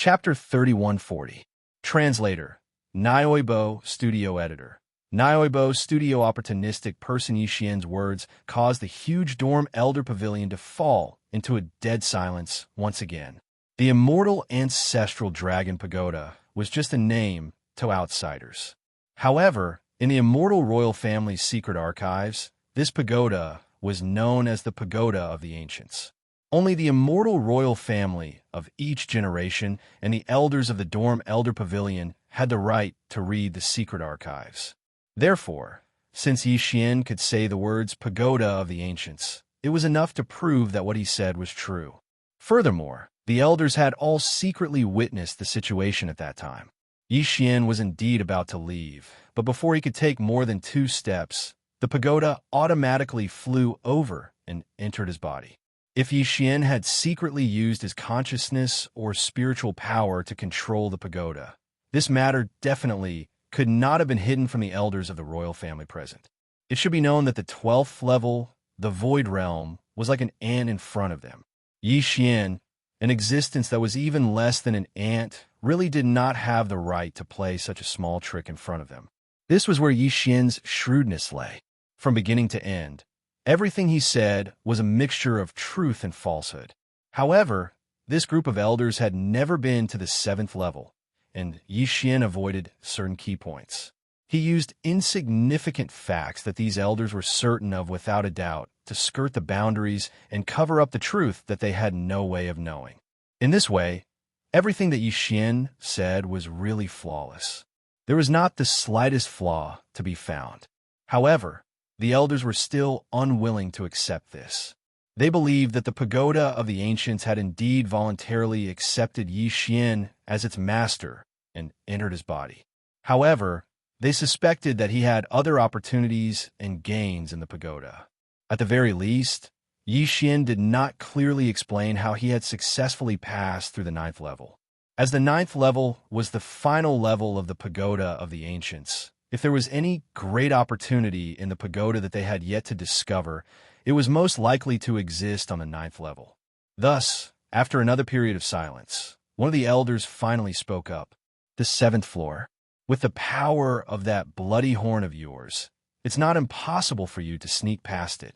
Chapter 3140. Translator. Nyoibo Studio Editor. Nyoibo Studio opportunistic person Yixian's words caused the huge dorm elder pavilion to fall into a dead silence once again. The immortal ancestral dragon pagoda was just a name to outsiders. However, in the immortal royal family's secret archives, this pagoda was known as the Pagoda of the Ancients. Only the immortal royal family of each generation and the elders of the dorm elder pavilion had the right to read the secret archives. Therefore, since Yixian could say the words Pagoda of the Ancients, it was enough to prove that what he said was true. Furthermore, the elders had all secretly witnessed the situation at that time. Yixian was indeed about to leave, but before he could take more than 2 steps, the pagoda automatically flew over and entered his body. If Yixian had secretly used his consciousness or spiritual power to control the pagoda, this matter definitely could not have been hidden from the elders of the royal family present. It should be known that the 12th level, the Void Realm, was like an ant in front of them. Yixian, an existence that was even less than an ant, really did not have the right to play such a small trick in front of them. This was where Yixian's shrewdness lay. From beginning to end, everything he said was a mixture of truth and falsehood. However, this group of elders had never been to the 7th level, and Yixian avoided certain key points. He used insignificant facts that these elders were certain of without a doubt to skirt the boundaries and cover up the truth that they had no way of knowing. In this way, everything that Yixian said was really flawless. There was not the slightest flaw to be found. However, the elders were still unwilling to accept this. They believed that the Pagoda of the Ancients had indeed voluntarily accepted Yixian as its master and entered his body. However, they suspected that he had other opportunities and gains in the pagoda. At the very least, Yixian did not clearly explain how he had successfully passed through the 9th level. As the 9th level was the final level of the Pagoda of the Ancients, if there was any great opportunity in the pagoda that they had yet to discover, it was most likely to exist on the 9th level. Thus, after another period of silence, one of the elders finally spoke up. The 7th floor. With the power of that bloody horn of yours, it's not impossible for you to sneak past it.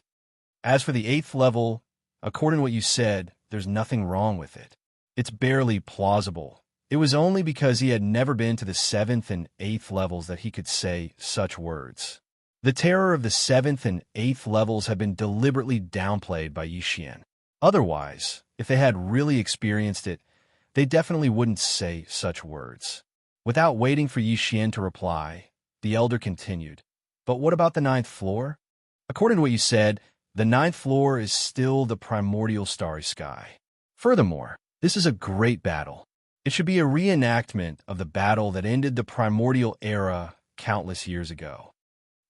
As for the 8th level, according to what you said, there's nothing wrong with it. It's barely plausible. It was only because he had never been to the 7th and 8th levels that he could say such words. The terror of the 7th and 8th levels had been deliberately downplayed by Yixian. Otherwise, if they had really experienced it, they definitely wouldn't say such words. Without waiting for Yixian to reply, the elder continued, "But what about the 9th floor? According to what you said, the 9th floor is still the primordial starry sky. Furthermore, this is a great battle. It should be a reenactment of the battle that ended the primordial era countless years ago.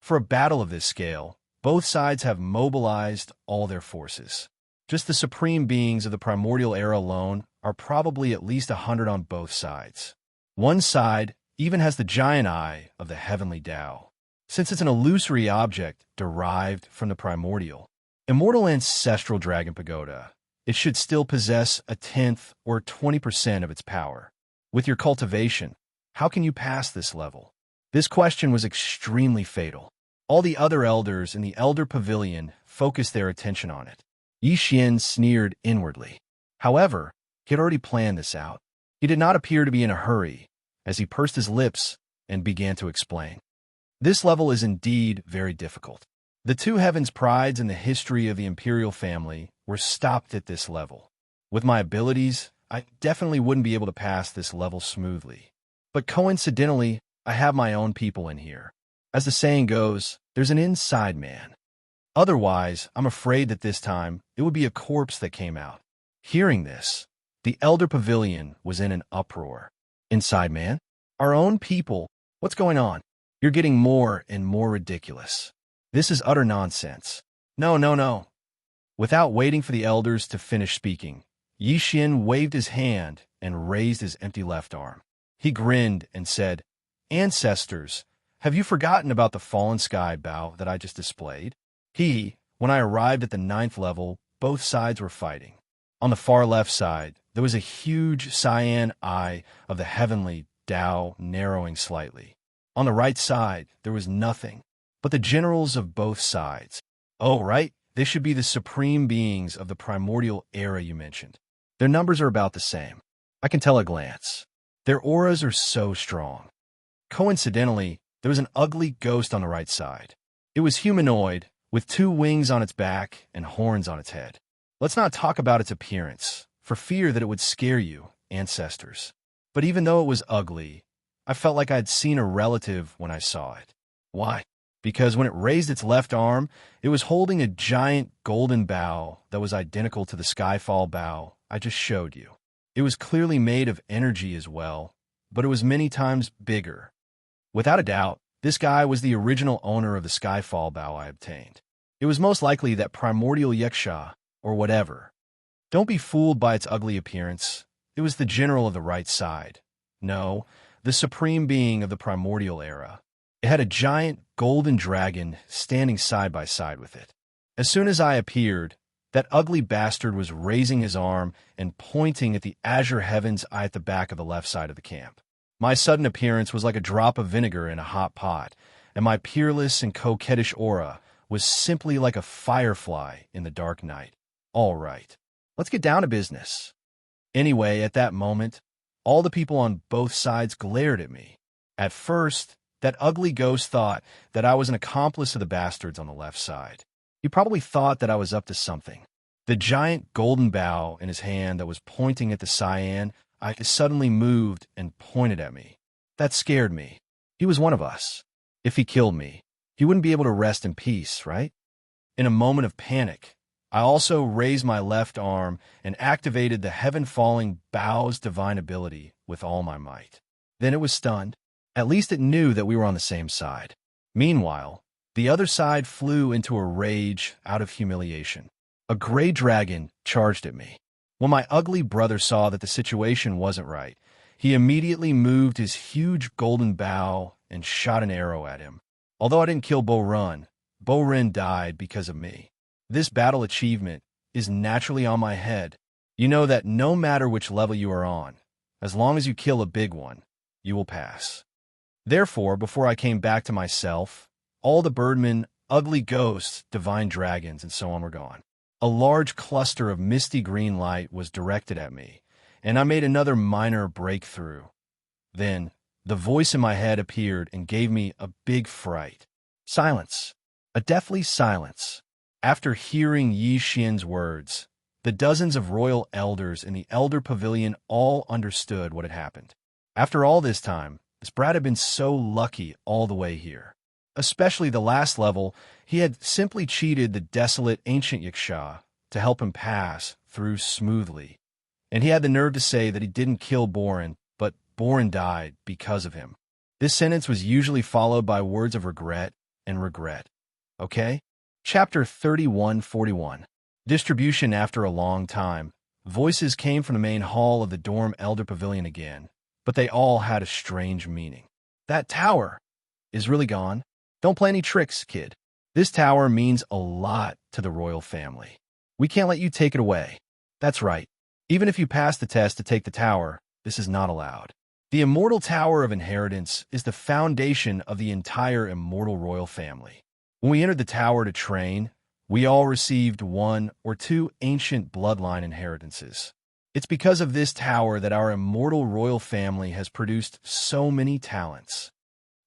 For a battle of this scale, both sides have mobilized all their forces. Just the supreme beings of the primordial era alone are probably at least 100 on both sides. One side even has the giant eye of the heavenly Tao, since it's an illusory object derived from the primordial, immortal ancestral dragon pagoda. It should still possess a 10th or 20% of its power. With your cultivation, how can you pass this level?" This question was extremely fatal. All the other elders in the elder pavilion focused their attention on it. Yixian sneered inwardly. However, he had already planned this out. He did not appear to be in a hurry, as he pursed his lips and began to explain. This level is indeed very difficult. The 2 heavens prides in the history of the imperial family were stopped at this level. With my abilities, I definitely wouldn't be able to pass this level smoothly. But coincidentally, I have my own people in here. As the saying goes, there's an inside man. Otherwise, I'm afraid that this time, it would be a corpse that came out. Hearing this, the elder pavilion was in an uproar. Inside man? Our own people? What's going on? You're getting more and more ridiculous. This is utter nonsense. No. Without waiting for the elders to finish speaking, Yixian waved his hand and raised his empty left arm. He grinned and said, "Ancestors, have you forgotten about the fallen sky bow that I just displayed? When I arrived at the 9th level, both sides were fighting. On the far left side, There was a huge cyan eye of the heavenly Tao narrowing slightly. On the right side, there was nothing but the generals of both sides. Oh, right, this should be the supreme beings of the primordial era you mentioned. Their numbers are about the same. I can tell at a glance. Their auras are so strong. Coincidentally, there was an ugly ghost on the right side. It was humanoid, with 2 wings on its back and horns on its head. Let's not talk about its appearance, for fear that it would scare you, ancestors. But even though it was ugly, I felt like I'd seen a relative when I saw it. Why? Because when it raised its left arm, it was holding a giant golden bow that was identical to the Skyfall bow I just showed you. It was clearly made of energy as well, but it was many times bigger. Without a doubt, this guy was the original owner of the Skyfall bow I obtained. It was most likely that primordial Yaksha, or whatever. Don't be fooled by its ugly appearance. It was the general of the right side. No, the supreme being of the primordial era. It had a giant golden dragon standing side by side with it. As soon as I appeared, that ugly bastard was raising his arm and pointing at the azure heavens eye at the back of the left side of the camp. My sudden appearance was like a drop of vinegar in a hot pot, and my peerless and coquettish aura was simply like a firefly in the dark night. All right, let's get down to business. Anyway, at that moment, all the people on both sides glared at me. At first, that ugly ghost thought that I was an accomplice of the bastards on the left side. He probably thought that I was up to something. The giant golden bow in his hand that was pointing at the cyan eye suddenly moved and pointed at me. That scared me. He was one of us. If he killed me, he wouldn't be able to rest in peace, right? In a moment of panic, I also raised my left arm and activated the heaven-falling bow's divine ability with all my might. Then it was stunned. At least it knew that we were on the same side. Meanwhile, the other side flew into a rage out of humiliation. A gray dragon charged at me. When my ugly brother saw that the situation wasn't right, he immediately moved his huge golden bow and shot an arrow at him. Although I didn't kill Bo-Ren died because of me. This battle achievement is naturally on my head. You know that no matter which level you are on, as long as you kill a big one, you will pass. Therefore, before I came back to myself, all the birdmen, ugly ghosts, divine dragons, and so on were gone. A large cluster of misty green light was directed at me, and I made another minor breakthrough. Then, the voice in my head appeared and gave me a big fright. Silence. A deathly silence. After hearing Yi Xian's words, the dozens of royal elders in the Elder Pavilion all understood what had happened. After all this time, this brat had been so lucky all the way here. Especially the last level, he had simply cheated the desolate ancient Yaksha to help him pass through smoothly. And he had the nerve to say that he didn't kill Boren, but Boren died because of him. This sentence was usually followed by words of regret and regret. Okay? Chapter 3141. Distribution. After a long time, voices came from the main hall of the dorm Elder Pavilion again, but they all had a strange meaning. That tower is really gone. Don't play any tricks, kid. This tower means a lot to the royal family. We can't let you take it away. That's right. Even if you pass the test to take the tower, this is not allowed. The Immortal Tower of Inheritance is the foundation of the entire immortal royal family. When we entered the tower to train, we all received 1 or 2 ancient bloodline inheritances. It's because of this tower that our immortal royal family has produced so many talents.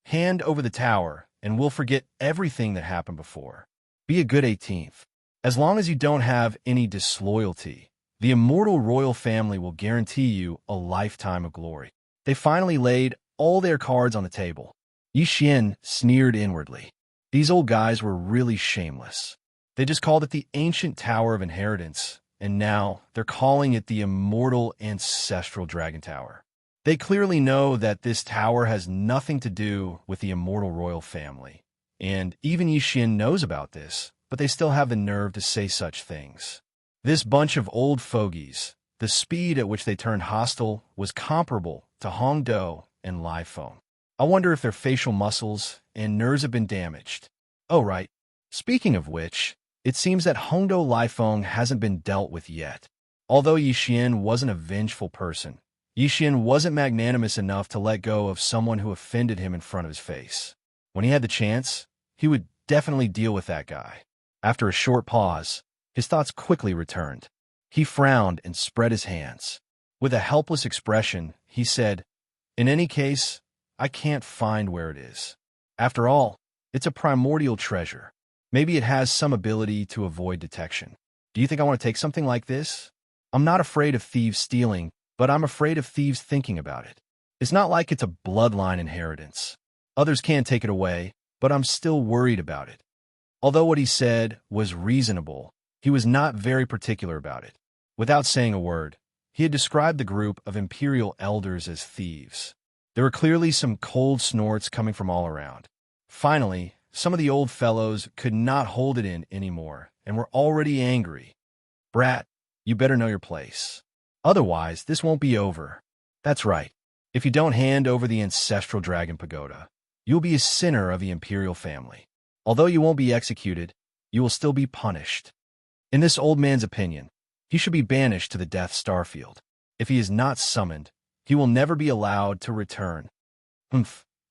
Hand over the tower, and we'll forget everything that happened before. Be a good 18th. As long as you don't have any disloyalty, the immortal royal family will guarantee you a lifetime of glory. They finally laid all their cards on the table. Yi Xian sneered inwardly. These old guys were really shameless. They just called it the Ancient Tower of Inheritance, and now they're calling it the Immortal Ancestral Dragon Tower. They clearly know that this tower has nothing to do with the immortal royal family. And even Yi Xian knows about this, but they still have the nerve to say such things. This bunch of old fogies, the speed at which they turned hostile was comparable to Hongdo and Lai Feng. I wonder if their facial muscles and nerves have been damaged. Oh, right. Speaking of which, it seems that Hongdo Lai Feng hasn't been dealt with yet. Although Yi Xian wasn't a vengeful person, Yi Xian wasn't magnanimous enough to let go of someone who offended him in front of his face. When he had the chance, he would definitely deal with that guy. After a short pause, his thoughts quickly returned. He frowned and spread his hands. With a helpless expression, he said, "In any case, I can't find where it is. After all, it's a primordial treasure. Maybe it has some ability to avoid detection. Do you think I want to take something like this? I'm not afraid of thieves stealing, but I'm afraid of thieves thinking about it. It's not like it's a bloodline inheritance. Others can't take it away, but I'm still worried about it." Although what he said was reasonable, he was not very particular about it. Without saying a word, he had described the group of imperial elders as thieves. There were clearly some cold snorts coming from all around. Finally, some of the old fellows could not hold it in anymore and were already angry. "Brat, you better know your place. Otherwise, this won't be over. That's right. If you don't hand over the ancestral dragon pagoda, you'll be a sinner of the imperial family. Although you won't be executed, you will still be punished. In this old man's opinion, he should be banished to the Death Starfield. If he is not summoned, he will never be allowed to return."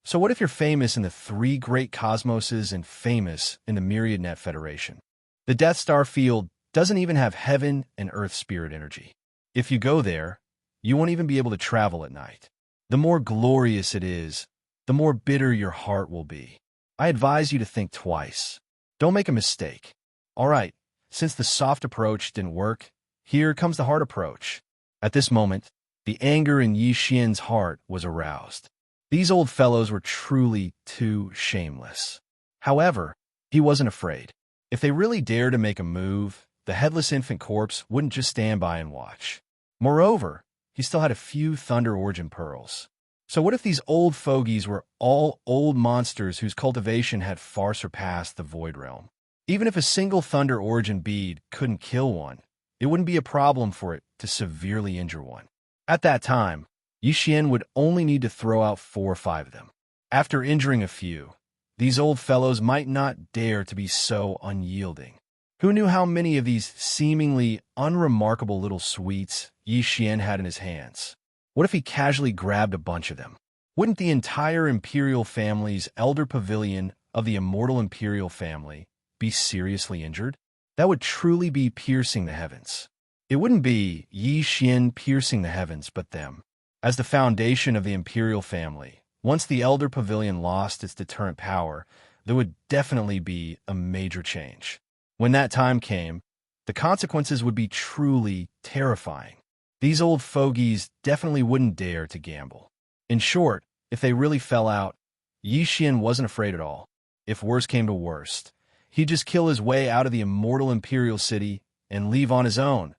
So what if you're famous in the 3 great cosmoses and famous in the Myriad Net Federation? The Death Starfield doesn't even have heaven and earth spirit energy. If you go there, you won't even be able to travel at night. The more glorious it is, the more bitter your heart will be. I advise you to think twice. Don't make a mistake. All right, since the soft approach didn't work, here comes the hard approach. At this moment, the anger in Yi Xian's heart was aroused. These old fellows were truly too shameless. However, he wasn't afraid. If they really dared to make a move, the headless infant corpse wouldn't just stand by and watch. Moreover, he still had a few Thunder Origin pearls. So what if these old fogies were all old monsters whose cultivation had far surpassed the Void Realm? Even if a single Thunder Origin bead couldn't kill one, it wouldn't be a problem for it to severely injure one. At that time, Yi Xian would only need to throw out 4 or 5 of them. After injuring a few, these old fellows might not dare to be so unyielding. Who knew how many of these seemingly unremarkable little sweets Yi Xian had in his hands? What if he casually grabbed a bunch of them? Wouldn't the entire imperial family's elder pavilion of the immortal imperial family be seriously injured? That would truly be piercing the heavens. It wouldn't be Yi Xian piercing the heavens, but them. As the foundation of the imperial family, once the elder pavilion lost its deterrent power, there would definitely be a major change. When that time came, the consequences would be truly terrifying. These old fogies definitely wouldn't dare to gamble. In short, if they really fell out, Yi Xian wasn't afraid at all. If worse came to worst, he'd just kill his way out of the immortal imperial city and leave on his own,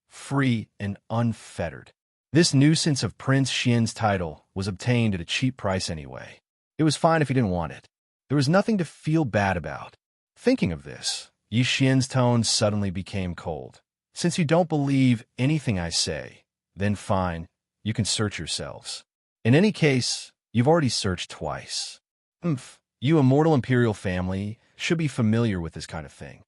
free and unfettered. This nuisance of Prince Xian's title was obtained at a cheap price anyway. It was fine if he didn't want it. There was nothing to feel bad about. Thinking of this, Yi Xian's tone suddenly became cold. "Since you don't believe anything I say, then fine, you can search yourselves. In any case, you've already searched twice. You immortal imperial family should be familiar with this kind of thing."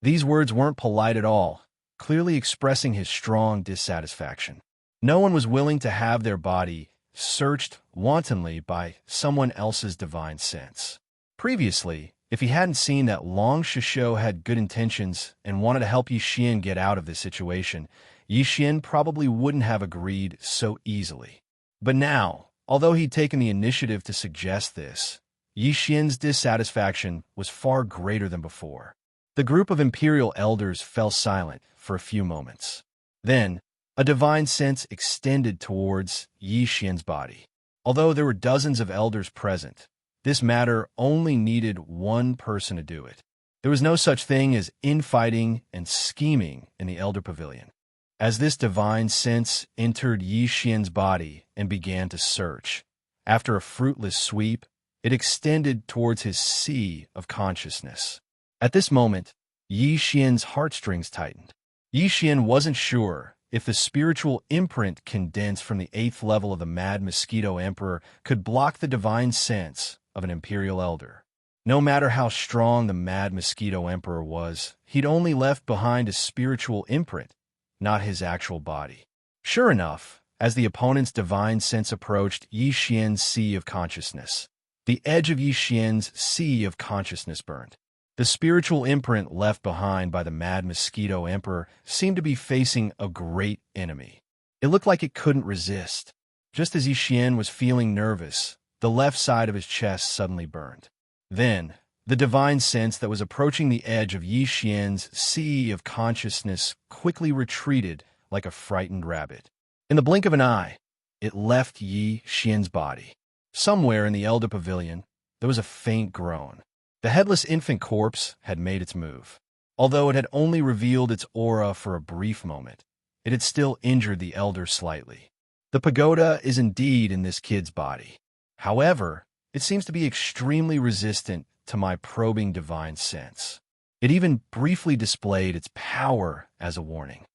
These words weren't polite at all, clearly expressing his strong dissatisfaction. No one was willing to have their body searched wantonly by someone else's divine sense. Previously, if he hadn't seen that Long Shisho had good intentions and wanted to help Yi Xian get out of this situation, Yi Xian probably wouldn't have agreed so easily. But now, although he'd taken the initiative to suggest this, Yi Xian's dissatisfaction was far greater than before. The group of imperial elders fell silent for a few moments. Then, a divine sense extended towards Yi Xian's body. Although there were dozens of elders present, this matter only needed one person to do it. There was no such thing as infighting and scheming in the Elder Pavilion. As this divine sense entered Yi Xian's body and began to search, after a fruitless sweep, it extended towards his sea of consciousness. At this moment, Yi Xian's heartstrings tightened. Yi Xian wasn't sure if the spiritual imprint condensed from the 8th level of the Mad Mosquito Emperor could block the divine sense of an Imperial Elder. No matter how strong the Mad Mosquito Emperor was, he'd only left behind a spiritual imprint. not his actual body. Sure enough, as the opponent's divine sense approached Yi Xian's sea of consciousness, the edge of Yi Xian's sea of consciousness burned. The spiritual imprint left behind by the mad mosquito emperor seemed to be facing a great enemy. It looked like it couldn't resist. Just as Yi Xian was feeling nervous, the left side of his chest suddenly burned. Then, the divine sense that was approaching the edge of Yi Xian's sea of consciousness quickly retreated like a frightened rabbit. In the blink of an eye, it left Yi Xian's body. Somewhere in the Elder Pavilion, there was a faint groan. The headless infant corpse had made its move. Although it had only revealed its aura for a brief moment, it had still injured the elder slightly. The pagoda is indeed in this kid's body. However, it seems to be extremely resistant to my probing divine sense. It even briefly displayed its power as a warning.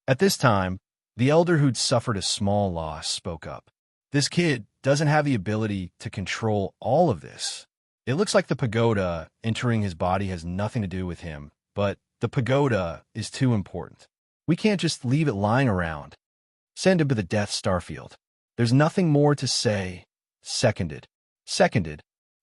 At this time, the elder who'd suffered a small loss spoke up. This kid doesn't have the ability to control all of this. It looks like the pagoda entering his body has nothing to do with him, but the pagoda is too important. We can't just leave it lying around. Send him to the Death Star field. There's nothing more to say. Seconded.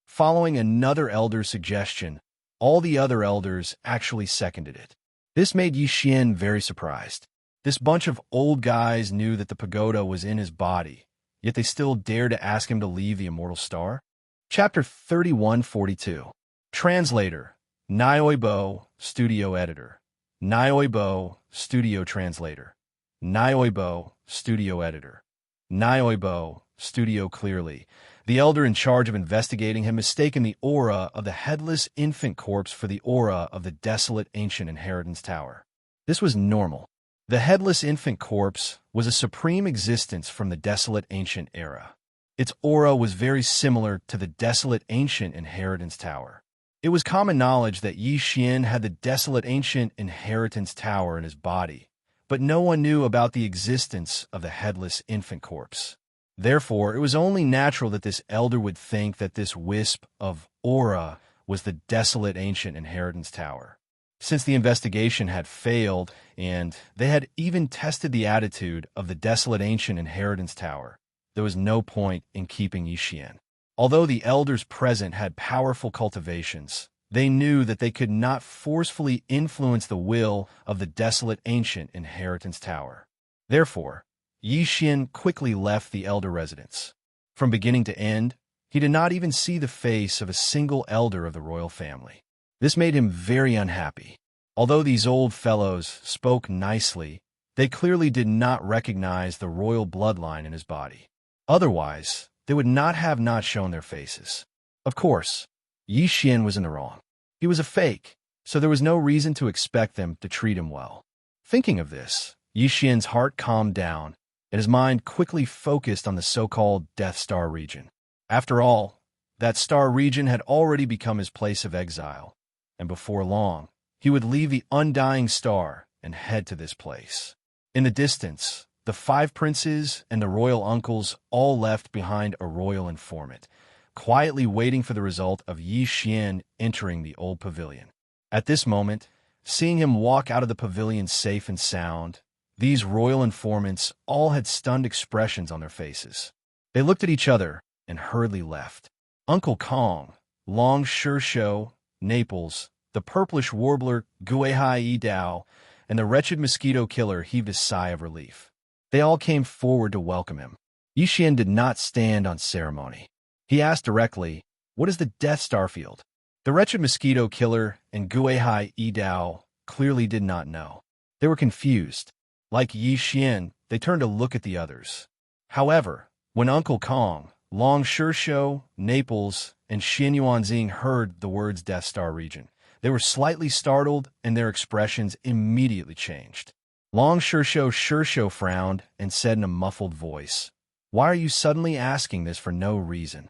Following another elder's suggestion, all the other elders actually seconded it. This made Yi Xian very surprised. This bunch of old guys knew that the pagoda was in his body, yet they still dared to ask him to leave the immortal star? Chapter 3142. Translator. Nioibo, Studio Editor. Nioibo, Studio Translator. Nioibo, Studio Editor. Nioibo, Studio Clearly. The elder in charge of investigating had mistaken the aura of the headless infant corpse for the aura of the desolate ancient inheritance tower. This was normal. The headless infant corpse was a supreme existence from the desolate ancient era. Its aura was very similar to the desolate ancient inheritance tower. It was common knowledge that Yi Xian had the desolate ancient inheritance tower in his body, but no one knew about the existence of the headless infant corpse. Therefore, it was only natural that this elder would think that this wisp of aura was the desolate ancient inheritance tower. Since the investigation had failed, and they had even tested the attitude of the desolate ancient inheritance tower, there was no point in keeping Yi Xian. Although the elders present had powerful cultivations, they knew that they could not forcefully influence the will of the desolate ancient inheritance tower. Therefore, Yi Xian quickly left the elder residence. From beginning to end, he did not even see the face of a single elder of the royal family. This made him very unhappy. Although these old fellows spoke nicely, they clearly did not recognize the royal bloodline in his body. Otherwise, they would not have not shown their faces. Of course, Yi Xian was in the wrong. He was a fake, so there was no reason to expect them to treat him well. Thinking of this, Yi Xian's heart calmed down, and his mind quickly focused on the so-called Death Star region. After all, that star region had already become his place of exile, and before long, he would leave the undying star and head to this place. In the distance, the 5 princes and the royal uncles all left behind a royal informant, quietly waiting for the result of Yi Xian entering the old pavilion. At this moment, seeing him walk out of the pavilion safe and sound, these royal informants all had stunned expressions on their faces. They looked at each other and hurriedly left. Uncle Kong, Long Shishou, Naples, the purplish warbler Guihai Dao, and the wretched mosquito killer heaved a sigh of relief. They all came forward to welcome him. Yi Xian did not stand on ceremony. He asked directly, "What is the Death Star field?" The wretched mosquito killer and Guihai Dao clearly did not know. They were confused. Like Yi Xian, they turned to look at the others. However, when Uncle Kong, Long Shishou, Naples, and Xin Yuanzing heard the words Death Star region, they were slightly startled and their expressions immediately changed. Long Shishou frowned and said in a muffled voice, "Why are you suddenly asking this for no reason?"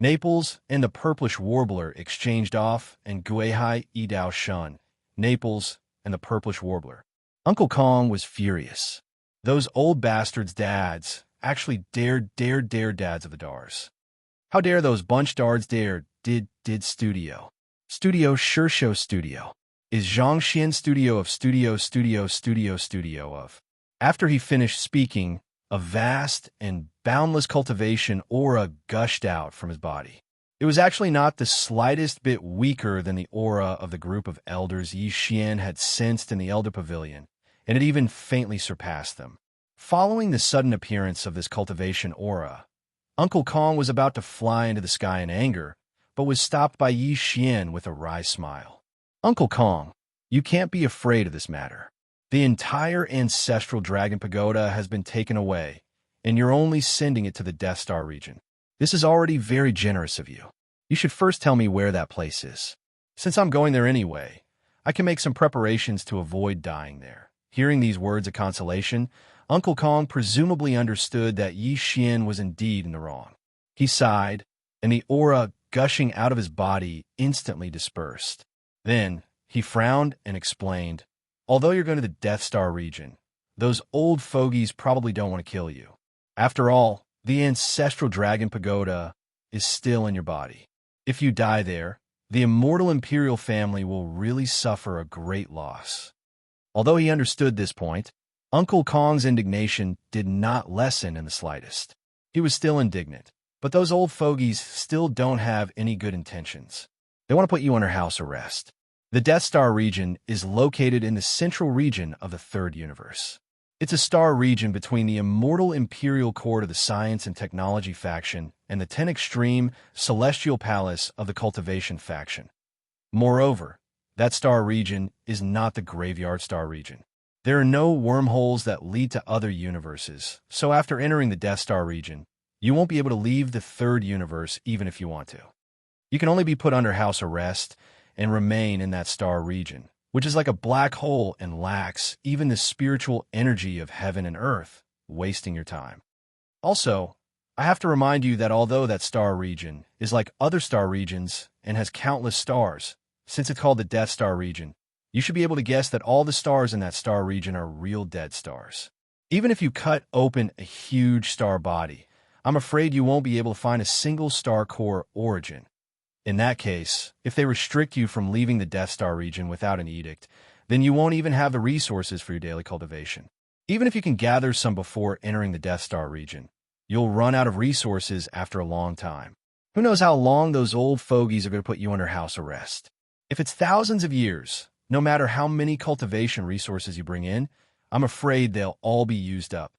Naples and the purplish warbler exchanged off, and Guihai Dao shun, Naples and the purplish warbler. Uncle Kong was furious. Those old bastards' dads actually dared dads of the Dars. How dare those bunch dards did studio. Studio Shishou studio. is Zhangxian Studio of. After he finished speaking, a vast and boundless cultivation aura gushed out from his body. It was actually not the slightest bit weaker than the aura of the group of elders Yi Xian had sensed in the Elder Pavilion, and it even faintly surpassed them. Following the sudden appearance of this cultivation aura, Uncle Kong was about to fly into the sky in anger, but was stopped by Yi Xian with a wry smile. Uncle Kong, you can't be afraid of this matter. The entire ancestral dragon pagoda has been taken away, and you're only sending it to the Death Star region. This is already very generous of you. You should first tell me where that place is. Since I'm going there anyway, I can make some preparations to avoid dying there. Hearing these words of consolation, Uncle Kong presumably understood that Yi Xian was indeed in the wrong. He sighed, and the aura gushing out of his body instantly dispersed. Then, he frowned and explained, although you're going to the Death Star region, those old fogies probably don't want to kill you. After all, the ancestral dragon pagoda is still in your body. If you die there, the immortal imperial family will really suffer a great loss. Although he understood this point, Uncle Kong's indignation did not lessen in the slightest. He was still indignant, but those old fogies still don't have any good intentions. They want to put you under house arrest. The Death Star region is located in the central region of the Third Universe. It's a star region between the immortal imperial court of the Science and Technology faction and the 10 Extreme Celestial Palace of the Cultivation faction. Moreover, that star region is not the Graveyard Star region. There are no wormholes that lead to other universes, so after entering the Death Star region, you won't be able to leave the Third Universe even if you want to. You can only be put under house arrest and remain in that star region, which is like a black hole and lacks even the spiritual energy of heaven and earth, wasting your time. Also, I have to remind you that although that star region is like other star regions and has countless stars, since it's called the Death Star region, you should be able to guess that all the stars in that star region are real dead stars. Even if you cut open a huge star body, I'm afraid you won't be able to find a single star core origin. In that case, if they restrict you from leaving the Death Star region without an edict, then you won't even have the resources for your daily cultivation. Even if you can gather some before entering the Death Star region, you'll run out of resources after a long time. Who knows how long those old fogies are going to put you under house arrest? If it's thousands of years, no matter how many cultivation resources you bring in, I'm afraid they'll all be used up.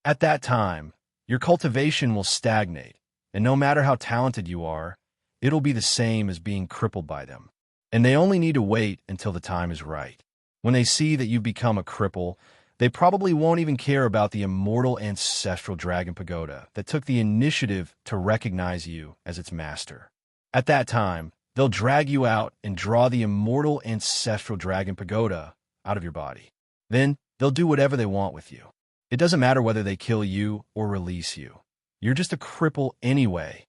At that time, your cultivation will stagnate, and no matter how talented you are, it'll be the same as being crippled by them. And they only need to wait until the time is right. When they see that you've become a cripple, they probably won't even care about the immortal ancestral dragon pagoda that took the initiative to recognize you as its master. At that time, they'll drag you out and draw the immortal ancestral dragon pagoda out of your body. Then, they'll do whatever they want with you. It doesn't matter whether they kill you or release you. You're just a cripple anyway.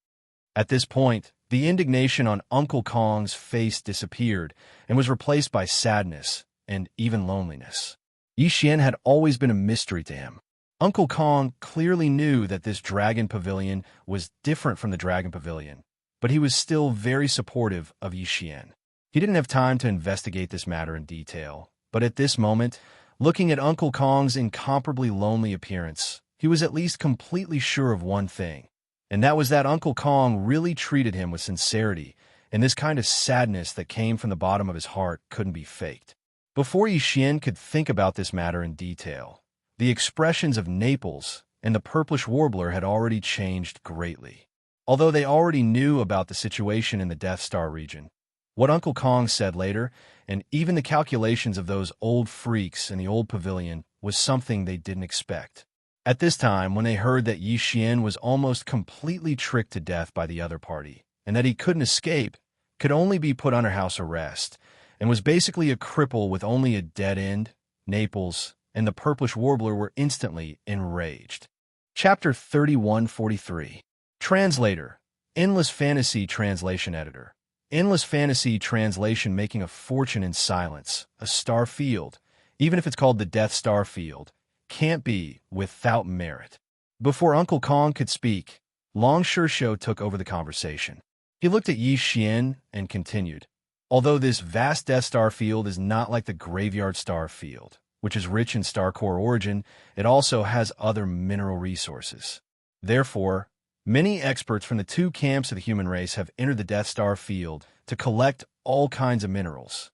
At this point, the indignation on Uncle Kong's face disappeared and was replaced by sadness and even loneliness. Yi Xian had always been a mystery to him. Uncle Kong clearly knew that this dragon pavilion was different from the dragon pavilion, but he was still very supportive of Yi Xian. He didn't have time to investigate this matter in detail, but at this moment, looking at Uncle Kong's incomparably lonely appearance, he was at least completely sure of one thing. And that was that Uncle Kong really treated him with sincerity, and this kind of sadness that came from the bottom of his heart couldn't be faked. Before Yi Xian could think about this matter in detail, the expressions of Naples and the purplish warbler had already changed greatly. Although they already knew about the situation in the Death Star region, what Uncle Kong said later, and even the calculations of those old freaks in the old pavilion, was something they didn't expect. At this time, when they heard that Yi Xian was almost completely tricked to death by the other party, and that he couldn't escape, could only be put under house arrest, and was basically a cripple with only a dead end, Naples and the purplish warbler were instantly enraged. Chapter 3143. Translator. Endless Fantasy Translation Editor. Endless Fantasy Translation making a fortune in silence, a star field, even if it's called the Death Star field, can't be without merit. Before Uncle Kong could speak, Long Sure took over the conversation. He looked at Yi Xian and continued, Although this vast Death Star field is not like the Graveyard Star field, which is rich in star core origin, it also has other mineral resources. Therefore, many experts from the two camps of the human race have entered the Death Star field to collect all kinds of minerals.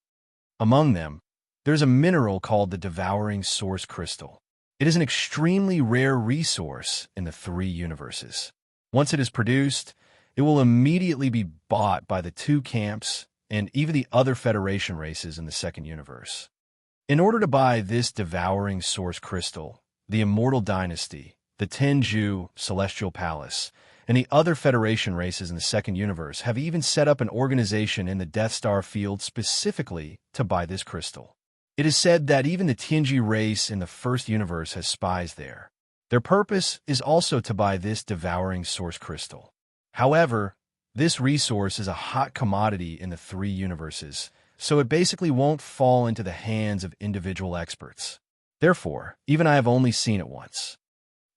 Among them, there's a mineral called the Devouring Source Crystal. It is an extremely rare resource in the three universes. Once it is produced, it will immediately be bought by the two camps and even the other Federation races in the second universe. In order to buy this Devouring Source Crystal, the Immortal Dynasty, the Tenju Celestial Palace, and the other Federation races in the second universe have even set up an organization in the Death Star field specifically to buy this crystal. It is said that even the Tenji race in the first universe has spies there. Their purpose is also to buy this Devouring Source Crystal. However, this resource is a hot commodity in the three universes, so it basically won't fall into the hands of individual experts. Therefore, even I have only seen it once.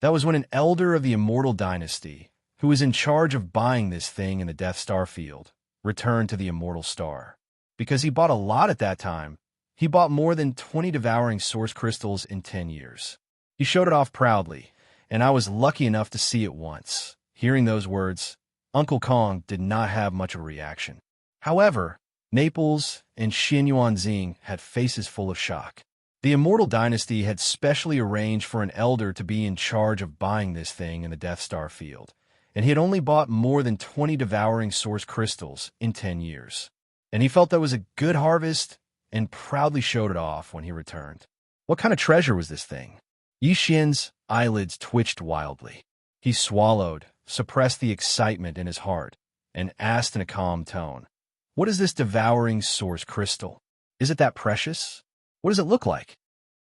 That was when an elder of the Immortal Dynasty, who was in charge of buying this thing in the Death Star field, returned to the Immortal Star. Because he bought a lot at that time, he bought more than 20 Devouring Source Crystals in 10 years. He showed it off proudly, and I was lucky enough to see it once. Hearing those words, Uncle Kong did not have much of a reaction. However, Naples and Xin Yuanxing had faces full of shock. The Immortal Dynasty had specially arranged for an elder to be in charge of buying this thing in the Death Star field, and he had only bought more than 20 Devouring Source Crystals in 10 years. And he felt that was a good harvest and proudly showed it off when he returned. What kind of treasure was this thing? Yi Xian's eyelids twitched wildly. He swallowed, suppressed the excitement in his heart, and asked in a calm tone, "What is this Devouring Source Crystal? Is it that precious? What does it look like?"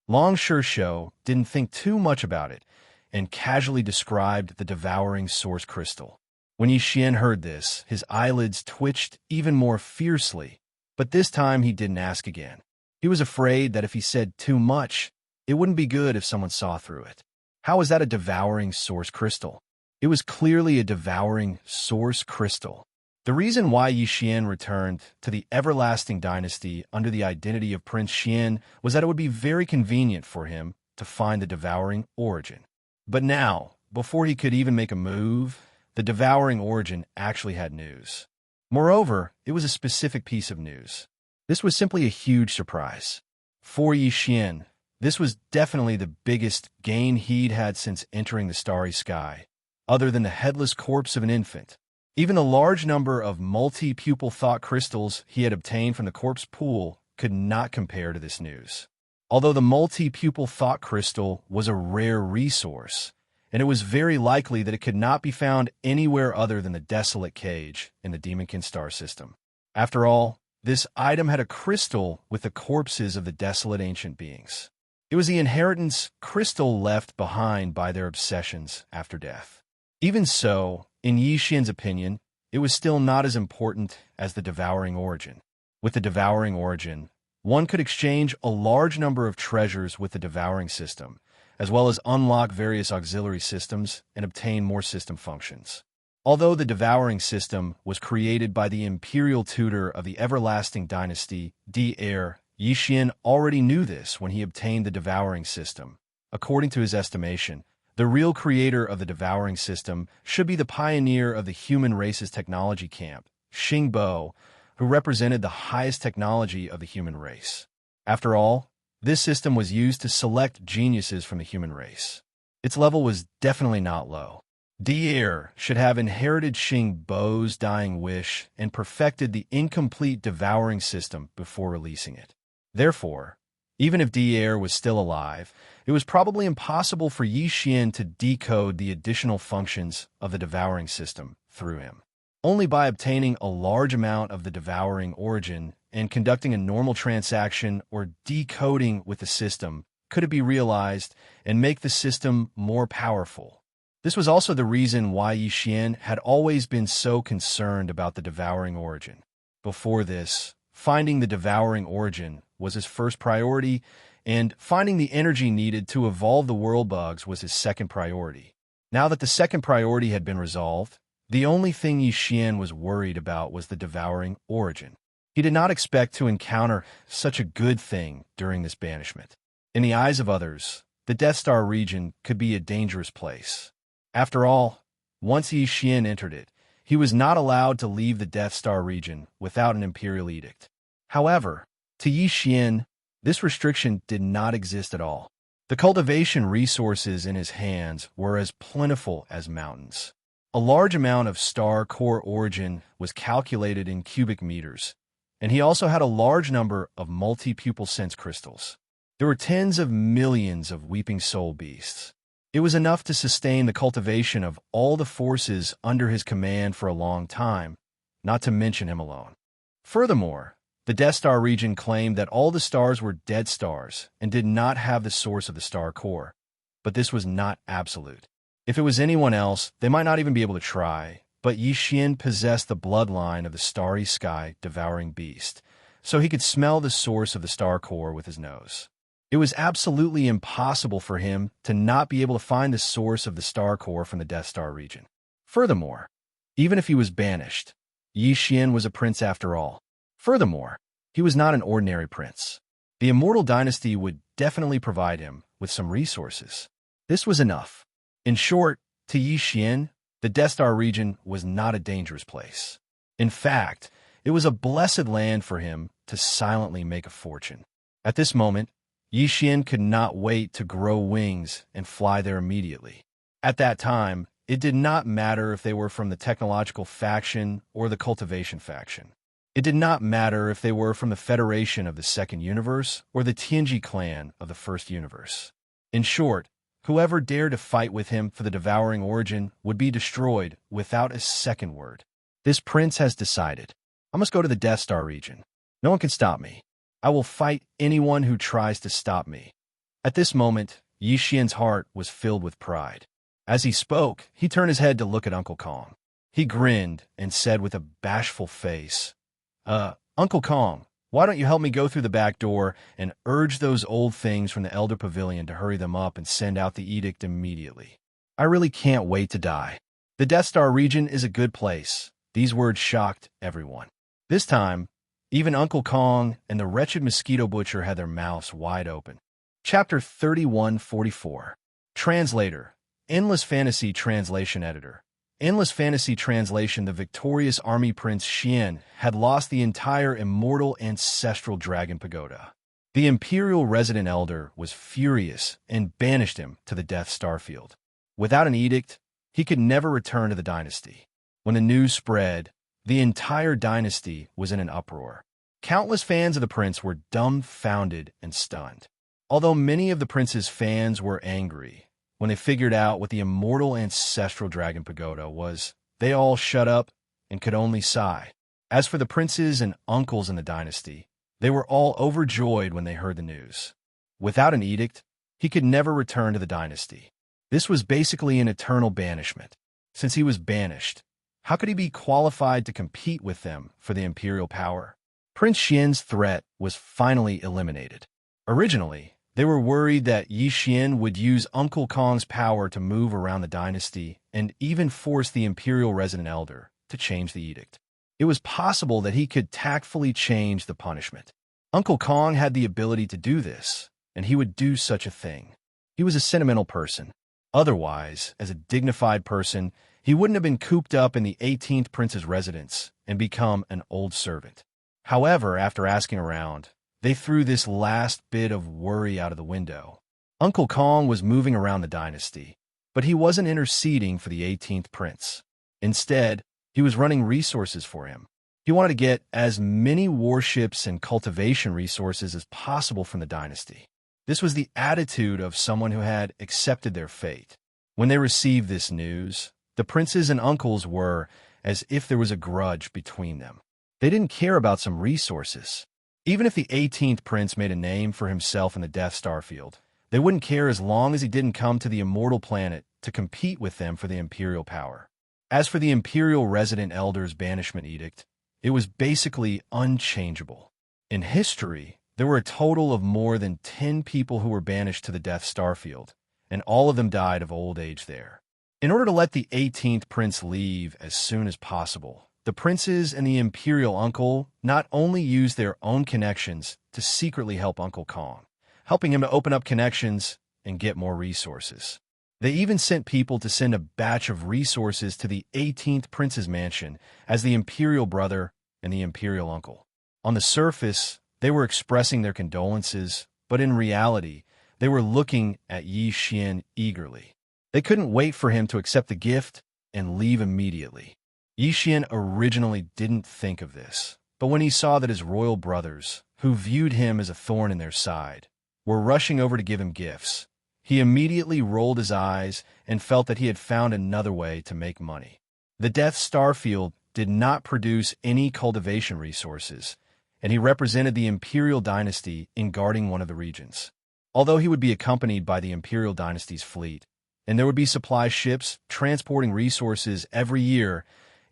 Long Shou didn't think too much about it and casually described the Devouring Source Crystal. When Yi Xian heard this, his eyelids twitched even more fiercely, but this time he didn't ask again. He was afraid that if he said too much, it wouldn't be good if someone saw through it. How was that a Devouring Source Crystal? It was clearly a Devouring Source Crystal. The reason why Yi Xian returned to the Everlasting Dynasty under the identity of Prince Xian was that it would be very convenient for him to find the Devouring Origin. But now, before he could even make a move, the Devouring Origin actually had news. Moreover, it was a specific piece of news. This was simply a huge surprise. For Yi Xian, this was definitely the biggest gain he'd had since entering the starry sky, other than the headless corpse of an infant. Even the large number of multi-pupil thought crystals he had obtained from the corpse pool could not compare to this news. Although the multi-pupil thought crystal was a rare resource, and it was very likely that it could not be found anywhere other than the Desolate Cage in the Demonkin star system. After all, this item had a crystal with the corpses of the desolate ancient beings. It was the inheritance crystal left behind by their obsessions after death. Even so, in Yi Xian's opinion, it was still not as important as the Devouring Origin. With the Devouring Origin, one could exchange a large number of treasures with the Devouring System, as well as unlock various auxiliary systems and obtain more system functions. Although the Devouring System was created by the Imperial Tutor of the Everlasting Dynasty, D-Heir, Yi Xian already knew this when he obtained the Devouring System. According to his estimation, the real creator of the Devouring System should be the pioneer of the human race's technology camp, Xing Bo, who represented the highest technology of the human race. After all, this system was used to select geniuses from the human race. Its level was definitely not low. D-Heir should have inherited Xing Bo's dying wish and perfected the incomplete Devouring System before releasing it. Therefore, even if D-Heir was still alive, it was probably impossible for Yi Xian to decode the additional functions of the Devouring System through him. Only by obtaining a large amount of the Devouring Origin and conducting a normal transaction or decoding with the system could it be realized and make the system more powerful. This was also the reason why Yi Xian had always been so concerned about the Devouring Origin. Before this, finding the Devouring Origin was his first priority, and finding the energy needed to evolve the world bugs was his second priority. Now that the second priority had been resolved, the only thing Yi Xian was worried about was the Devouring Origin. He did not expect to encounter such a good thing during this banishment. In the eyes of others, the Death Star region could be a dangerous place. After all, once Yi Xian entered it, he was not allowed to leave the Death Star region without an imperial edict. However, to Yi Xian, this restriction did not exist at all. The cultivation resources in his hands were as plentiful as mountains. A large amount of star core origin was calculated in cubic meters, and he also had a large number of multi-pupil sense crystals. There were tens of millions of weeping soul beasts. It was enough to sustain the cultivation of all the forces under his command for a long time, not to mention him alone. Furthermore, the Death Star region claimed that all the stars were dead stars and did not have the source of the star core, but this was not absolute. If it was anyone else, they might not even be able to try, but Yi Xian possessed the bloodline of the starry sky devouring beast, so he could smell the source of the star core with his nose. It was absolutely impossible for him to not be able to find the source of the star core from the Death Star region. Furthermore, even if he was banished, Yi Xian was a prince after all. Furthermore, he was not an ordinary prince. The Immortal Dynasty would definitely provide him with some resources. This was enough. In short, to Yi Xian, the Death Star region was not a dangerous place. In fact, it was a blessed land for him to silently make a fortune. At this moment, Yi Xian could not wait to grow wings and fly there immediately. At that time, it did not matter if they were from the technological faction or the cultivation faction. It did not matter if they were from the Federation of the Second Universe or the Tianji clan of the First Universe. In short, whoever dared to fight with him for the devouring origin would be destroyed without a second word. This prince has decided. I must go to the Death Star region. No one can stop me. I will fight anyone who tries to stop me. At this moment, Yi Xian's heart was filled with pride. As he spoke, he turned his head to look at Uncle Kong. He grinned and said with a bashful face, Uncle Kong, why don't you help me go through the back door and urge those old things from the Elder Pavilion to hurry them up and send out the edict immediately? I really can't wait to die. The Death Star region is a good place. These words shocked everyone. This time, even Uncle Kong and the wretched mosquito butcher had their mouths wide open. Chapter 3144. Translator. Endless Fantasy Translation Editor. Endless Fantasy Translation. The victorious army Prince Xian had lost the entire immortal ancestral dragon pagoda. The Imperial Resident Elder was furious and banished him to the Death Star field. Without an edict, he could never return to the dynasty. When the news spread, the entire dynasty was in an uproar. Countless fans of the prince were dumbfounded and stunned. Although many of the prince's fans were angry when they figured out what the immortal ancestral dragon pagoda was, they all shut up and could only sigh. As for the princes and uncles in the dynasty, they were all overjoyed when they heard the news. Without an edict, he could never return to the dynasty. This was basically an eternal banishment. Since he was banished, how could he be qualified to compete with them for the imperial power? Prince Xian's threat was finally eliminated. Originally, they were worried that Yi Xian would use Uncle Kong's power to move around the dynasty and even force the Imperial Resident Elder to change the edict. It was possible that he could tactfully change the punishment. Uncle Kong had the ability to do this, and he would do such a thing. He was a sentimental person. Otherwise, as a dignified person, he wouldn't have been cooped up in the 18th Prince's residence and become an old servant. However, after asking around, they threw this last bit of worry out of the window. Uncle Kong was moving around the dynasty, but he wasn't interceding for the 18th Prince. Instead, he was running resources for him. He wanted to get as many warships and cultivation resources as possible from the dynasty. This was the attitude of someone who had accepted their fate. When they received this news, the princes and uncles were as if there was a grudge between them. They didn't care about some resources. Even if the 18th Prince made a name for himself in the Death Star field, they wouldn't care as long as he didn't come to the immortal planet to compete with them for the imperial power. As for the Imperial Resident Elder's banishment edict, it was basically unchangeable. In history, there were a total of more than 10 people who were banished to the Death Star field, and all of them died of old age there. In order to let the 18th Prince leave as soon as possible, the princes and the imperial uncle not only used their own connections to secretly help Uncle Kong, helping him to open up connections and get more resources. They even sent people to send a batch of resources to the 18th prince's mansion as the imperial brother and the imperial uncle. On the surface, they were expressing their condolences, but in reality, they were looking at Yi Xian eagerly. They couldn't wait for him to accept the gift and leave immediately. Yi Xian originally didn't think of this, but when he saw that his royal brothers, who viewed him as a thorn in their side, were rushing over to give him gifts, he immediately rolled his eyes and felt that he had found another way to make money. The Death Star Field did not produce any cultivation resources, and he represented the imperial dynasty in guarding one of the regions. Although he would be accompanied by the imperial dynasty's fleet, and there would be supply ships transporting resources every year,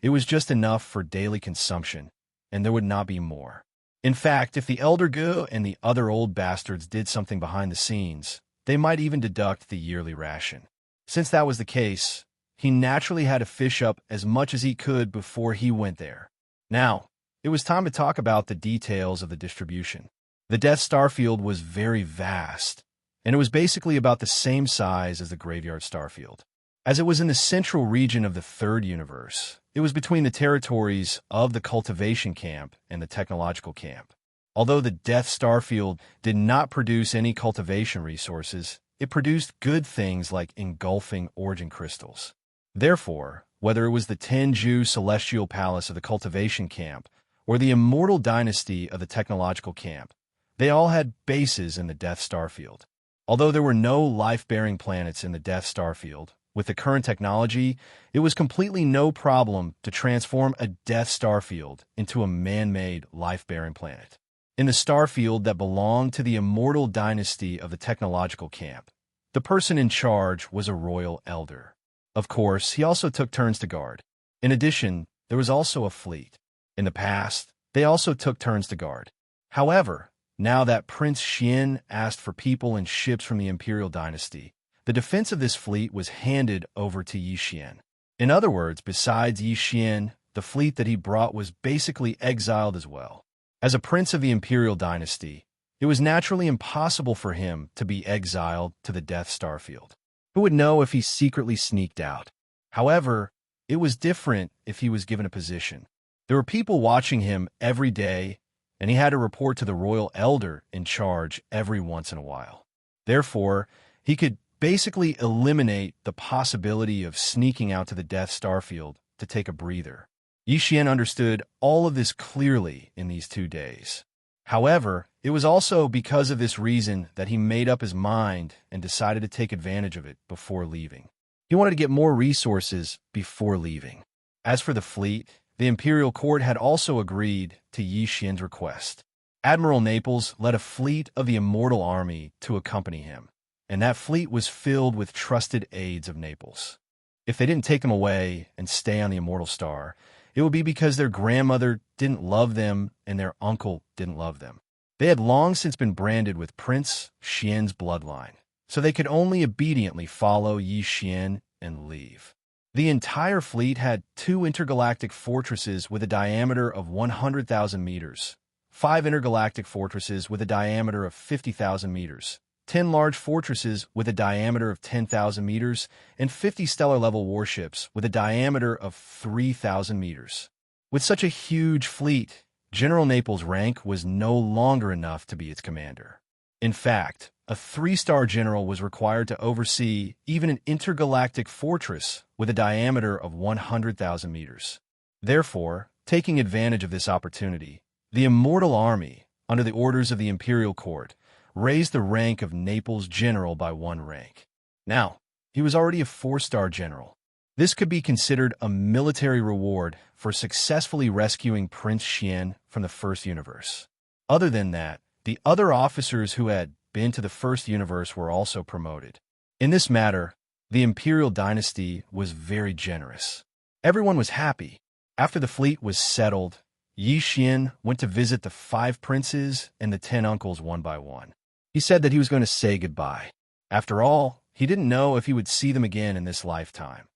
it was just enough for daily consumption, and there would not be more. In fact, if the Elder Gu and the other old bastards did something behind the scenes, they might even deduct the yearly ration. Since that was the case, he naturally had to fish up as much as he could before he went there. Now, it was time to talk about the details of the distribution. The Death Star Field was very vast, and it was basically about the same size as the Graveyard Starfield. As it was in the central region of the third universe, it was between the territories of the cultivation camp and the technological camp. Although the Death Star Field did not produce any cultivation resources, it produced good things like engulfing origin crystals. Therefore, whether it was the Tenju Celestial Palace of the cultivation camp or the Immortal Dynasty of the technological camp, they all had bases in the Death Star Field. Although there were no life-bearing planets in the Death Star Field, with the current technology, it was completely no problem to transform a Death Star Field into a man-made life-bearing planet. In the star field that belonged to the Immortal Dynasty of the technological camp, the person in charge was a royal elder. Of course, he also took turns to guard. In addition, there was also a fleet. In the past, they also took turns to guard. However, now that Prince Xian asked for people and ships from the Imperial Dynasty, the defense of this fleet was handed over to Yi Xian. In other words, besides Yi Xian, the fleet that he brought was basically exiled as well. As a prince of the Imperial Dynasty, it was naturally impossible for him to be exiled to the Death Star Field. Who would know if he secretly sneaked out? However, it was different if he was given a position. There were people watching him every day, and he had to report to the royal elder in charge every once in a while. Therefore, he could basically eliminate the possibility of sneaking out to the Death Star Field to take a breather. Yi Xian understood all of this clearly in these 2 days. However, it was also because of this reason that he made up his mind and decided to take advantage of it before leaving. He wanted to get more resources before leaving. As for the fleet, the Imperial Court had also agreed to Yi Xian's request. Admiral Naples led a fleet of the Immortal Army to accompany him, and that fleet was filled with trusted aides of Naples. If they didn't take them away and stay on the Immortal Star, it would be because their grandmother didn't love them and their uncle didn't love them. They had long since been branded with Prince Xian's bloodline, so they could only obediently follow Yi Xian and leave. The entire fleet had 2 intergalactic fortresses with a diameter of 100,000 meters, 5 intergalactic fortresses with a diameter of 50,000 meters, 10 large fortresses with a diameter of 10,000 meters, and 50 stellar-level warships with a diameter of 3,000 meters. With such a huge fleet, General Naples' rank was no longer enough to be its commander. In fact, a 3-star general was required to oversee even an intergalactic fortress with a diameter of 100,000 meters. Therefore, taking advantage of this opportunity, the Immortal Army, under the orders of the Imperial Court, raised the rank of Naples' general by 1 rank. Now, he was already a 4-star general. This could be considered a military reward for successfully rescuing Prince Xian from the First Universe. Other than that, the other officers who had been to the First Universe were also promoted. In this matter, the Imperial Dynasty was very generous. Everyone was happy. After the fleet was settled, Yi Xian went to visit the 5 princes and the 10 uncles one by one. He said that he was going to say goodbye. After all, he didn't know if he would see them again in this lifetime.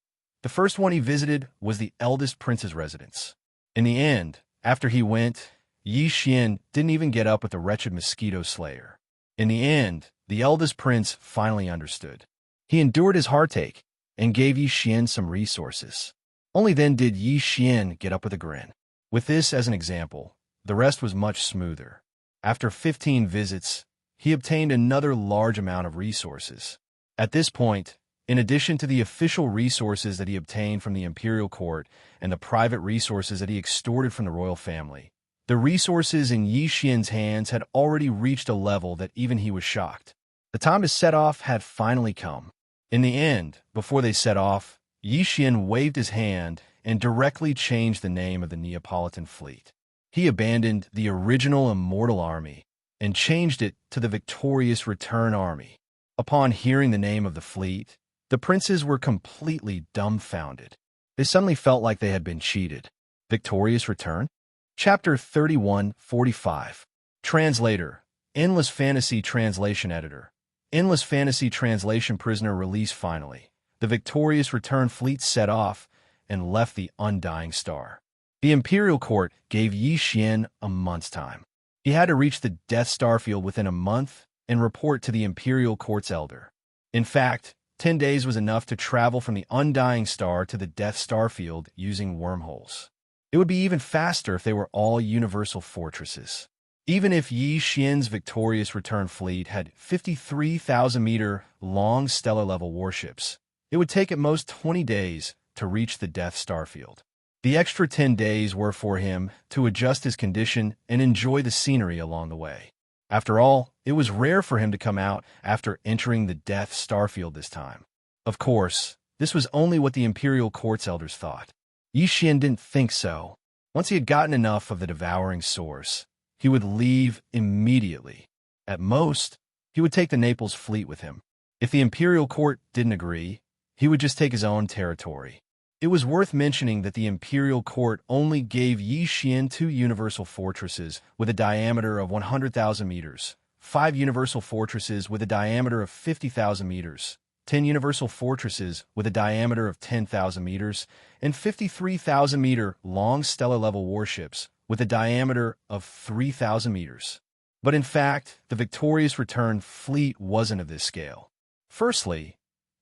The first one he visited was the eldest prince's residence. In the end, after he went, Yi Xian didn't even get up with the wretched mosquito slayer. In the end, the eldest prince finally understood. He endured his heartache and gave Yi Xian some resources. Only then did Yi Xian get up with a grin. With this as an example, the rest was much smoother. After 15 visits, he obtained another large amount of resources. At this point, in addition to the official resources that he obtained from the imperial court and the private resources that he extorted from the royal family, the resources in Yi Xian's hands had already reached a level that even he was shocked. The time to set off had finally come. In the end, before they set off, Yi Xian waved his hand and directly changed the name of the Neapolitan fleet. He abandoned the original Immortal Army and changed it to the Victorious Return Army. Upon hearing the name of the fleet, the princes were completely dumbfounded. They suddenly felt like they had been cheated. Victorious Return? Chapter 31:45. Translator. Endless Fantasy Translation Editor. Endless Fantasy Translation Prisoner release finally. The Victorious Return fleet set off and left the Undying Star. The Imperial Court gave Yi Xian a month's time. He had to reach the Death Starfield within a month and report to the Imperial Court's elder. In fact, 10 days was enough to travel from the Undying Star to the Death Starfield using wormholes. It would be even faster if they were all universal fortresses. Even if Yi Xian's Victorious Return fleet had 53,000-meter long stellar-level warships, it would take at most 20 days to reach the Death Starfield. The extra 10 days were for him to adjust his condition and enjoy the scenery along the way. After all, it was rare for him to come out after entering the Death Starfield this time. Of course, this was only what the Imperial Court's elders thought. Yi Xian didn't think so. Once he had gotten enough of the devouring source, he would leave immediately. At most, he would take the Naples fleet with him. If the Imperial Court didn't agree, he would just take his own territory. It was worth mentioning that the Imperial Court only gave Yi Xian 2 universal fortresses with a diameter of 100,000 meters, 5 universal fortresses with a diameter of 50,000 meters, 10 universal fortresses with a diameter of 10,000 meters, and 53,000-meter long stellar-level warships with a diameter of 3,000 meters. But in fact, the Victorious Return fleet wasn't of this scale. Firstly,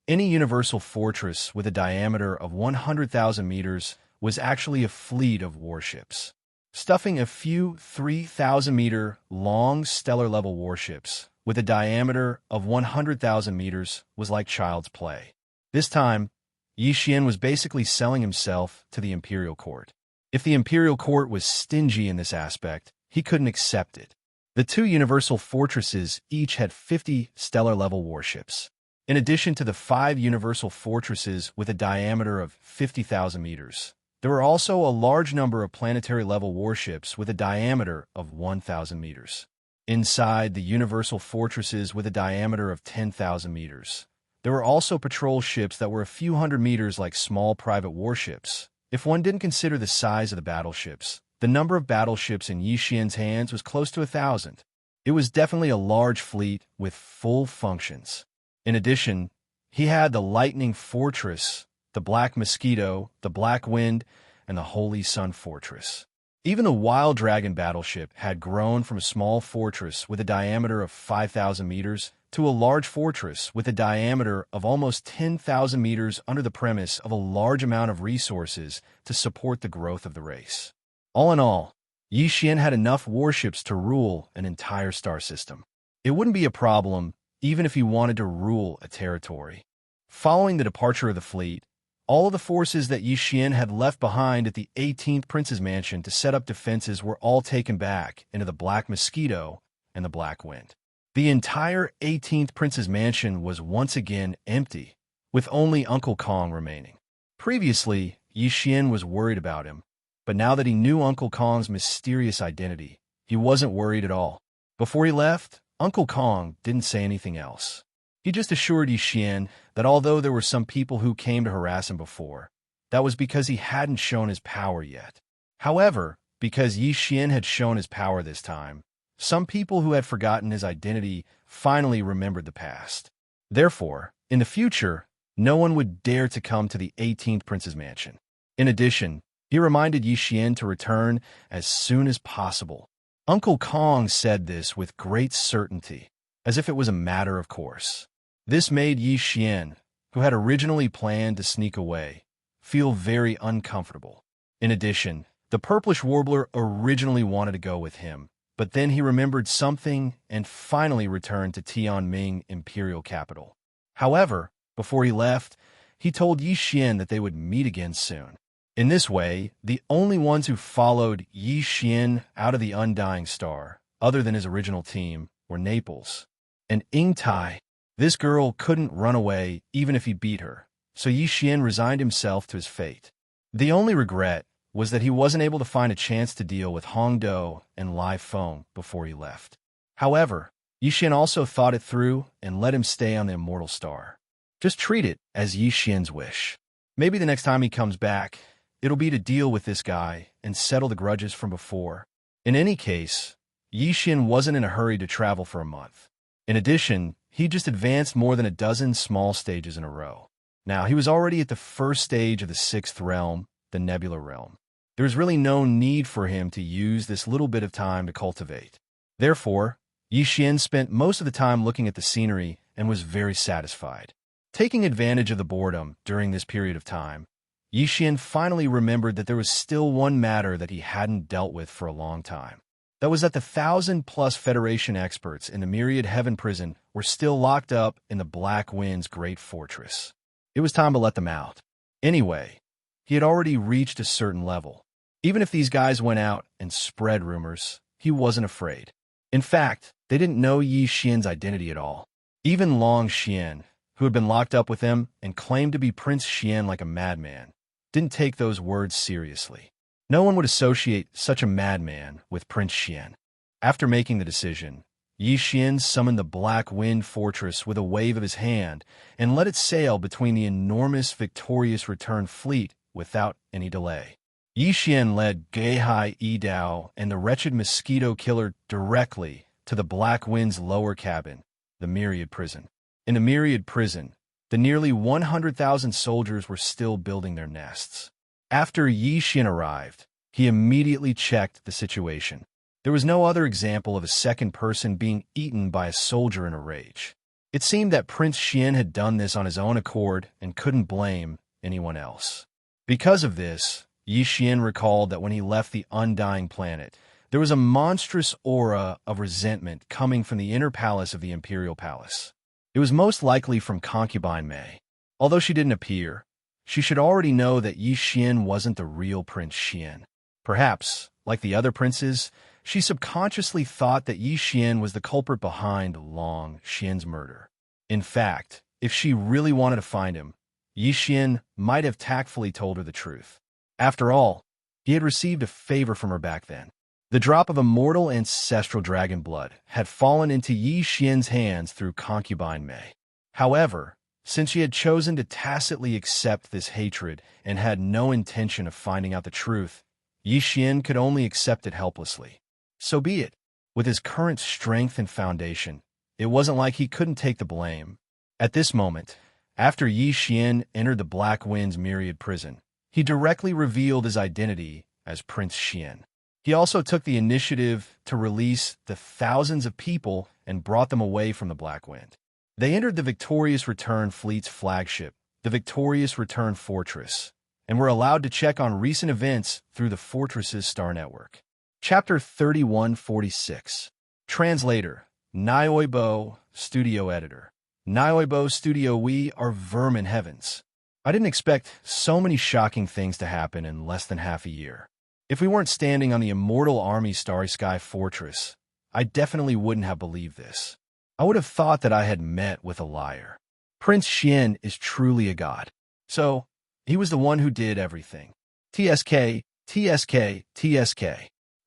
any universal fortress with a diameter of 100,000 meters was actually a fleet of warships. Stuffing a few 3,000-meter long stellar-level warships with a diameter of 100,000 meters was like child's play. This time, Yi Xian was basically selling himself to the Imperial Court. If the Imperial Court was stingy in this aspect, he couldn't accept it. The 2 universal fortresses each had 50 stellar-level warships. In addition to the 5 universal fortresses with a diameter of 50,000 meters, there were also a large number of planetary-level warships with a diameter of 1,000 meters. Inside the universal fortresses with a diameter of 10,000 meters, there were also patrol ships that were a few hundred meters like small private warships. If one didn't consider the size of the battleships, the number of battleships in Yi Xian's hands was close to 1,000. It was definitely a large fleet with full functions. In addition, he had the Lightning Fortress, the Black Mosquito, the Black Wind, and the Holy Sun Fortress. Even the Wild Dragon battleship had grown from a small fortress with a diameter of 5,000 meters to a large fortress with a diameter of almost 10,000 meters under the premise of a large amount of resources to support the growth of the race. All in all, Yi Xian had enough warships to rule an entire star system. It wouldn't be a problem even if he wanted to rule a territory. Following the departure of the fleet, all of the forces that Yi Xian had left behind at the 18th Prince's Mansion to set up defenses were all taken back into the Black Mosquito and the Black Wind. The entire 18th Prince's Mansion was once again empty, with only Uncle Kong remaining. Previously, Yi Xian was worried about him, but now that he knew Uncle Kong's mysterious identity, he wasn't worried at all. Before he left, Uncle Kong didn't say anything else. He just assured Yi Xian that although there were some people who came to harass him before, that was because he hadn't shown his power yet. However, because Yi Xian had shown his power this time, some people who had forgotten his identity finally remembered the past. Therefore, in the future, no one would dare to come to the 18th Prince's Mansion. In addition, He reminded Yi Xian to return as soon as possible. Uncle Kong said this with great certainty, as if it was a matter of course. This made Yi Xian, who had originally planned to sneak away, feel very uncomfortable. In addition, the purplish warbler originally wanted to go with him, but then he remembered something and finally returned to Tianming Imperial Capital. However, before he left, he told Yi Xian that they would meet again soon. In this way, the only ones who followed Yi Xian out of the Undying Star, other than his original team, were Naples and Ying Tai. This girl couldn't run away even if he beat her, so Yi Xian resigned himself to his fate. The only regret was that he wasn't able to find a chance to deal with Hong Do and Lai Feng before he left. However, Yi Xian also thought it through and let him stay on the Immortal Star. Just treat it as Yi Xian's wish. Maybe the next time he comes back, it'll be to deal with this guy and settle the grudges from before. In any case, Yi Xian wasn't in a hurry to travel for a month. In addition, he just advanced more than a dozen small stages in a row. Now, he was already at the first stage of the 6th realm, the Nebula Realm. There was really no need for him to use this little bit of time to cultivate. Therefore, Yi Xian spent most of the time looking at the scenery and was very satisfied. Taking advantage of the boredom during this period of time, Yi Xian finally remembered that there was still one matter that he hadn't dealt with for a long time. That was that the 1,000+ Federation experts in the Myriad Heaven prison were still locked up in the Black Wind's great fortress. It was time to let them out. Anyway, he had already reached a certain level. Even if these guys went out and spread rumors, he wasn't afraid. In fact, they didn't know Yi Xian's identity at all. Even Long Xian, who had been locked up with him and claimed to be Prince Xian like a madman, didn't take those words seriously. No one would associate such a madman with Prince Xian. After making the decision, Yi Xian summoned the Black Wind Fortress with a wave of his hand and let it sail between the enormous victorious return fleet without any delay. Yi Xian led Geihai Yidao and the wretched mosquito killer directly to the Black Wind's lower cabin, the Myriad Prison. In the Myriad Prison, the nearly 100,000 soldiers were still building their nests. After Yi Xian arrived, he immediately checked the situation. There was no other example of a second person being eaten by a soldier in a rage. It seemed that Prince Xian had done this on his own accord and couldn't blame anyone else. Because of this, Yi Xian recalled that when he left the Undying Planet, there was a monstrous aura of resentment coming from the inner palace of the Imperial Palace. It was most likely from Concubine Mei. Although she didn't appear, she should already know that Yi Xian wasn't the real Prince Xian. Perhaps, like the other princes, she subconsciously thought that Yi Xian was the culprit behind Long Xian's murder. In fact, if she really wanted to find him, Yi Xian might have tactfully told her the truth. After all, he had received a favor from her back then. The drop of immortal ancestral dragon blood had fallen into Yi Xian's hands through Concubine Mei. However, since she had chosen to tacitly accept this hatred and had no intention of finding out the truth, Yi Xian could only accept it helplessly. So be it. With his current strength and foundation, it wasn't like he couldn't take the blame. At this moment, after Yi Xian entered the Black Wind's Myriad Prison, he directly revealed his identity as Prince Xian. He also took the initiative to release the thousands of people and brought them away from the Black Wind. They entered the Victorious Return Fleet's flagship, the Victorious Return Fortress, and were allowed to check on recent events through the fortress's star network. Chapter 3146. Translator, Nioibo, Studio Editor. Nioibo Studio, we are vermin heavens. I didn't expect so many shocking things to happen in less than half a year. If we weren't standing on the immortal army Starry Sky Fortress, I definitely wouldn't have believed this. I would have thought that I had met with a liar. Prince Xian is truly a god. So, he was the one who did everything. TSK, TSK, TSK.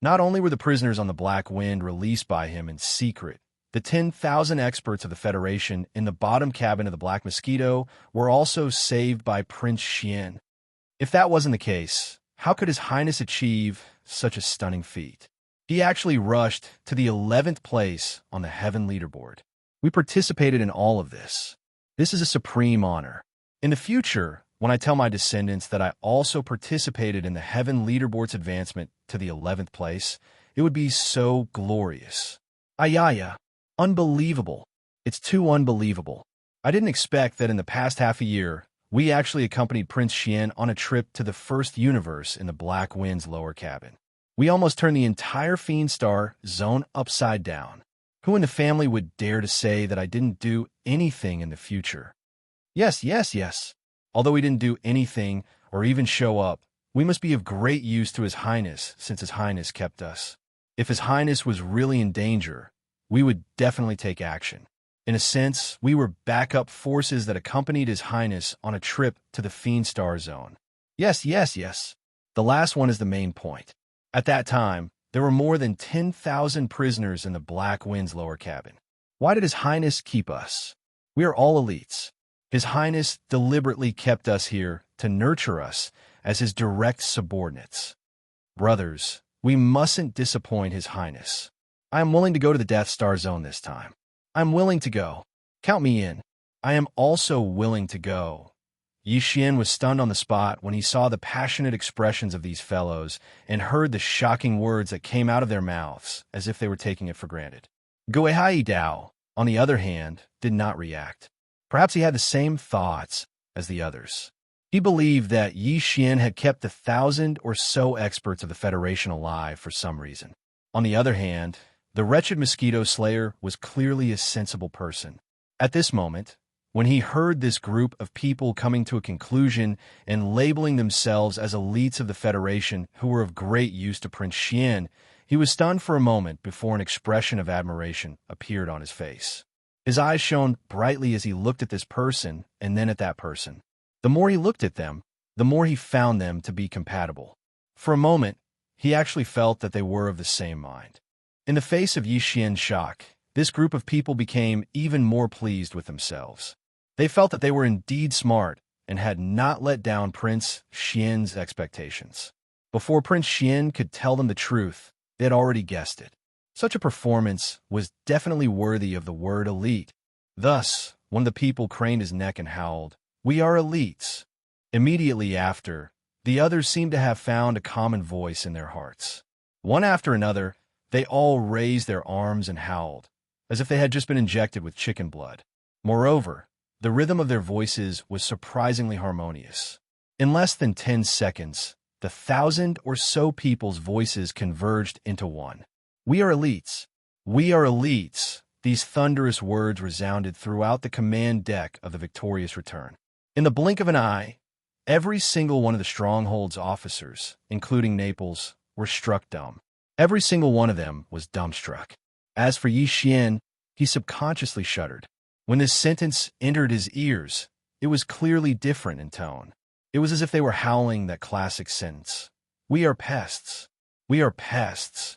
Not only were the prisoners on the Black Wind released by him in secret, the 10,000 experts of the Federation in the bottom cabin of the Black Mosquito were also saved by Prince Xian. If that wasn't the case, how could His Highness achieve such a stunning feat? He actually rushed to the 11th place on the Heaven leaderboard. We participated in all of this. This is a supreme honor. In the future, when I tell my descendants that I also participated in the Heaven Leaderboard's advancement to the 11th place, it would be so glorious. Ayaya. Unbelievable. It's too unbelievable. I didn't expect that in the past half a year, we actually accompanied Prince Xian on a trip to the first universe in the Black Wind's lower cabin. We almost turned the entire Fiend Star zone upside down. Who in the family would dare to say that I didn't do anything in the future? Yes, yes, yes. Although we didn't do anything or even show up, we must be of great use to His Highness since His Highness kept us. If His Highness was really in danger, we would definitely take action. In a sense, we were backup forces that accompanied His Highness on a trip to the Fiend Star Zone. Yes, yes, yes. The last one is the main point. At that time, there were more than 10,000 prisoners in the Black Wind's lower cabin. Why did His Highness keep us? We are all elites. His Highness deliberately kept us here to nurture us as His direct subordinates. Brothers, we mustn't disappoint His Highness. I am willing to go to the Death Star Zone this time. I'm willing to go. Count me in. I am also willing to go. Yi Xian was stunned on the spot when he saw the passionate expressions of these fellows and heard the shocking words that came out of their mouths as if they were taking it for granted. Guihai Dao, on the other hand, did not react. Perhaps he had the same thoughts as the others. He believed that Yi Xian had kept the 1,000 or so experts of the Federation alive for some reason. On the other hand, the wretched mosquito slayer was clearly a sensible person. At this moment, when he heard this group of people coming to a conclusion and labeling themselves as elites of the Federation who were of great use to Prince Xian, he was stunned for a moment before an expression of admiration appeared on his face. His eyes shone brightly as he looked at this person and then at that person. The more he looked at them, the more he found them to be compatible. For a moment, he actually felt that they were of the same mind. In the face of Yi Xian's shock, this group of people became even more pleased with themselves. They felt that they were indeed smart and had not let down Prince Xian's expectations. Before Prince Xian could tell them the truth, they had already guessed it. Such a performance was definitely worthy of the word elite. Thus, one of the people craned his neck and howled, "We are elites." Immediately after, the others seemed to have found a common voice in their hearts. One after another, they all raised their arms and howled, as if they had just been injected with chicken blood. Moreover, the rhythm of their voices was surprisingly harmonious. In less than 10 seconds, the 1,000 or so people's voices converged into one. "We are elites. We are elites." These thunderous words resounded throughout the command deck of the Victorious Return. In the blink of an eye, every single one of the Stronghold's officers, including Naples, were struck dumb. Every single one of them was dumbstruck. As for Yi Xian, he subconsciously shuddered. When this sentence entered his ears, it was clearly different in tone. It was as if they were howling that classic sentence, "We are pests. We are pests."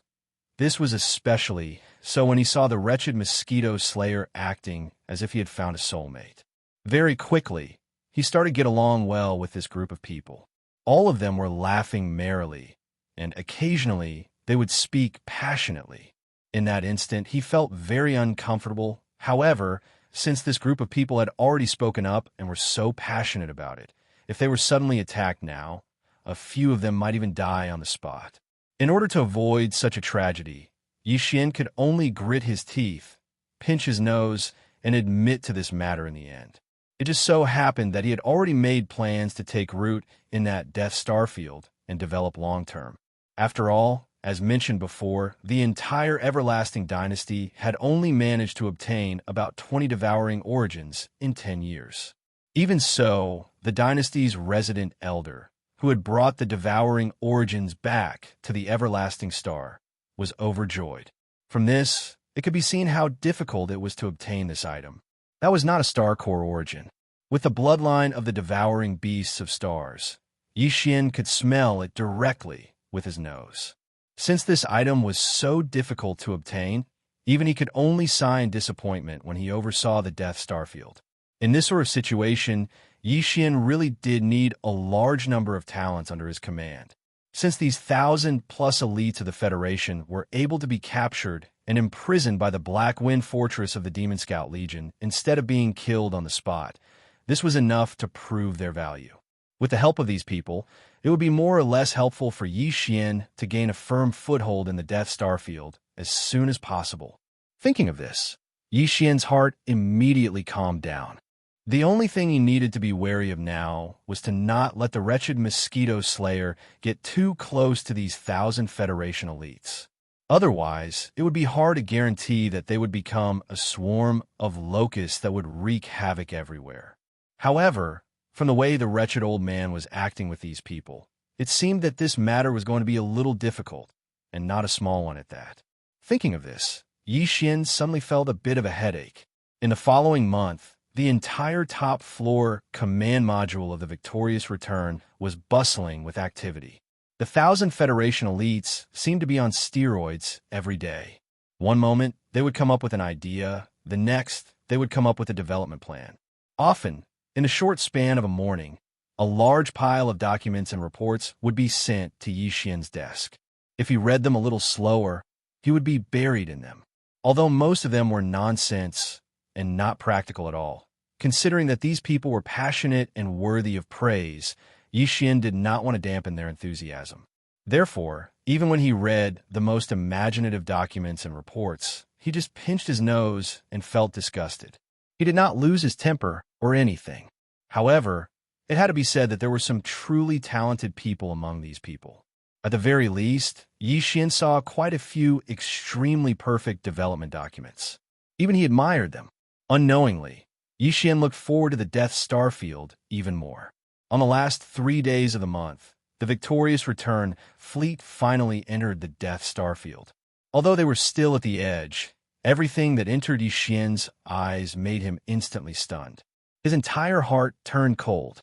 This was especially so when he saw the wretched mosquito slayer acting as if he had found a soulmate. Very quickly, he started to get along well with this group of people. All of them were laughing merrily, and occasionally they would speak passionately. In that instant, he felt very uncomfortable. However, since this group of people had already spoken up and were so passionate about it, if they were suddenly attacked now, a few of them might even die on the spot. In order to avoid such a tragedy, Yi Xian could only grit his teeth, pinch his nose, and admit to this matter in the end. It just so happened that he had already made plans to take root in that Death Star field and develop long-term. After all, as mentioned before, the entire Everlasting Dynasty had only managed to obtain about 20 devouring origins in 10 years. Even so, the dynasty's resident elder, who had brought the devouring origins back to the Everlasting Star, was overjoyed. From this, it could be seen how difficult it was to obtain this item. That was not a star core origin. With the bloodline of the devouring beasts of stars, Yi Xian could smell it directly with his nose. Since this item was so difficult to obtain, even he could only sigh in disappointment when he oversaw the Death Star field. In this sort of situation, Yi Xian really did need a large number of talents under his command. Since these 1,000-plus elites of the Federation were able to be captured and imprisoned by the Black Wind Fortress of the Demon Scout Legion instead of being killed on the spot, this was enough to prove their value. With the help of these people, it would be more or less helpful for Yi Xian to gain a firm foothold in the Death Star field as soon as possible. Thinking of this, Yi Xian's heart immediately calmed down. The only thing he needed to be wary of now was to not let the wretched mosquito slayer get too close to these 1,000 Federation elites. Otherwise, it would be hard to guarantee that they would become a swarm of locusts that would wreak havoc everywhere. However, from the way the wretched old man was acting with these people, it seemed that this matter was going to be a little difficult, and not a small one at that. Thinking of this, Yi Xian suddenly felt a bit of a headache. In the following month, the entire top floor command module of the Victorious Return was bustling with activity. The 1,000 Federation elites seemed to be on steroids every day. One moment, they would come up with an idea. The next, they would come up with a development plan. Often, in a short span of a morning, a large pile of documents and reports would be sent to Yi Xian's desk. If he read them a little slower, he would be buried in them. Although most of them were nonsense and not practical at all, considering that these people were passionate and worthy of praise, Yi Xian did not want to dampen their enthusiasm. Therefore, even when he read the most imaginative documents and reports, he just pinched his nose and felt disgusted. He did not lose his temper or anything. However, it had to be said that there were some truly talented people among these people. At the very least, Yi Xian saw quite a few extremely perfect development documents. Even he admired them. Unknowingly, Yi Xian looked forward to the Death Star field even more. On the last 3 days of the month, the Victorious Return fleet finally entered the Death Star field. Although they were still at the edge, everything that entered Yi Xian's eyes made him instantly stunned. His entire heart turned cold.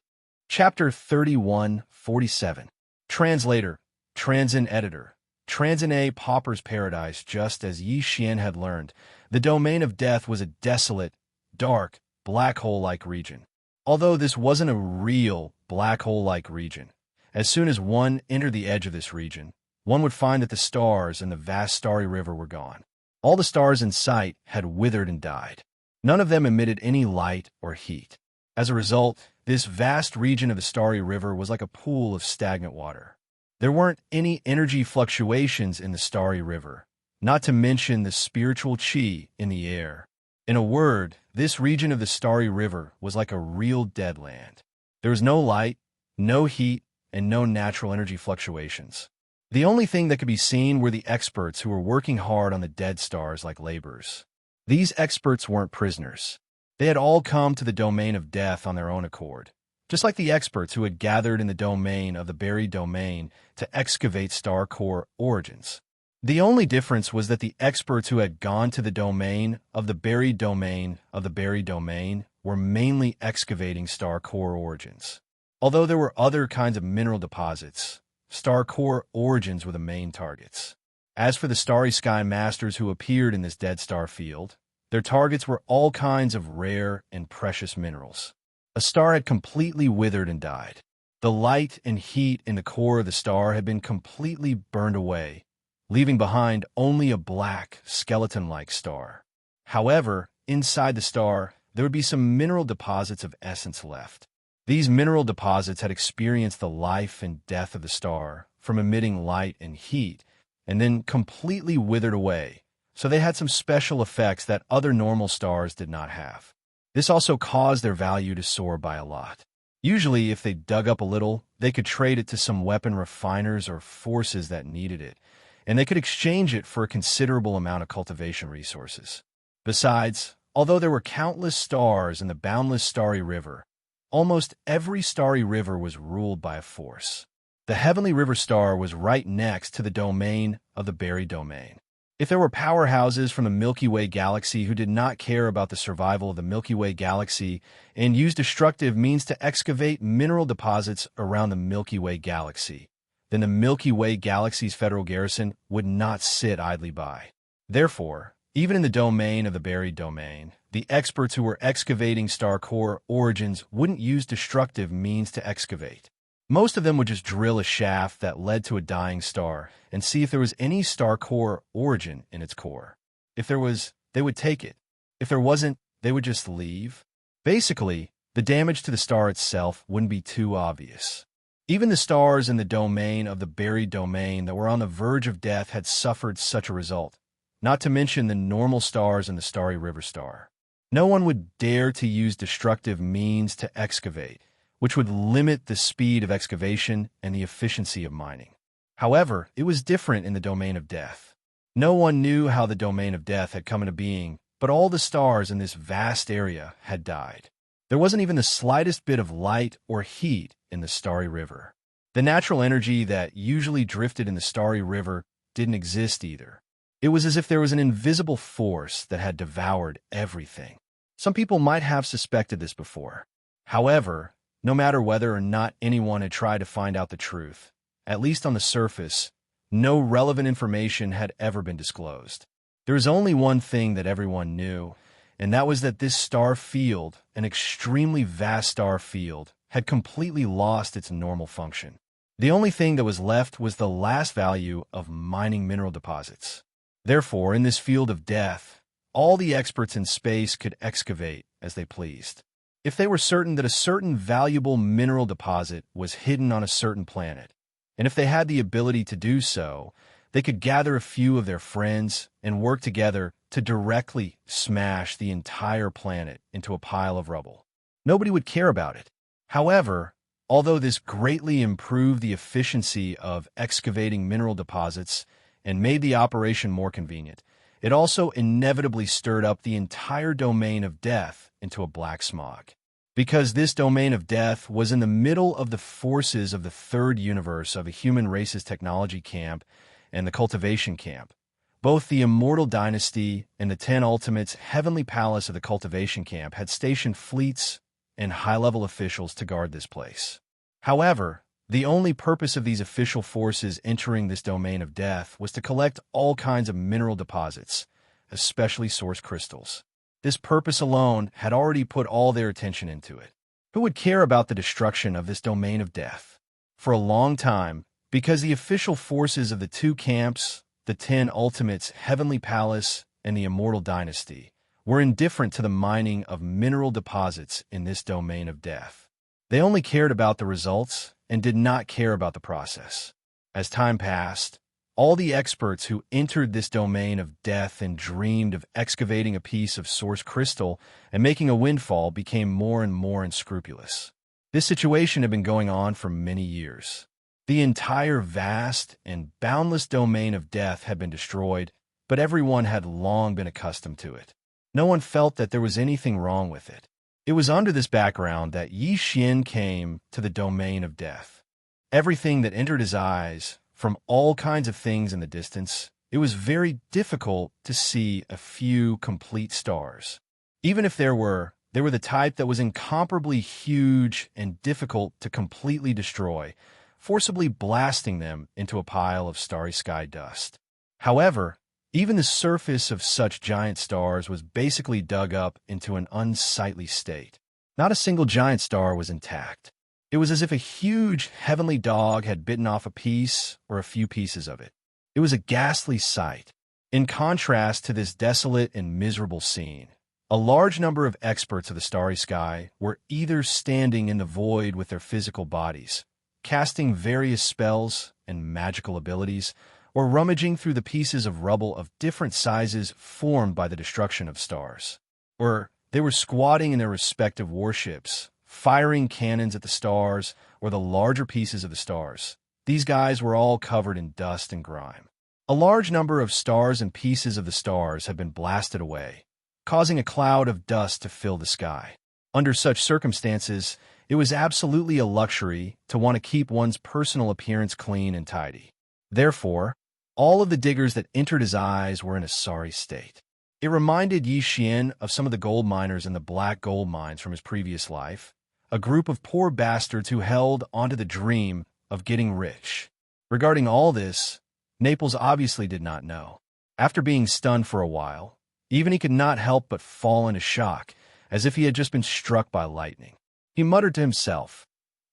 Chapter 31:47. Translator, Transin Editor. Transin A Pauper's Paradise. Just as Yi Xian had learned, the domain of death was a desolate, dark, black hole-like region. Although this wasn't a real black hole-like region, as soon as one entered the edge of this region, one would find that the stars and the vast starry river were gone. All the stars in sight had withered and died. None of them emitted any light or heat. As a result, this vast region of the starry river was like a pool of stagnant water. There weren't any energy fluctuations in the starry river, not to mention the spiritual qi in the air. In a word, this region of the starry river was like a real dead land. There was no light, no heat, and no natural energy fluctuations. The only thing that could be seen were the experts who were working hard on the dead stars like laborers. These experts weren't prisoners. They had all come to the domain of death on their own accord, just like the experts who had gathered in the domain of the buried domain to excavate star core origins. The only difference was that the experts who had gone to the domain of the buried domain of the buried domain were mainly excavating star core origins. Although there were other kinds of mineral deposits, star core origins were the main targets. As for the Starry Sky Masters who appeared in this dead star field, their targets were all kinds of rare and precious minerals. A star had completely withered and died. The light and heat in the core of the star had been completely burned away, leaving behind only a black, skeleton-like star. However, inside the star, there would be some mineral deposits of essence left. These mineral deposits had experienced the life and death of the star from emitting light and heat, and then completely withered away, so they had some special effects that other normal stars did not have. This also caused their value to soar by a lot. Usually, if they dug up a little, they could trade it to some weapon refiners or forces that needed it, and they could exchange it for a considerable amount of cultivation resources. Besides, although there were countless stars in the boundless starry river, almost every starry river was ruled by a force. The Heavenly River Star was right next to the domain of the buried domain. If there were powerhouses from the Milky Way galaxy who did not care about the survival of the Milky Way galaxy and used destructive means to excavate mineral deposits around the Milky Way galaxy, then the Milky Way galaxy's federal garrison would not sit idly by. Therefore, even in the domain of the buried domain, the experts who were excavating star core origins wouldn't use destructive means to excavate. Most of them would just drill a shaft that led to a dying star and see if there was any star core origin in its core. If there was, they would take it. If there wasn't, they would just leave. Basically, the damage to the star itself wouldn't be too obvious. Even the stars in the domain of the buried domain that were on the verge of death had suffered such a result, not to mention the normal stars in the starry river star. No one would dare to use destructive means to excavate, which would limit the speed of excavation and the efficiency of mining. However, it was different in the domain of death. No one knew how the domain of death had come into being, but all the stars in this vast area had died. There wasn't even the slightest bit of light or heat in the starry river. The natural energy that usually drifted in the starry river didn't exist either. It was as if there was an invisible force that had devoured everything. Some people might have suspected this before. However, no matter whether or not anyone had tried to find out the truth, at least on the surface, no relevant information had ever been disclosed. There was only one thing that everyone knew, and that was that this star field, an extremely vast star field, had completely lost its normal function. The only thing that was left was the last value of mining mineral deposits. Therefore, in this field of death, all the experts in space could excavate as they pleased. If they were certain that a certain valuable mineral deposit was hidden on a certain planet, and if they had the ability to do so, they could gather a few of their friends and work together to directly smash the entire planet into a pile of rubble. Nobody would care about it. However, although this greatly improved the efficiency of excavating mineral deposits and made the operation more convenient, it also inevitably stirred up the entire domain of death into a black smog. Because this domain of death was in the middle of the forces of the third universe of a human race's technology camp and the cultivation camp. Both the Immortal Dynasty and the 10 Ultimates Heavenly Palace of the cultivation camp had stationed fleets and high-level officials to guard this place. However, the only purpose of these official forces entering this domain of death was to collect all kinds of mineral deposits, especially source crystals. This purpose alone had already put all their attention into it. Who would care about the destruction of this domain of death? For a long time, because the official forces of the two camps, the 10 Ultimates Heavenly Palace and the Immortal Dynasty, were indifferent to the mining of mineral deposits in this domain of death. They only cared about the results and did not care about the process. As time passed, all the experts who entered this domain of death and dreamed of excavating a piece of source crystal and making a windfall became more and more unscrupulous. This situation had been going on for many years. The entire vast and boundless domain of death had been destroyed, but everyone had long been accustomed to it. No one felt that there was anything wrong with it. It was under this background that Yi Xian came to the domain of death. Everything that entered his eyes, from all kinds of things in the distance, it was very difficult to see a few complete stars. Even if they were the type that was incomparably huge and difficult to completely destroy, forcibly blasting them into a pile of starry sky dust. However, even the surface of such giant stars was basically dug up into an unsightly state. Not a single giant star was intact. It was as if a huge heavenly dog had bitten off a piece or a few pieces of it. It was a ghastly sight. In contrast to this desolate and miserable scene, a large number of experts of the starry sky were either standing in the void with their physical bodies, casting various spells and magical abilities, or rummaging through the pieces of rubble of different sizes formed by the destruction of stars. Or they were squatting in their respective warships, firing cannons at the stars or the larger pieces of the stars. These guys were all covered in dust and grime. A large number of stars and pieces of the stars had been blasted away, causing a cloud of dust to fill the sky. Under such circumstances, it was absolutely a luxury to want to keep one's personal appearance clean and tidy. Therefore, all of the diggers that entered his eyes were in a sorry state. It reminded Yi Xian of some of the gold miners in the black gold mines from his previous life, a group of poor bastards who held onto the dream of getting rich. Regarding all this, Naples obviously did not know. After being stunned for a while, even he could not help but fall into shock, as if he had just been struck by lightning. He muttered to himself,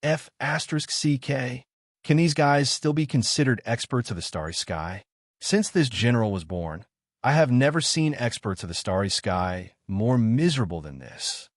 F***CK? Can these guys still be considered experts of the starry sky? Since this general was born, I have never seen experts of the starry sky more miserable than this.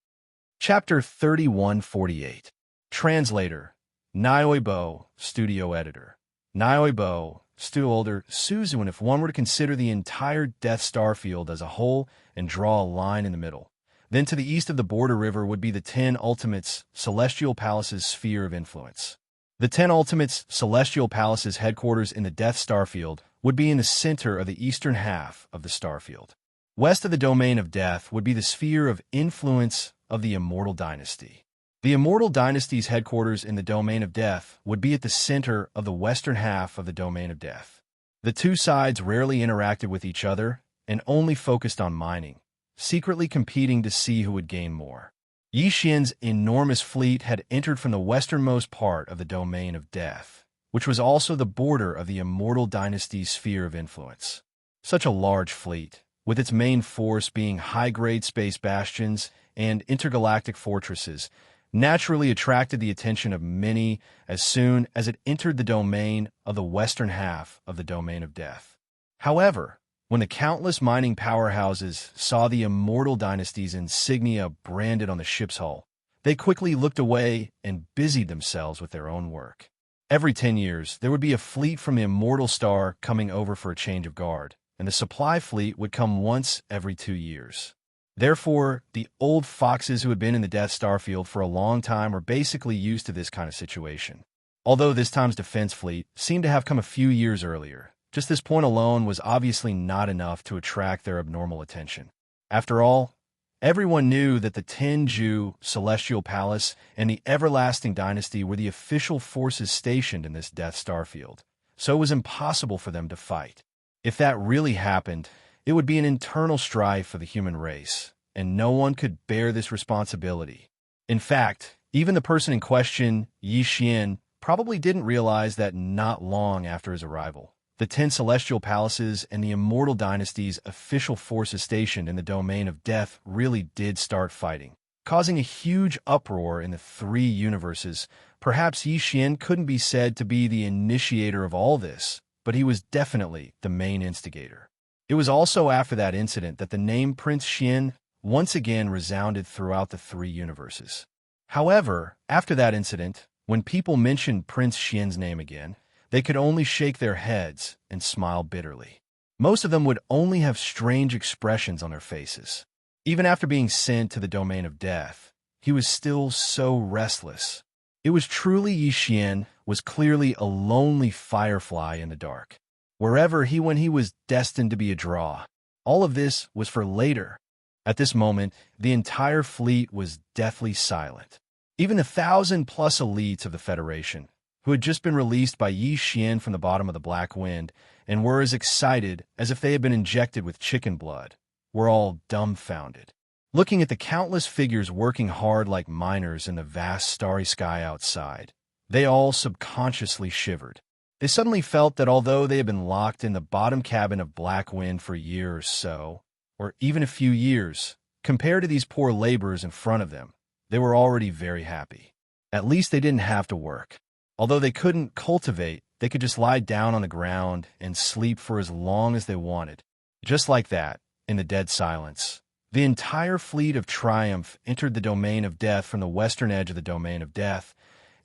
Chapter 3148. Translator, Nyoibo, Studio Editor. Nyoibo, Studio Suzuan. If one were to consider the entire Death Star field as a whole and draw a line in the middle, then to the east of the border river would be the 10 Ultimates Celestial Palace's sphere of influence. The 10 Ultimates Celestial Palace's headquarters in the Death Star field would be in the center of the eastern half of the starfield. West of the domain of death would be the sphere of influence of the Immortal Dynasty. The Immortal Dynasty's headquarters in the domain of death would be at the center of the western half of the domain of death. The two sides rarely interacted with each other and only focused on mining, secretly competing to see who would gain more. Yi Xian's enormous fleet had entered from the westernmost part of the domain of death, which was also the border of the Immortal Dynasty's sphere of influence. Such a large fleet, with its main force being high-grade space bastions and intergalactic fortresses, naturally attracted the attention of many as soon as it entered the domain of the western half of the domain of death. However, when the countless mining powerhouses saw the Immortal Dynasty's insignia branded on the ship's hull, they quickly looked away and busied themselves with their own work. Every 10 years, there would be a fleet from the Immortal Star coming over for a change of guard, and the supply fleet would come once every 2 years. Therefore, the old foxes who had been in the Death Star field for a long time were basically used to this kind of situation. Although this time's defense fleet seemed to have come a few years earlier, just this point alone was obviously not enough to attract their abnormal attention. After all, everyone knew that the Tenju Celestial Palace and the Everlasting Dynasty were the official forces stationed in this Death Star field, so it was impossible for them to fight. If that really happened, it would be an internal strife for the human race, and no one could bear this responsibility. In fact, even the person in question, Yi Xian, probably didn't realize that not long after his arrival, the 10 Celestial Palaces and the Immortal Dynasty's official forces stationed in the domain of death really did start fighting, causing a huge uproar in the 3 universes. Perhaps Yi Xian couldn't be said to be the initiator of all this, but he was definitely the main instigator. It was also after that incident that the name Prince Xian once again resounded throughout the 3 universes. However, after that incident, when people mentioned Prince Xian's name again, they could only shake their heads and smile bitterly. Most of them would only have strange expressions on their faces. Even after being sent to the domain of death, he was still so restless. It was truly Yi Xian was clearly a lonely firefly in the dark. Wherever he went, he was destined to be a draw. All of this was for later. At this moment, the entire fleet was deathly silent. Even the 1,000-plus elites of the Federation, who had just been released by Yi Xian from the bottom of the Black Wind and were as excited as if they had been injected with chicken blood, were all dumbfounded, looking at the countless figures working hard like miners in the vast starry sky outside. They all subconsciously shivered. They suddenly felt that although they had been locked in the bottom cabin of Black Wind for a year or so, or even a few years, compared to these poor laborers in front of them, they were already very happy. At least they didn't have to work. Although they couldn't cultivate, they could just lie down on the ground and sleep for as long as they wanted. Just like that, in the dead silence, the entire fleet of Triumph entered the domain of death from the western edge of the domain of death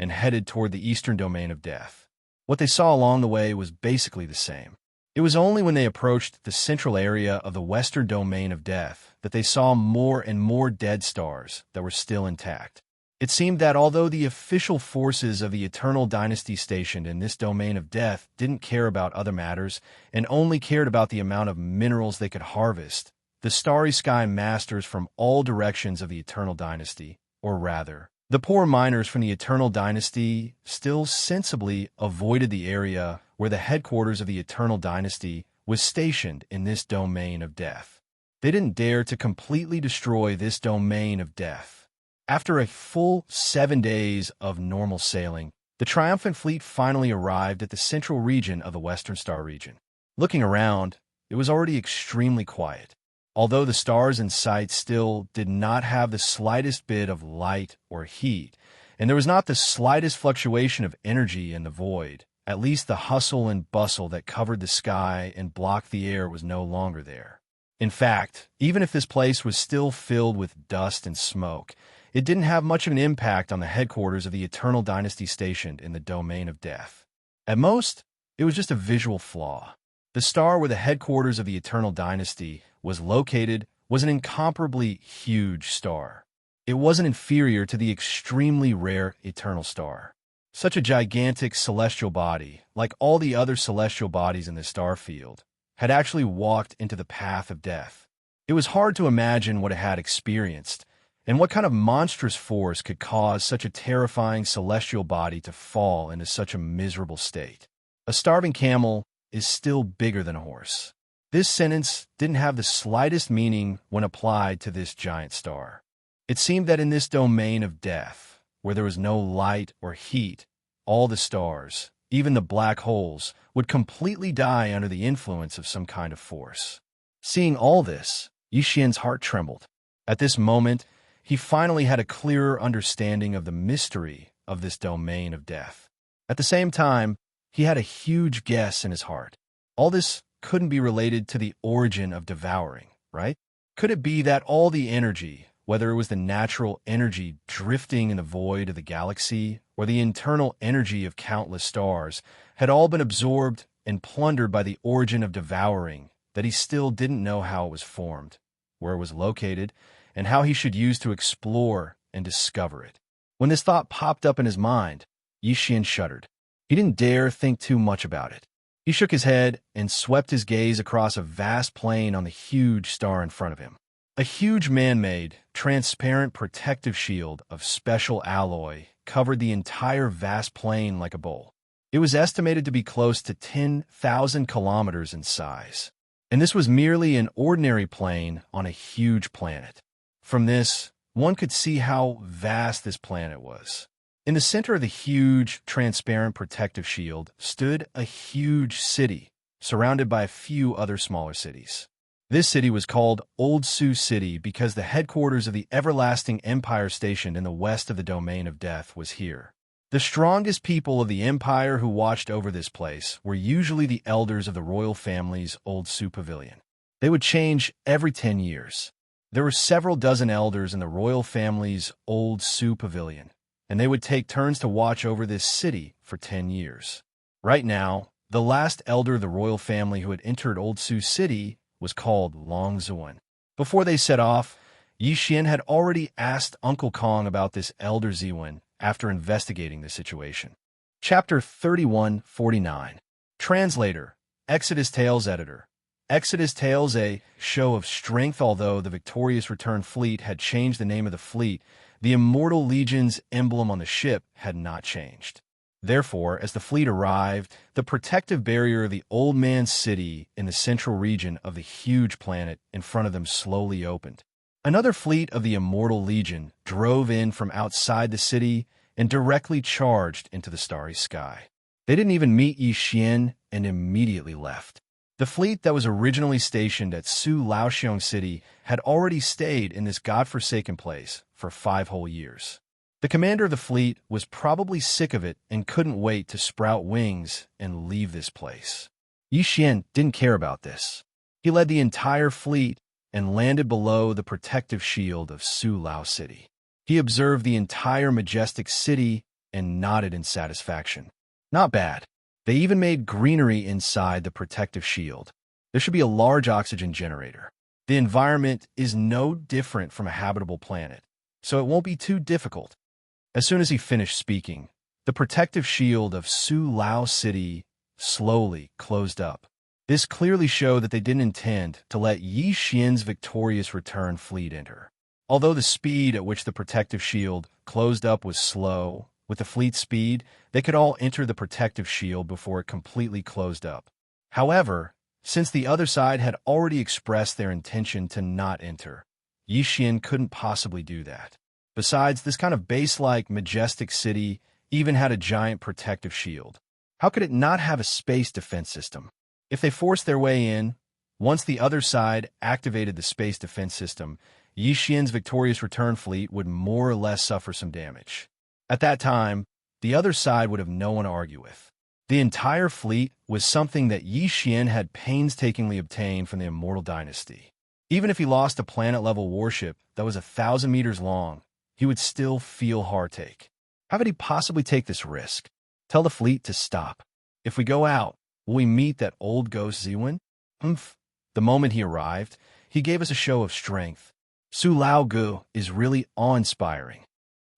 and headed toward the eastern domain of death. What they saw along the way was basically the same. It was only when they approached the central area of the western domain of death that they saw more and more dead stars that were still intact. It seemed that although the official forces of the Eternal Dynasty stationed in this domain of death didn't care about other matters and only cared about the amount of minerals they could harvest, the Starry Sky Masters from all directions of the Eternal Dynasty, or rather, the poor miners from the Eternal Dynasty, still sensibly avoided the area where the headquarters of the Eternal Dynasty was stationed in this domain of death. They didn't dare to completely destroy this domain of death. After a full 7 days of normal sailing, the triumphant fleet finally arrived at the central region of the Western Star region. Looking around, it was already extremely quiet. Although the stars in sight still did not have the slightest bit of light or heat, and there was not the slightest fluctuation of energy in the void, at least the hustle and bustle that covered the sky and blocked the air was no longer there. In fact, even if this place was still filled with dust and smoke, it didn't have much of an impact on the headquarters of the Eternal Dynasty stationed in the Domain of Death. At most, it was just a visual flaw. The star where the headquarters of the Eternal Dynasty was located was an incomparably huge star. It wasn't inferior to the extremely rare Eternal Star. Such a gigantic celestial body, like all the other celestial bodies in the star field, had actually walked into the path of death. It was hard to imagine what it had experienced, and what kind of monstrous force could cause such a terrifying celestial body to fall into such a miserable state. A starving camel is still bigger than a horse. This sentence didn't have the slightest meaning when applied to this giant star. It seemed that in this domain of death, where there was no light or heat, all the stars, even the black holes, would completely die under the influence of some kind of force. Seeing all this, Yi Xian's heart trembled. At this moment, he finally had a clearer understanding of the mystery of this domain of death. At the same time, he had a huge guess in his heart. All this couldn't be related to the origin of devouring, right? Could it be that all the energy, whether it was the natural energy drifting in the void of the galaxy or the internal energy of countless stars, had all been absorbed and plundered by the origin of devouring, that he still didn't know how it was formed, where it was located, and how he should use to explore and discover it? When this thought popped up in his mind, Yi Xian shuddered. He didn't dare think too much about it. He shook his head and swept his gaze across a vast plain on the huge star in front of him. A huge man-made, transparent protective shield of special alloy covered the entire vast plain like a bowl. It was estimated to be close to 10,000 kilometers in size. And this was merely an ordinary plane on a huge planet. From this, one could see how vast this planet was. In the center of the huge, transparent protective shield stood a huge city, surrounded by a few other smaller cities. This city was called Old Sioux City because the headquarters of the everlasting empire stationed in the west of the Domain of Death was here. The strongest people of the empire who watched over this place were usually the elders of the royal family's Old Sioux Pavilion. They would change every 10 years. There were several dozen elders in the royal family's Old Sioux Pavilion, and they would take turns to watch over this city for 10 years. Right now, the last elder of the royal family who had entered Old Sioux City was called Long Zuan. Before they set off, Yi Xian had already asked Uncle Kong about this elder Zuan after investigating the situation. Chapter 3149. Translator, Exodus Tales Editor. Exodus Tales, a show of strength. Although the victorious return fleet had changed the name of the fleet, the Immortal Legion's emblem on the ship had not changed. Therefore, as the fleet arrived, the protective barrier of the Old Man's City in the central region of the huge planet in front of them slowly opened. Another fleet of the Immortal Legion drove in from outside the city and directly charged into the starry sky. They didn't even meet Yi Xian and immediately left. The fleet that was originally stationed at Su Laoxiong City had already stayed in this godforsaken place for 5 whole years. The commander of the fleet was probably sick of it and couldn't wait to sprout wings and leave this place. Yi Xian didn't care about this. He led the entire fleet and landed below the protective shield of Su Lao City. He observed the entire majestic city and nodded in satisfaction. Not bad. They even made greenery inside the protective shield. There should be a large oxygen generator. The environment is no different from a habitable planet, so it won't be too difficult. As soon as he finished speaking, the protective shield of Su Lao City slowly closed up. This clearly showed that they didn't intend to let Yi Xian's victorious return fleet enter. Although the speed at which the protective shield closed up was slow, with the fleet speed, they could all enter the protective shield before it completely closed up. However, since the other side had already expressed their intention to not enter, Yi Xian couldn't possibly do that. Besides, this kind of base-like, majestic city even had a giant protective shield. How could it not have a space defense system? If they forced their way in, once the other side activated the space defense system, Yi Xian's victorious return fleet would more or less suffer some damage. At that time, the other side would have no one to argue with. The entire fleet was something that Yi Xian had painstakingly obtained from the Immortal Dynasty. Even if he lost a planet-level warship that was 1,000 meters long, he would still feel heartache. How could he possibly take this risk? Tell the fleet to stop. If we go out, will we meet that old ghost Ziwen? Humph. The moment he arrived, he gave us a show of strength. Su Lao Gu is really awe-inspiring.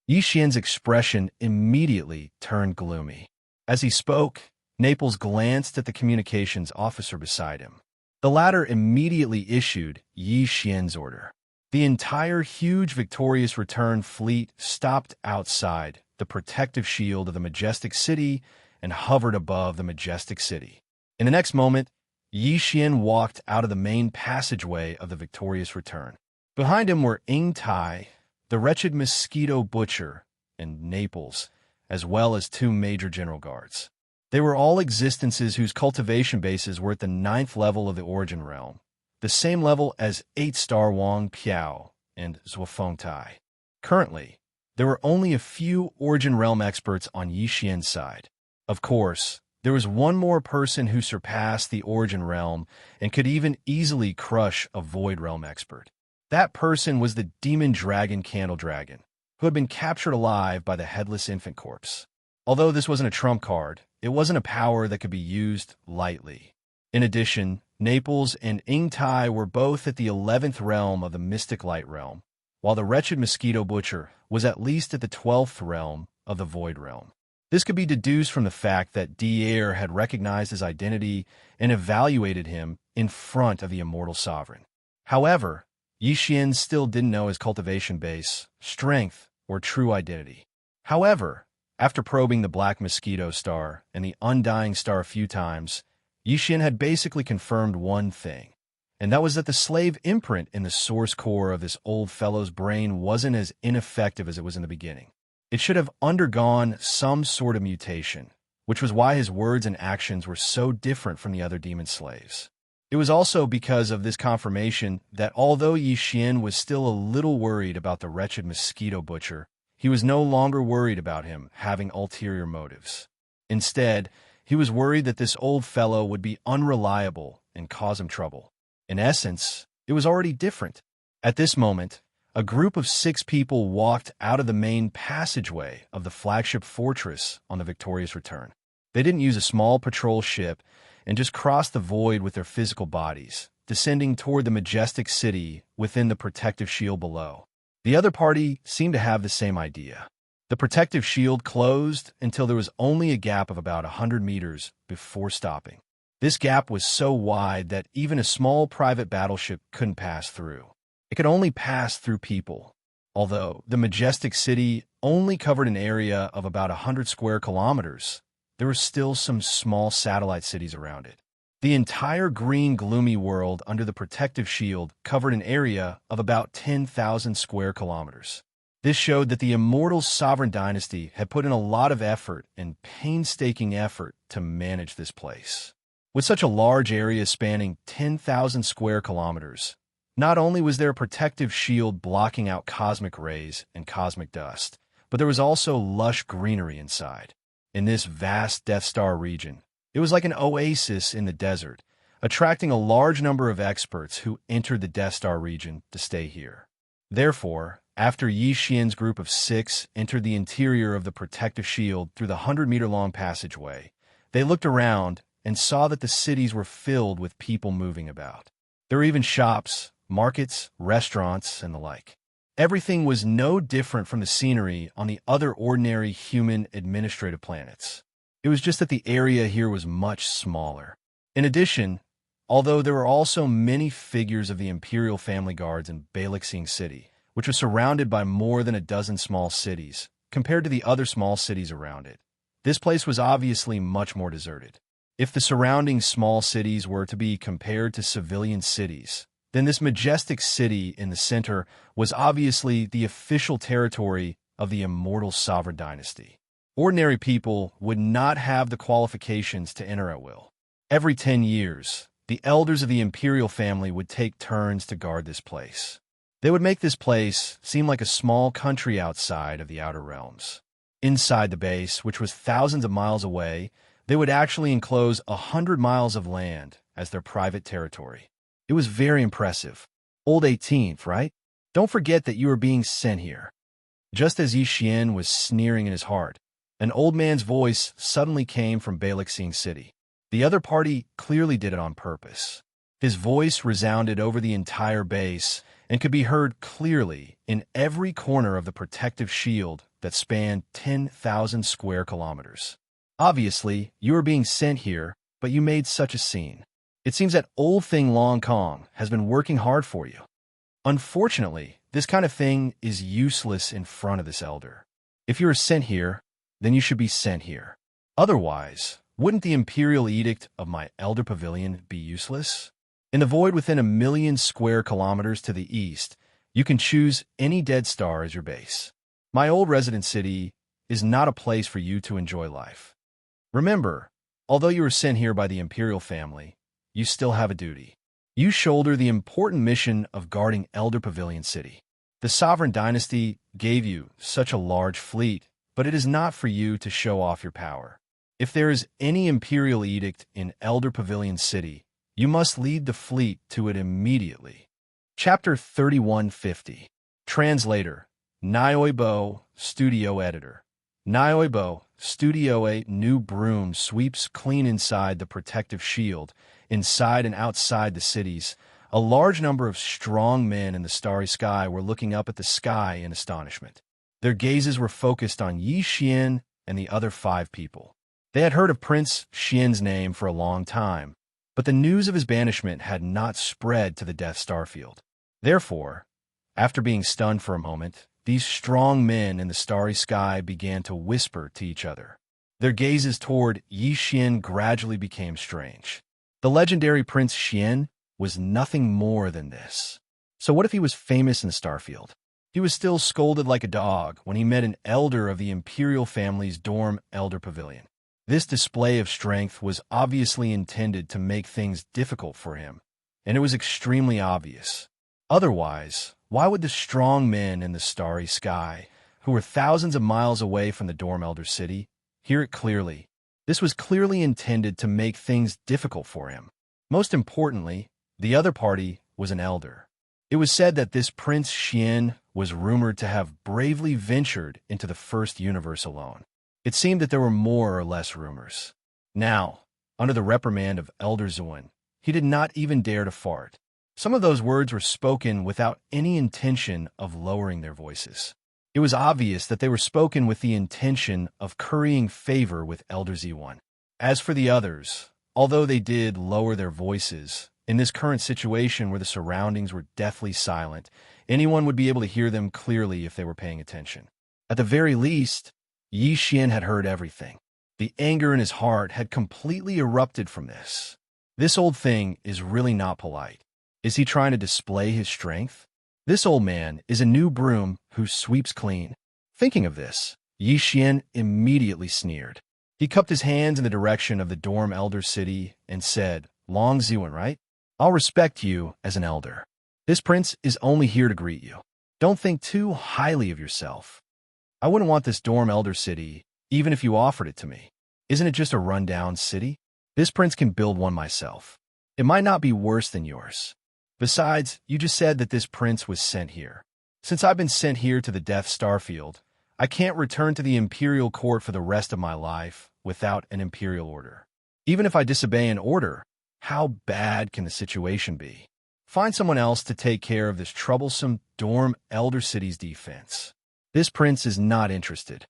Yi Xian's expression immediately turned gloomy. As he spoke, Naples glanced at the communications officer beside him. The latter immediately issued Yi Xian's order. The entire huge victorious return fleet stopped outside the protective shield of the majestic city and hovered above the majestic city. In the next moment, Yi Xian walked out of the main passageway of the victorious return. Behind him were Ing Tai, the wretched mosquito butcher, and Naples, as well as 2 major general guards. They were all existences whose cultivation bases were at the 9th level of the Origin Realm, the same level as 8-star Wang Piao and Zhuofeng Tai. Currently, there were only a few Origin Realm experts on Yi Xian's side. Of course, there was one more person who surpassed the Origin Realm and could even easily crush a Void Realm expert. That person was the Demon Dragon Candle Dragon, who had been captured alive by the Headless Infant Corpse. Although this wasn't a trump card, it wasn't a power that could be used lightly. In addition, Naples and Ing Tai were both at the 11th realm of the Mystic Light Realm, while the wretched Mosquito Butcher was at least at the 12th realm of the Void Realm. This could be deduced from the fact that Dier had recognized his identity and evaluated him in front of the Immortal Sovereign. However, Yi Xian still didn't know his cultivation base, strength, or true identity. However, after probing the Black Mosquito Star and the Undying Star a few times, Yi Xian had basically confirmed one thing, and that was that the slave imprint in the source core of this old fellow's brain wasn't as ineffective as it was in the beginning. It should have undergone some sort of mutation, which was why his words and actions were so different from the other demon slaves. It was also because of this confirmation that although Yi Xian was still a little worried about the wretched Mosquito Butcher, he was no longer worried about him having ulterior motives. Instead, he was worried that this old fellow would be unreliable and cause him trouble. In essence, it was already different. At this moment, a group of 6 people walked out of the main passageway of the flagship fortress on the victorious return. They didn't use a small patrol ship and just crossed the void with their physical bodies, descending toward the majestic city within the protective shield below. The other party seemed to have the same idea. The protective shield closed until there was only a gap of about 100 meters before stopping. This gap was so wide that even a small private battleship couldn't pass through. It could only pass through people. Although the majestic city only covered an area of about 100 square kilometers, there were still some small satellite cities around it. The entire green, gloomy world under the protective shield covered an area of about 10,000 square kilometers. This showed that the Immortal Sovereign Dynasty had put in a lot of effort and painstaking effort to manage this place. With such a large area spanning 10,000 square kilometers, not only was there a protective shield blocking out cosmic rays and cosmic dust, but there was also lush greenery inside. In this vast Death Star region, it was like an oasis in the desert, attracting a large number of experts who entered the Death Star region to stay here. Therefore, after Yi Xian's group of 6 entered the interior of the protective shield through the 100-meter-long passageway, they looked around and saw that the cities were filled with people moving about. There were even shops, markets, restaurants, and the like. Everything was no different from the scenery on the other ordinary human administrative planets. It was just that the area here was much smaller. In addition, although there were also many figures of the Imperial family guards in Balaxing City, which was surrounded by more than a dozen small cities, compared to the other small cities around it, this place was obviously much more deserted. If the surrounding small cities were to be compared to civilian cities, then this majestic city in the center was obviously the official territory of the Immortal Sovereign Dynasty. Ordinary people would not have the qualifications to enter at will. Every 10 years, the elders of the Imperial family would take turns to guard this place. They would make this place seem like a small country outside of the Outer Realms. Inside the base, which was thousands of miles away, they would actually enclose 100 miles of land as their private territory. It was very impressive. Old 18th, right? Don't forget that you are being sent here. Just as Yi Xian was sneering in his heart, an old man's voice suddenly came from Balaxing City. The other party clearly did it on purpose. His voice resounded over the entire base and could be heard clearly in every corner of the protective shield that spanned 10,000 square kilometers. Obviously, you are being sent here, but you made such a scene. It seems that old thing Long Kong has been working hard for you. Unfortunately, this kind of thing is useless in front of this elder. If you are sent here, then you should be sent here. Otherwise, wouldn't the imperial edict of my elder pavilion be useless? In the void within 1,000,000 square kilometers to the east, you can choose any dead star as your base. My old resident city is not a place for you to enjoy life. Remember, although you were sent here by the imperial family, you still have a duty. You shoulder the important mission of guarding Elder Pavilion City. The sovereign dynasty gave you such a large fleet, but it is not for you to show off your power. If there is any imperial edict in Elder Pavilion City, you must lead the fleet to it immediately. Chapter 3150. Translator, Nyoibo, Studio Editor. Nyoibo, Studio A new broom sweeps clean inside the protective shield, inside and outside the cities. A large number of strong men in the starry sky were looking up at the sky in astonishment. Their gazes were focused on Yi Xian and the other 5 people. They had heard of Prince Xian's name for a long time, but the news of his banishment had not spread to the Death Star field. Therefore, after being stunned for a moment, these strong men in the starry sky began to whisper to each other. Their gazes toward Yi Xian gradually became strange. The legendary Prince Xian was nothing more than this. So what if he was famous in the Starfield? He was still scolded like a dog when he met an elder of the imperial family's dorm elder pavilion. This display of strength was obviously intended to make things difficult for him, and it was extremely obvious. Otherwise, why would the strong men in the starry sky, who were thousands of miles away from the dorm elder city, hear it clearly? This was clearly intended to make things difficult for him. Most importantly, the other party was an elder. It was said that this Prince Xian was rumored to have bravely ventured into the first universe alone. It seemed that there were more or less rumors. Now, under the reprimand of Elder Zuan, he did not even dare to fart. Some of those words were spoken without any intention of lowering their voices. It was obvious that they were spoken with the intention of currying favor with Elder Z1. As for the others, although they did lower their voices, in this current situation where the surroundings were deathly silent, anyone would be able to hear them clearly if they were paying attention. At the very least, Yi Xian had heard everything. The anger in his heart had completely erupted from this. This old thing is really not polite. Is he trying to display his strength? This old man is a new broom who sweeps clean. Thinking of this, Yi Xian immediately sneered. He cupped his hands in the direction of the dorm elder city and said, "Long Ziwen, right? I'll respect you as an elder. This prince is only here to greet you. Don't think too highly of yourself. I wouldn't want this dorm elder city, even if you offered it to me. Isn't it just a rundown city? This prince can build one myself. It might not be worse than yours. Besides, you just said that this prince was sent here. Since I've been sent here to the Death Star field, I can't return to the imperial court for the rest of my life without an imperial order. Even if I disobey an order, how bad can the situation be? Find someone else to take care of this troublesome dorm elder city's defense. This prince is not interested.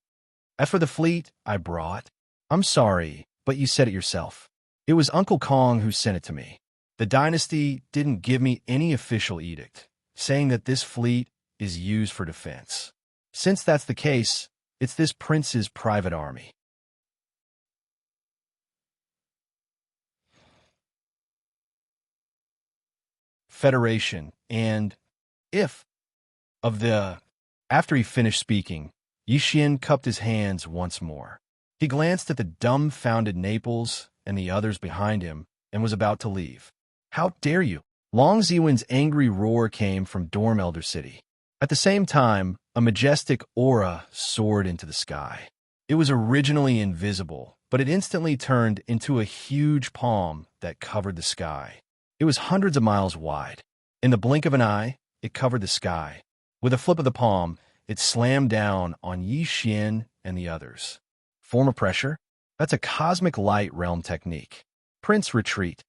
As for the fleet I brought, I'm sorry, but you said it yourself. It was Uncle Kong who sent it to me. The dynasty didn't give me any official edict, saying that this fleet is used for defense. Since that's the case, it's this prince's private army. Federation, and if of the... After he finished speaking, Yi Xian cupped his hands once more. He glanced at the dumbfounded Naples and the others behind him and was about to leave. How dare you? Long Ziwen's angry roar came from Dorm Elder City. At the same time, a majestic aura soared into the sky. It was originally invisible, but it instantly turned into a huge palm that covered the sky. It was hundreds of miles wide. In the blink of an eye, it covered the sky. With a flip of the palm, it slammed down on Yi Xian and the others. Form of pressure? That's a cosmic light realm technique. Prince, retreat.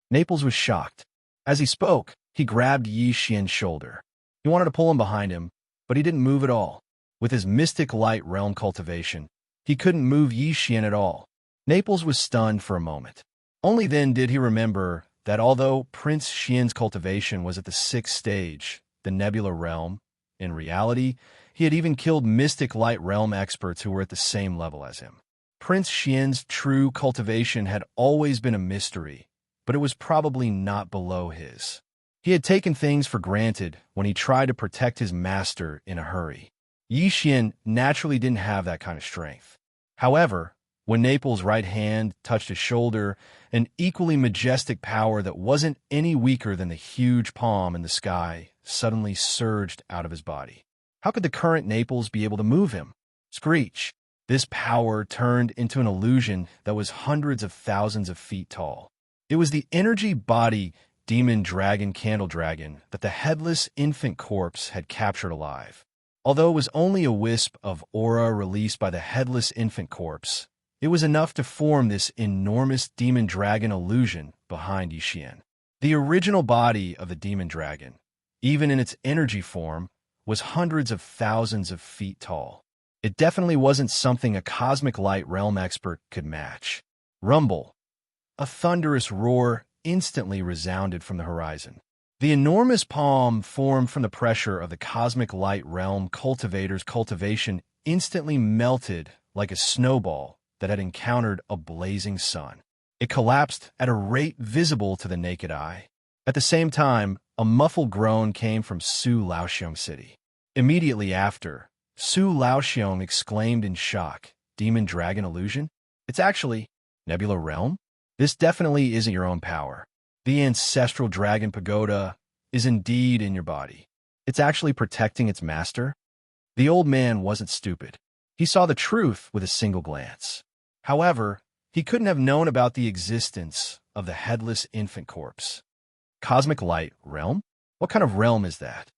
Naples was shocked. As he spoke, he grabbed Yi Xian's shoulder. He wanted to pull him behind him, but he didn't move at all. With his mystic light realm cultivation, he couldn't move Yi Xian at all. Naples was stunned for a moment. Only then did he remember that although Prince Xian's cultivation was at the 6th stage, the nebula realm, in reality, he had even killed mystic light realm experts who were at the same level as him. Prince Xian's true cultivation had always been a mystery, but it was probably not below his. He had taken things for granted when he tried to protect his master in a hurry. Yi Xian naturally didn't have that kind of strength. However, when Naples' right hand touched his shoulder, an equally majestic power that wasn't any weaker than the huge palm in the sky suddenly surged out of his body. How could the current Naples be able to move him? Screech! This power turned into an illusion that was hundreds of thousands of feet tall. It was the energy body demon dragon candle dragon that the headless infant corpse had captured alive. Although it was only a wisp of aura released by the headless infant corpse, it was enough to form this enormous demon dragon illusion behind Yi Xian. The original body of the demon dragon, even in its energy form, was hundreds of thousands of feet tall. It definitely wasn't something a cosmic light realm expert could match. Rumble! A thunderous roar instantly resounded from the horizon. The enormous palm formed from the pressure of the cosmic light realm cultivator's cultivation instantly melted like a snowball that had encountered a blazing sun. It collapsed at a rate visible to the naked eye. At the same time, a muffled groan came from Su Laoxiong City. Immediately after, Su Laoxiong exclaimed in shock, "Demon Dragon Illusion? It's actually Nebula Realm? This definitely isn't your own power. The ancestral dragon pagoda is indeed in your body. It's actually protecting its master." The old man wasn't stupid. He saw the truth with a single glance. However, he couldn't have known about the existence of the headless infant corpse. Cosmic Light Realm? What kind of realm is that?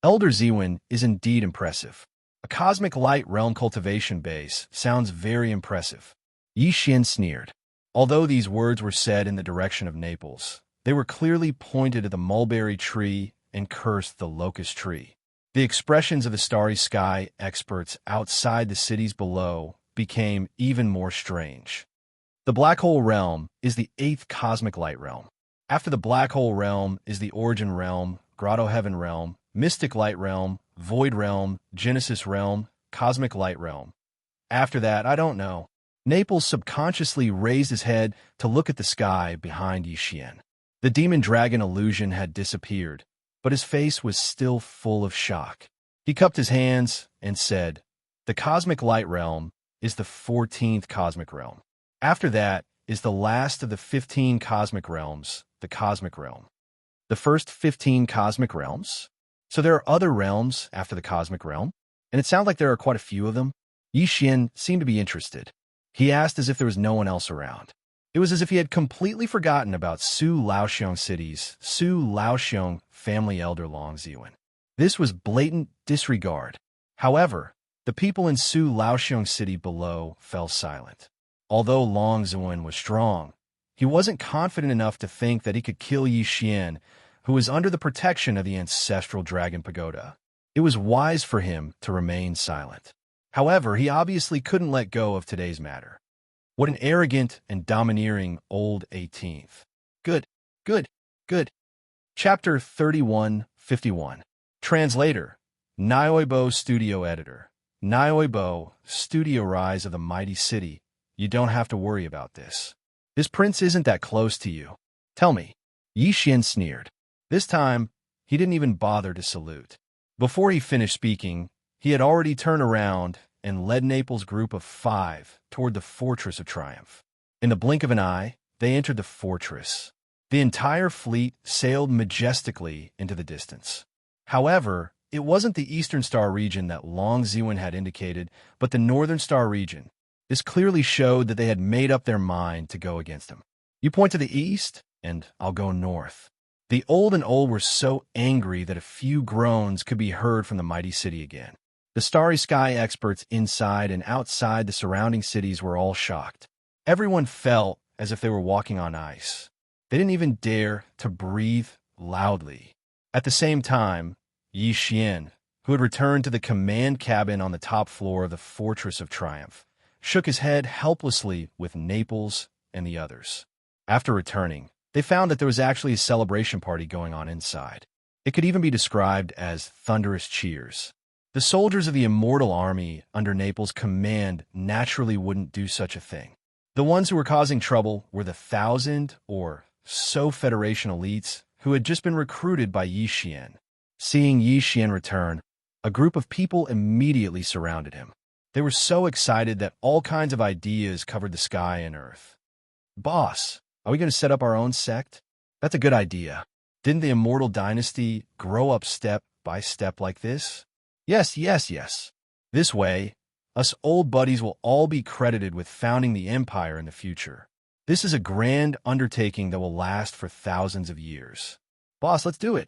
Elder Ziwen is indeed impressive. A cosmic light realm cultivation base sounds very impressive. Yi Xian sneered. Although these words were said in the direction of Naples, they were clearly pointed at the mulberry tree and cursed the locust tree. The expressions of the starry sky experts outside the cities below became even more strange. The Black Hole Realm is the 8th cosmic light realm. After the Black Hole Realm is the Origin Realm, Grotto Heaven Realm, Mystic Light Realm, Void Realm, Genesis Realm, Cosmic Light Realm. After that, I don't know. Naples subconsciously raised his head to look at the sky behind Yi Xian. The demon dragon illusion had disappeared, but his face was still full of shock. He cupped his hands and said, "The Cosmic Light Realm is the 14th cosmic realm. After that is the last of the 15 cosmic realms, the Cosmic Realm." The first 15 cosmic realms? So there are other realms after the Cosmic Realm? And it sounds like there are quite a few of them. Yi Xian seemed to be interested. He asked as if there was no one else around. It was as if he had completely forgotten about Su Laoxiong City's Su Laoxiong family elder Long Ziwen. This was blatant disregard. However, the people in Su Laoxiong City below fell silent. Although Long Ziwen was strong, he wasn't confident enough to think that he could kill Yi Xian, who was under the protection of the ancestral dragon pagoda. It was wise for him to remain silent. However, he obviously couldn't let go of today's matter. What an arrogant and domineering old 18th. Good, good, good. Chapter 3151. Translator, Nioibo Studio Editor. Nioibo, Studio Rise of the Mighty City. You don't have to worry about this. This prince isn't that close to you. Tell me. Yi Xian sneered. This time, he didn't even bother to salute. Before he finished speaking, he had already turned around and led Naples' group of 5 toward the Fortress of Triumph. In the blink of an eye, they entered the fortress. The entire fleet sailed majestically into the distance. However, it wasn't the Eastern Star region that Long Ziwen had indicated, but the Northern Star region. This clearly showed that they had made up their mind to go against him. You point to the east, and I'll go north. The old and old were so angry that a few groans could be heard from the mighty city again. The starry sky experts inside and outside the surrounding cities were all shocked. Everyone felt as if they were walking on ice. They didn't even dare to breathe loudly. At the same time, Yi Xian, who had returned to the command cabin on the top floor of the Fortress of Triumph, shook his head helplessly with Naples and the others. After returning, they found that there was actually a celebration party going on inside. It could even be described as thunderous cheers. The soldiers of the Immortal Army under Naples' command naturally wouldn't do such a thing. The ones who were causing trouble were the 1,000 or so Federation elites who had just been recruited by Yi Xian. Seeing Yi Xian return, a group of people immediately surrounded him. They were so excited that all kinds of ideas covered the sky and earth. "Boss, are we going to set up our own sect? That's a good idea. Didn't the Immortal Dynasty grow up step by step like this? Yes. This way, us old buddies will all be credited with founding the empire in the future. This is a grand undertaking that will last for thousands of years. Boss, let's do it."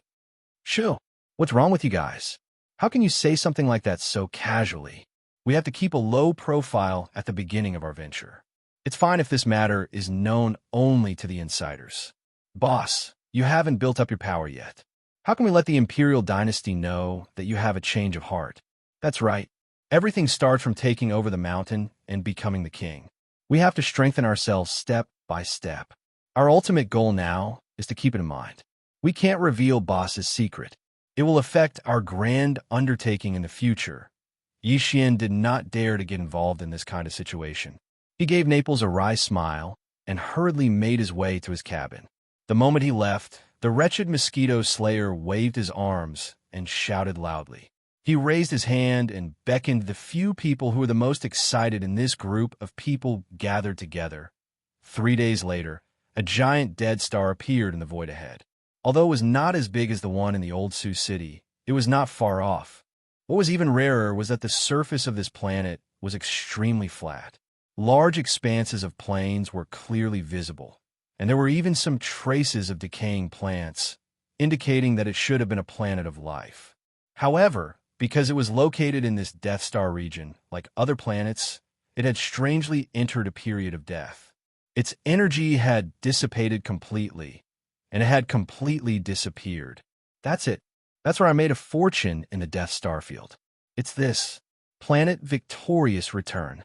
"Shoo, what's wrong with you guys? How can you say something like that so casually? We have to keep a low profile at the beginning of our venture. It's fine if this matter is known only to the insiders." "Boss, you haven't built up your power yet. How can we let the Imperial Dynasty know that you have a change of heart?" "That's right. Everything starts from taking over the mountain and becoming the king. We have to strengthen ourselves step by step. Our ultimate goal now is to keep it in mind. We can't reveal Boss's secret. It will affect our grand undertaking in the future." Yi Xian did not dare to get involved in this kind of situation. He gave Naples a wry smile and hurriedly made his way to his cabin. The moment he left, the wretched mosquito slayer waved his arms and shouted loudly. He raised his hand and beckoned the few people who were the most excited in this group of people gathered together. 3 days later, a giant dead star appeared in the void ahead. Although it was not as big as the one in the Old Sioux City, it was not far off. What was even rarer was that the surface of this planet was extremely flat. Large expanses of plains were clearly visible, and there were even some traces of decaying plants, indicating that it should have been a planet of life. However, because it was located in this Death Star region, like other planets, it had strangely entered a period of death. Its energy had dissipated completely, and it had completely disappeared. That's it. That's where I made a fortune in the Death Star field. It's this Planet Victorious Return.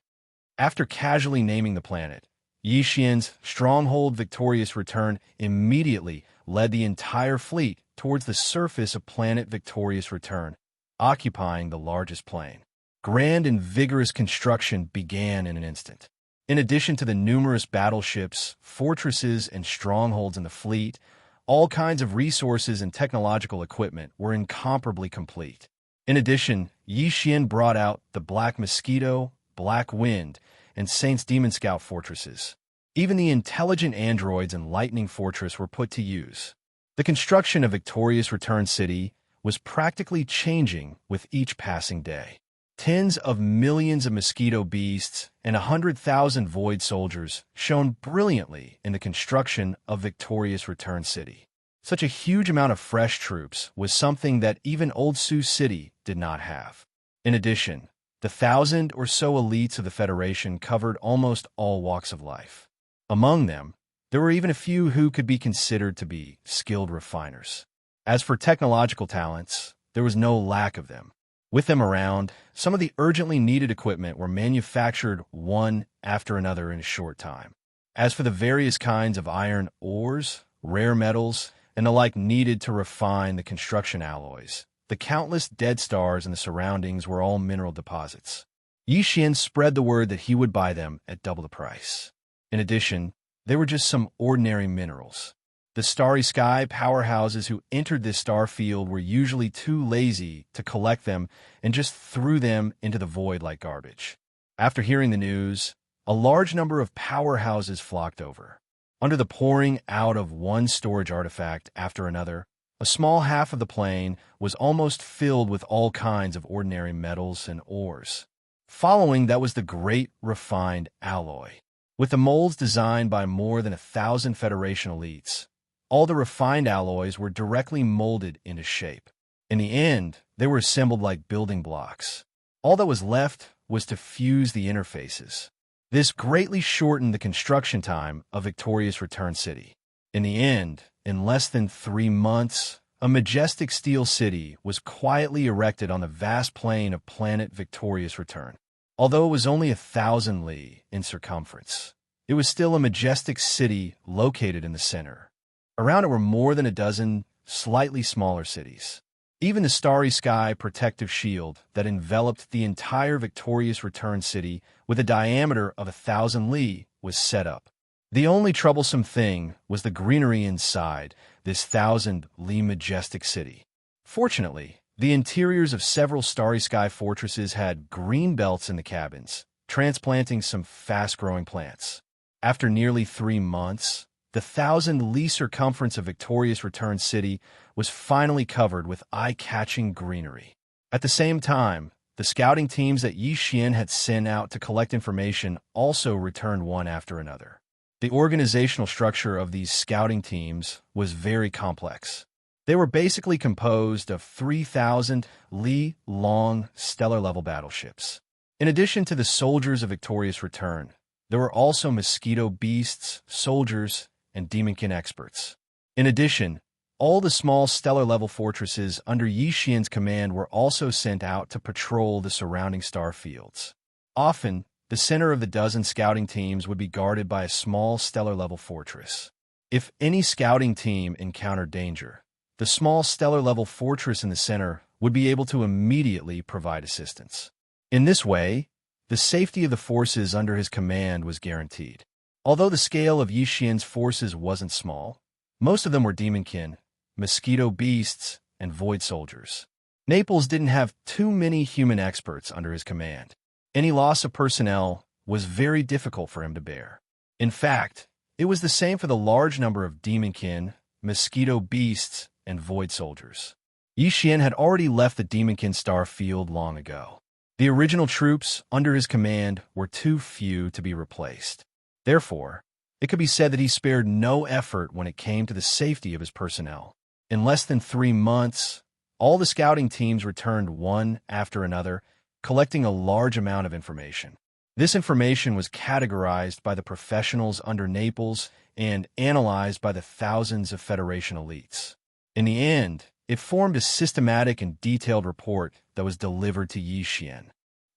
After casually naming the planet, Yi Xian's stronghold Victorious Return immediately led the entire fleet towards the surface of Planet Victorious Return, occupying the largest plain. Grand and vigorous construction began in an instant. In addition to the numerous battleships, fortresses, and strongholds in the fleet, all kinds of resources and technological equipment were incomparably complete. In addition, Yi Xian brought out the Black Mosquito, Black Wind, and Saint's Demon Scout fortresses. Even the intelligent androids and Lightning Fortress were put to use. The construction of Victorious Return City was practically changing with each passing day. Tens of millions of mosquito beasts and 100,000 void soldiers shone brilliantly in the construction of Victorious Return City. Such a huge amount of fresh troops was something that even Old Sioux City did not have. In addition, the 1,000 or so elites of the Federation covered almost all walks of life. Among them, there were even a few who could be considered to be skilled refiners. As for technological talents, there was no lack of them. With them around, some of the urgently needed equipment were manufactured one after another in a short time. As for the various kinds of iron ores, rare metals, and the like needed to refine the construction alloys, the countless dead stars in the surroundings were all mineral deposits. Yi Xian spread the word that he would buy them at double the price. In addition, they were just some ordinary minerals. The starry sky powerhouses who entered this star field were usually too lazy to collect them and just threw them into the void like garbage. After hearing the news, a large number of powerhouses flocked over. Under the pouring out of one storage artifact after another, a small half of the plain was almost filled with all kinds of ordinary metals and ores. Following that was the great refined alloy. With the molds designed by more than 1,000 Federation elites, all the refined alloys were directly molded into shape. In the end, they were assembled like building blocks. All that was left was to fuse the interfaces. This greatly shortened the construction time of Victorious Return City. In the end, in less than 3 months, a majestic steel city was quietly erected on the vast plain of planet Victorious Return. Although it was only 1,000 li in circumference, it was still a majestic city located in the center. Around it were more than a dozen slightly smaller cities. Even the starry sky protective shield that enveloped the entire Victorious Return City with a diameter of 1,000 li was set up. The only troublesome thing was the greenery inside this 1,000 li majestic city. Fortunately, the interiors of several starry sky fortresses had green belts in the cabins, transplanting some fast-growing plants. After nearly 3 months, the 1,000 li circumference of Victorious Return City was finally covered with eye-catching greenery. At the same time, the scouting teams that Yixian had sent out to collect information also returned one after another. The organizational structure of these scouting teams was very complex. They were basically composed of 3,000 li-long stellar-level battleships. In addition to the soldiers of Victorious Return, there were also mosquito beasts, soldiers, and demonkin experts. In addition, all the small stellar-level fortresses under Yixian's command were also sent out to patrol the surrounding star fields. Often, the center of the dozen scouting teams would be guarded by a small stellar-level fortress. If any scouting team encountered danger, the small stellar-level fortress in the center would be able to immediately provide assistance. In this way, the safety of the forces under his command was guaranteed. Although the scale of Yixian's forces wasn't small, most of them were demonkin, mosquito beasts, and void soldiers. Naples didn't have too many human experts under his command. Any loss of personnel was very difficult for him to bear. In fact, it was the same for the large number of demonkin, mosquito beasts, and void soldiers. Yixian had already left the demonkin star field long ago. The original troops under his command were too few to be replaced. Therefore, it could be said that he spared no effort when it came to the safety of his personnel. In less than 3 months, all the scouting teams returned one after another, collecting a large amount of information. This information was categorized by the professionals under Naples and analyzed by the thousands of Federation elites. In the end, it formed a systematic and detailed report that was delivered to Yixian.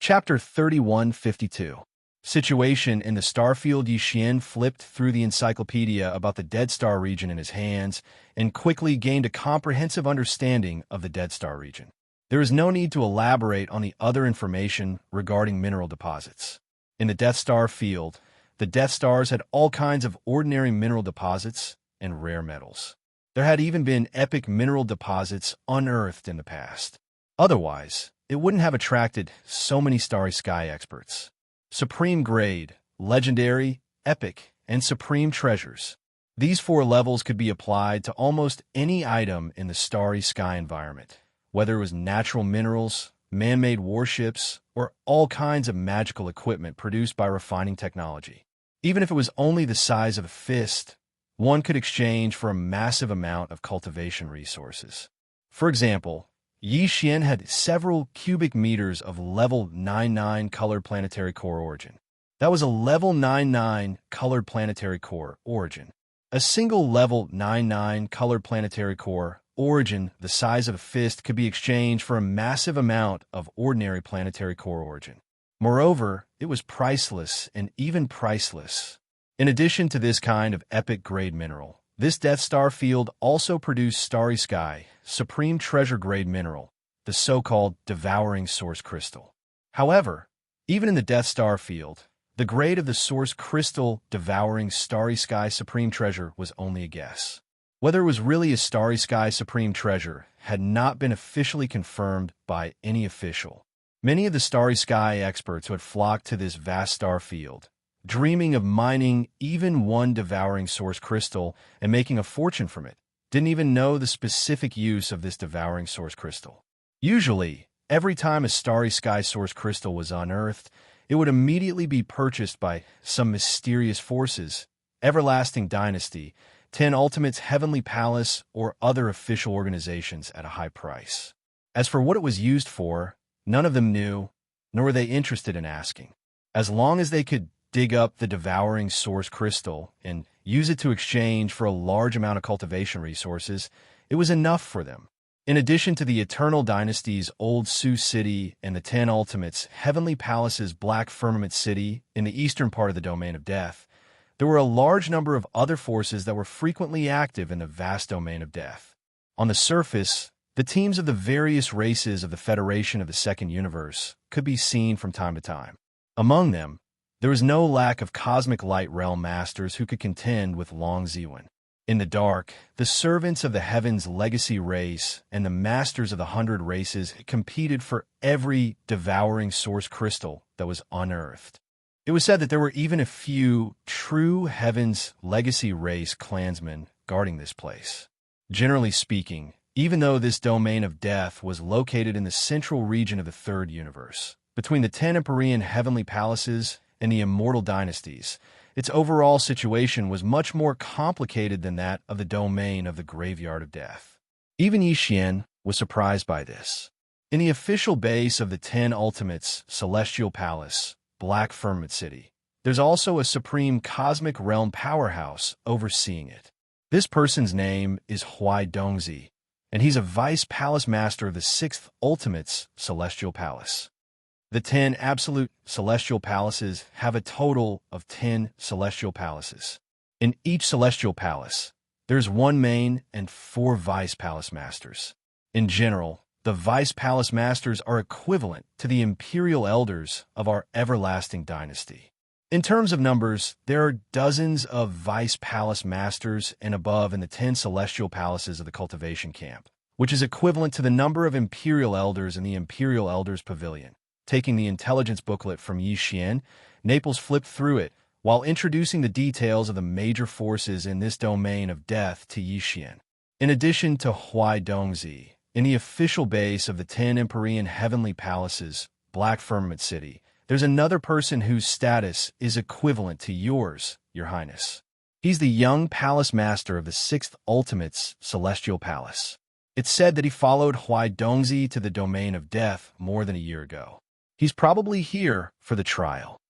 Chapter 3152. Situation in the starfield. Yixian flipped through the encyclopedia about the Dead Star region in his hands and quickly gained a comprehensive understanding of the Dead Star region. There is no need to elaborate on the other information regarding mineral deposits. In the Death Star field, the Death Stars had all kinds of ordinary mineral deposits and rare metals. There had even been epic mineral deposits unearthed in the past. Otherwise, it wouldn't have attracted so many starry sky experts. Supreme grade, legendary, epic, and supreme treasures. These 4 levels could be applied to almost any item in the starry sky environment, whether it was natural minerals, man-made warships, or all kinds of magical equipment produced by refining technology. Even if it was only the size of a fist, one could exchange for a massive amount of cultivation resources. For example, Yixian had several cubic meters of level 99 colored planetary core origin. That was a level 99 colored planetary core origin. A single level 99 colored planetary core origin the size of a fist could be exchanged for a massive amount of ordinary planetary core origin. Moreover, it was priceless and even priceless. In addition to this kind of epic grade mineral, this Death Star field also produced starry sky, supreme treasure grade mineral, the so-called devouring source crystal. However, even in the Death Star field, the grade of the source crystal devouring starry sky supreme treasure was only a guess. Whether it was really a starry sky supreme treasure had not been officially confirmed by any official. Many of the starry sky experts who had flocked to this vast star field, dreaming of mining even one devouring source crystal and making a fortune from it, didn't even know the specific use of this devouring source crystal. Usually, every time a starry sky source crystal was unearthed, it would immediately be purchased by some mysterious forces, Everlasting Dynasty, 10 Ultimates Heavenly Palace, or other official organizations at a high price. As for what it was used for, none of them knew, nor were they interested in asking. As long as they could dig up the devouring source crystal and use it to exchange for a large amount of cultivation resources, it was enough for them. In addition to the Eternal Dynasty's Old Sioux City and the Ten Ultimates' Heavenly Palace's Black Firmament City in the eastern part of the Domain of Death, there were a large number of other forces that were frequently active in the vast Domain of Death. On the surface, the teams of the various races of the Federation of the Second Universe could be seen from time to time. Among them, there was no lack of cosmic light realm masters who could contend with Long Ziwen. In the dark, the servants of the Heavens legacy race and the masters of the 100 races competed for every devouring source crystal that was unearthed. It was said that there were even a few true Heavens legacy race clansmen guarding this place. Generally speaking, even though this Domain of Death was located in the central region of the Third Universe, between the 10 Empyrean Heavenly Palaces and the Immortal Dynasties, its overall situation was much more complicated than that of the Domain of the Graveyard of Death. Even Yi Xian was surprised by this. In the official base of the 10 Ultimates Celestial Palace, Black Firmament City, there's also a supreme cosmic realm powerhouse overseeing it. This person's name is Huai Dongzi, and he's a vice palace master of the 6th Ultimates Celestial Palace. The 10 absolute celestial palaces have a total of 10 celestial palaces. In each celestial palace, there's one main and 4 vice palace masters. In general, the vice palace masters are equivalent to the imperial elders of our everlasting dynasty. In terms of numbers, there are dozens of vice palace masters and above in the 10 celestial palaces of the cultivation camp, which is equivalent to the number of imperial elders in the imperial elders pavilion. Taking the intelligence booklet from Yi Xian, Naples flipped through it while introducing the details of the major forces in this Domain of Death to Yi Xian. In addition to Huai Dongzi, in the official base of the 10 Empyrean Heavenly Palaces, Black Firmament City, there's another person whose status is equivalent to yours, Your Highness. He's the young palace master of the 6th Ultimates Celestial Palace. It's said that he followed Huai Dongzi to the Domain of Death more than a year ago. He's probably here for the trial.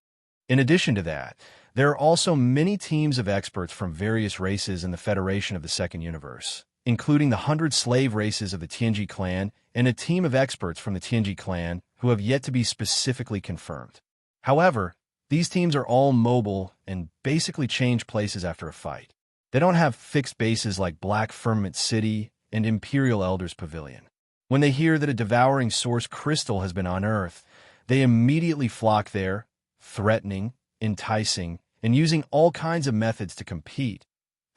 In addition to that, there are also many teams of experts from various races in the Federation of the Second Universe, including the 100 slave races of the Tianji clan and a team of experts from the Tianji clan who have yet to be specifically confirmed. However, these teams are all mobile and basically change places after a fight. They don't have fixed bases like Black Firmament City and Imperial Elders Pavilion. When they hear that a devouring source crystal has been unearthed, they immediately flock there, threatening, enticing, and using all kinds of methods to compete.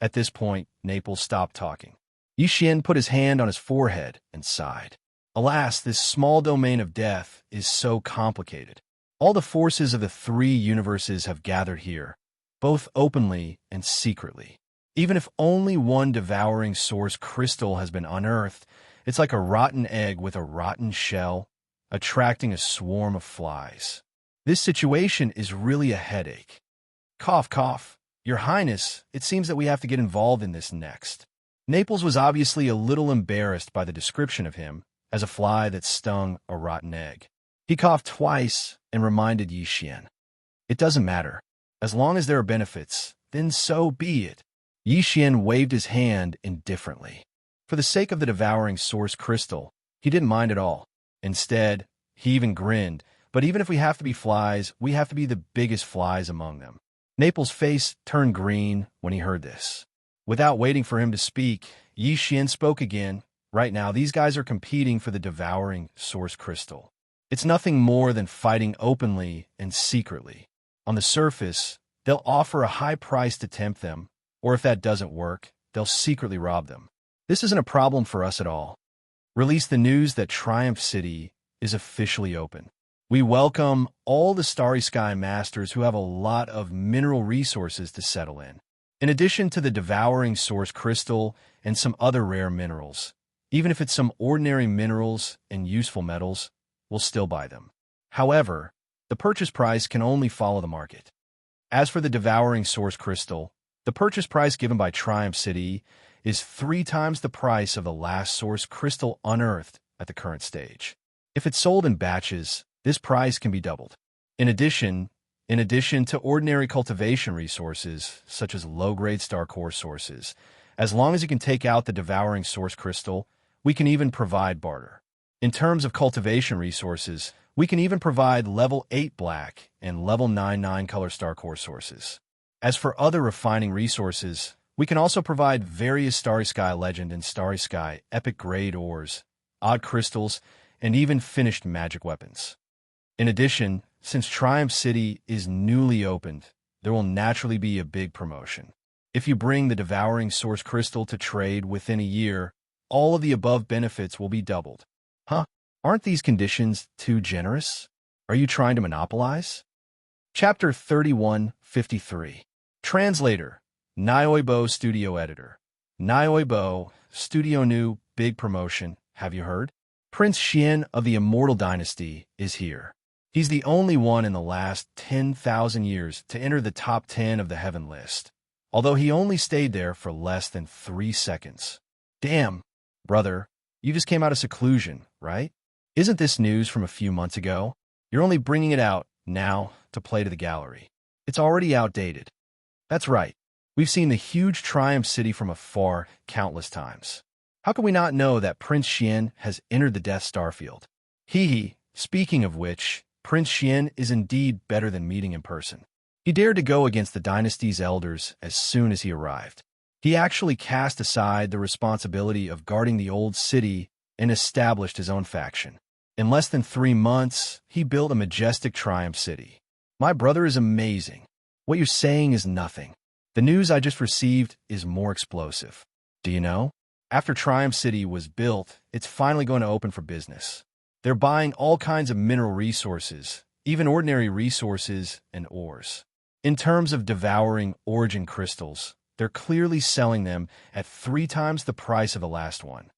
At this point, Naples stopped talking. Yi Xian put his hand on his forehead and sighed. Alas, this small domain of death is so complicated. All the forces of the 3 universes have gathered here, both openly and secretly. Even if only one devouring source crystal has been unearthed, it's like a rotten egg with a rotten shell, attracting a swarm of flies. This situation is really a headache. Cough, cough. Your Highness, it seems that we have to get involved in this next. Naples was obviously a little embarrassed by the description of him as a fly that stung a rotten egg. He coughed twice and reminded Yi Xian. It doesn't matter. As long as there are benefits, then so be it. Yi Xian waved his hand indifferently. For the sake of the devouring source crystal, he didn't mind at all. Instead, he even grinned, but even if we have to be flies, we have to be the biggest flies among them. Naples' face turned green when he heard this. Without waiting for him to speak, Yi Xian spoke again. Right now, these guys are competing for the devouring source crystal. It's nothing more than fighting openly and secretly. On the surface, they'll offer a high price to tempt them, or if that doesn't work, they'll secretly rob them. This isn't a problem for us at all. Release the news that Triumph City is officially open. We welcome all the Starry Sky Masters who have a lot of mineral resources to settle in. In addition to the devouring source crystal and some other rare minerals, even if it's some ordinary minerals and useful metals, we'll still buy them. However, the purchase price can only follow the market. As for the devouring source crystal, the purchase price given by Triumph City is 3 times the price of the last source crystal unearthed at the current stage. If it's sold in batches, this price can be doubled. In addition to ordinary cultivation resources, such as low-grade star core sources, as long as you can take out the devouring source crystal, we can even provide barter. In terms of cultivation resources, we can even provide level 8 black and level 9 color star core sources. As for other refining resources, we can also provide various Starry Sky Legend and Starry Sky Epic grade ores, odd crystals, and even finished magic weapons. In addition, since Triumph City is newly opened, there will naturally be a big promotion. If you bring the devouring source crystal to trade within a year, all of the above benefits will be doubled. Huh? Aren't these conditions too generous? Are you trying to monopolize? Chapter 3153. Translator, Nyoibo Studio Editor. Nyoibo, Studio New, big promotion, have you heard? Prince Xian of the Immortal Dynasty is here. He's the only one in the last 10,000 years to enter the top 10 of the Heaven list, although he only stayed there for less than 3 seconds. Damn, brother, you just came out of seclusion, right? Isn't this news from a few months ago? You're only bringing it out now to play to the gallery. It's already outdated. That's right. We've seen the huge Triumph City from afar countless times. How can we not know that Prince Xian has entered the Death Star Field? Speaking of which, Prince Xian is indeed better than meeting in person. He dared to go against the dynasty's elders as soon as he arrived. He actually cast aside the responsibility of guarding the old city and established his own faction. In less than 3 months, he built a majestic Triumph City. My brother is amazing. What you're saying is nothing. The news I just received is more explosive. Do you know? After Triumph City was built, it's finally going to open for business. They're buying all kinds of mineral resources, even ordinary resources and ores. In terms of devouring origin crystals, they're clearly selling them at 3 times the price of the last one.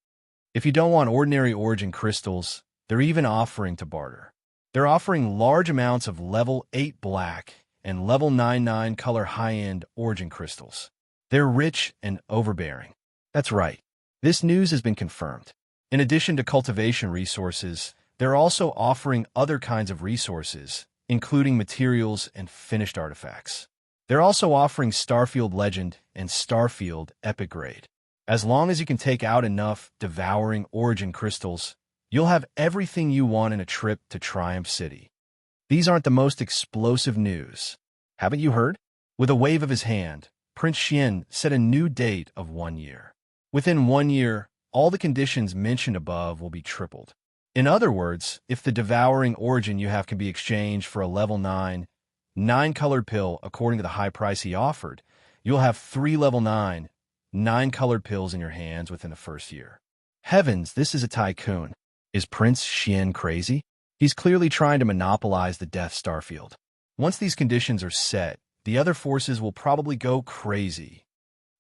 If you don't want ordinary origin crystals, they're even offering to barter. They're offering large amounts of level 8 black and level 9 color high-end origin crystals. They're rich and overbearing. That's right. This news has been confirmed. In addition to cultivation resources, they're also offering other kinds of resources, including materials and finished artifacts. They're also offering Starfield Legend and Starfield Epic Grade. As long as you can take out enough devouring origin crystals, you'll have everything you want in a trip to Triumph City. These aren't the most explosive news. Haven't you heard? With a wave of his hand, Prince Xian set a new date of 1 year. Within 1 year, all the conditions mentioned above will be tripled. In other words, if the devouring origin you have can be exchanged for a level 9 colored pill according to the high price he offered, you'll have 3 level 9 colored pills in your hands within the first year. Heavens, this is a tycoon. Is Prince Xian crazy? He's clearly trying to monopolize the Death Star Field. Once these conditions are set, the other forces will probably go crazy.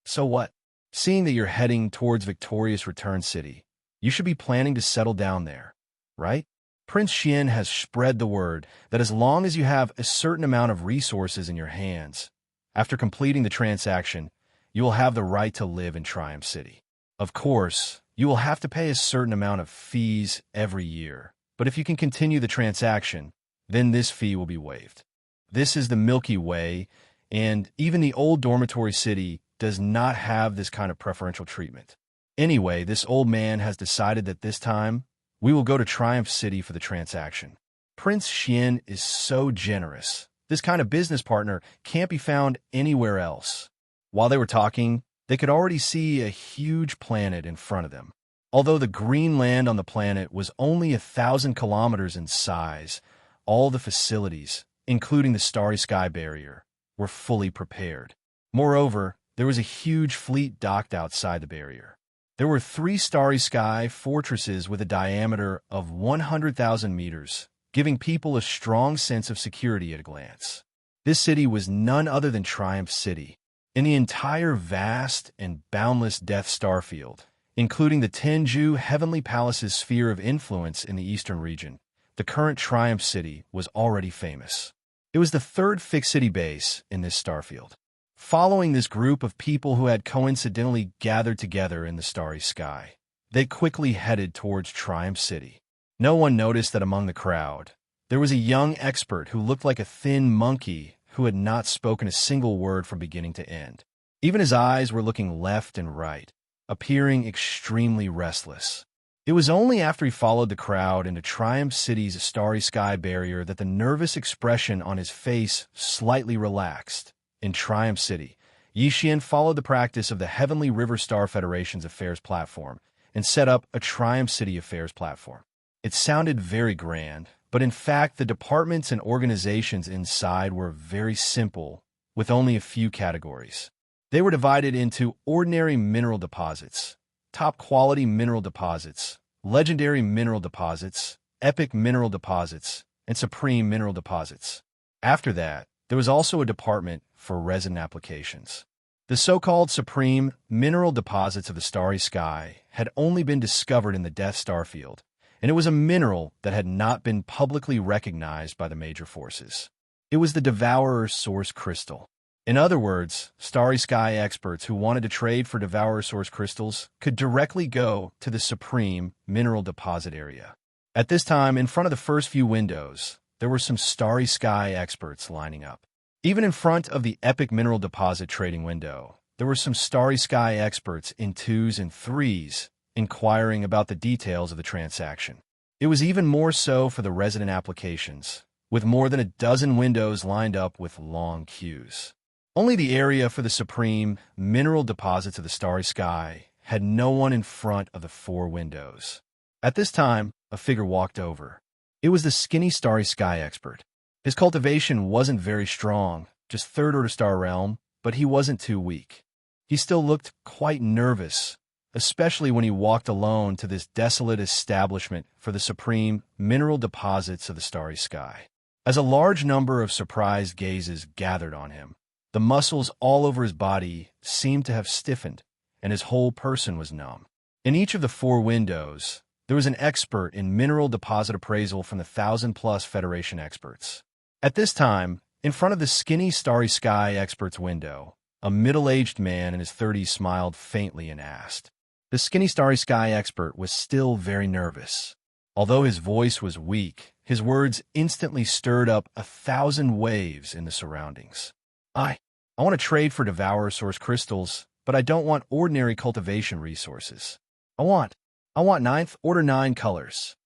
So what? Seeing that you're heading towards Victorious Return City, you should be planning to settle down there, right? Prince Xian has spread the word that as long as you have a certain amount of resources in your hands, after completing the transaction, you will have the right to live in Triumph City. Of course, you will have to pay a certain amount of fees every year, but if you can continue the transaction, then this fee will be waived. This is the Milky Way, and even the old dormitory city does not have this kind of preferential treatment. Anyway, this old man has decided that this time, we will go to Triumph City for the transaction. Prince Xian is so generous. This kind of business partner can't be found anywhere else. While they were talking, they could already see a huge planet in front of them. Although the green land on the planet was only 1,000 kilometers in size, all the facilities, including the Starry Sky Barrier, were fully prepared. Moreover, there was a huge fleet docked outside the barrier. There were 3 Starry Sky fortresses with a diameter of 100,000 meters, giving people a strong sense of security at a glance. This city was none other than Triumph City. In the entire vast and boundless Death Star Field, including the Tenju Heavenly Palace's sphere of influence in the eastern region, the current Triumph City was already famous. It was the 3rd fixed city base in this starfield. Following this group of people who had coincidentally gathered together in the starry sky, they quickly headed towards Triumph City. No one noticed that among the crowd, There was a young expert who looked like a thin monkey who had not spoken a single word from beginning to end. Even his eyes were looking left and right, appearing extremely restless. It was only after he followed the crowd into Triumph City's starry sky barrier that the nervous expression on his face slightly relaxed. In Triumph City, Yixian followed the practice of the Heavenly River Star Federation's affairs platform and set up a Triumph City affairs platform. It sounded very grand, but in fact the departments and organizations inside were very simple, with only a few categories. They were divided into ordinary mineral deposits, top-quality mineral deposits, legendary mineral deposits, epic mineral deposits, and supreme mineral deposits. After that, there was also a department for resin applications. The so-called supreme mineral deposits of the starry sky had only been discovered in the Death Star field, and it was a mineral that had not been publicly recognized by the major forces. It was the Devourer's Source Crystal. In other words, starry sky experts who wanted to trade for Devourer Source Crystals could directly go to the supreme mineral deposit area. At this time, in front of the first few windows, there were some starry sky experts lining up. Even in front of the epic mineral deposit trading window, there were some starry sky experts in 2s and 3s inquiring about the details of the transaction. It was even more so for the resident applications, with more than a dozen windows lined up with long queues. Only the area for the supreme mineral deposits of the starry sky had no one in front of the 4 windows. At this time, a figure walked over. It was the skinny starry sky expert. His cultivation wasn't very strong, just third-order star realm, but he wasn't too weak. He still looked quite nervous, especially when he walked alone to this desolate establishment for the supreme mineral deposits of the starry sky. As a large number of surprised gazes gathered on him, the muscles all over his body seemed to have stiffened, and his whole person was numb. In each of the 4 windows, there was an expert in mineral deposit appraisal from the 1,000-plus Federation experts. At this time, in front of the skinny starry sky expert's window, a middle-aged man in his 30s smiled faintly and asked. The skinny starry sky expert was still very nervous. Although his voice was weak, his words instantly stirred up 1,000 waves in the surroundings. I want to trade for Devourer Source Crystals, but I don't want ordinary cultivation resources. I want 9th Order 9 colors.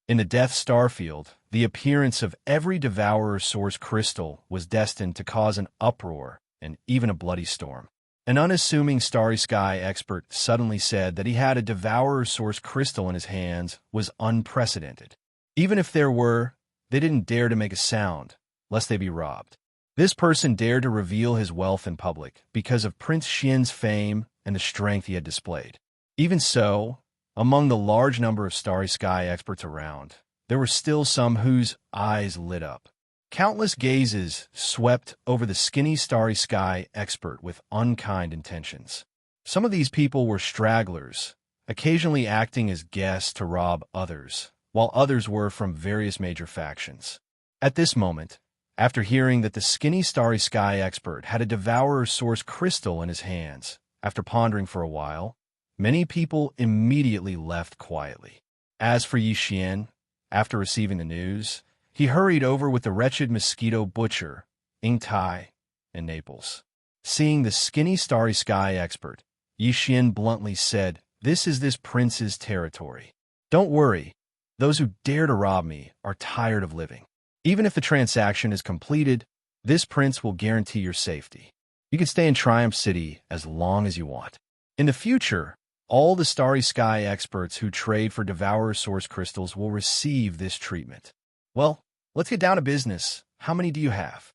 In the Death Star field, the appearance of every Devourer Source Crystal was destined to cause an uproar and even a bloody storm. An unassuming starry sky expert suddenly said that he had a Devourer Source Crystal in his hands was unprecedented. Even if there were, they didn't dare to make a sound, lest they be robbed. This person dared to reveal his wealth in public because of Prince Xian's fame and the strength he had displayed. Even so, among the large number of starry sky experts around, there were still some whose eyes lit up. Countless gazes swept over the skinny starry sky expert with unkind intentions. Some of these people were stragglers, occasionally acting as guests to rob others, while others were from various major factions. At this moment, after hearing that the skinny starry sky expert had a Devourer Source Crystal in his hands, after pondering for a while, many people immediately left quietly. As for Yixian, after receiving the news, he hurried over with the wretched mosquito butcher, Ingtai, and Naples. Seeing the skinny starry sky expert, Yixian bluntly said, "This is this prince's territory. Don't worry, those who dare to rob me are tired of living. Even if the transaction is completed, this prince will guarantee your safety. You can stay in Triumph City as long as you want. In the future, all the starry sky experts who trade for Devourer Source Crystals will receive this treatment. Well, let's get down to business. How many do you have?"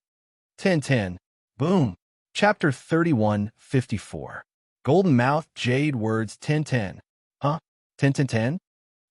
10. Boom. Chapter 31:54. Golden Mouth Jade Words 10. Huh? 10.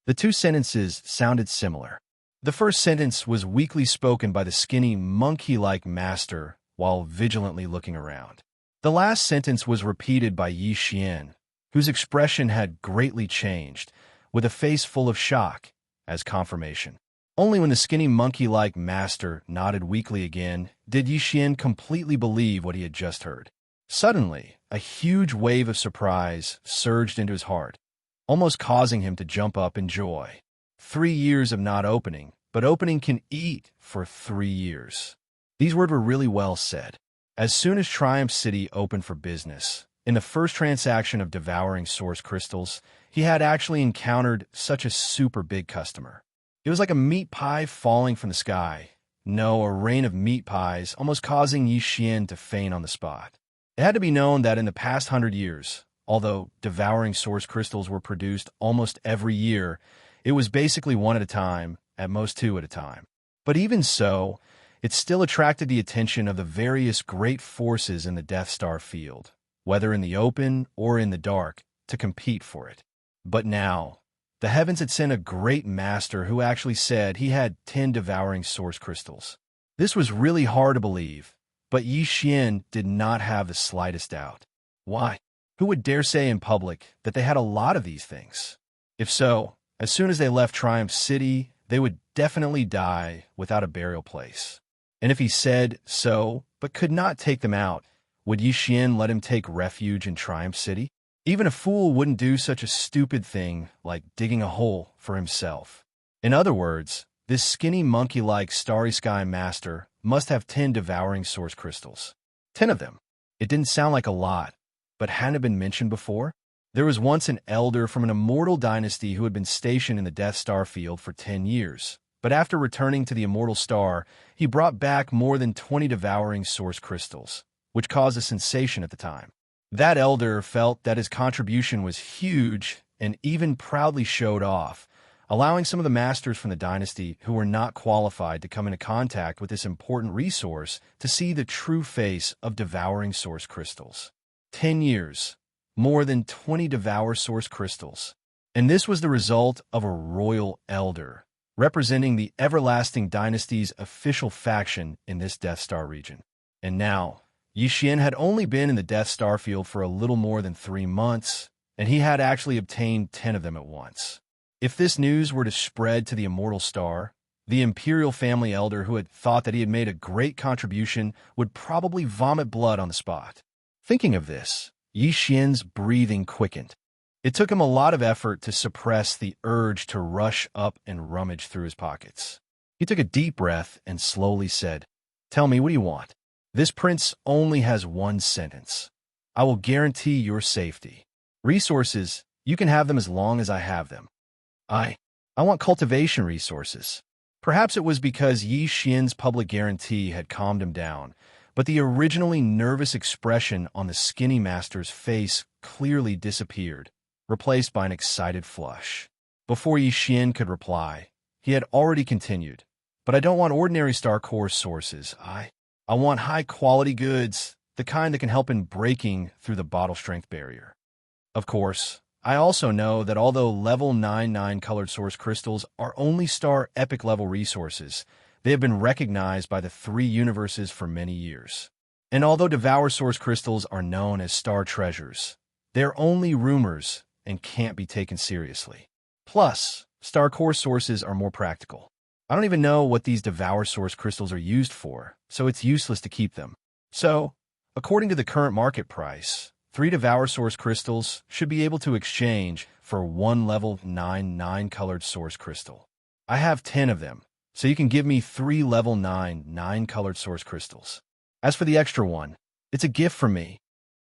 The 2 sentences sounded similar. The first sentence was weakly spoken by the skinny, monkey-like master while vigilantly looking around. The last sentence was repeated by Yixian, whose expression had greatly changed, with a face full of shock, as confirmation. Only when the skinny monkey-like master nodded weakly again did Yixian completely believe what he had just heard. Suddenly, a huge wave of surprise surged into his heart, almost causing him to jump up in joy. 3 years of not opening, but opening can eat for 3 years. These words were really well said. As soon as Triumph City opened for business, in the first transaction of devouring source crystals, he had actually encountered such a super big customer. It was like a meat pie falling from the sky. No, a rain of meat pies, almost causing Yi Xian to faint on the spot. It had to be known that in the past 100 years, although devouring source crystals were produced almost every year, it was basically one at a time, at most 2 at a time. But even so, it still attracted the attention of the various great forces in the Death Star field, whether in the open or in the dark, to compete for it. But now, the heavens had sent a great master who actually said he had 10 devouring source crystals. This was really hard to believe, but Yi Xian did not have the slightest doubt. Why? Who would dare say in public that they had a lot of these things? If so, as soon as they left Triumph City, they would definitely die without a burial place. And if he said so, but could not take them out, would Yi Xian let him take refuge in Triumph City? Even a fool wouldn't do such a stupid thing like digging a hole for himself. In other words, this skinny monkey-like starry sky master must have 10 devouring source crystals. 10 of them. It didn't sound like a lot, but hadn't it been mentioned before? There was once an elder from an immortal dynasty who had been stationed in the Death Star field for 10 years. But after returning to the immortal star, he brought back more than 20 devouring source crystals, which caused a sensation at the time. That elder felt that his contribution was huge and even proudly showed off, allowing some of the masters from the dynasty who were not qualified to come into contact with this important resource to see the true face of devouring source crystals. 10 years, more than 20 devour source crystals. And this was the result of a royal elder, representing the Everlasting Dynasty's official faction in this Death Star region. And now, Yi Xian had only been in the Death Star field for a little more than 3 months, and he had actually obtained 10 of them at once. If this news were to spread to the immortal star, the imperial family elder who had thought that he had made a great contribution would probably vomit blood on the spot. Thinking of this, Yi Xian's breathing quickened. It took him a lot of effort to suppress the urge to rush up and rummage through his pockets. He took a deep breath and slowly said, "Tell me, what do you want?" This prince only has one sentence. I will guarantee your safety. Resources, you can have them as long as I have them. I want cultivation resources. Perhaps it was because Yi Xian's public guarantee had calmed him down, but the originally nervous expression on the skinny master's face clearly disappeared, replaced by an excited flush. Before Yi Xian could reply, he had already continued, but I don't want ordinary Star Core sources. I want high-quality goods, the kind that can help in breaking through the bottle strength barrier. Of course, I also know that although level 99 colored source crystals are only star epic level resources, they have been recognized by the 3 universes for many years. And although devour source crystals are known as star treasures, they're only rumors and can't be taken seriously. Plus, Star Core sources are more practical. I don't even know what these devour source crystals are used for, so it's useless to keep them. So, according to the current market price, 3 devour source crystals should be able to exchange for 1 level 99 colored source crystal. I have 10 of them, so you can give me 3 level 9 colored source crystals. As for the extra one, it's a gift from me.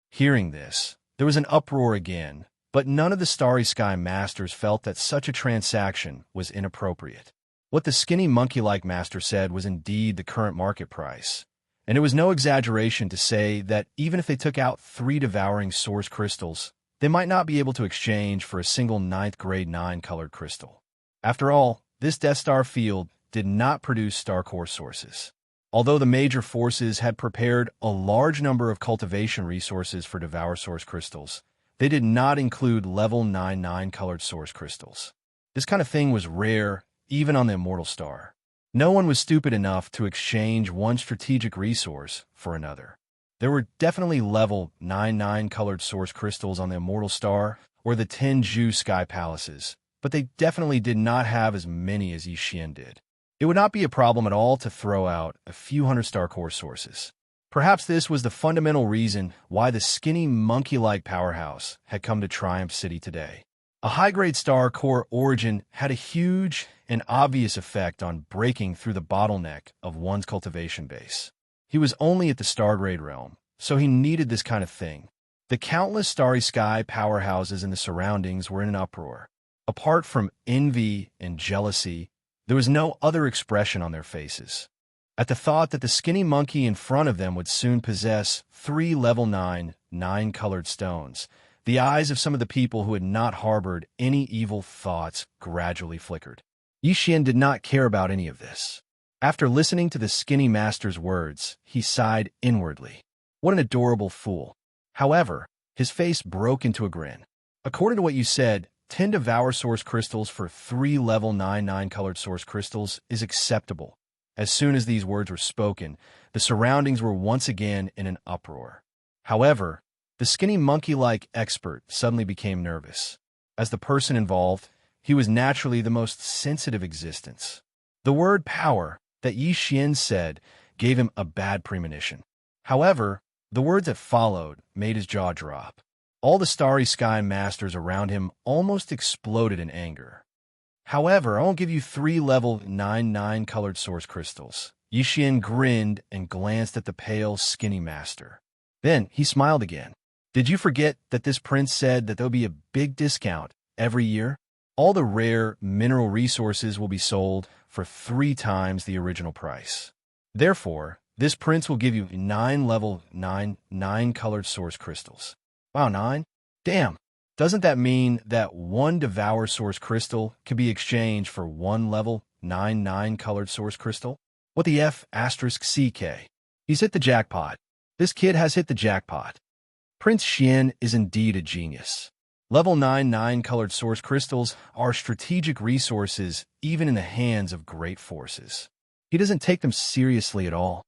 Hearing this, there was an uproar again, but none of the Starry Sky Masters felt that such a transaction was inappropriate. What the skinny monkey-like master said was indeed the current market price, and it was no exaggeration to say that even if they took out 3 devouring source crystals, they might not be able to exchange for a single 9th grade 9 colored crystal. After all, this Death Star field did not produce Star Core sources. Although the major forces had prepared a large number of cultivation resources for devour source crystals, they did not include level 99 colored source crystals. This kind of thing was rare even on the immortal star. No one was stupid enough to exchange one strategic resource for another. There were definitely level 99 colored source crystals on the immortal star or the 10 Zhu sky palaces, but they definitely did not have as many as Yi Xian did. It would not be a problem at all to throw out a few hundred Star Core sources. Perhaps this was the fundamental reason why the skinny monkey-like powerhouse had come to Triumph City today. A high-grade star core origin had a huge and obvious effect on breaking through the bottleneck of one's cultivation base. He was only at the star-grade realm, so he needed this kind of thing. The countless starry sky powerhouses in the surroundings were in an uproar. Apart from envy and jealousy, there was no other expression on their faces. At the thought that the skinny monkey in front of them would soon possess 3 level 9, 9-colored stones, the eyes of some of the people who had not harbored any evil thoughts gradually flickered. Yi Xian did not care about any of this. After listening to the skinny master's words, he sighed inwardly. What an adorable fool. However, his face broke into a grin. According to what you said, 10 Devour Source Crystals for 3 level 9 9-colored Source Crystals is acceptable. As soon as these words were spoken, the surroundings were once again in an uproar. However, the skinny monkey-like expert suddenly became nervous. As the person involved, he was naturally the most sensitive existence. The word power that Yi Xian said gave him a bad premonition. However, the words that followed made his jaw drop. All the starry sky masters around him almost exploded in anger. However, I won't give you 3 level 9 9-colored source crystals. Yi Xian grinned and glanced at the pale, skinny master. Then he smiled again. Did you forget that this prince said that there'll be a big discount every year? All the rare mineral resources will be sold for 3 times the original price. Therefore, this prince will give you 9 level 9 9-colored source crystals. Wow, 9? Damn. Doesn't that mean that 1 Devour Source Crystal can be exchanged for 1 level 9 9-colored Source Crystal? What the F asterisk CK? He's hit the jackpot. This kid has hit the jackpot. Prince Xian is indeed a genius. Level 9 9-colored Source Crystals are strategic resources even in the hands of great forces. He doesn't take them seriously at all.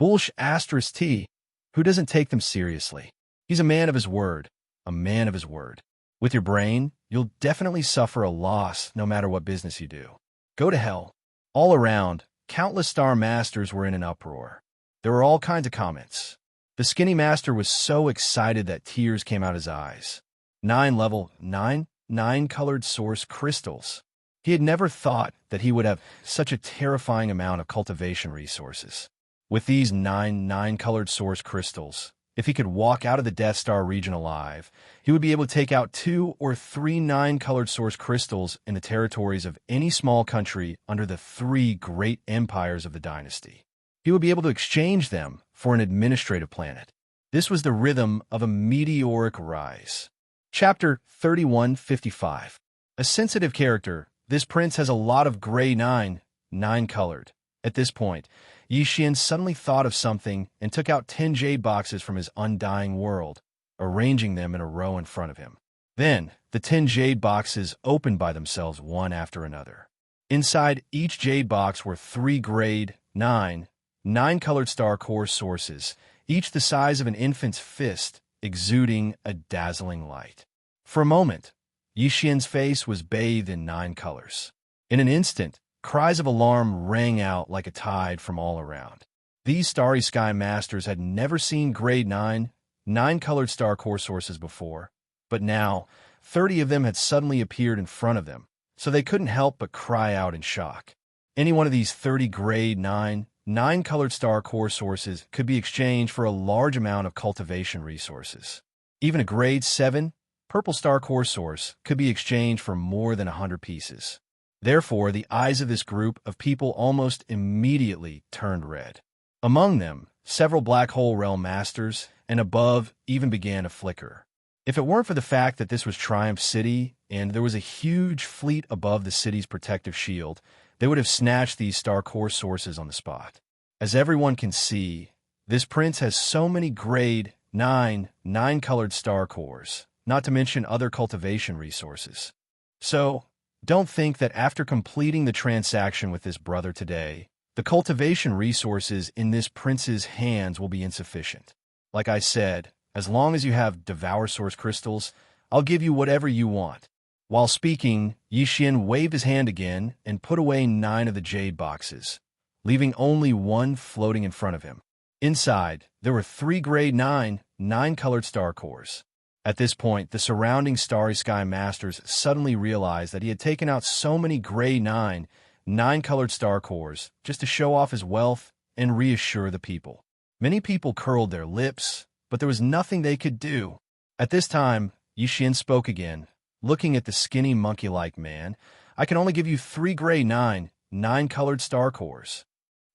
Bullsh asterisk T. Who doesn't take them seriously? He's a man of his word. A man of his word. With your brain, you'll definitely suffer a loss no matter what business you do. Go to hell. All around, countless star masters were in an uproar. There were all kinds of comments. The skinny master was so excited that tears came out his eyes. 9 level 9 9-colored source crystals. He had never thought that he would have such a terrifying amount of cultivation resources. With these 9 9-colored source crystals, if he could walk out of the Death Star region alive, he would be able to take out 2 or 3 9-colored source crystals in the territories of any small country under the 3 great empires of the dynasty. He would be able to exchange them for an administrative planet. This was the rhythm of a meteoric rise. Chapter 3155. A sensitive character, this prince has a lot of gray 9-colored. At this point, Yi Xian suddenly thought of something and took out 10 jade boxes from his undying world, arranging them in a row in front of him. Then, the 10 jade boxes opened by themselves one after another. Inside each jade box were 3 grade 9-colored star core sources, each the size of an infant's fist, exuding a dazzling light. For a moment, Yi Xian's face was bathed in 9 colors. In an instant, cries of alarm rang out like a tide from all around. These starry sky masters had never seen grade 9-colored star core sources before, but now 30 of them had suddenly appeared in front of them, so they couldn't help but cry out in shock. Any one of these 30 grade 9-colored star core sources could be exchanged for a large amount of cultivation resources. Even a grade 7 purple star core source could be exchanged for more than 100 pieces. Therefore, the eyes of this group of people almost immediately turned red. Among them, several black hole realm masters and above even began to flicker. If it weren't for the fact that this was Triumph City and there was a huge fleet above the city's protective shield, they would have snatched these star core sources on the spot. As everyone can see, this prince has so many grade 9-colored star cores, not to mention other cultivation resources. So, don't think that after completing the transaction with this brother today, the cultivation resources in this prince's hands will be insufficient. Like I said, as long as you have Devour Source Crystals, I'll give you whatever you want. While speaking, Yi Xian waved his hand again and put away 9 of the jade boxes, leaving only 1 floating in front of him. Inside, there were 3 grade 9-colored star cores. At this point, the surrounding Starry Sky Masters suddenly realized that he had taken out so many gray nine-colored star cores just to show off his wealth and reassure the people. Many people curled their lips, but there was nothing they could do. At this time, Yixin spoke again, looking at the skinny monkey-like man. I can only give you 3 gray nine-colored star cores.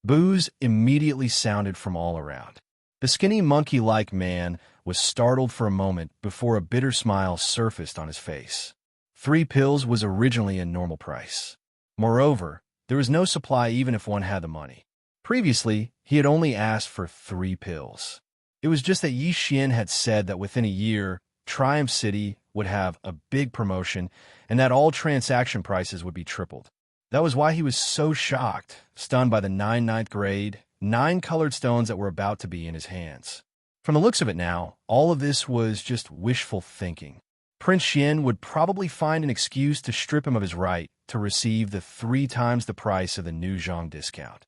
Boos immediately sounded from all around. The skinny monkey-like man was startled for a moment before a bitter smile surfaced on his face. 3 pills was originally a normal price. Moreover, there was no supply even if one had the money. Previously, he had only asked for 3 pills. It was just that Yi Xian had said that within a year, Triumph City would have a big promotion and that all transaction prices would be tripled. That was why he was so shocked, stunned by the 9th grade, 9-colored stones that were about to be in his hands. From the looks of it now, all of this was just wishful thinking. Prince Xian would probably find an excuse to strip him of his right to receive the 3 times the price of the new Zhang discount.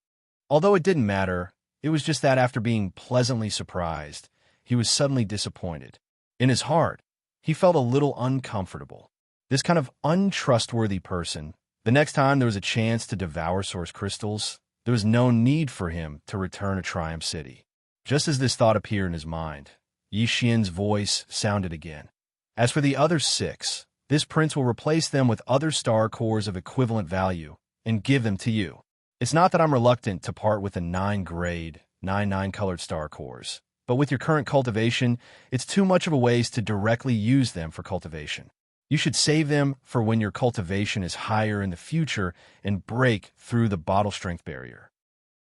Although it didn't matter, it was just that after being pleasantly surprised, he was suddenly disappointed. In his heart, he felt a little uncomfortable. This kind of untrustworthy person, the next time there was a chance to devour source crystals, there was no need for him to return to Triumph City. Just as this thought appeared in his mind, Yi Xian's voice sounded again. As for the other 6, this prince will replace them with other star cores of equivalent value and give them to you. It's not that I'm reluctant to part with the 9 grade, 9-colored star cores, but with your current cultivation, it's too much of a waste to directly use them for cultivation. You should save them for when your cultivation is higher in the future and break through the bottle strength barrier.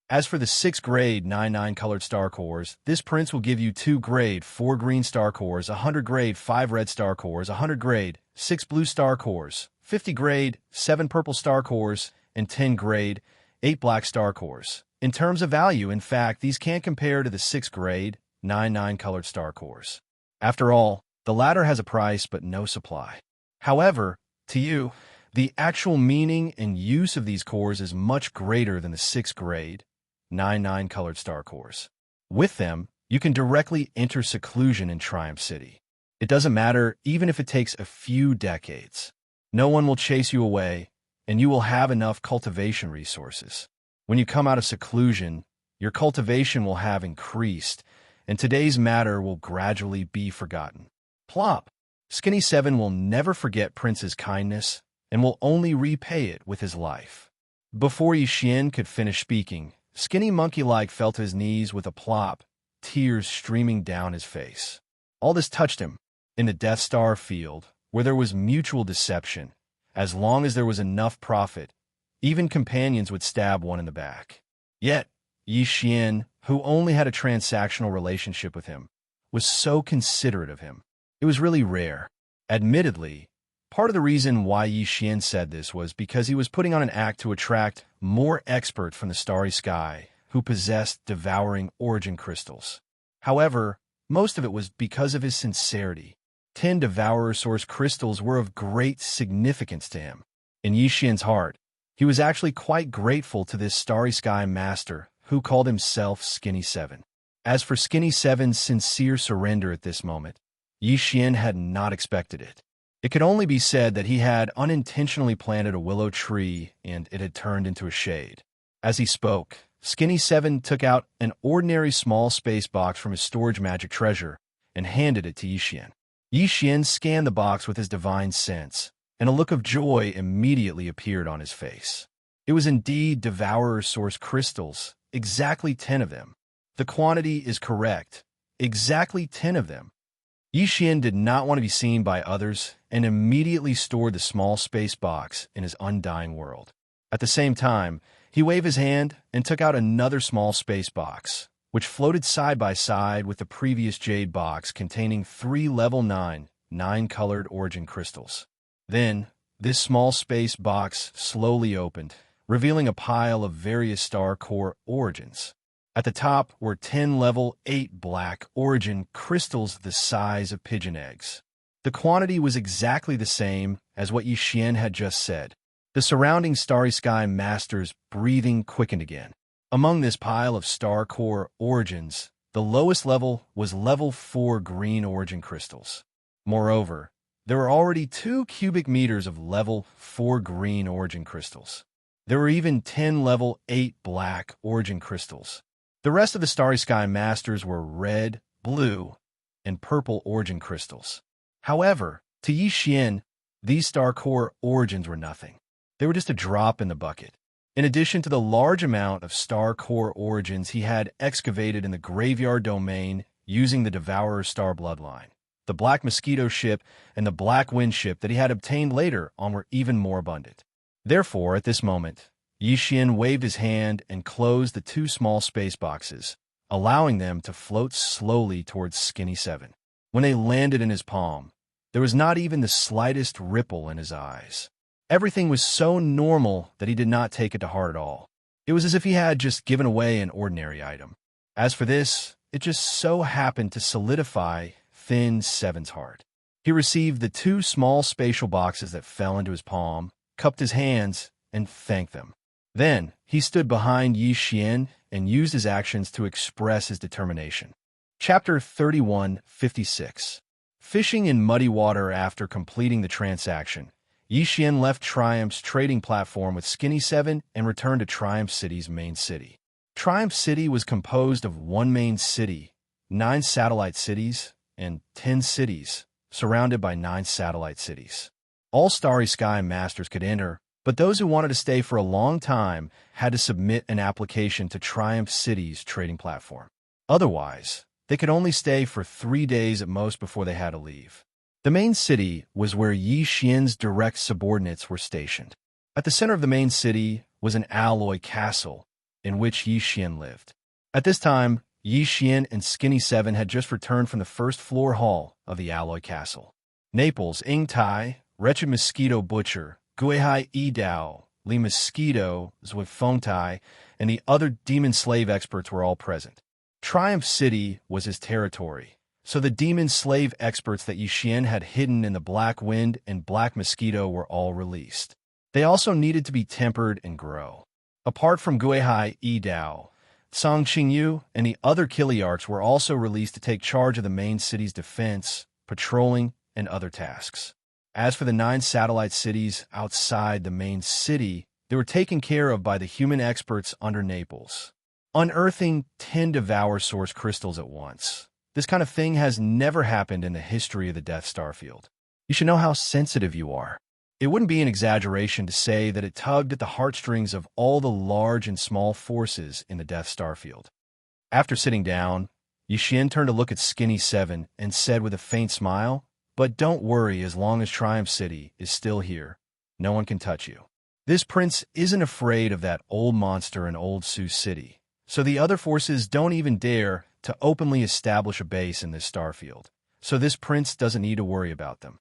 As for the 6 grade 9-colored star cores, this prince will give you 2 grade 4 green star cores, 100 grade 5 red star cores, 100 grade 6 blue star cores, 50 grade 7 purple star cores, and 10 grade 8 black star cores. In terms of value, in fact, these can't compare to the 6 grade 9-colored star cores. After all, the latter has a price but no supply. However, to you, the actual meaning and use of these cores is much greater than the 6 grade 9-colored star cores. With them, you can directly enter seclusion in Triumph City. It doesn't matter even if it takes a few decades. No one will chase you away, and you will have enough cultivation resources. When you come out of seclusion, your cultivation will have increased, and today's matter will gradually be forgotten. Plop! Skinny 7 will never forget Prince's kindness and will only repay it with his life. Before Yi Xian could finish speaking, Skinny Monkey-like fell to his knees with a plop, tears streaming down his face. All this touched him. In the Death Star field, where there was mutual deception, as long as there was enough profit, even companions would stab one in the back. Yet, Yi Xian, who only had a transactional relationship with him, was so considerate of him. It was really rare. Admittedly, part of the reason why Yi Xian said this was because he was putting on an act to attract more experts from the starry sky who possessed devouring origin crystals. However, most of it was because of his sincerity. 10 devourer source crystals were of great significance to him. In Yi Xian's heart, he was actually quite grateful to this starry sky master who called himself Skinny 7. As for Skinny 7's sincere surrender at this moment, Yi Xian had not expected it. It could only be said that he had unintentionally planted a willow tree and it had turned into a shade. As he spoke, Skinny 7 took out an ordinary small space box from his storage magic treasure and handed it to Yi Xian. Yi Xian scanned the box with his divine sense, and a look of joy immediately appeared on his face. It was indeed devourer source crystals, exactly 10 of them. The quantity is correct, exactly 10 of them. Yi Xian did not want to be seen by others and immediately stored the small space box in his undying world. At the same time, he waved his hand and took out another small space box, which floated side by side with the previous jade box containing 3 level 9-colored origin crystals. Then, this small space box slowly opened, revealing a pile of various star core origins. At the top were 10 level 8 black origin crystals the size of pigeon eggs. The quantity was exactly the same as what Yi Xian had just said. The surrounding starry sky masters' breathing quickened again. Among this pile of star core origins, the lowest level was level 4 green origin crystals. Moreover, there were already 2 cubic meters of level 4 green origin crystals. There were even 10 level 8 black origin crystals. The rest of the Starry Sky Masters were red, blue, and purple origin crystals. However, to Yi Xian, these star core origins were nothing. They were just a drop in the bucket. In addition to the large amount of star core origins he had excavated in the graveyard domain using the Devourer's star bloodline, the Black Mosquito ship and the Black Wind ship that he had obtained later on were even more abundant. Therefore, at this moment, Yi Xian waved his hand and closed the 2 small space boxes, allowing them to float slowly towards Skinny 7. When they landed in his palm, there was not even the slightest ripple in his eyes. Everything was so normal that he did not take it to heart at all. It was as if he had just given away an ordinary item. As for this, it just so happened to solidify Thin 7's heart. He received the 2 small spatial boxes that fell into his palm, cupped his hands, and thanked them. Then, he stood behind Yi Xian and used his actions to express his determination. Chapter 31:56. Fishing in muddy water. After completing the transaction, Yi Xian left Triumph's trading platform with Skinny 7 and returned to Triumph City's main city. Triumph City was composed of 1 main city, 9 satellite cities, and 10 cities, surrounded by 9 satellite cities. All Starry Sky Masters could enter, but those who wanted to stay for a long time had to submit an application to Triumph City's trading platform. Otherwise, they could only stay for 3 days at most before they had to leave. The main city was where Yi Xian's direct subordinates were stationed. At the center of the main city was an alloy castle in which Yi Xian lived. At this time, Yi Xian and Skinny 7 had just returned from the first floor hall of the alloy castle. Naples, Ing Tai, Wretched Mosquito Butcher, Guihai Idao, Li Mosquito, Zwifeng Tai, and the other demon slave experts were all present. Triumph City was his territory, so the demon slave experts that Yi Xian had hidden in the Black Wind and Black Mosquito were all released. They also needed to be tempered and grow. Apart from Guihai Idao, Song Qingyu and the other Kiliarchs were also released to take charge of the main city's defense, patrolling, and other tasks. As for the 9 satellite cities outside the main city, they were taken care of by the human experts under Naples. Unearthing 10 Devour Source crystals at once. This kind of thing has never happened in the history of the Death Star field. You should know how sensitive you are. It wouldn't be an exaggeration to say that it tugged at the heartstrings of all the large and small forces in the Death Star field. After sitting down, Yi Xian turned to look at Skinny 7 and said with a faint smile, "But don't worry, as long as Triumph City is still here, no one can touch you. This prince isn't afraid of that old monster in Old Sioux City, so the other forces don't even dare to openly establish a base in this starfield, so this prince doesn't need to worry about them.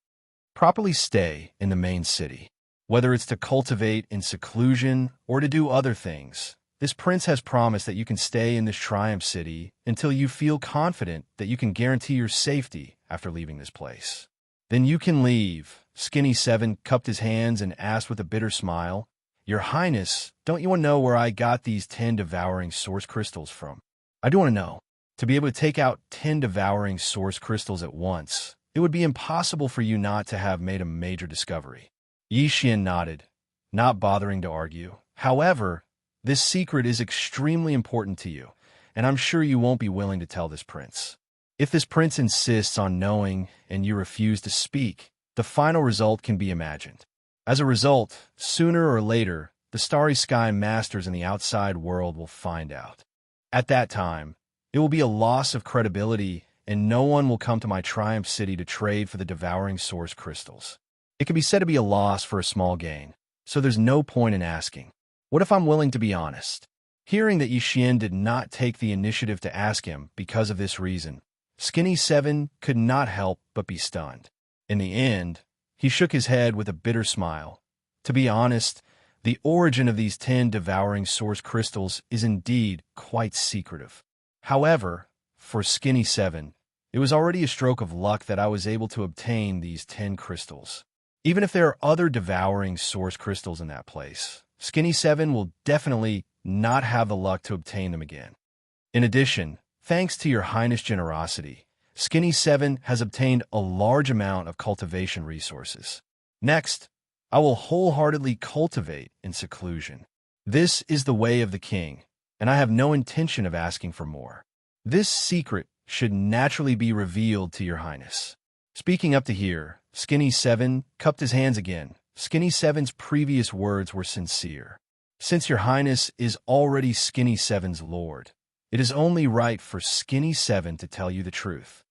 Properly stay in the main city. Whether it's to cultivate in seclusion or to do other things, this prince has promised that you can stay in this Triumph City until you feel confident that you can guarantee your safety after leaving this place. Then you can leave." Skinny 7 cupped his hands and asked with a bitter smile, "Your Highness, don't you want to know where I got these 10 devouring source crystals from?" "I do want to know. To be able to take out 10 devouring source crystals at once, it would be impossible for you not to have made a major discovery." Yi Xian nodded, not bothering to argue. "However, this secret is extremely important to you, and I'm sure you won't be willing to tell this prince. If this prince insists on knowing and you refuse to speak, the final result can be imagined. As a result, sooner or later, the Starry Sky Masters in the outside world will find out. At that time, it will be a loss of credibility, and no one will come to my Triumph City to trade for the devouring source crystals. It can be said to be a loss for a small gain, so there's no point in asking. What if I'm willing to be honest?" Hearing that Yi Xian did not take the initiative to ask him because of this reason, Skinny 7 could not help but be stunned. In the end, he shook his head with a bitter smile. To be honest, the origin of these 10 devouring source crystals is indeed quite secretive. However, for Skinny 7, it was already a stroke of luck that I was able to obtain these 10 crystals. Even if there are other devouring source crystals in that place, Skinny 7 will definitely not have the luck to obtain them again. In addition, thanks to your Highness' generosity, Skinny 7 has obtained a large amount of cultivation resources. Next, I will wholeheartedly cultivate in seclusion. This is the way of the king, and I have no intention of asking for more. This secret should naturally be revealed to your highness. Speaking up to here, Skinny 7 cupped his hands again. Skinny 7's previous words were sincere. Since your highness is already Skinny 7's lord, it is only right for Skinny 7 to tell you the truth.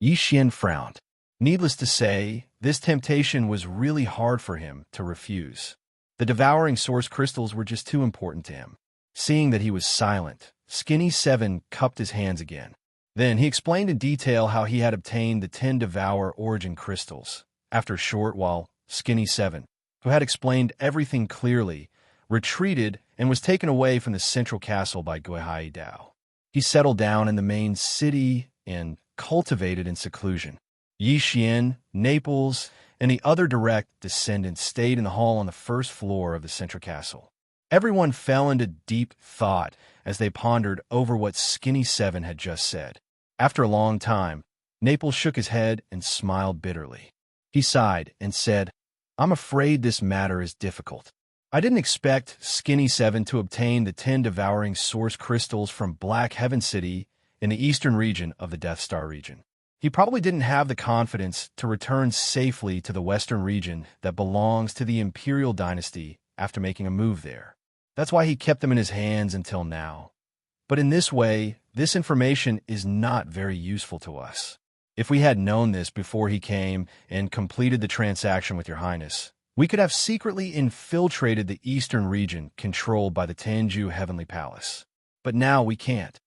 Yi Xian frowned. Needless to say, this temptation was really hard for him to refuse. The devouring source crystals were just too important to him. Seeing that he was silent, Skinny 7 cupped his hands again. Then he explained in detail how he had obtained the 10 Devour origin crystals. After a short while, Skinny 7, who had explained everything clearly, retreated and was taken away from the central castle by Guihai Dao. He settled down in the main city and cultivated in seclusion. Yi Xian, Naples, and the other direct descendants stayed in the hall on the first floor of the central castle. Everyone fell into deep thought as they pondered over what Skinny 7 had just said. After a long time, Naples shook his head and smiled bitterly. He sighed and said, "I'm afraid this matter is difficult. I didn't expect Skinny 7 to obtain the 10 devouring source crystals from Black Heaven City in the eastern region of the Death Star region. He probably didn't have the confidence to return safely to the western region that belongs to the Imperial Dynasty after making a move there. That's why he kept them in his hands until now. But in this way, this information is not very useful to us. If we had known this before he came and completed the transaction with your highness, we could have secretly infiltrated the eastern region controlled by the Tanju Heavenly Palace. But now we can't.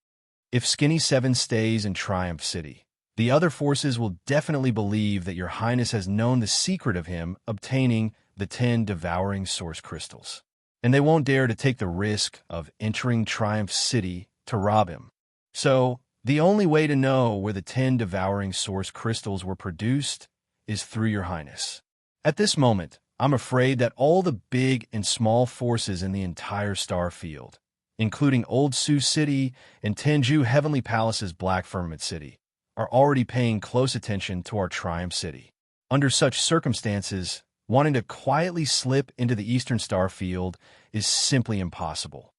If Skinny 7 stays in Triumph City, the other forces will definitely believe that your highness has known the secret of him obtaining the 10 devouring source crystals. And they won't dare to take the risk of entering Triumph City to rob him. So, the only way to know where the 10 devouring source crystals were produced is through your highness. At this moment, I'm afraid that all the big and small forces in the entire star field, including Old Sioux City and Tenju Heavenly Palace's Black Firmament City, are already paying close attention to our Triumph City. Under such circumstances, wanting to quietly slip into the Eastern Star Field is simply impossible.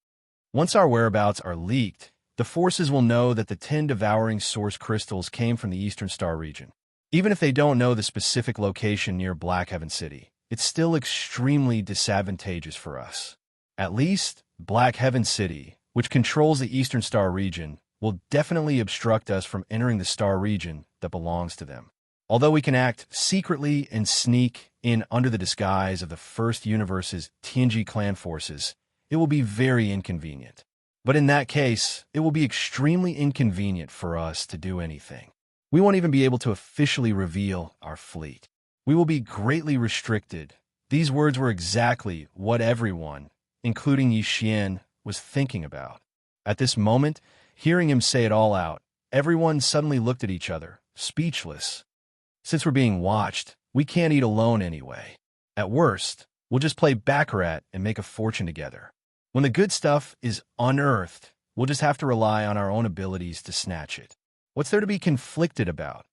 Once our whereabouts are leaked, the forces will know that the 10 devouring source crystals came from the Eastern Star region. Even if they don't know the specific location near Black Heaven City, it's still extremely disadvantageous for us. At least, Black Heaven City, which controls the Eastern Star region, will definitely obstruct us from entering the star region that belongs to them. Although we can act secretly and sneak in under the disguise of the First Universe's Tianji clan forces, it will be very inconvenient. But in that case, it will be extremely inconvenient for us to do anything. We won't even be able to officially reveal our fleet. We will be greatly restricted. These words were exactly what everyone, including Yi Xian, was thinking about. At this moment, hearing him say it all out, everyone suddenly looked at each other, speechless. Since we're being watched, we can't eat alone anyway. At worst, we'll just play Baccarat and make a fortune together. When the good stuff is unearthed, we'll just have to rely on our own abilities to snatch it. What's there to be conflicted about?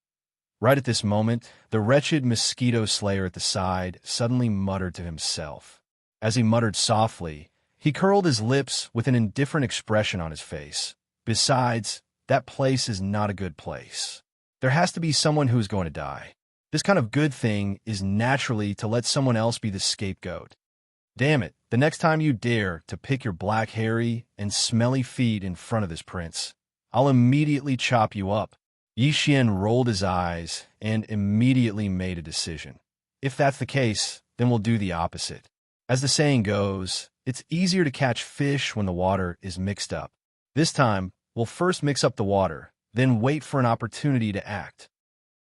Right at this moment, the wretched mosquito slayer at the side suddenly muttered to himself. As he muttered softly, he curled his lips with an indifferent expression on his face. Besides, that place is not a good place. There has to be someone who's going to die. This kind of good thing is naturally to let someone else be the scapegoat. Damn it, the next time you dare to pick your black, hairy, and smelly feet in front of this prince, I'll immediately chop you up. Yi Xian rolled his eyes and immediately made a decision. If that's the case, then we'll do the opposite. As the saying goes, it's easier to catch fish when the water is mixed up. This time, we'll first mix up the water, then wait for an opportunity to act.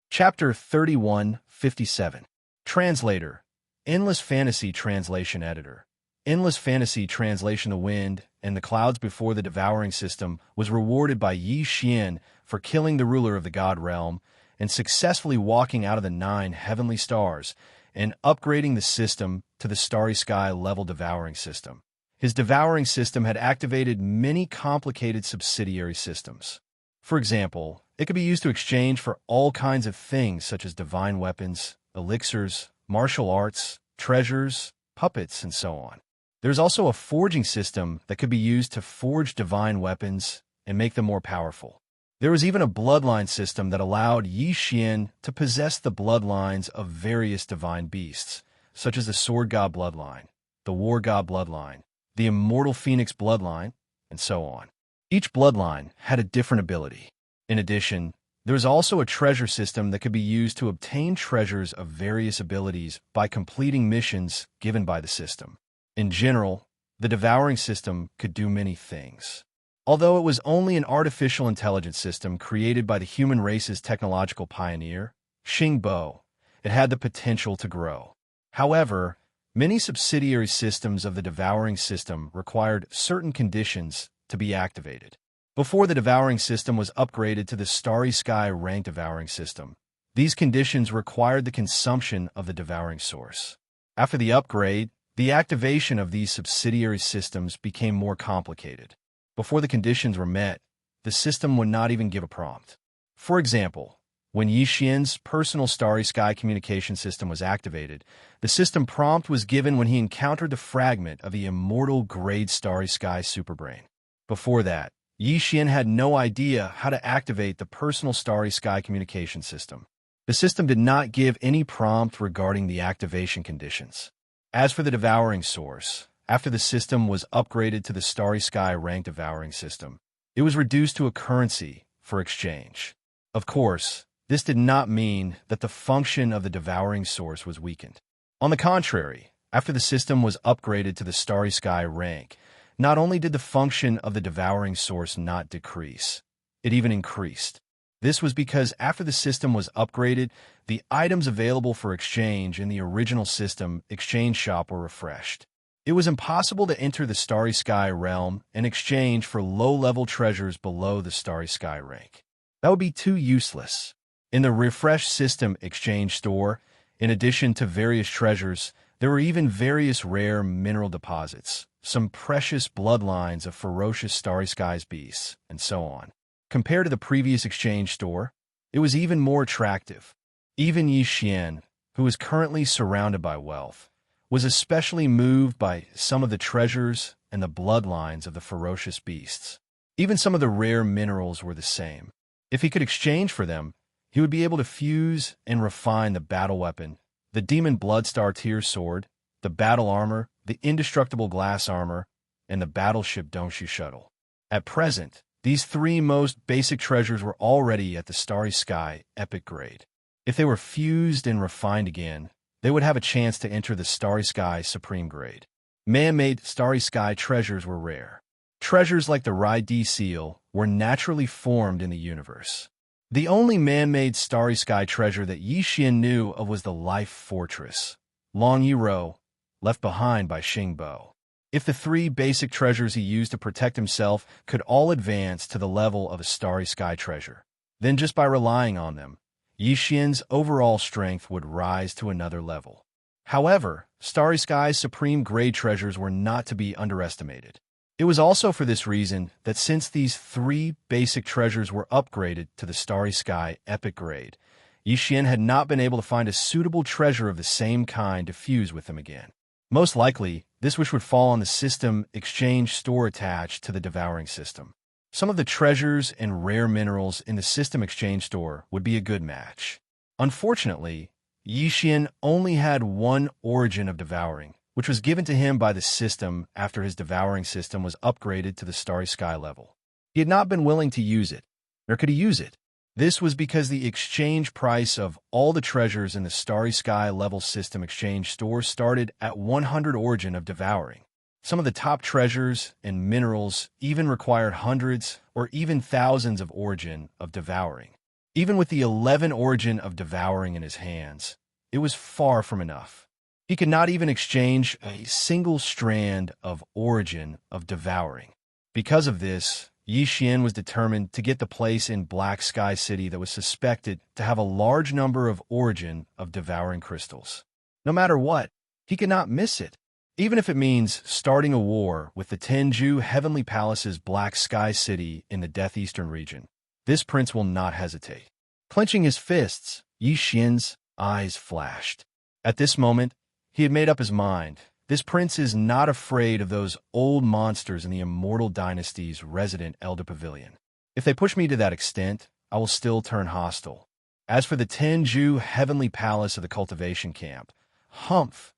Chapter 3157. Translator. Endless Fantasy Translation Editor. Endless Fantasy Translation. The wind and the clouds before the devouring system was rewarded by Yi Xian for killing the ruler of the God Realm and successfully walking out of the 9 heavenly stars and upgrading the system to the Starry Sky level devouring system. His devouring system had activated many complicated subsidiary systems. For example, it could be used to exchange for all kinds of things such as divine weapons, elixirs, martial arts, treasures, puppets, and so on. There's also a forging system that could be used to forge divine weapons and make them more powerful. There was even a bloodline system that allowed Yi Xian to possess the bloodlines of various divine beasts, such as the Sword God bloodline, the War God bloodline, the Immortal Phoenix bloodline, and so on. Each bloodline had a different ability. In addition, there was also a treasure system that could be used to obtain treasures of various abilities by completing missions given by the system. In general, the devouring system could do many things. Although it was only an artificial intelligence system created by the human race's technological pioneer, Xingbo, it had the potential to grow. However, many subsidiary systems of the devouring system required certain conditions to be activated. Before the devouring system was upgraded to the Starry Sky ranked devouring system, these conditions required the consumption of the devouring source. After the upgrade, the activation of these subsidiary systems became more complicated. Before the conditions were met, the system would not even give a prompt. For example, when Yi Xian's personal Starry Sky communication system was activated, the system prompt was given when he encountered the fragment of the immortal grade Starry Sky superbrain. Before that, Yi Xian had no idea how to activate the personal Starry Sky communication system. The system did not give any prompt regarding the activation conditions. As for the devouring source, after the system was upgraded to the Starry Sky ranked devouring system, it was reduced to a currency for exchange. Of course, this did not mean that the function of the devouring source was weakened. On the contrary, after the system was upgraded to the Starry Sky rank, not only did the function of the devouring source not decrease, it even increased. This was because after the system was upgraded, the items available for exchange in the original system exchange shop were refreshed. It was impossible to enter the Starry Sky realm and exchange for low-level treasures below the Starry Sky rank. That would be too useless. In the refreshed system exchange store, in addition to various treasures, there were even various rare mineral deposits, some precious bloodlines of ferocious Starry Sky's beasts, and so on. Compared to the previous exchange store, it was even more attractive. Even Yi Xian, who was currently surrounded by wealth, was especially moved by some of the treasures and the bloodlines of the ferocious beasts. Even some of the rare minerals were the same. If he could exchange for them, he would be able to fuse and refine the battle weapon, the Demon Bloodstar Tear Sword, the battle armor, the indestructible glass armor, and the battleship Dongshu shuttle. At present, these three most basic treasures were already at the Starry Sky epic grade. If they were fused and refined again, they would have a chance to enter the Starry Sky Supreme Grade. Man-made Starry Sky treasures were rare. Treasures like the Rai D seal were naturally formed in the universe. The only man-made Starry Sky treasure that Yi Xian knew of was the Life Fortress, Long Yiro, left behind by Xingbo. If the three basic treasures he used to protect himself could all advance to the level of a Starry Sky treasure, then just by relying on them, Yi Xian's overall strength would rise to another level. However, Starry Sky's supreme grade treasures were not to be underestimated. It was also for this reason that since these three basic treasures were upgraded to the Starry Sky epic grade, Yi Xian had not been able to find a suitable treasure of the same kind to fuse with them again. Most likely, this wish would fall on the system exchange store attached to the devouring system. Some of the treasures and rare minerals in the system exchange store would be a good match. Unfortunately, Yi Xian only had one origin of devouring, which was given to him by the system after his devouring system was upgraded to the Starry Sky level. He had not been willing to use it, nor could he use it. This was because the exchange price of all the treasures in the Starry Sky level system exchange store started at 100 origin of devouring. Some of the top treasures and minerals even required hundreds or even thousands of origin of devouring. Even with the 11 origin of devouring in his hands, it was far from enough. He could not even exchange a single strand of origin of devouring. Because of this, Yi Xian was determined to get the place in Black Sky City that was suspected to have a large number of origin of devouring crystals. No matter what, he could not miss it. Even if it means starting a war with the Tenju Heavenly Palace's Black Sky City in the Death Eastern region. This prince will not hesitate. Clenching his fists, Yi Xian's eyes flashed. At this moment, he had made up his mind. This prince is not afraid of those old monsters in the immortal dynasty's resident Elder Pavilion. If they push me to that extent, I will still turn hostile. As for the Tenju Heavenly Palace of the Cultivation Camp, humph!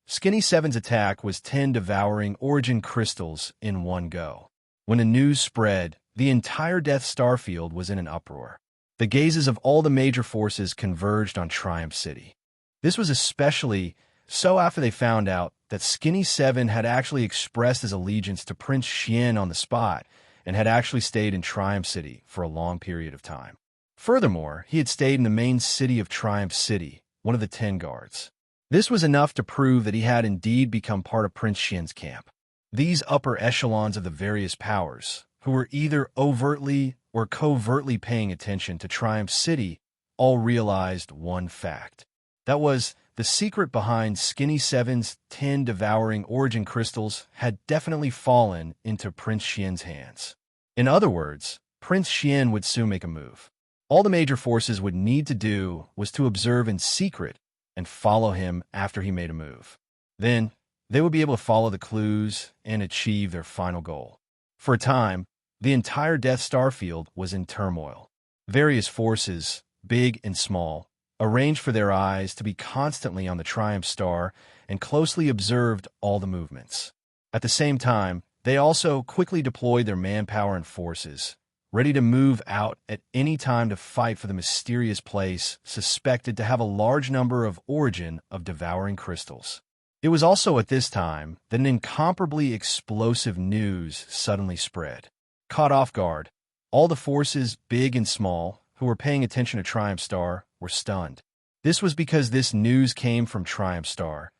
Skinny Seven's attack was 10 devouring origin crystals in one go. When the news spread, the entire Death Star field was in an uproar. The gazes of all the major forces converged on Triumph City. This was especially so after they found out that Skinny Seven had actually expressed his allegiance to Prince Xian on the spot and had actually stayed in Triumph City for a long period of time. Furthermore, he had stayed in the main city of Triumph City, one of the 10 guards. This was enough to prove that he had indeed become part of Prince Xian's camp. These upper echelons of the various powers, who were either overtly or covertly paying attention to Triumph City, all realized one fact. That was, the secret behind Skinny Seven's 10 devouring origin crystals had definitely fallen into Prince Xian's hands. In other words, Prince Xian would soon make a move. All the major forces would need to do was to observe in secret and follow him after he made a move. Then, they would be able to follow the clues and achieve their final goal. For a time, the entire Death Star field was in turmoil. Various forces, big and small, arranged for their eyes to be constantly on the Triumph Star and closely observed all the movements. At the same time, they also quickly deployed their manpower and forces, ready to move out at any time to fight for the mysterious place suspected to have a large number of origin of devouring crystals. It was also at this time that an incomparably explosive news suddenly spread. Caught off guard, all the forces, big and small, who were paying attention to Triumph Star were stunned. This was because this news came from Triumph Star,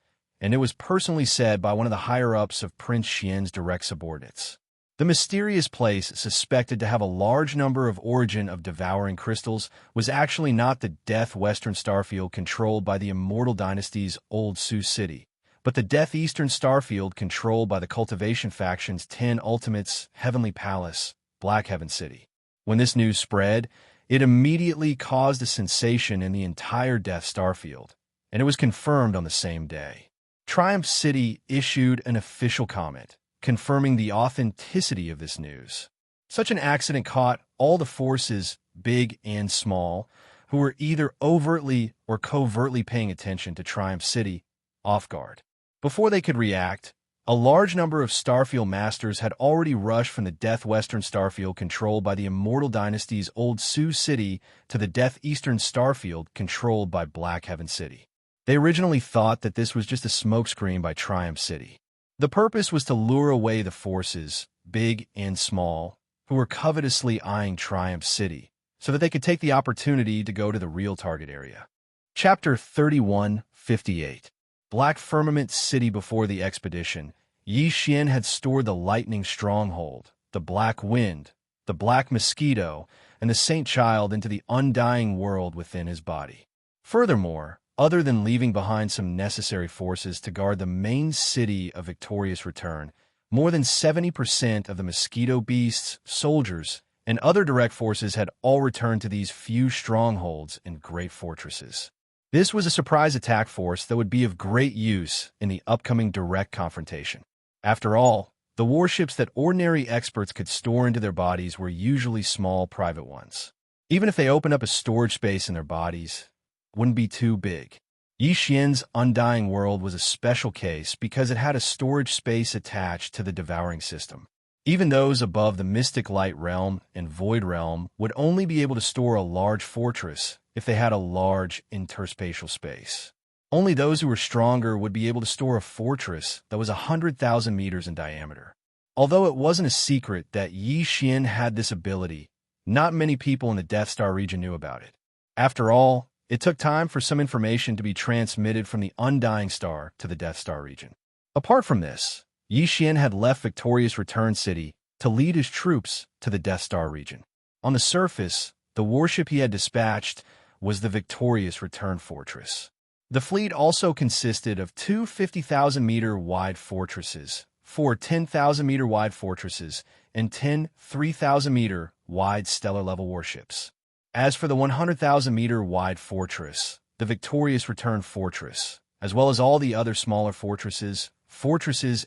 and it was personally said by one of the higher-ups of Prince Xian's direct subordinates. The mysterious place suspected to have a large number of origin of devouring crystals was actually not the Death Western Starfield controlled by the Immortal Dynasty's Old Sioux City, but the Death Eastern Starfield controlled by the Cultivation Faction's 10 Ultimates Heavenly Palace, Black Heaven City. When this news spread, it immediately caused a sensation in the entire Death Starfield, and it was confirmed on the same day. Triumph City issued an official comment, confirming the authenticity of this news. Such an accident caught all the forces, big and small, who were either overtly or covertly paying attention to Triumph City, off guard. Before they could react, a large number of Starfield Masters had already rushed from the Death Western Starfield controlled by the Immortal Dynasty's Old Sioux City to the Death Eastern Starfield controlled by Black Heaven City. They originally thought that this was just a smokescreen by Triumph City. The purpose was to lure away the forces, big and small, who were covetously eyeing Triumph City, so that they could take the opportunity to go to the real target area. Chapter 3158. Black Firmament City. Before the expedition, Yi Xian had stored the Lightning Stronghold, the Black Wind, the Black Mosquito, and the Saint Child into the undying world within his body. Furthermore, other than leaving behind some necessary forces to guard the main city of Victorious Return, more than 70% of the Mosquito Beasts, soldiers, and other direct forces had all returned to these few strongholds and great fortresses. This was a surprise attack force that would be of great use in the upcoming direct confrontation. After all, the warships that ordinary experts could store into their bodies were usually small private ones. Even if they opened up a storage space in their bodies, it wouldn't be too big. Yi Xian's Undying World was a special case because it had a storage space attached to the devouring system. Even those above the Mystic Light Realm and Void Realm would only be able to store a large fortress if they had a large interspatial space. Only those who were stronger would be able to store a fortress that was 100,000 meters in diameter. Although it wasn't a secret that Yi Xian had this ability, not many people in the Death Star region knew about it. After all, it took time for some information to be transmitted from the Undying Star to the Death Star region. Apart from this, Yi Xian had left Victorious Return City to lead his troops to the Death Star region. On the surface, the warship he had dispatched was the Victorious Return Fortress. The fleet also consisted of two 50,000-meter-wide fortresses, 4 10,000-meter-wide fortresses, and 10 3,000-meter wide stellar-level warships. As for the 100,000-meter-wide fortress, the Victorious Return Fortress, as well as all the other smaller fortresses,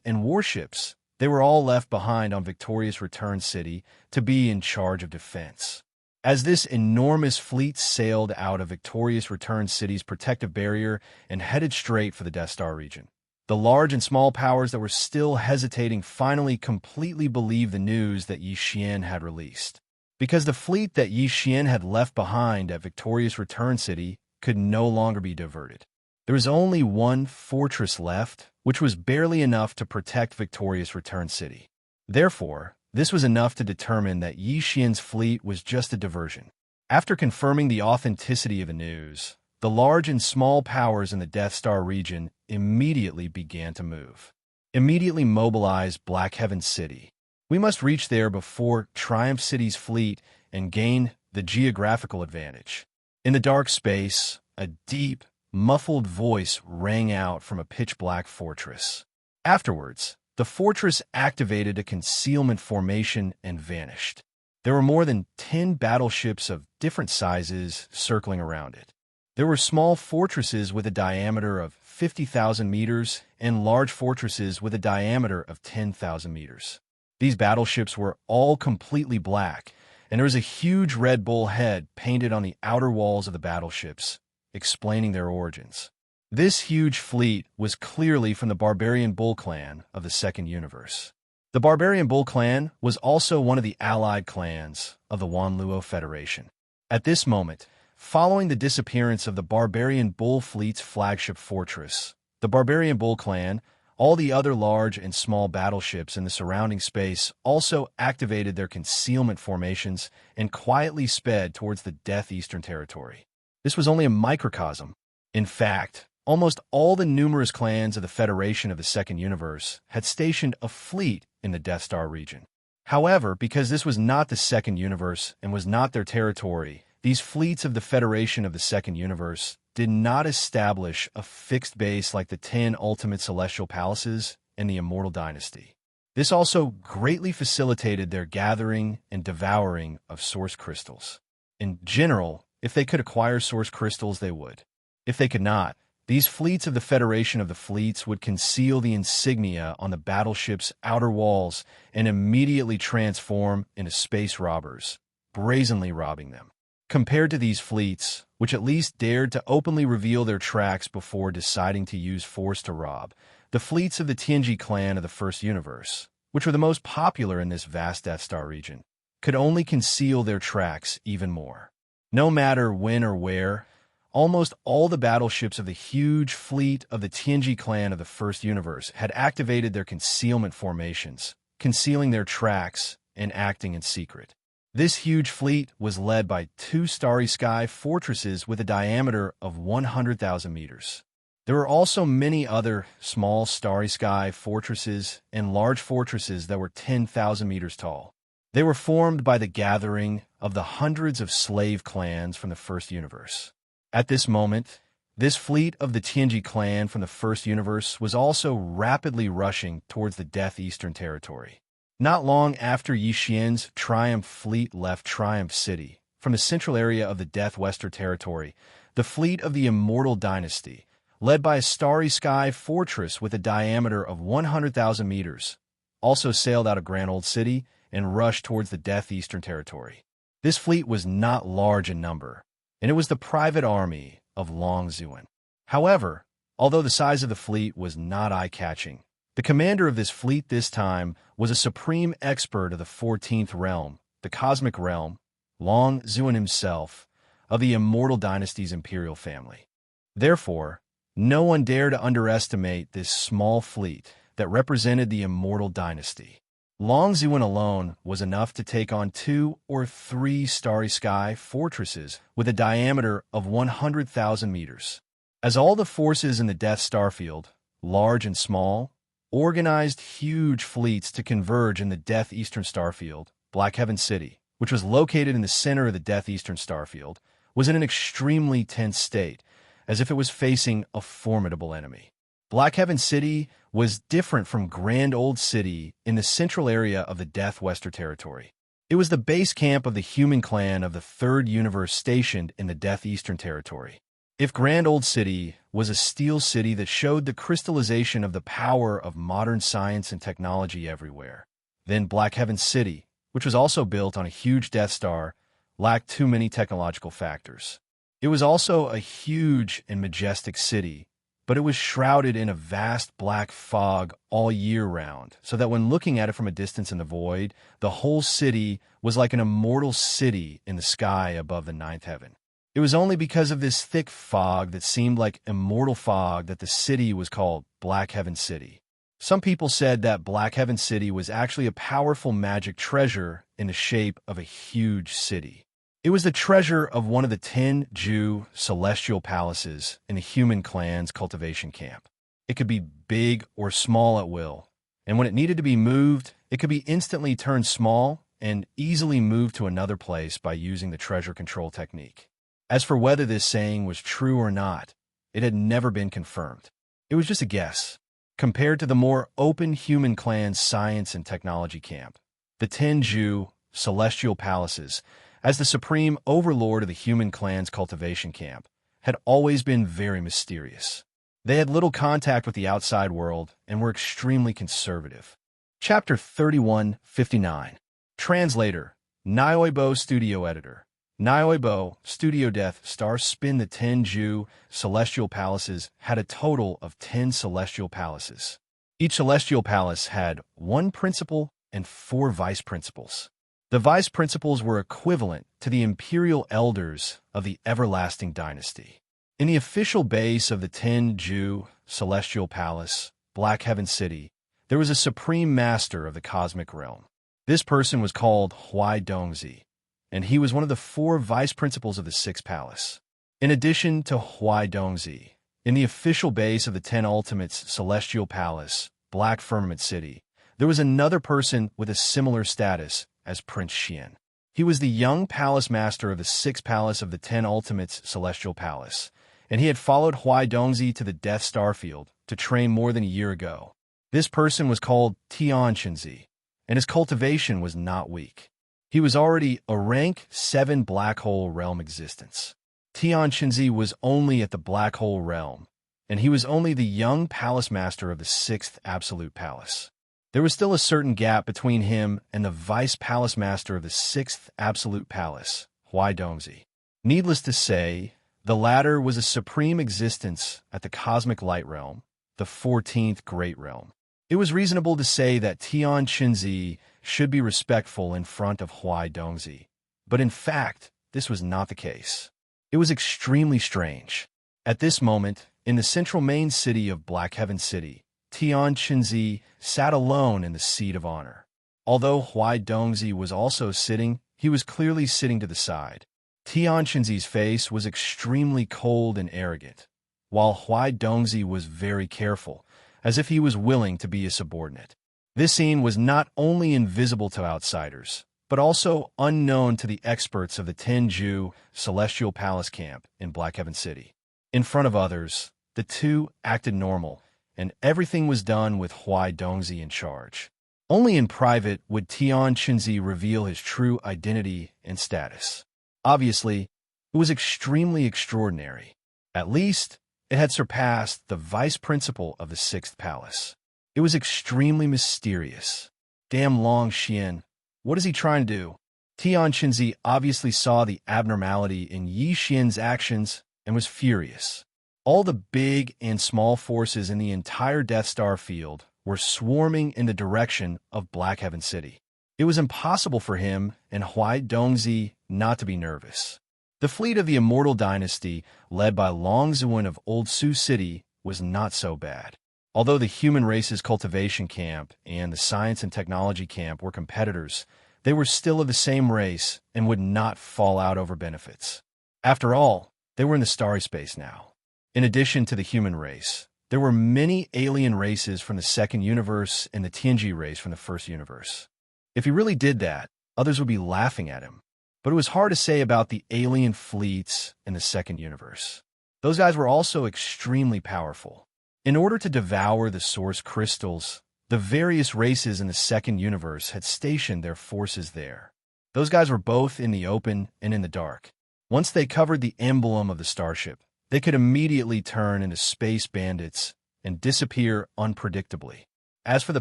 and warships, they were all left behind on Victorious Return City to be in charge of defense. As this enormous fleet sailed out of Victorious Return City's protective barrier and headed straight for the Death Star region, the large and small powers that were still hesitating finally completely believed the news that Yi Xian had released. Because the fleet that Yi Xian had left behind at Victorious Return City could no longer be diverted. There was only one fortress left, which was barely enough to protect Victorious Return City. Therefore, this was enough to determine that Yi Xian's fleet was just a diversion. After confirming the authenticity of the news, the large and small powers in the Death Star region immediately began to move. Immediately mobilize Black Heaven City. We must reach there before Triumph City's fleet and gain the geographical advantage. In the dark space, a deep, muffled voice rang out from a pitch-black fortress. Afterwards, the fortress activated a concealment formation and vanished. There were more than 10 battleships of different sizes circling around it. There were small fortresses with a diameter of 50,000 meters and large fortresses with a diameter of 10,000 meters. These battleships were all completely black, and there was a huge red bull head painted on the outer walls of the battleships, explaining their origins. This huge fleet was clearly from the Barbarian Bull clan of the Second Universe. The Barbarian Bull clan was also one of the allied clans of the Wanluo Federation. At this moment, following the disappearance of the Barbarian Bull fleet's flagship fortress, the Barbarian Bull clan, all the other large and small battleships in the surrounding space also activated their concealment formations and quietly sped towards the Death Eastern Territory. This was only a microcosm. In fact, almost all the numerous clans of the Federation of the Second Universe had stationed a fleet in the Death Star region. However, because this was not the Second Universe and was not their territory, these fleets of the Federation of the Second Universe did not establish a fixed base like the 10 Ultimate Celestial Palaces and the Immortal Dynasty. This also greatly facilitated their gathering and devouring of source crystals. In general, if they could acquire source crystals, they would. If they could not, these fleets of the Federation of the Fleets would conceal the insignia on the battleship's outer walls and immediately transform into space robbers, brazenly robbing them. Compared to these fleets, which at least dared to openly reveal their tracks before deciding to use force to rob, the fleets of the Tianji clan of the First Universe, which were the most popular in this vast Death Star region, could only conceal their tracks even more. No matter when or where, almost all the battleships of the huge fleet of the Tianji clan of the First Universe had activated their concealment formations, concealing their tracks and acting in secret. This huge fleet was led by 2 starry sky fortresses with a diameter of 100,000 meters. There were also many other small starry sky fortresses and large fortresses that were 10,000 meters tall. They were formed by the gathering of the hundreds of slave clans from the First Universe. At this moment, this fleet of the Tianji clan from the First Universe was also rapidly rushing towards the Death Eastern Territory. Not long after Yi Xian's Triumph fleet left Triumph City, from the central area of the Death Western Territory, the fleet of the Immortal Dynasty, led by a starry sky fortress with a diameter of 100,000 meters, also sailed out of Grand Old City and rushed towards the Death Eastern Territory. This fleet was not large in number, and it was the private army of Long Zuan. However, although the size of the fleet was not eye-catching, the commander of this fleet this time was a supreme expert of the 14th realm, the cosmic realm, Long Zuan himself, of the Immortal Dynasty's imperial family. Therefore, no one dared to underestimate this small fleet that represented the Immortal Dynasty. Long Zuan alone was enough to take on 2 or 3 starry sky fortresses with a diameter of 100,000 meters. As all the forces in the Death Starfield, large and small, organized huge fleets to converge in the Death Eastern Starfield, Black Heaven City, which was located in the center of the Death Eastern Starfield, was in an extremely tense state, as if it was facing a formidable enemy. Black Heaven City was different from Grand Old City in the central area of the Death Western Territory. It was the base camp of the human clan of the Third Universe stationed in the Death Eastern Territory. If Grand Old City was a steel city that showed the crystallization of the power of modern science and technology everywhere, then Black Heaven City, which was also built on a huge Death Star, lacked too many technological factors. It was also a huge and majestic city, but it was shrouded in a vast black fog all year round, so that when looking at it from a distance in the void, the whole city was like an immortal city in the sky above the ninth heaven. It was only because of this thick fog that seemed like immortal fog that the city was called Black Heaven City. Some people said that Black Heaven City was actually a powerful magic treasure in the shape of a huge city. It was the treasure of one of the 10 Jew celestial palaces in the human clan's cultivation camp. It could be big or small at will, and when it needed to be moved, it could be instantly turned small and easily moved to another place by using the treasure control technique. As for whether this saying was true or not, it had never been confirmed. It was just a guess. Compared to the more open human clan's science and technology camp, the 10 Jew celestial palaces, as the supreme overlord of the human clan's cultivation camp, had always been very mysterious. They had little contact with the outside world and were extremely conservative. Chapter 3159. Translator, Nioibo Studio Editor. Nioibo, Studio Death Star Spin. The 10 Jew celestial palaces had a total of 10 celestial palaces. Each celestial palace had 1 principal and 4 vice principals. The vice principals were equivalent to the imperial elders of the everlasting dynasty. In the official base of the 10 Jew celestial palace, Black Heaven City, there was a supreme master of the cosmic realm. This person was called Huai Dongzi, and he was one of the 4 vice principals of the 6th palace. In addition to Huai Dongzi, in the official base of the 10 Ultimates celestial palace, Black Firmament City, there was another person with a similar status as Prince Xian. He was the young palace master of the 6th palace of the 10 Ultimates celestial palace, and he had followed Huai Dongzi to the Death Star field to train more than a year ago. This person was called Tian Chenzi, and his cultivation was not weak. He was already a rank 7 black hole realm existence. Tian Chenzi was only at the black hole realm, and he was only the young palace master of the 6th absolute palace. There was still a certain gap between him and the vice palace master of the 6th absolute palace, Huai Dongzi. Needless to say, the latter was a supreme existence at the cosmic light realm, the 14th great realm. It was reasonable to say that Tian Chenzi should be respectful in front of Huai Dongzi, but in fact, this was not the case. It was extremely strange. At this moment, in the central main city of Black Heaven City, Tian Chenzi sat alone in the seat of honor. Although Huai Dongzi was also sitting, he was clearly sitting to the side. Tian Chenzi's face was extremely cold and arrogant, while Huai Dongzi was very careful, as if he was willing to be a subordinate. This scene was not only invisible to outsiders, but also unknown to the experts of the 10 Jew celestial palace camp in Black Heaven City. In front of others, the two acted normal, and everything was done with Huai Dongzi in charge. Only in private would Tian Chenzi reveal his true identity and status. Obviously, it was extremely extraordinary. At least, it had surpassed the vice principal of the 6th palace. It was extremely mysterious. Damn Long Xian, what is he trying to do? Tian Chenzi obviously saw the abnormality in Yi Xian's actions and was furious. All the big and small forces in the entire Death Star field were swarming in the direction of Black Heaven City. It was impossible for him and Huai Dongzi not to be nervous. The fleet of the Immortal Dynasty, led by Long Zuan of Old Su City, was not so bad. Although the human race's cultivation camp and the science and technology camp were competitors, they were still of the same race and would not fall out over benefits. After all, they were in the starry space now. In addition to the human race, there were many alien races from the 2nd universe and the Tianji race from the 1st universe. If he really did that, others would be laughing at him. But it was hard to say about the alien fleets in the 2nd universe. Those guys were also extremely powerful. In order to devour the source crystals, the various races in the 2nd universe had stationed their forces there. Those guys were both in the open and in the dark. Once they covered the emblem of the starship, they could immediately turn into space bandits and disappear unpredictably. As for the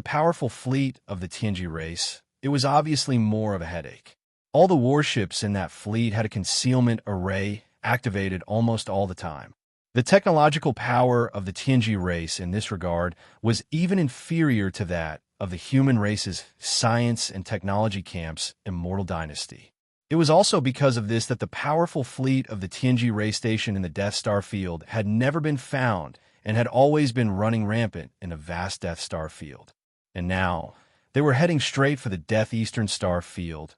powerful fleet of the Tianji race, it was obviously more of a headache. All the warships in that fleet had a concealment array activated almost all the time. The technological power of the Tianji race in this regard was even inferior to that of the human race's science and technology camps Immortal Dynasty. It was also because of this that the powerful fleet of the Tianji race station in the Death Star field had never been found and had always been running rampant in the vast Death Star field. And now, they were heading straight for the Death Eastern Star field.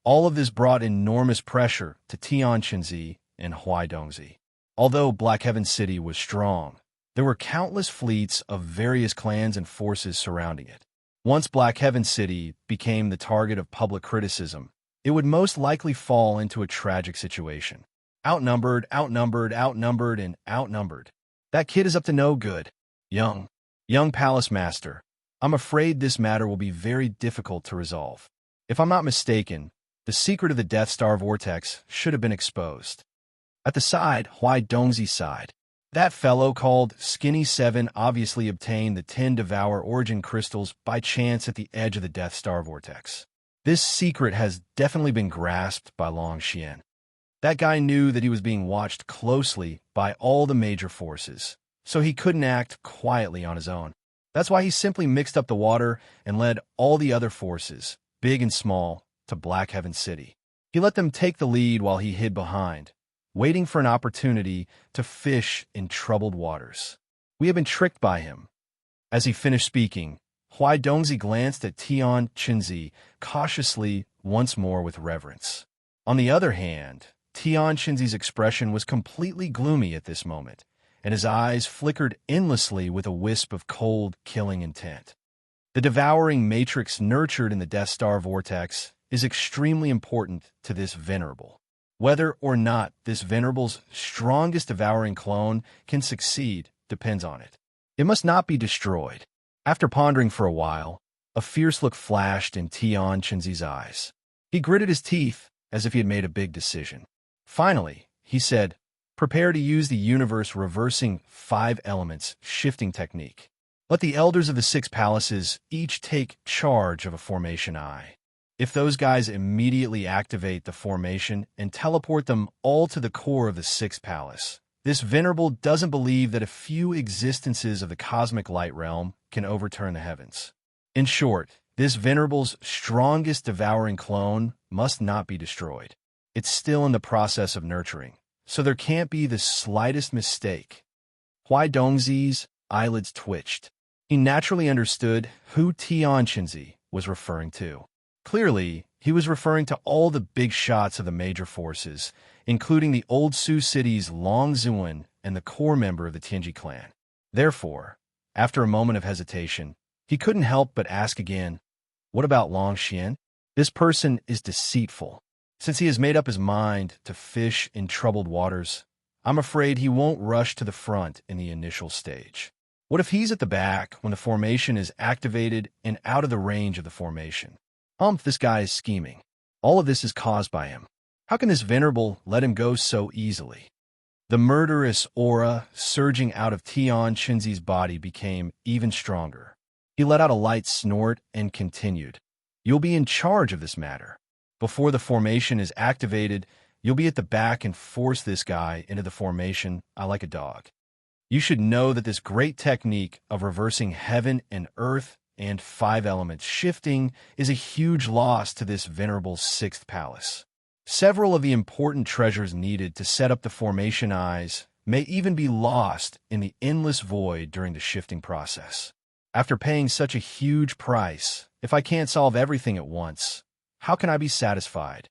All of this brought enormous pressure to Tianjinzi and Huaidongzi. Although Black Heaven City was strong, there were countless fleets of various clans and forces surrounding it. Once Black Heaven City became the target of public criticism, it would most likely fall into a tragic situation. Outnumbered, and outnumbered. That kid is up to no good. Young Palace Master, I'm afraid this matter will be very difficult to resolve. If I'm not mistaken, the secret of the Death Star vortex should have been exposed. At the side, Huaidongzi sighed. That fellow called Skinny 7 obviously obtained the 10 Devour origin crystals by chance at the edge of the Death Star vortex. This secret has definitely been grasped by Long Xian. That guy knew that he was being watched closely by all the major forces, so he couldn't act quietly on his own. That's why he simply mixed up the water and led all the other forces, big and small, to Black Heaven City. He let them take the lead while he hid behind, waiting for an opportunity to fish in troubled waters. We have been tricked by him. As he finished speaking, Huaidongzi glanced at Tianjinzi cautiously once more with reverence. On the other hand, Tianjinzi's expression was completely gloomy at this moment, and his eyes flickered endlessly with a wisp of cold, killing intent. The devouring matrix nurtured in the Death Star vortex is extremely important to this venerable. Whether or not this venerable's strongest devouring clone can succeed depends on it. It must not be destroyed. After pondering for a while, a fierce look flashed in Tianjinzi's eyes. He gritted his teeth as if he had made a big decision. Finally, he said, "Prepare to use the universe reversing 5 elements shifting technique. Let the elders of the 6 palaces each take charge of a formation eye. If those guys immediately activate the formation and teleport them all to the core of the 6th palace, this venerable doesn't believe that a few existences of the cosmic light realm can overturn the heavens. In short, this venerable's strongest devouring clone must not be destroyed. It's still in the process of nurturing, so there can't be the slightest mistake." Huaidongzi's eyelids twitched. He naturally understood who Tianjinzi was referring to. Clearly, he was referring to all the big shots of the major forces, including the Old Sioux City's Long Zuan and the core member of the Tianji clan. Therefore, after a moment of hesitation, he couldn't help but ask again, "What about Long Xian? This person is deceitful. Since he has made up his mind to fish in troubled waters, I'm afraid he won't rush to the front in the initial stage. What if he's at the back when the formation is activated and out of the range of the formation? This guy is scheming. All of this is caused by him. How can this venerable let him go so easily?" The murderous aura surging out of Tianjinzi's body became even stronger. He let out a light snort and continued, "You'll be in charge of this matter. Before the formation is activated, you'll be at the back and force this guy into the formation like a dog. You should know that this great technique of reversing heaven and earth and 5 elements shifting is a huge loss to this venerable 6th palace. Several of the important treasures needed to set up the formation eyes may even be lost in the endless void during the shifting process. After paying such a huge price, if I can't solve everything at once, how can I be satisfied?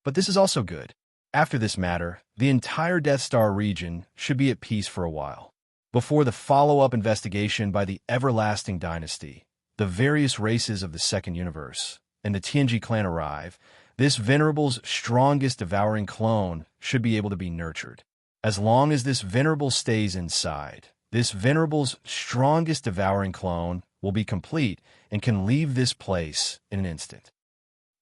But this is also good. After this matter, the entire Death Star region should be at peace for a while. Before the follow-up investigation by the Everlasting Dynasty, the various races of the Second Universe, and the Tianji clan arrive, this venerable's strongest devouring clone should be able to be nurtured. As long as this venerable stays inside, this venerable's strongest devouring clone will be complete and can leave this place in an instant.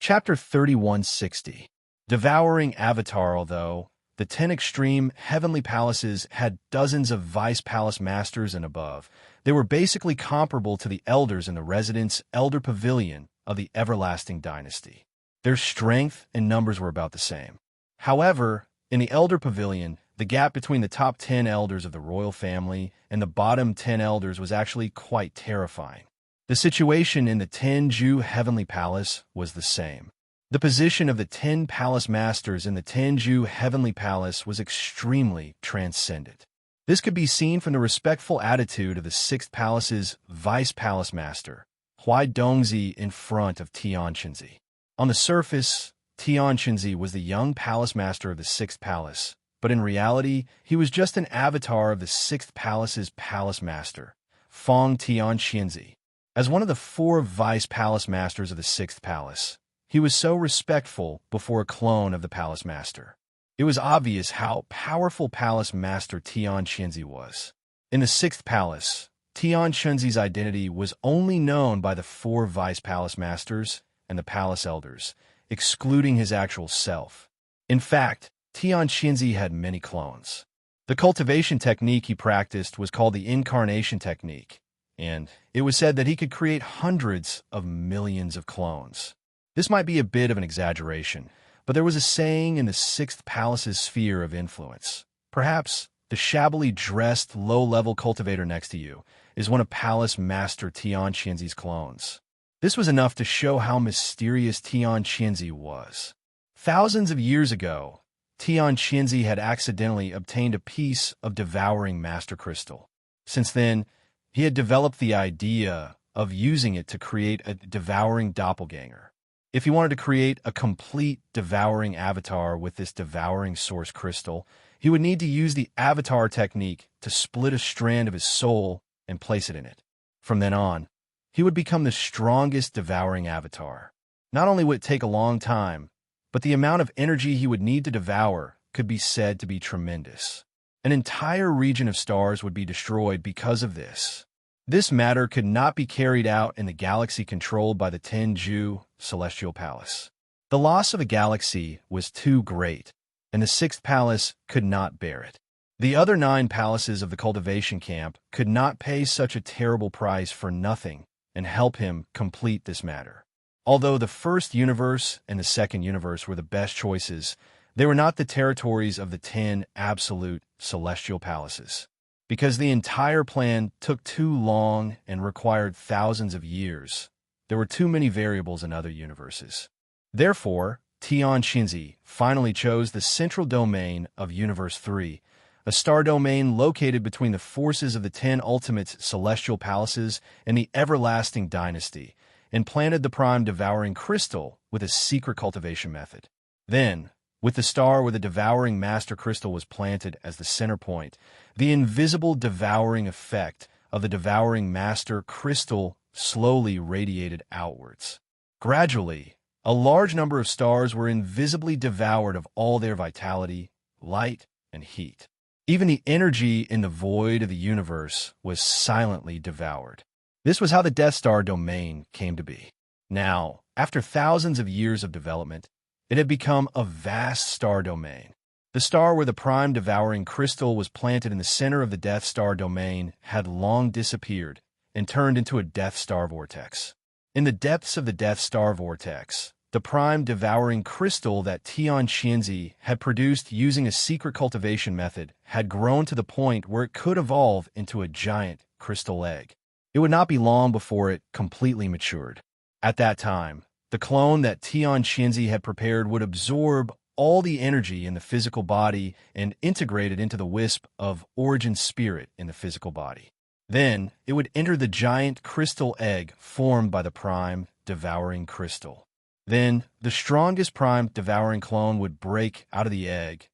Chapter 3160. Devouring Avatar. Although the 10 extreme heavenly palaces had dozens of vice palace masters and above, they were basically comparable to the elders in the residence elder pavilion of the everlasting dynasty. Their strength and numbers were about the same. However, in the elder pavilion, the gap between the top 10 elders of the royal family and the bottom 10 elders was actually quite terrifying. The situation in the Tenju Heavenly Palace was the same. The position of the 10 palace masters in the Tenju Heavenly Palace was extremely transcendent. This could be seen from the respectful attitude of the 6th Palace's vice palace master, Huai Dongzi, in front of Tian Qinzi. On the surface, Tian Qinzi was the young palace master of the 6th Palace, but in reality, he was just an avatar of the 6th Palace's palace master, Feng Tian Qinzi. As one of the 4 vice palace masters of the 6th Palace, he was so respectful before a clone of the palace master. It was obvious how powerful palace master Tian Qinzi was. In the 6th Palace, Tian Qinzi's identity was only known by the 4 vice palace masters and the palace elders, excluding his actual self. In fact, Tian Qinzi had many clones. The cultivation technique he practiced was called the incarnation technique, and it was said that he could create hundreds of millions of clones. This might be a bit of an exaggeration, but there was a saying in the 6th Palace's sphere of influence. Perhaps the shabbily dressed, low-level cultivator next to you is one of Palace Master Tian Qinzi's clones. This was enough to show how mysterious Tian Qinzi was. Thousands of years ago, Tian Qinzi had accidentally obtained a piece of devouring master crystal. Since then, he had developed the idea of using it to create a devouring doppelganger. If he wanted to create a complete devouring avatar with this devouring source crystal, he would need to use the avatar technique to split a strand of his soul and place it in it. From then on, he would become the strongest devouring avatar. Not only would it take a long time, but the amount of energy he would need to devour could be said to be tremendous. An entire region of stars would be destroyed because of this. This matter could not be carried out in the galaxy controlled by the Tenju Celestial Palace. The loss of a galaxy was too great, and the 6th Palace could not bear it. The other 9 palaces of the cultivation camp could not pay such a terrible price for nothing and help him complete this matter. Although the first universe and the second universe were the best choices, they were not the territories of the 10 absolute celestial palaces. Because the entire plan took too long and required thousands of years, there were too many variables in other universes. Therefore, Tian Qinzi finally chose the central domain of Universe 3, a star domain located between the forces of the 10 ultimate celestial palaces and the everlasting dynasty, and planted the prime devouring crystal with a secret cultivation method. Then, with the star where the devouring master crystal was planted as the center point, the invisible devouring effect of the devouring master crystal slowly radiated outwards. Gradually, a large number of stars were invisibly devoured of all their vitality, light, and heat. Even the energy in the void of the universe was silently devoured. This was how the Death Star domain came to be. Now, after thousands of years of development, it had become a vast star domain. The star where the prime devouring crystal was planted in the center of the Death Star domain had long disappeared and turned into a Death Star vortex. In the depths of the Death Star vortex, the prime devouring crystal that Tian Qinzi had produced using a secret cultivation method had grown to the point where it could evolve into a giant crystal egg. It would not be long before it completely matured. At that time, the clone that Tian Qinzi had prepared would absorb all the energy in the physical body and integrate it into the wisp of origin spirit in the physical body. Then, it would enter the giant crystal egg formed by the prime devouring crystal. Then, the strongest prime devouring clone would break out of the egg.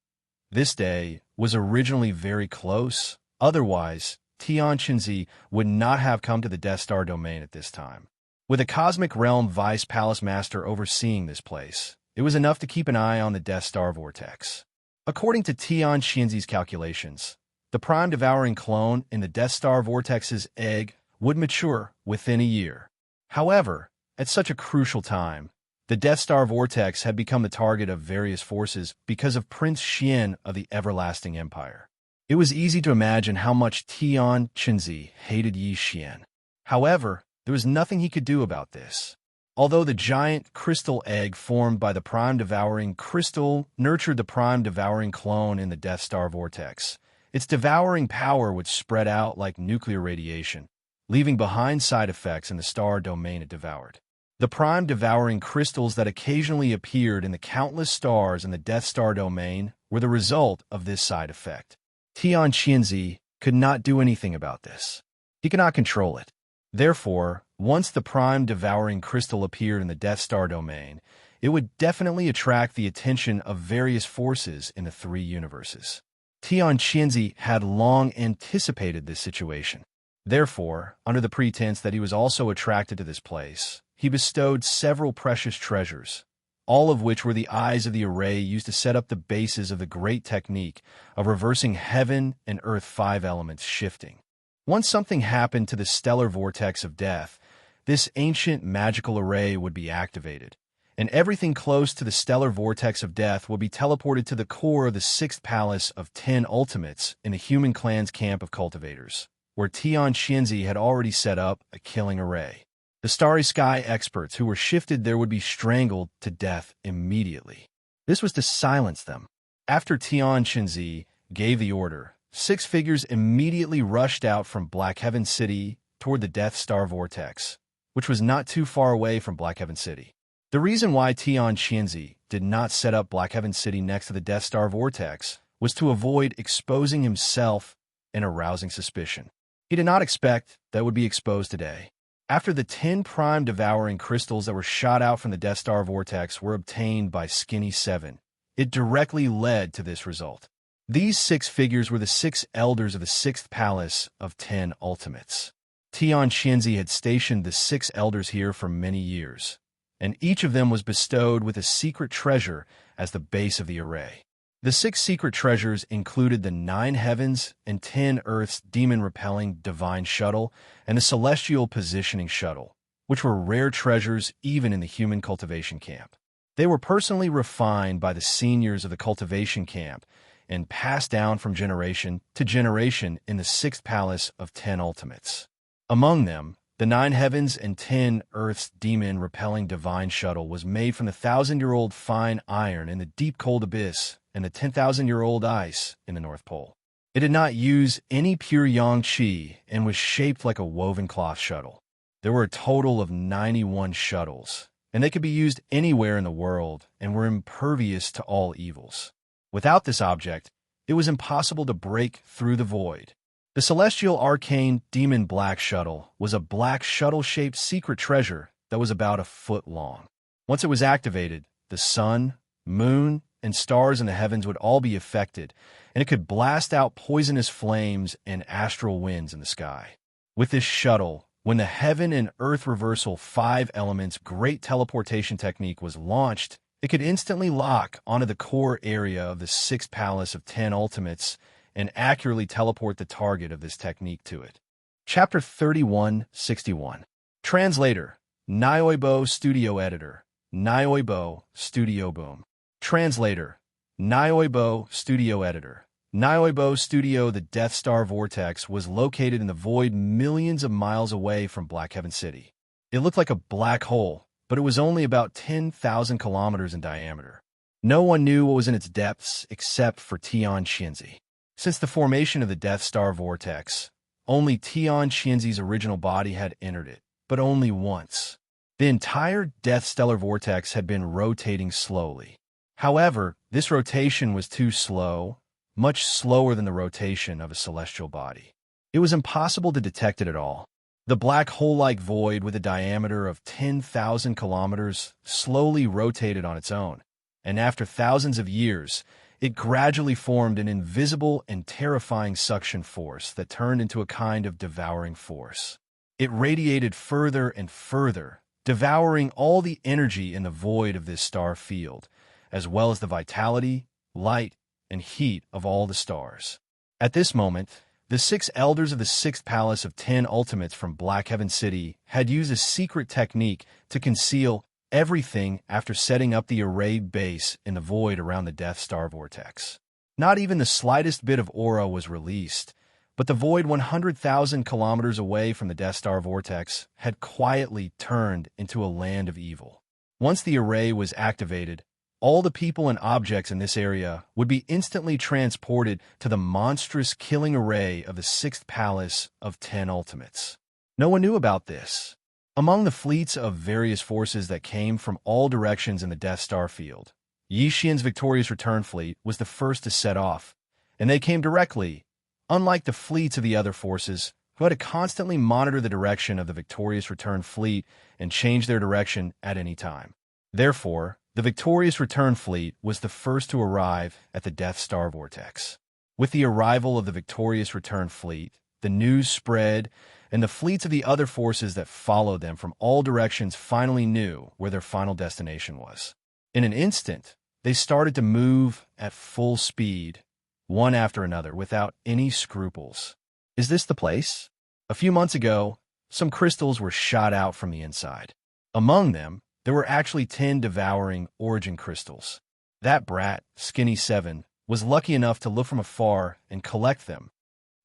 This day was originally very close. Otherwise, Tian Qinzi would not have come to the Death Star domain at this time. With a Cosmic Realm Vice Palace Master overseeing this place, it was enough to keep an eye on the Death Star vortex. According to Tian Qinzi's calculations, the prime devouring clone in the Death Star vortex's egg would mature within a year. However, at such a crucial time, The Death Star vortex had become the target of various forces because of Prince Xian of the Everlasting Empire. It was easy to imagine how much Tian Qinzi hated Yi Xian. However, there was nothing he could do about this. Although the giant crystal egg formed by the Prime-devouring crystal nurtured the Prime-devouring clone in the Death Star vortex, its devouring power would spread out like nuclear radiation, leaving behind side effects in the star domain it devoured. The Prime-devouring crystals that occasionally appeared in the countless stars in the Death Star domain were the result of this side effect. Tian Qinzi could not do anything about this. He could not control it. Therefore, once the Prime-devouring crystal appeared in the Death Star domain, it would definitely attract the attention of various forces in the three universes. Tian Qinzi had long anticipated this situation. Therefore, under the pretense that he was also attracted to this place, he bestowed several precious treasures, all of which were the eyes of the array used to set up the bases of the great technique of reversing heaven and earth 5 elements shifting. Once something happened to the stellar vortex of death, this ancient magical array would be activated, and everything close to the stellar vortex of death will be teleported to the core of the 6th palace of 10 ultimates in the human clan's camp of cultivators, where Tian Qinzi had already set up a killing array. The Starry Sky experts who were shifted there would be strangled to death immediately. This was to silence them. After Tian Qinzi gave the order, 6 figures immediately rushed out from Black Heaven City toward the Death Star vortex, which was not too far away from Black Heaven City. The reason why Tian Qinzi did not set up Black Heaven City next to the Death Star vortex was to avoid exposing himself and arousing suspicion. He did not expect that would be exposed today. After the 10 Prime-devouring crystals that were shot out from the Death Star vortex were obtained by Skinny 7, it directly led to this result. These 6 figures were the 6 elders of the 6th palace of 10 ultimates. Tian Qinzi had stationed the 6 elders here for many years, and each of them was bestowed with a secret treasure as the base of the array. The 6 secret treasures included the 9 heavens and 10 earths demon-repelling divine shuttle and the celestial positioning shuttle, which were rare treasures even in the human cultivation camp. They were personally refined by the seniors of the cultivation camp and passed down from generation to generation in the 6th palace of 10 ultimates. Among them, the 9 heavens and 10 earths demon-repelling divine shuttle was made from the 1,000-year-old fine iron in the deep cold abyss and the 10,000-year-old ice in the North Pole. It did not use any pure yang qi and was shaped like a woven cloth shuttle. There were a total of 91 shuttles, and they could be used anywhere in the world and were impervious to all evils. Without this object, it was impossible to break through the void. The celestial arcane demon black shuttle was a black shuttle-shaped secret treasure that was about a foot long. Once it was activated, the sun, moon, and stars in the heavens would all be affected, and it could blast out poisonous flames and astral winds in the sky. With this shuttle, when the heaven and earth reversal 5 elements great teleportation technique was launched, it could instantly lock onto the core area of the 6th palace of 10 ultimates and accurately teleport the target of this technique to it. Chapter 3161. Translator, Nioibo Studio Editor, Nioibo Studio Boom. Translator, Nioibo Studio Editor. Nioibo Studio. The Death Star vortex was located in the void millions of miles away from Black Heaven City. It looked like a black hole, but it was only about 10,000 kilometers in diameter. No one knew what was in its depths except for Tian Qinzi. Since the formation of the Death Star vortex, only Tian Qinzi's original body had entered it, but only once. The entire Death Stellar vortex had been rotating slowly. However, this rotation was too slow, much slower than the rotation of a celestial body. It was impossible to detect it at all. The black hole-like void with a diameter of 10,000 kilometers slowly rotated on its own, and after thousands of years, it gradually formed an invisible and terrifying suction force that turned into a kind of devouring force. It radiated further and further, devouring all the energy in the void of this star field, as well as the vitality, light, and heat of all the stars. At this moment, the 6 elders of the 6th palace of 10 ultimates from Black Heaven City had used a secret technique to conceal everything after setting up the array base in the void around the Death Star vortex. Not even the slightest bit of aura was released, but the void 100,000 kilometers away from the Death Star vortex had quietly turned into a land of evil. Once the array was activated, all the people and objects in this area would be instantly transported to the monstrous killing array of the sixth palace of 10 ultimates. No one knew about this. Among the fleets of various forces that came from all directions in the Death Star field, Yi Xian's victorious return fleet was the first to set off, and they came directly, unlike the fleets of the other forces, who had to constantly monitor the direction of the victorious return fleet and change their direction at any time. Therefore, the victorious return fleet was the first to arrive at the Death Star vortex. With the arrival of the victorious return fleet, the news spread, and the fleets of the other forces that followed them from all directions finally knew where their final destination was. In an instant, they started to move at full speed, one after another, without any scruples. Is this the place? A few months ago, some crystals were shot out from the inside. Among them, there were actually 10 devouring origin crystals. That brat, Skinny 7, was lucky enough to look from afar and collect them.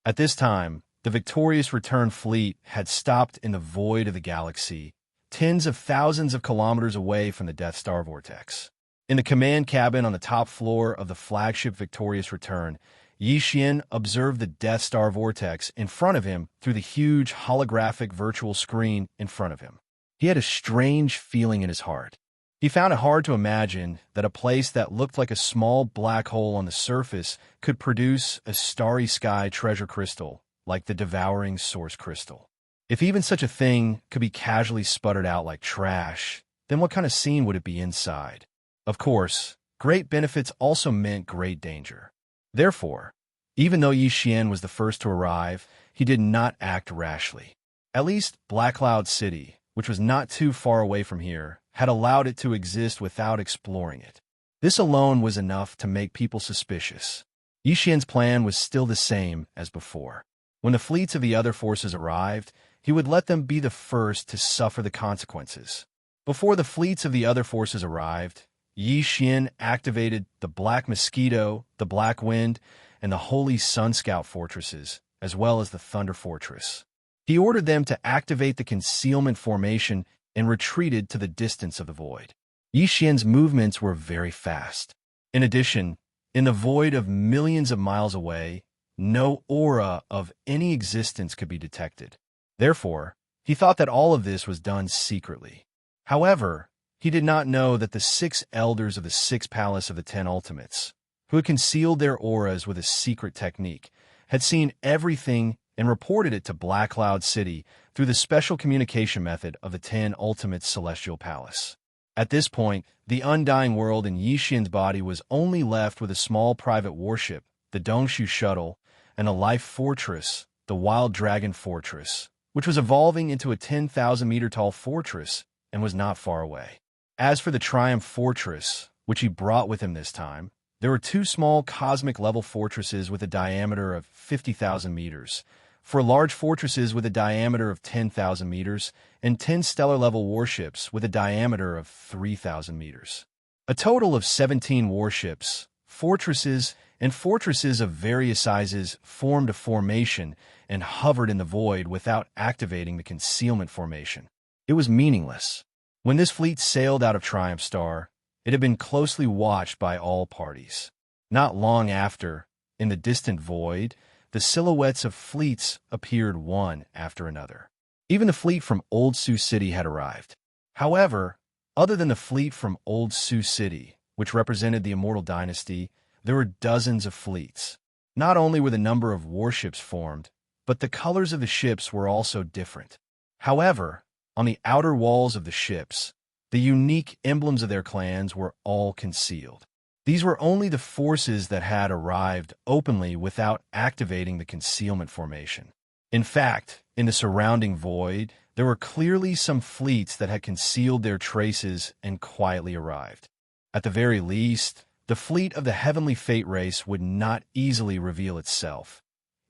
At this time, the victorious return fleet had stopped in the void of the galaxy, tens of thousands of kilometers away from the Death Star vortex. In the command cabin on the top floor of the flagship Victorious Return, Yi Xian observed the Death Star vortex in front of him through the huge holographic virtual screen in front of him. He had a strange feeling in his heart. He found it hard to imagine that a place that looked like a small black hole on the surface could produce a starry sky treasure crystal like the devouring source crystal. If even such a thing could be casually sputtered out like trash, then what kind of scene would it be inside? Of course, great benefits also meant great danger. Therefore, even though Yi Xian was the first to arrive, he did not act rashly. At least Black Cloud City, which was not too far away from here, had allowed it to exist without exploring it. This alone was enough to make people suspicious. Yi Xian's plan was still the same as before. When the fleets of the other forces arrived, he would let them be the first to suffer the consequences. Before the fleets of the other forces arrived, Yi Xian activated the Black Mosquito, the Black Wind, and the Holy Sun Scout fortresses, as well as the Thunder Fortress. He ordered them to activate the concealment formation and retreated to the distance of the void. Yi Xian's movements were very fast. In addition, in the void of millions of miles away, no aura of any existence could be detected. Therefore, he thought that all of this was done secretly. However, he did not know that the 6 elders of the 6th Palace of the 10 Ultimates, who had concealed their auras with a secret technique, had seen everything and reported it to Black Cloud City through the special communication method of the 10 Ultimates Celestial Palace. At this point, the Undying World in Yi Xian's body was only left with a small private warship, the Dongshu Shuttle, and a life fortress, the Wild Dragon Fortress, which was evolving into a 10,000-meter-tall fortress and was not far away. As for the Triumph Fortress, which he brought with him this time, there were 2 small cosmic-level fortresses with a diameter of 50,000 meters, 4 large fortresses with a diameter of 10,000 meters, and 10 stellar-level warships with a diameter of 3,000 meters. A total of 17 warships, fortresses, and fortresses of various sizes formed a formation and hovered in the void without activating the concealment formation. It was meaningless. When this fleet sailed out of Triumph Star, it had been closely watched by all parties. Not long after, in the distant void, the silhouettes of fleets appeared one after another. Even the fleet from Old Sioux City had arrived. However, other than the fleet from Old Sioux City, which represented the Immortal Dynasty, there were dozens of fleets. Not only were the number of warships formed, but the colors of the ships were also different. However, on the outer walls of the ships, the unique emblems of their clans were all concealed. These were only the forces that had arrived openly without activating the concealment formation. In fact, in the surrounding void, there were clearly some fleets that had concealed their traces and quietly arrived. At the very least, the fleet of the Heavenly Fate race would not easily reveal itself,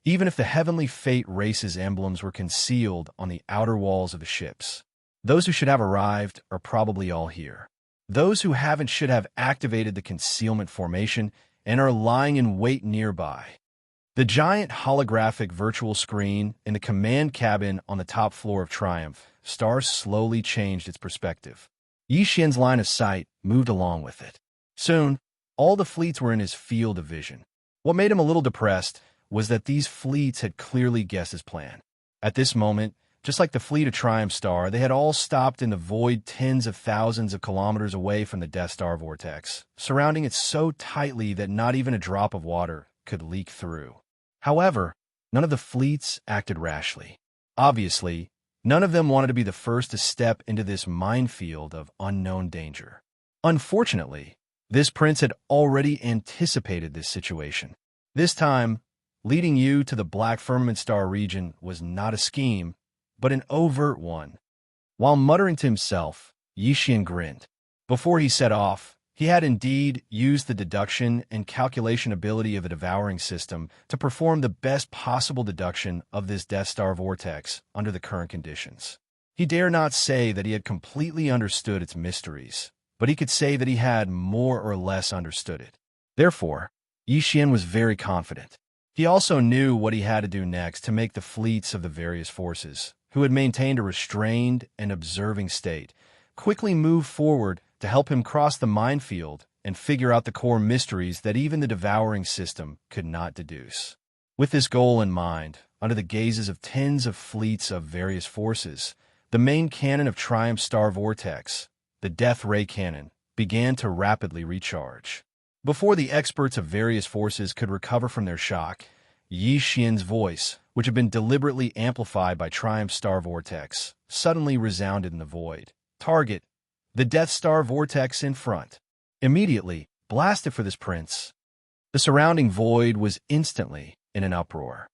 even if the Heavenly Fate race's emblems were concealed on the outer walls of the ships. Those who should have arrived are probably all here. Those who haven't should have activated the concealment formation and are lying in wait nearby. The giant holographic virtual screen in the command cabin on the top floor of Triumph Star slowly changed its perspective. Yi Xian's line of sight moved along with it. Soon, all the fleets were in his field of vision. What made him a little depressed was that these fleets had clearly guessed his plan. At this moment, just like the fleet of Triumph Star, they had all stopped in the void tens of thousands of kilometers away from the Death Star vortex, surrounding it so tightly that not even a drop of water could leak through. However, none of the fleets acted rashly. Obviously, none of them wanted to be the first to step into this minefield of unknown danger. Unfortunately, this prince had already anticipated this situation. This time, leading you to the Black Firmament Star region was not a scheme, but an overt one. While muttering to himself, Yi Xian grinned. Before he set off, he had indeed used the deduction and calculation ability of the devouring system to perform the best possible deduction of this Death Star vortex under the current conditions. He dare not say that he had completely understood its mysteries, but he could say that he had more or less understood it. Therefore, Yi Xian was very confident. He also knew what he had to do next to make the fleets of the various forces, who had maintained a restrained and observing state, quickly move forward to help him cross the minefield and figure out the core mysteries that even the devouring system could not deduce. With this goal in mind, under the gazes of tens of fleets of various forces, the main cannon of Triumph Star Vortex, the Death Ray Cannon, began to rapidly recharge. Before the experts of various forces could recover from their shock, Yi Xian's voice, which had been deliberately amplified by Triumph Star Vortex, suddenly resounded in the void. Target: the Death Star Vortex in front. Immediately, blasted for this prince. The surrounding void was instantly in an uproar.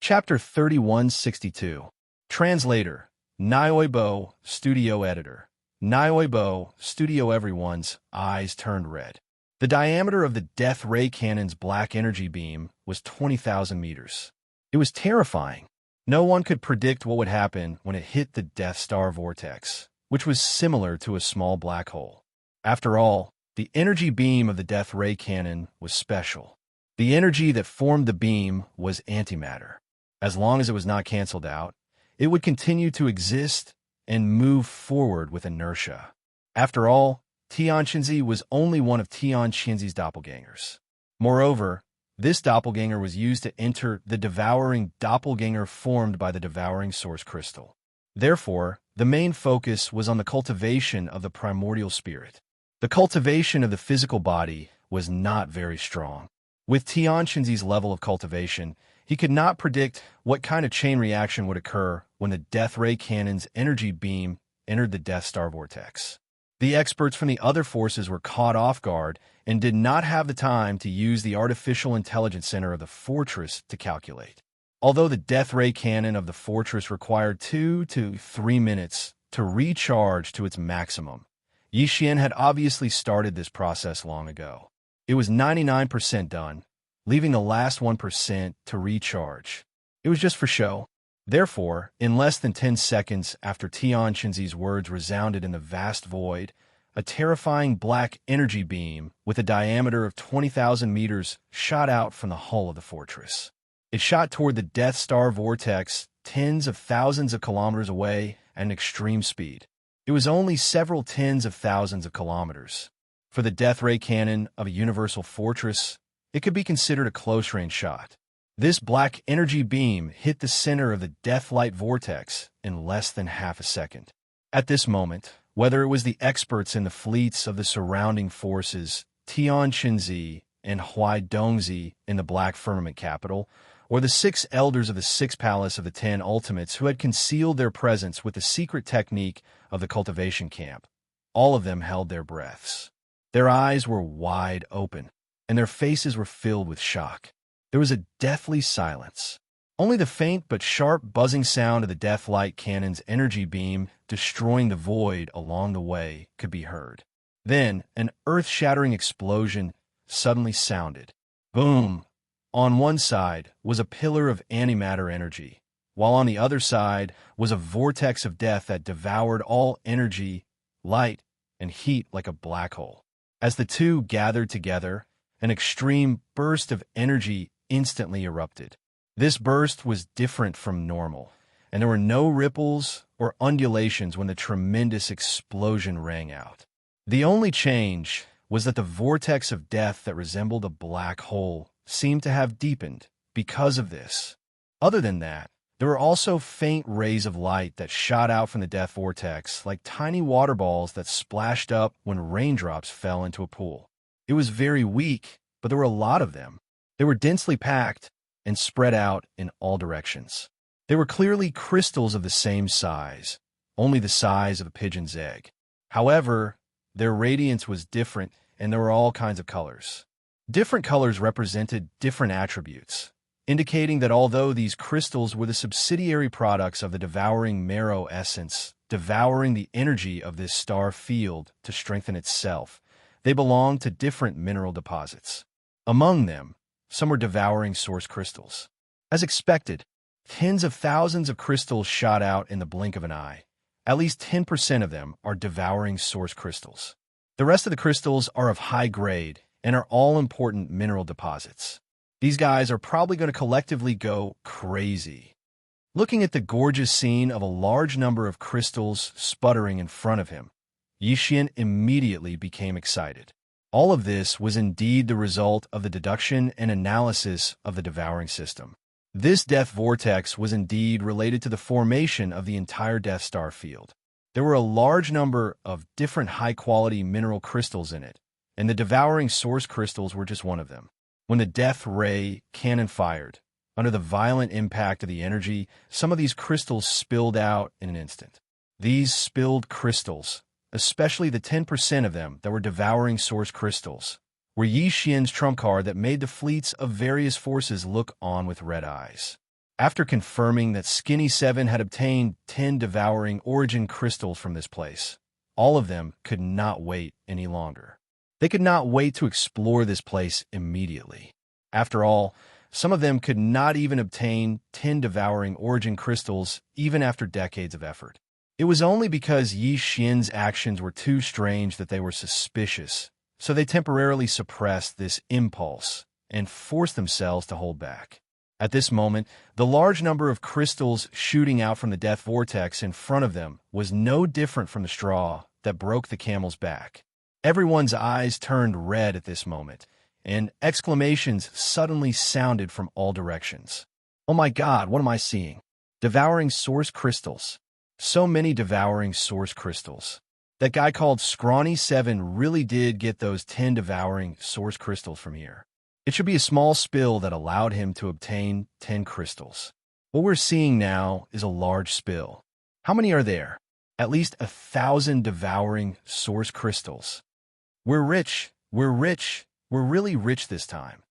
Chapter 3162. Translator: Nioibo, Studio Editor. Nioibo, Studio. Everyone's eyes turned red. The diameter of the Death Ray Cannon's black energy beam was 20,000 meters. It was terrifying. No one could predict what would happen when it hit the Death Star vortex, which was similar to a small black hole. After all, the energy beam of the Death Ray Cannon was special. The energy that formed the beam was antimatter. As long as it was not canceled out, it would continue to exist and move forward with inertia. After all, Tianqinzi was only one of Tianqinzi's doppelgangers. Moreover, this doppelganger was used to enter the devouring doppelganger formed by the devouring source crystal. Therefore, the main focus was on the cultivation of the primordial spirit. The cultivation of the physical body was not very strong. With Tianqinzi's level of cultivation, he could not predict what kind of chain reaction would occur when the Death Ray Cannon's energy beam entered the Death Star vortex. The experts from the other forces were caught off guard and did not have the time to use the artificial intelligence center of the fortress to calculate. Although the Death Ray Cannon of the fortress required 2 to 3 minutes to recharge to its maximum, Yi Xian had obviously started this process long ago. It was 99% done, leaving the last 1% to recharge. It was just for show. Therefore, in less than 10 seconds after Tianqinzi's words resounded in the vast void, a terrifying black energy beam with a diameter of 20,000 meters shot out from the hull of the fortress. It shot toward the Death Star vortex tens of thousands of kilometers away at an extreme speed. It was only several tens of thousands of kilometers. For the Death Ray Cannon of a universal fortress, it could be considered a close-range shot. This black energy beam hit the center of the Deathlight vortex in less than half a second. At this moment, whether it was the experts in the fleets of the surrounding forces, Tianqinzi and Huaidongzi in the Black Firmament capital, or the 6 elders of the 6 palace of the 10 ultimates who had concealed their presence with the secret technique of the cultivation camp, all of them held their breaths. Their eyes were wide open, and their faces were filled with shock. There was a deathly silence. Only the faint but sharp buzzing sound of the Deathlight Cannon's energy beam destroying the void along the way could be heard. Then, an earth-shattering explosion suddenly sounded. Boom! On one side was a pillar of antimatter energy, while on the other side was a vortex of death that devoured all energy, light, and heat like a black hole. As the two gathered together, an extreme burst of energy instantly erupted. This burst was different from normal, and there were no ripples or undulations when the tremendous explosion rang out. The only change was that the vortex of death that resembled a black hole seemed to have deepened because of this. Other than that, there were also faint rays of light that shot out from the death vortex like tiny water balls that splashed up when raindrops fell into a pool. It was very weak, but there were a lot of them. They were densely packed and spread out in all directions. They were clearly crystals of the same size, only the size of a pigeon's egg. However, their radiance was different, and there were all kinds of colors. Different colors represented different attributes, indicating that although these crystals were the subsidiary products of the devouring marrow essence, devouring the energy of this star field to strengthen itself, they belonged to different mineral deposits. Among them, some were devouring source crystals. As expected, tens of thousands of crystals shot out in the blink of an eye. At least 10% of them are devouring source crystals. The rest of the crystals are of high grade and are all important mineral deposits. These guys are probably going to collectively go crazy. Looking at the gorgeous scene of a large number of crystals sputtering in front of him, Yixian immediately became excited. All of this was indeed the result of the deduction and analysis of the devouring system. This death vortex was indeed related to the formation of the entire Death Star field. There were a large number of different high-quality mineral crystals in it, and the devouring source crystals were just one of them. When the death ray cannon fired, under the violent impact of the energy, some of these crystals spilled out in an instant. These spilled crystals, especially the 10% of them that were devouring source crystals, were Yixian's trump card that made the fleets of various forces look on with red eyes. After confirming that Skinny 7 had obtained 10 devouring origin crystals from this place, all of them could not wait any longer. They could not wait to explore this place immediately. After all, some of them could not even obtain 10 devouring origin crystals even after decades of effort. It was only because Yixian's actions were too strange that they were suspicious, so they temporarily suppressed this impulse and forced themselves to hold back. At this moment, the large number of crystals shooting out from the death vortex in front of them was no different from the straw that broke the camel's back. Everyone's eyes turned red at this moment, and exclamations suddenly sounded from all directions. "Oh my God, what am I seeing? Devouring source crystals. So many devouring source crystals. That guy called Scrawny 7 really did get those 10 devouring source crystals from here. It should be a small spill that allowed him to obtain 10 crystals. What we're seeing now is a large spill. How many are there? At least 1,000 devouring source crystals. We're rich. We're rich. We're really rich this time.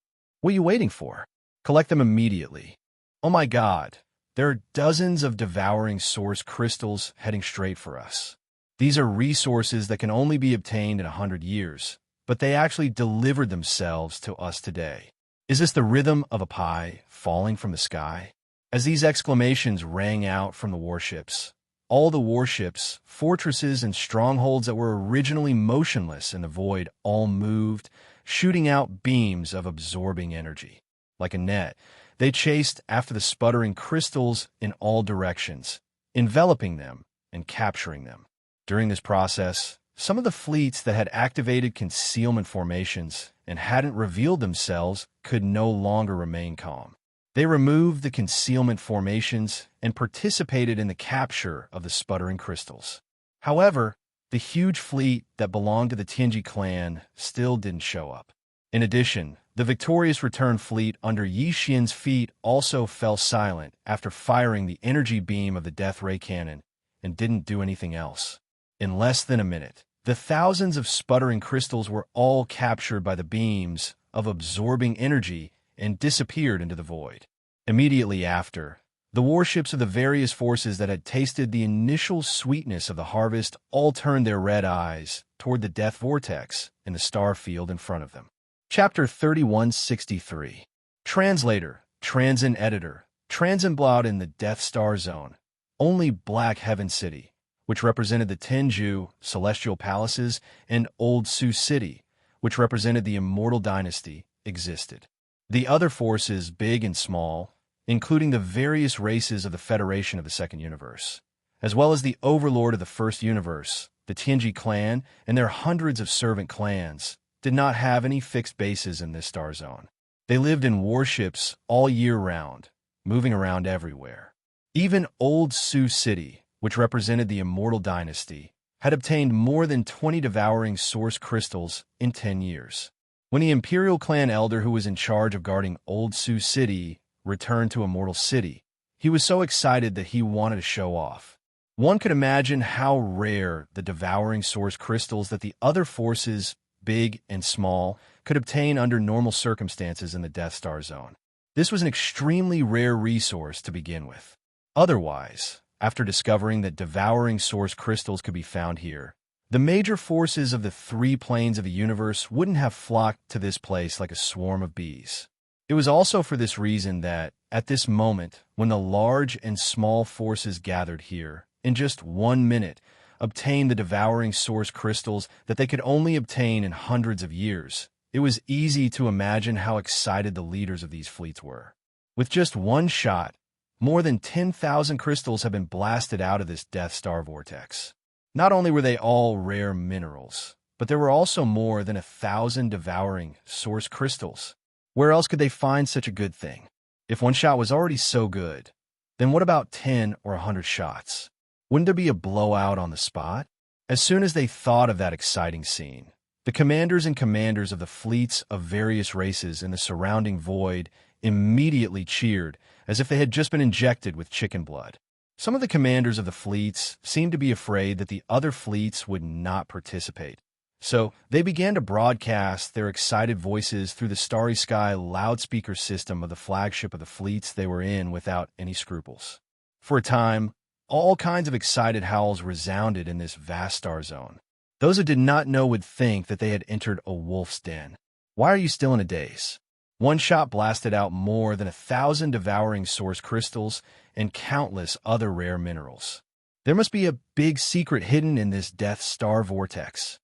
What are you waiting for? Collect them immediately. Oh my God. There are dozens of devouring source crystals heading straight for us. These are resources that can only be obtained in 100 years, but they actually delivered themselves to us today. Is this the rhythm of a pie falling from the sky?" As these exclamations rang out from the warships, all the warships, fortresses, and strongholds that were originally motionless in the void all moved, shooting out beams of absorbing energy. Like a net, they chased after the sputtering crystals in all directions, enveloping them and capturing them. During this process, some of the fleets that had activated concealment formations and hadn't revealed themselves could no longer remain calm. They removed the concealment formations and participated in the capture of the sputtering crystals. However, the huge fleet that belonged to the Tianji clan still didn't show up. In addition, the victorious return fleet under Yixian's feet also fell silent after firing the energy beam of the death ray cannon and didn't do anything else. In less than a minute, the thousands of sputtering crystals were all captured by the beams of absorbing energy and disappeared into the void. Immediately after, the warships of the various forces that had tasted the initial sweetness of the harvest all turned their red eyes toward the death vortex in the star field in front of them. Chapter 3163. Translator, Transin Editor, Transemblaut in the Death Star Zone, only Black Heaven City, which represented the Tenju celestial palaces, and Old Sioux City, which represented the Immortal Dynasty, existed. The other forces, big and small, including the various races of the Federation of the Second Universe, as well as the Overlord of the First Universe, the Tianji clan, and their hundreds of servant clans, did not have any fixed bases in this star zone. They lived in warships all year round, moving around everywhere. Even Old Sioux City, which represented the Immortal Dynasty, had obtained more than 20 devouring source crystals in 10 years. When the Imperial clan elder who was in charge of guarding Old Sioux City returned to Immortal City, he was so excited that he wanted to show off. One could imagine how rare the devouring source crystals that the other forces, big and small, could obtain under normal circumstances in the Death Star Zone. This was an extremely rare resource to begin with. Otherwise, after discovering that devouring source crystals could be found here, the major forces of the three planes of the universe wouldn't have flocked to this place like a swarm of bees. It was also for this reason that, at this moment, when the large and small forces gathered here, in just 1 minute, obtained the devouring source crystals that they could only obtain in hundreds of years, it was easy to imagine how excited the leaders of these fleets were. With just one shot, more than 10,000 crystals have been blasted out of this Death Star vortex. Not only were they all rare minerals, but there were also more than 1,000 devouring source crystals. Where else could they find such a good thing? If one shot was already so good, then what about 10 or 100 shots? Wouldn't there be a blowout on the spot? As soon as they thought of that exciting scene, the commanders and commanders of the fleets of various races in the surrounding void immediately cheered as if they had just been injected with chicken blood. Some of the commanders of the fleets seemed to be afraid that the other fleets would not participate. So they began to broadcast their excited voices through the starry sky loudspeaker system of the flagship of the fleets they were in without any scruples. For a time, all kinds of excited howls resounded in this vast star zone. Those who did not know would think that they had entered a wolf's den. Why are you still in a daze? One shot blasted out more than 1,000 devouring source crystals and countless other rare minerals. There must be a big secret hidden in this Death Star vortex.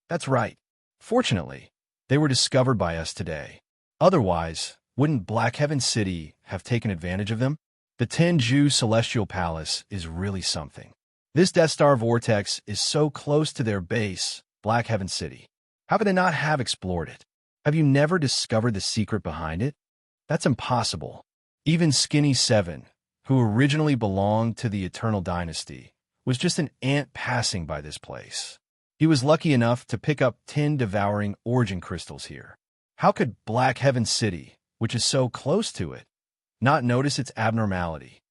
That's right. Fortunately, they were discovered by us today. Otherwise, wouldn't Black Heaven City have taken advantage of them? The Tenju Celestial Palace is really something. This Death Star vortex is so close to their base, Black Heaven City. How could they not have explored it? Have you never discovered the secret behind it? That's impossible. Even Skinny 7, who originally belonged to the Eternal Dynasty, was just an ant passing by this place. He was lucky enough to pick up 10 devouring origin crystals here. How could Black Heaven City, which is so close to it, not notice its abnormality?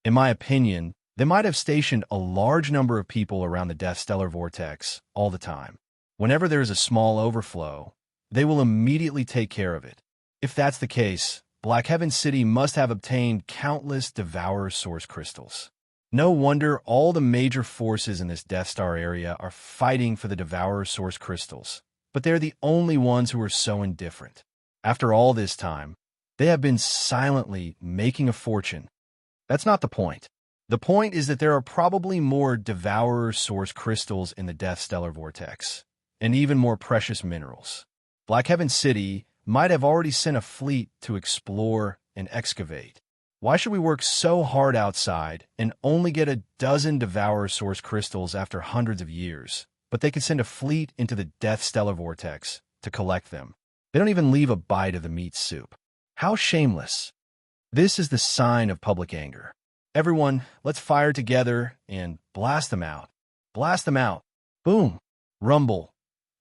In my opinion, they might have stationed a large number of people around the Death Stellar Vortex all the time. Whenever there is a small overflow, they will immediately take care of it. If that's the case, Black Heaven City must have obtained countless Devourer Source Crystals. No wonder all the major forces in this Death Star area are fighting for the Devourer Source Crystals, but they're the only ones who are so indifferent. After all this time, they have been silently making a fortune. That's not the point. The point is that there are probably more Devourer Source Crystals in the Death Stellar Vortex, and even more precious minerals. Black Heaven City might have already sent a fleet to explore and excavate. Why should we work so hard outside and only get a dozen Devourer Source Crystals after hundreds of years, but they can send a fleet into the Death Stellar Vortex to collect them? They don't even leave a bite of the meat soup. How shameless. This is the sign of public anger. Everyone, let's fire together and blast them out. Blast them out. Boom. Rumble.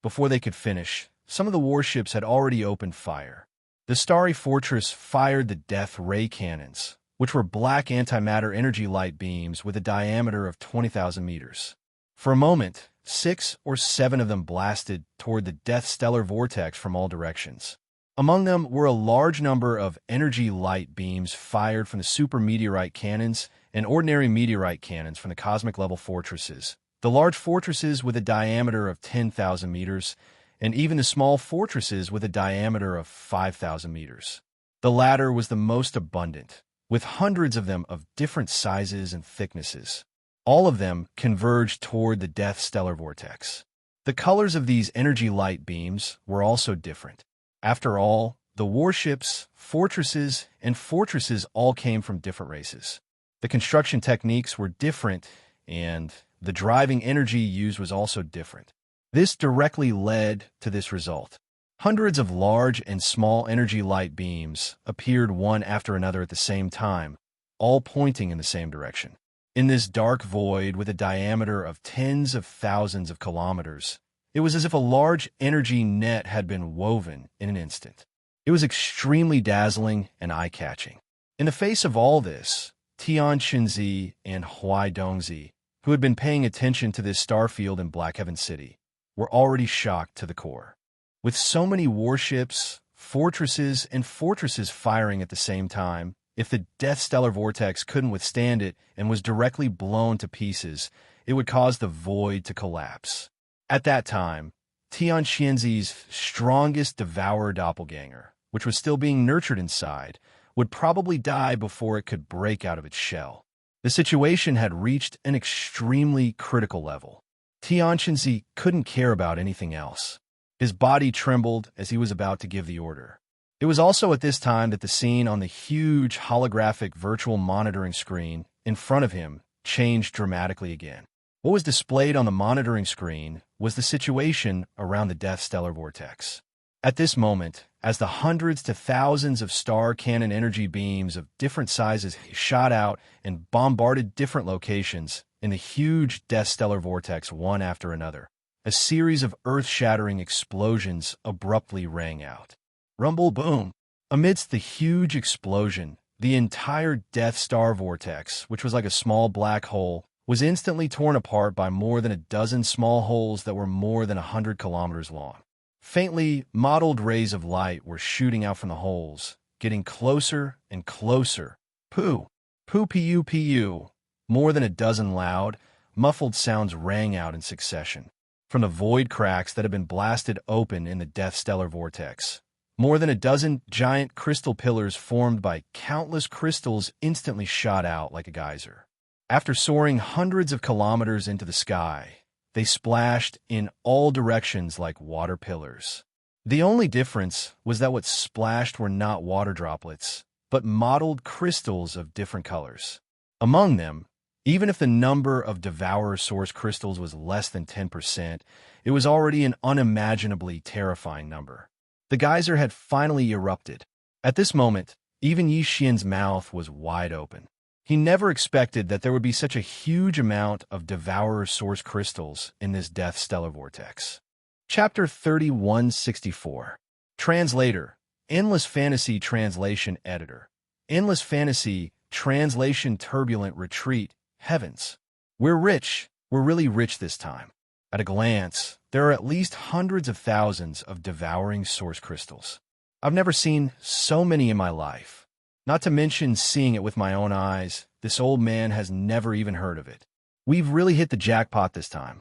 Before they could finish, some of the warships had already opened fire. The Starry Fortress fired the Death Ray Cannons, which were black antimatter energy light beams with a diameter of 20,000 meters. For a moment, 6 or 7 of them blasted toward the Death Stellar Vortex from all directions. Among them were a large number of energy light beams fired from the super meteorite cannons and ordinary meteorite cannons from the cosmic level fortresses, the large fortresses with a diameter of 10,000 meters, and even the small fortresses with a diameter of 5,000 meters. The latter was the most abundant, with hundreds of them of different sizes and thicknesses. All of them converged toward the death stellar vortex. The colors of these energy light beams were also different. After all, the warships, fortresses, and fortresses all came from different races. The construction techniques were different, and the driving energy used was also different. This directly led to this result. Hundreds of large and small energy light beams appeared one after another at the same time, all pointing in the same direction. In this dark void with a diameter of tens of thousands of kilometers, it was as if a large energy net had been woven in an instant. It was extremely dazzling and eye-catching. In the face of all this, Tian Xinzi and Huai Dongzi, who had been paying attention to this star field in Black Heaven City, were already shocked to the core. With so many warships, fortresses, and fortresses firing at the same time, if the Death Stellar Vortex couldn't withstand it and was directly blown to pieces, it would cause the void to collapse. At that time, Tian Xianzi's strongest devourer doppelganger, which was still being nurtured inside, would probably die before it could break out of its shell. The situation had reached an extremely critical level. Tian Xianzi couldn't care about anything else. His body trembled as he was about to give the order. It was also at this time that the scene on the huge holographic virtual monitoring screen in front of him changed dramatically again. What was displayed on the monitoring screen was the situation around the Death Stellar Vortex. At this moment, as the hundreds to thousands of star cannon energy beams of different sizes shot out and bombarded different locations in the huge Death Stellar Vortex one after another, a series of earth-shattering explosions abruptly rang out. Rumble boom! Amidst the huge explosion, the entire Death Star Vortex, which was like a small black hole, was instantly torn apart by more than a dozen small holes that were more than 100 kilometers long. Faintly mottled rays of light were shooting out from the holes, getting closer and closer. Poo! Poo pu pu! More than a dozen loud, muffled sounds rang out in succession from the void cracks that had been blasted open in the Death Stellar Vortex. More than a dozen giant crystal pillars formed by countless crystals instantly shot out like a geyser. After soaring hundreds of kilometers into the sky, they splashed in all directions like water pillars. The only difference was that what splashed were not water droplets, but mottled crystals of different colors. Among them, even if the number of Devourer Source crystals was less than 10%, it was already an unimaginably terrifying number. The geyser had finally erupted. At this moment, even Yi Xian's mouth was wide open. He never expected that there would be such a huge amount of Devourer Source crystals in this Death Stellar Vortex. Chapter 3164. Translator. Endless Fantasy Translation Editor. Endless Fantasy Translation Turbulent Retreat. Heavens. We're rich. We're really rich this time. At a glance, there are at least hundreds of thousands of devouring source crystals. I've never seen so many in my life. Not to mention seeing it with my own eyes, this old man has never even heard of it. We've really hit the jackpot this time.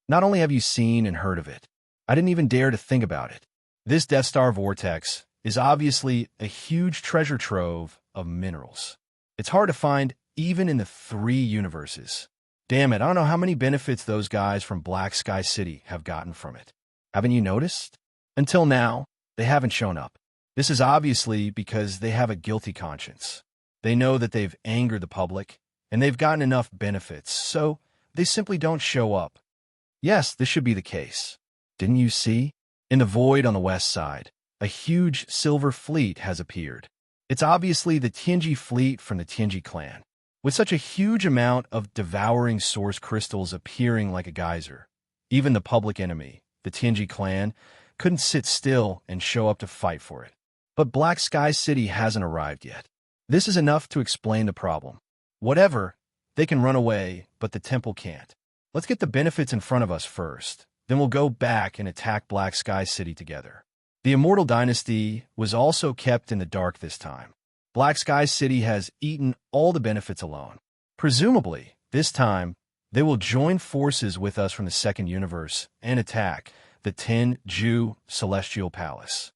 Not only have you seen and heard of it, I didn't even dare to think about it. This Death Star Vortex is obviously a huge treasure trove of minerals. It's hard to find even in the 3 universes. Damn it, I don't know how many benefits those guys from Black Sky City have gotten from it. Haven't you noticed? Until now, they haven't shown up. This is obviously because they have a guilty conscience. They know that they've angered the public, and they've gotten enough benefits, so they simply don't show up. Yes, this should be the case. Didn't you see? In the void on the west side, a huge silver fleet has appeared. It's obviously the Tianji fleet from the Tianji clan. With such a huge amount of devouring source crystals appearing like a geyser, even the public enemy, the Tianji clan, couldn't sit still and show up to fight for it. But Black Sky City hasn't arrived yet. This is enough to explain the problem. Whatever, they can run away, but the temple can't. Let's get the benefits in front of us first. Then we'll go back and attack Black Sky City together. The Immortal Dynasty was also kept in the dark this time. Black Sky City has eaten all the benefits alone. Presumably, this time, they will join forces with us from the second universe and attack the Tenju Celestial Palace.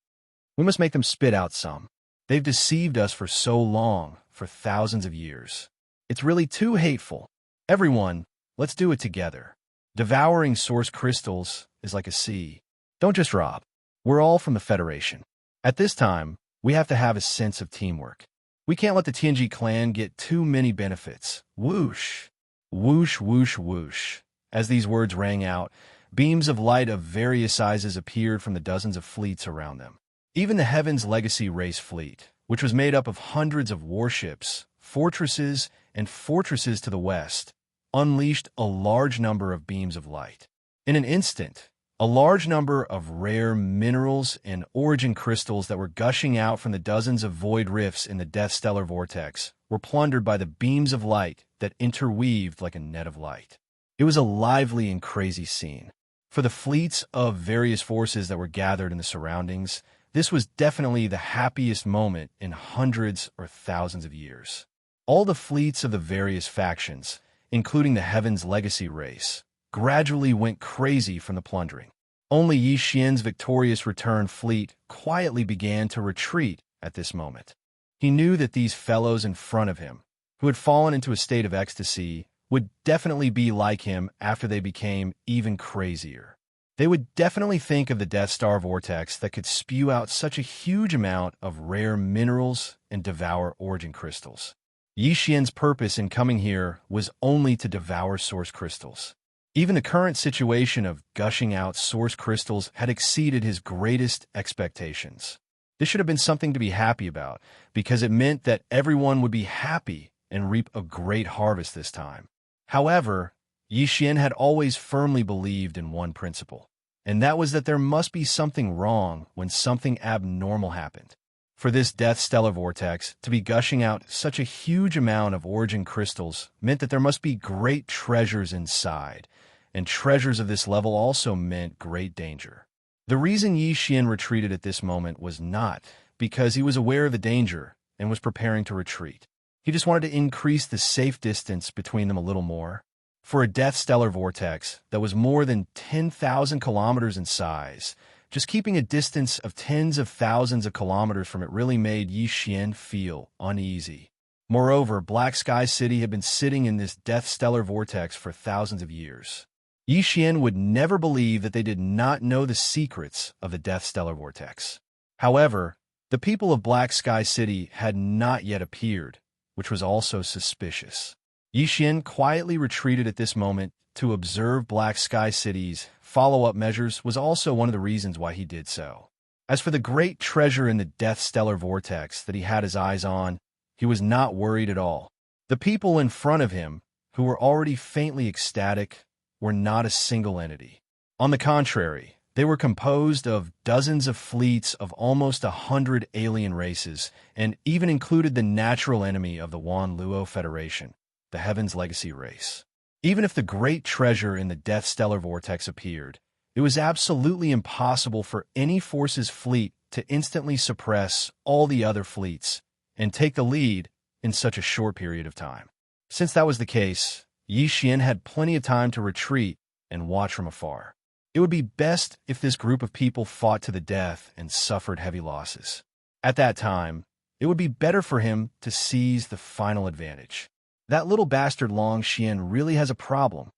We must make them spit out some. They've deceived us for so long, for thousands of years. It's really too hateful. Everyone, let's do it together. Devouring source crystals is like a sea. Don't just rob. We're all from the Federation. At this time, we have to have a sense of teamwork. We can't let the Tianji clan get too many benefits. Whoosh. Whoosh, whoosh, whoosh. As these words rang out, beams of light of various sizes appeared from the dozens of fleets around them. Even the Heaven's Legacy race fleet, which was made up of hundreds of warships, fortresses, and fortresses to the west, unleashed a large number of beams of light. In an instant, a large number of rare minerals and origin crystals that were gushing out from the dozens of void rifts in the Death Stellar Vortex were plundered by the beams of light that interweaved like a net of light. It was a lively and crazy scene. For the fleets of various forces that were gathered in the surroundings, this was definitely the happiest moment in hundreds or thousands of years. All the fleets of the various factions, including the Heaven's Legacy race, gradually went crazy from the plundering. Only Yi Xian's victorious return fleet quietly began to retreat at this moment. He knew that these fellows in front of him, who had fallen into a state of ecstasy, would definitely be like him after they became even crazier. They would definitely think of the Death Star Vortex that could spew out such a huge amount of rare minerals and devour origin crystals. Yi Xian's purpose in coming here was only to devour source crystals. Even the current situation of gushing out source crystals had exceeded his greatest expectations. This should have been something to be happy about, because it meant that everyone would be happy and reap a great harvest this time. However, Yi Xian had always firmly believed in one principle, and that was that there must be something wrong when something abnormal happened. For this Death Stellar Vortex to be gushing out such a huge amount of origin crystals meant that there must be great treasures inside, and treasures of this level also meant great danger. The reason Yi Xian retreated at this moment was not because he was aware of the danger and was preparing to retreat. He just wanted to increase the safe distance between them a little more. For a Death Stellar Vortex that was more than 10,000 kilometers in size, just keeping a distance of tens of thousands of kilometers from it really made Yi Xian feel uneasy. Moreover, Black Sky City had been sitting in this Death Stellar Vortex for thousands of years. Yi Xian would never believe that they did not know the secrets of the Death Stellar Vortex. However, the people of Black Sky City had not yet appeared, which was also suspicious. Yi Xian quietly retreated at this moment to observe Black Sky City's follow-up measures was also one of the reasons why he did so. As for the great treasure in the Death Stellar Vortex that he had his eyes on, he was not worried at all. The people in front of him, who were already faintly ecstatic, were not a single entity. On the contrary, they were composed of dozens of fleets of almost 100 alien races, and even included the natural enemy of the Wan Luo Federation, the Heaven's Legacy race. Even if the great treasure in the Death Stellar Vortex appeared, it was absolutely impossible for any force's fleet to instantly suppress all the other fleets and take the lead in such a short period of time. Since that was the case, Yi Xian had plenty of time to retreat and watch from afar. It would be best if this group of people fought to the death and suffered heavy losses. At that time, it would be better for him to seize the final advantage. That little bastard Long Xian really has a problem.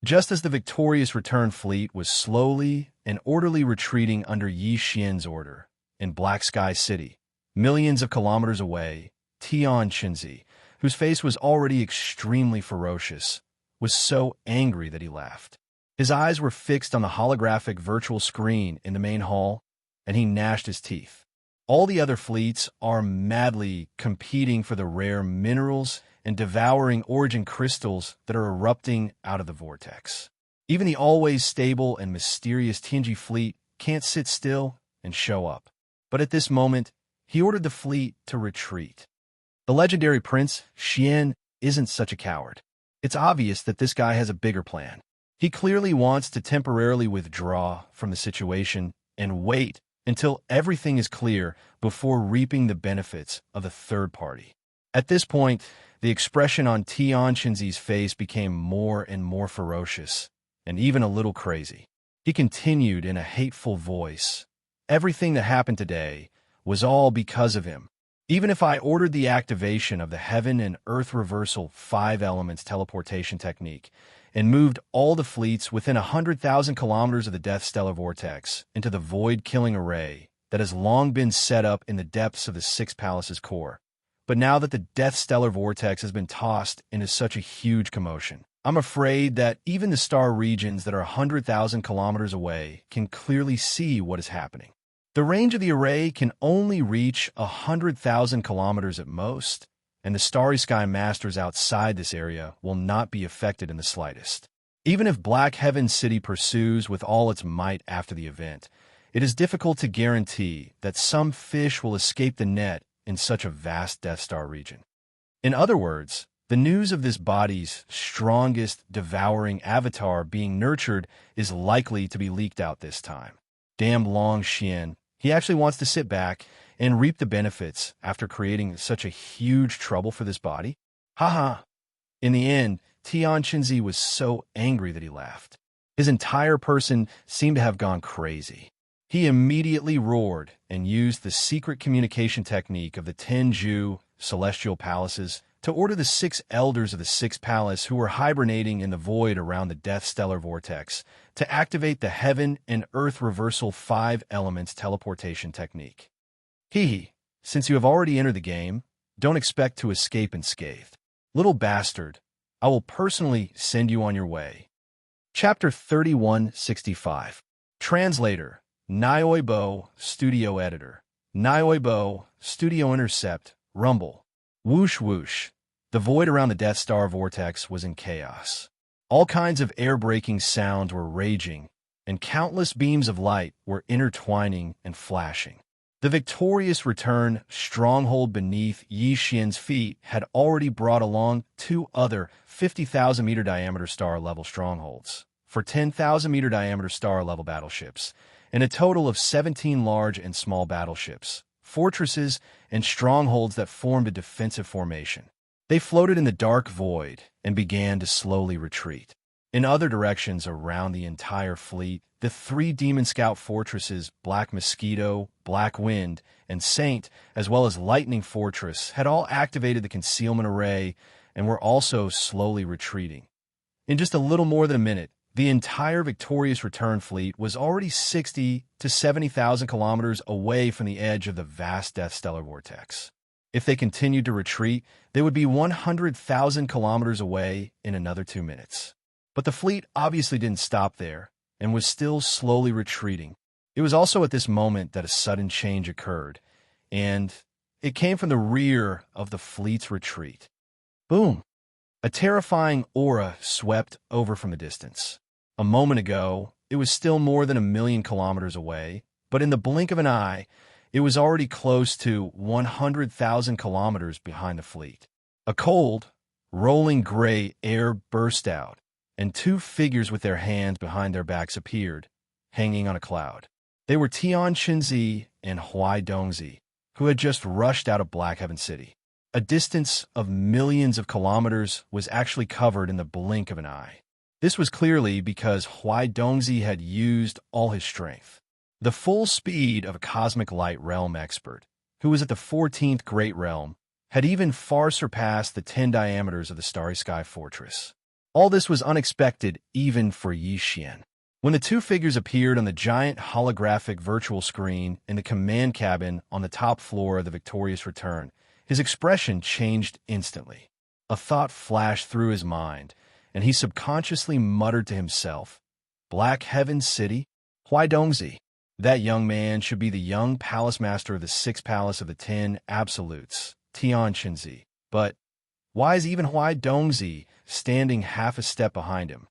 Just as the victorious return fleet was slowly and orderly retreating under Yi Xian's order, in Black Sky City, millions of kilometers away, Tian Qinzi, whose face was already extremely ferocious, was so angry that he laughed. His eyes were fixed on the holographic virtual screen in the main hall, and he gnashed his teeth. All the other fleets are madly competing for the rare minerals and devouring origin crystals that are erupting out of the vortex. Even the always stable and mysterious Tianji fleet can't sit still and show up. But at this moment, he ordered the fleet to retreat. The legendary prince, Xian, isn't such a coward. It's obvious that this guy has a bigger plan. He clearly wants to temporarily withdraw from the situation and wait until everything is clear before reaping the benefits of the third party. At this point, the expression on Tian Qinzi's face became more and more ferocious, and even a little crazy. He continued in a hateful voice, "Everything that happened today was all because of him. Even if I ordered the activation of the Heaven and Earth Reversal 5 Elements teleportation technique and moved all the fleets within 100,000 kilometers of the Death Stellar Vortex into the void-killing array that has long been set up in the depths of the Six Palaces core. But now that the Death Stellar Vortex has been tossed into such a huge commotion, I'm afraid that even the star regions that are 100,000 kilometers away can clearly see what is happening. The range of the array can only reach 100,000 kilometers at most, and the Starry Sky Masters outside this area will not be affected in the slightest. Even if Black Heaven City pursues with all its might after the event, it is difficult to guarantee that some fish will escape the net in such a vast Death Star region. In other words, the news of this body's strongest devouring avatar being nurtured is likely to be leaked out this time. Damn Long Xian, he actually wants to sit back and reap the benefits after creating such a huge trouble for this body? Haha. In the end, Tian Qinzi was so angry that he laughed. His entire person seemed to have gone crazy. He immediately roared and used the secret communication technique of the Tenju celestial palaces to order the 6 elders of the Sixth Palace who were hibernating in the void around the Death Stellar Vortex to activate the Heaven and Earth Reversal 5 Elements teleportation technique. Since you have already entered the game, don't expect to escape unscathed. Little bastard, I will personally send you on your way. Chapter 3165. Translator, Nioibo, Studio Editor. Nioibo, Studio Intercept, Rumble. Whoosh whoosh. The void around the Death Star Vortex was in chaos. All kinds of air-breaking sounds were raging, and countless beams of light were intertwining and flashing. The victorious return stronghold beneath Yi Xian's feet had already brought along 2 other 50,000-meter diameter star-level strongholds for 10,000-meter diameter star-level battleships, and a total of 17 large and small battleships, fortresses, and strongholds that formed a defensive formation. They floated in the dark void and began to slowly retreat. In other directions around the entire fleet, the 3 Demon Scout fortresses, Black Mosquito, Black Wind, and Saint, as well as Lightning Fortress, had all activated the concealment array and were also slowly retreating. In just a little more than a minute, the entire victorious return fleet was already 60 to 70,000 kilometers away from the edge of the vast Death Stellar Vortex. If they continued to retreat, they would be 100,000 kilometers away in another 2 minutes. But the fleet obviously didn't stop there and was still slowly retreating. It was also at this moment that a sudden change occurred, and it came from the rear of the fleet's retreat. Boom! A terrifying aura swept over from a distance. A moment ago, it was still more than 1,000,000 kilometers away, but in the blink of an eye, it was already close to 100,000 kilometers behind the fleet. A cold, rolling gray air burst out, and 2 figures with their hands behind their backs appeared, hanging on a cloud. They were Tian Qinzi and Huai Dongzi, who had just rushed out of Black Heaven City. A distance of millions of kilometers was actually covered in the blink of an eye. This was clearly because Huai Dongzi had used all his strength. The full speed of a cosmic light realm expert, who was at the 14th Great Realm, had even far surpassed the 10 diameters of the Starry Sky Fortress. All this was unexpected even for Yi Xian. When the 2 figures appeared on the giant holographic virtual screen in the command cabin on the top floor of the Victorious Return, his expression changed instantly. A thought flashed through his mind, and he subconsciously muttered to himself, Black Heaven City? Huai Dongzi. That young man should be the young palace master of the 6th Palace of the 10 Absolutes, Tian Qinzi. But why is even Huai Dongzi standing half a step behind him?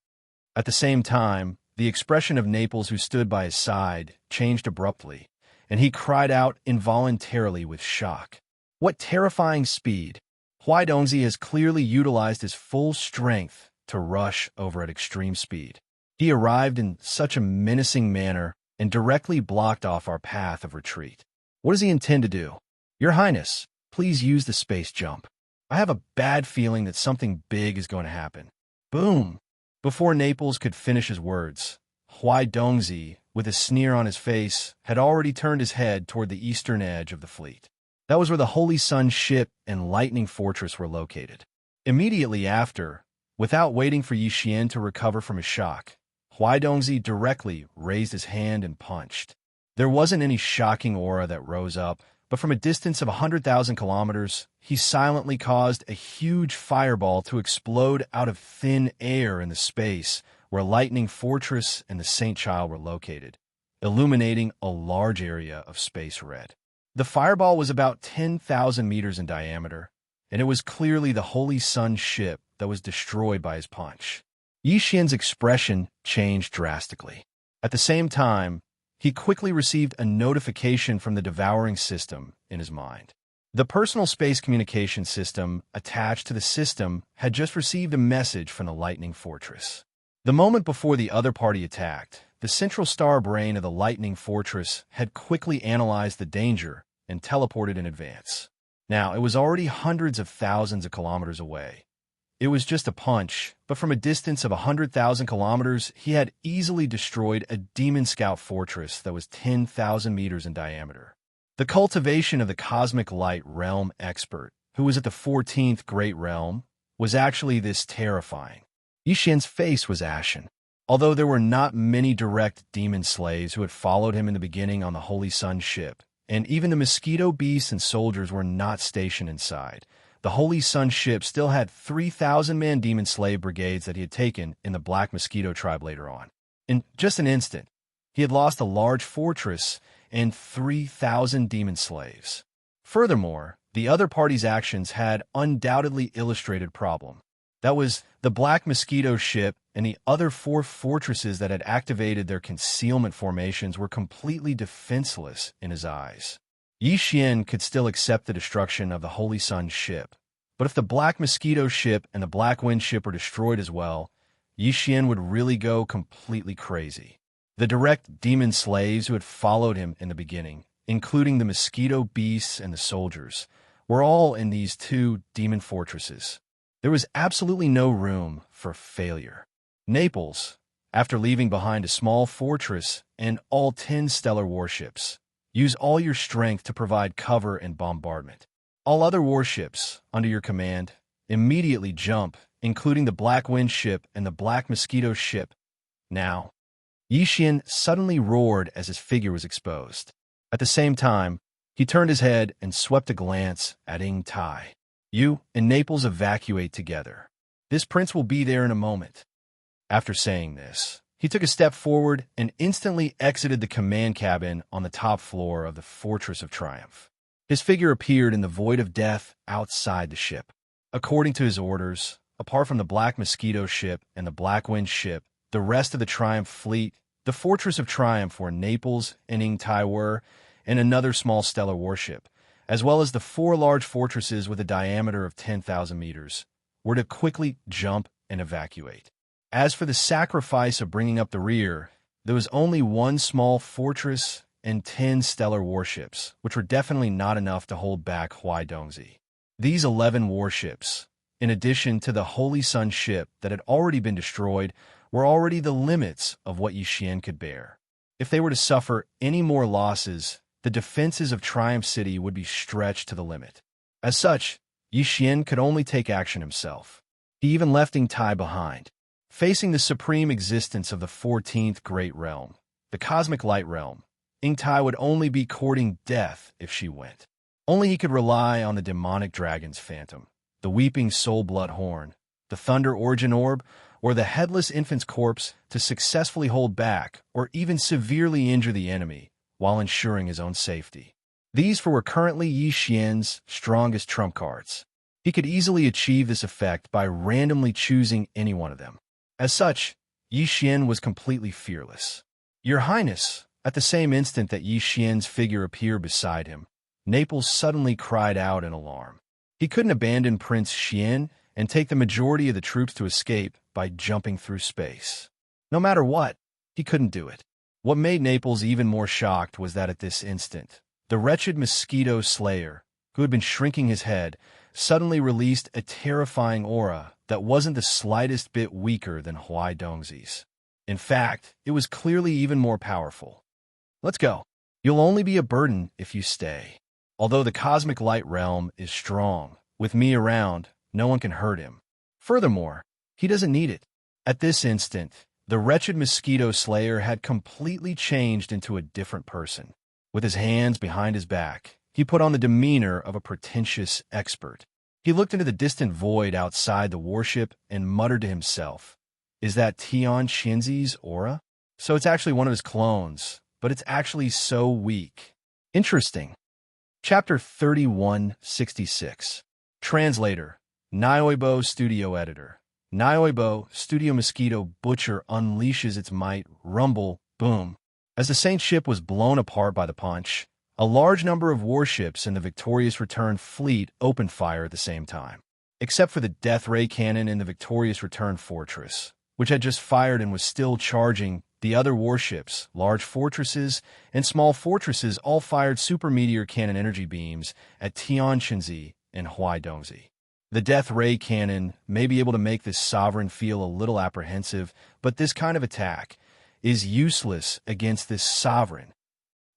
At the same time, the expression of Naples, who stood by his side, changed abruptly, and he cried out involuntarily with shock. What terrifying speed! Huai Dongzi has clearly utilized his full strength to rush over at extreme speed. He arrived in such a menacing manner and directly blocked off our path of retreat. What does he intend to do? Your Highness, please use the space jump. I have a bad feeling that something big is going to happen. Boom! Before Naples could finish his words, Huai Dongzi, with a sneer on his face, had already turned his head toward the eastern edge of the fleet. That was where the Holy Sun ship and Lightning Fortress were located. Immediately after, without waiting for Yi Xian to recover from his shock, Huaidongzi directly raised his hand and punched. There wasn't any shocking aura that rose up, but from a distance of 100,000 kilometers, he silently caused a huge fireball to explode out of thin air in the space where Lightning Fortress and the Saint Child were located, illuminating a large area of space red. The fireball was about 10,000 meters in diameter, and it was clearly the Holy Sun ship that was destroyed by his punch. Yi Xian's expression changed drastically. At the same time, he quickly received a notification from the devouring system in his mind. The personal space communication system attached to the system had just received a message from the Lightning Fortress. The moment before the other party attacked, the central star brain of the Lightning Fortress had quickly analyzed the danger and teleported in advance. Now, it was already hundreds of thousands of kilometers away. It was just a punch, but from a distance of 100,000 kilometers, he had easily destroyed a Demon Scout fortress that was 10,000 meters in diameter. The cultivation of the Cosmic Light Realm expert, who was at the 14th Great Realm, was actually this terrifying. Yi Xian's face was ashen. Although there were not many direct demon slaves who had followed him in the beginning on the Holy Sun ship, and even the mosquito beasts and soldiers were not stationed inside, the Holy Sun ship still had 3,000-man demon slave brigades that he had taken in the Black Mosquito tribe later on. In just an instant, he had lost a large fortress and 3,000 demon slaves. Furthermore, the other party's actions had undoubtedly illustrated problem. That was, the Black Mosquito ship and the other 4 fortresses that had activated their concealment formations were completely defenseless in his eyes. Yi Xian could still accept the destruction of the Holy Sun ship, but if the Black Mosquito ship and the Black Wind ship were destroyed as well, Yi Xian would really go completely crazy. The direct demon slaves who had followed him in the beginning, including the mosquito beasts and the soldiers, were all in these 2 demon fortresses. There was absolutely no room for failure. Naples, after leaving behind a small fortress and all 10 stellar warships, use all your strength to provide cover and bombardment. All other warships, under your command, immediately jump, including the Black Wind ship and the Black Mosquito ship. Now, Yi Xian suddenly roared as his figure was exposed. At the same time, he turned his head and swept a glance at Ing Tai. You and Naples evacuate together. This prince will be there in a moment. After saying this, he took a step forward and instantly exited the command cabin on the top floor of the Fortress of Triumph. His figure appeared in the void of death outside the ship. According to his orders, apart from the Black Mosquito ship and the Black Wind ship, the rest of the Triumph fleet, the Fortress of Triumph where Naples and Ing Tai were, and another small stellar warship, as well as the 4 large fortresses with a diameter of 10,000 meters, were to quickly jump and evacuate. As for the sacrifice of bringing up the rear, there was only 1 small fortress and 10 stellar warships, which were definitely not enough to hold back Huaidongzi. These 11 warships, in addition to the Holy Sun ship that had already been destroyed, were already the limits of what Yi Xian could bear. If they were to suffer any more losses, the defenses of Triumph City would be stretched to the limit. As such, Yi Xian could only take action himself. He even left Ing Tai behind. Facing the supreme existence of the 14th Great Realm, the Cosmic Light Realm, Ing Tai would only be courting death if she went. Only he could rely on the demonic dragon's phantom, the weeping soul blood horn, the thunder origin orb, or the headless infant's corpse to successfully hold back or even severely injure the enemy while ensuring his own safety. These were currently Yi Xian's strongest trump cards. He could easily achieve this effect by randomly choosing any one of them. As such, Yi Xian was completely fearless. Your Highness, at the same instant that Yi Xian's figure appeared beside him, Naples suddenly cried out in alarm. He couldn't abandon Prince Xian and take the majority of the troops to escape by jumping through space. No matter what, he couldn't do it. What made Naples even more shocked was that at this instant, the wretched mosquito slayer, who had been shrinking his head, suddenly released a terrifying aura that wasn't the slightest bit weaker than Huaidongzi's. In fact, it was clearly even more powerful. Let's go. You'll only be a burden if you stay. Although the cosmic light realm is strong, with me around, no one can hurt him. Furthermore, he doesn't need it. At this instant, the wretched mosquito slayer had completely changed into a different person. With his hands behind his back, he put on the demeanor of a pretentious expert. He looked into the distant void outside the warship and muttered to himself, "Is that Tian Shinzi's aura? So it's actually one of his clones, but it's actually so weak. Interesting." Chapter 3166. Translator, Nioibo Studio Editor. Nioibo, Studio Mosquito Butcher unleashes its might, rumble, boom. As the Saint ship was blown apart by the punch, a large number of warships in the Victorious Return fleet opened fire at the same time. Except for the death ray cannon in the Victorious Return fortress, which had just fired and was still charging, the other warships, large fortresses, and small fortresses all fired super meteor cannon energy beams at Tianjinzi and Huaidongzi. The death ray cannon may be able to make this sovereign feel a little apprehensive, but this kind of attack is useless against this sovereign.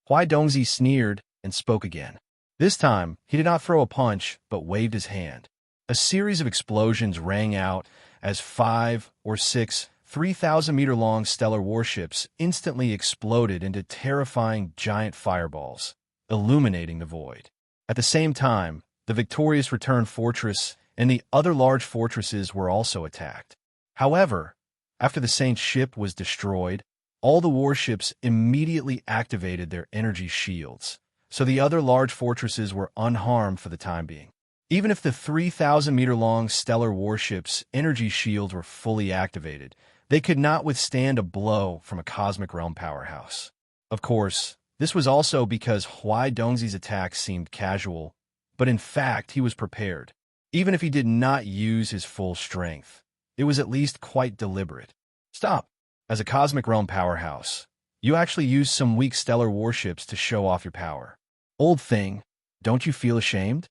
Huaidongzi sneered and spoke again. This time, he did not throw a punch, but waved his hand. A series of explosions rang out as 5 or 6 3,000-meter-long stellar warships instantly exploded into terrifying giant fireballs, illuminating the void. At the same time, the Victorious Return fortress and the other large fortresses were also attacked. However, after the Saint's ship was destroyed, all the warships immediately activated their energy shields, so the other large fortresses were unharmed for the time being. Even if the 3,000-meter-long stellar warships' energy shields were fully activated, they could not withstand a blow from a cosmic realm powerhouse. Of course, this was also because Huaidongzi's attack seemed casual, but in fact he was prepared. Even if he did not use his full strength, it was at least quite deliberate. Stop! As a cosmic realm powerhouse, you actually used some weak stellar warships to show off your power. Old thing, don't you feel ashamed?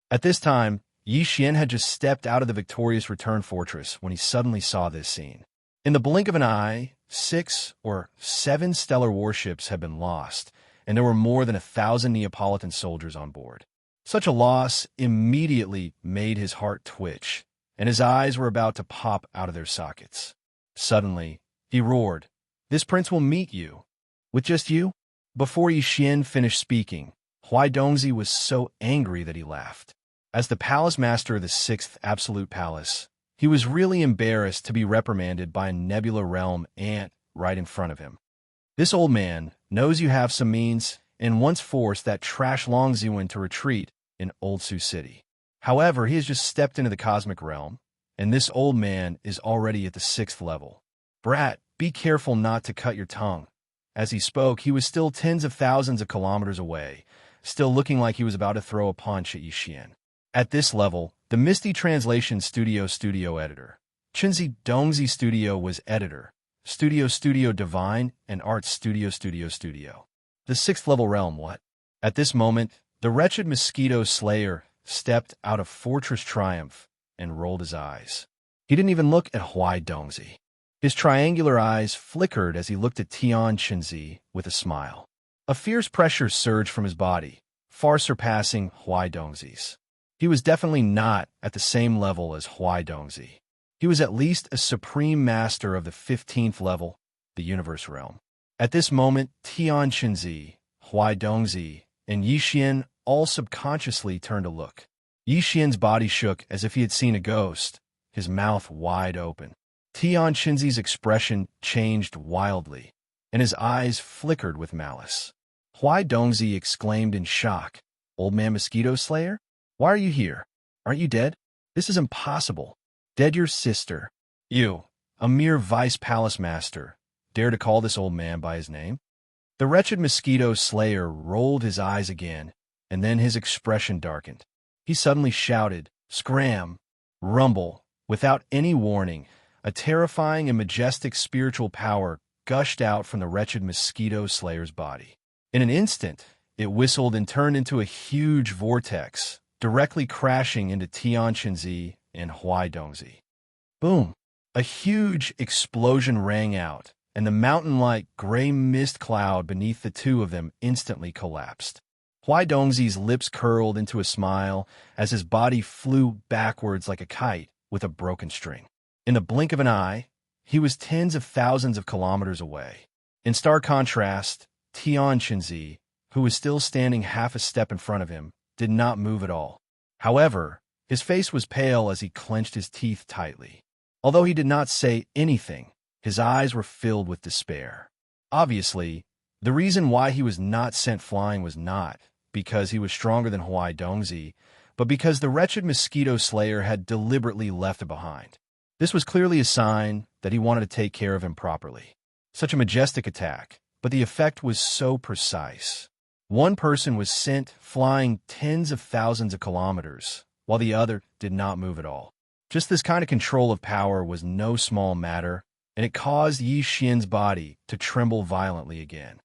At this time, Yi Xian had just stepped out of the Victorious Return fortress when he suddenly saw this scene. In the blink of an eye, 6 or 7 stellar warships had been lost, and there were more than 1,000 Neapolitan soldiers on board. Such a loss immediately made his heart twitch, and his eyes were about to pop out of their sockets. Suddenly, he roared, "This prince will meet you." "With just you?" Before Yi Xian finished speaking, Huaidongzi was so angry that he laughed. As the palace master of the 6th Absolute Palace, he was really embarrassed to be reprimanded by a Nebula Realm ant right in front of him. This old man knows you have some means and once forced that trash Long Ziwen to retreat in Old Sioux City. However, he has just stepped into the cosmic realm, and this old man is already at the 6th level. "Brat, be careful not to cut your tongue." As he spoke, he was still tens of thousands of kilometers away, still looking like he was about to throw a punch at Yi Xian. At this level, the Misty Translation Studio Editor. Chinzi Dongzi Studio was Editor. Studio Divine, and Art Studio. The 6th level realm, what? At this moment, the wretched mosquito slayer stepped out of Fortress Triumph and rolled his eyes. He didn't even look at Huaidongzi. His triangular eyes flickered as he looked at Tian Chinzi with a smile. A fierce pressure surged from his body, far surpassing Huaidongzi's. He was definitely not at the same level as Huaidongzi. He was at least a supreme master of the 15th level, the universe realm. At this moment, Tian Chinzi, Huaidongzi, and Yi Xian all subconsciously turned to look. Yi Xian's body shook as if he had seen a ghost, his mouth wide open. Tian Chinzi's expression changed wildly, and his eyes flickered with malice. Huaidongzi exclaimed in shock, "Old man mosquito slayer? Why are you here? Aren't you dead? This is impossible. Dead your sister. You, a mere vice palace master, dare to call this old man by his name?" The wretched mosquito slayer rolled his eyes again, and then his expression darkened. He suddenly shouted, "Scram!" Rumble. Without any warning, a terrifying and majestic spiritual power gushed out from the wretched mosquito slayer's body. In an instant, it whistled and turned into a huge vortex, directly crashing into Tianjinzi and Huaidongzi. Boom! A huge explosion rang out, and the mountain-like gray mist cloud beneath the two of them instantly collapsed. Huai Dongzi's lips curled into a smile as his body flew backwards like a kite with a broken string. In the blink of an eye, he was tens of thousands of kilometers away. In stark contrast, Tian Qinzi, who was still standing half a step in front of him, did not move at all. However, his face was pale as he clenched his teeth tightly. Although he did not say anything, his eyes were filled with despair. Obviously, the reason why he was not sent flying was not because he was stronger than Huai Dongzi, but because the wretched mosquito slayer had deliberately left it behind. This was clearly a sign that he wanted to take care of him properly. Such a majestic attack, but the effect was so precise. One person was sent flying tens of thousands of kilometers, while the other did not move at all. Just this kind of control of power was no small matter, and it caused Yi Xian's body to tremble violently again.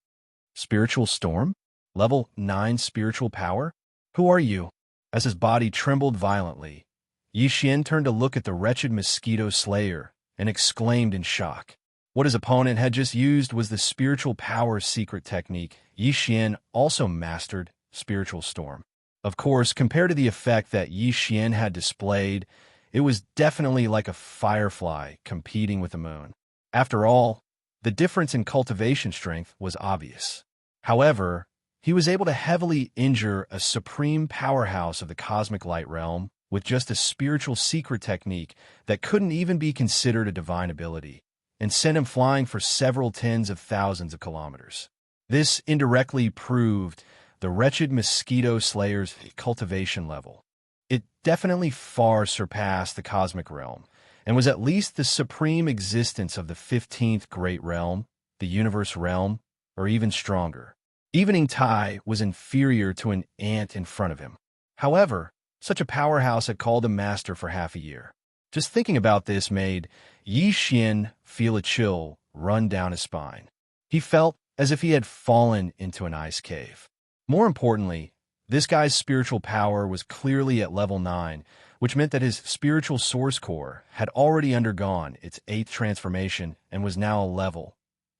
Spiritual storm? Level 9 spiritual power? Who are you? As his body trembled violently, Yi Xian turned to look at the wretched mosquito slayer and exclaimed in shock. What his opponent had just used was the spiritual power secret technique. Yi Xian also mastered spiritual storm. Of course, compared to the effect that Yi Xian had displayed, it was definitely like a firefly competing with the moon. After all, the difference in cultivation strength was obvious. However, he was able to heavily injure a supreme powerhouse of the cosmic light realm with just a spiritual secret technique that couldn't even be considered a divine ability, and sent him flying for several tens of thousands of kilometers. This indirectly proved the wretched mosquito slayer's cultivation level. It definitely far surpassed the cosmic realm, and was at least the supreme existence of the 15th great realm, the universe realm, or even stronger. Evening Tai was inferior to an ant in front of him. However, such a powerhouse had called him master for half a year. Just thinking about this made Yi Xian feel a chill run down his spine. He felt as if he had fallen into an ice cave. More importantly, this guy's spiritual power was clearly at level 9, which meant that his spiritual source core had already undergone its 8th transformation and was now a level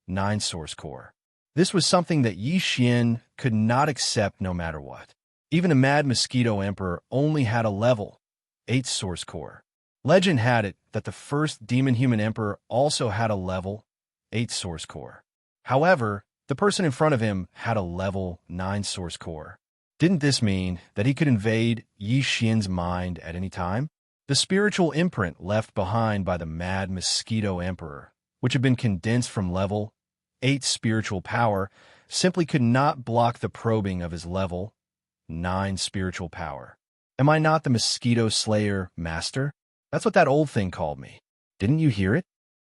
9 source core. This was something that Yi Xian could not accept no matter what. Even a mad mosquito emperor only had a level 8 source core. Legend had it that the first demon-human emperor also had a level 8 source core. However, the person in front of him had a level 9 source core. Didn't this mean that he could invade Yi Xian's mind at any time? The spiritual imprint left behind by the mad mosquito emperor, which had been condensed from level 8 spiritual power, simply could not block the probing of his level 9 spiritual power. Am I not the mosquito slayer master? That's what that old thing called me. Didn't you hear it?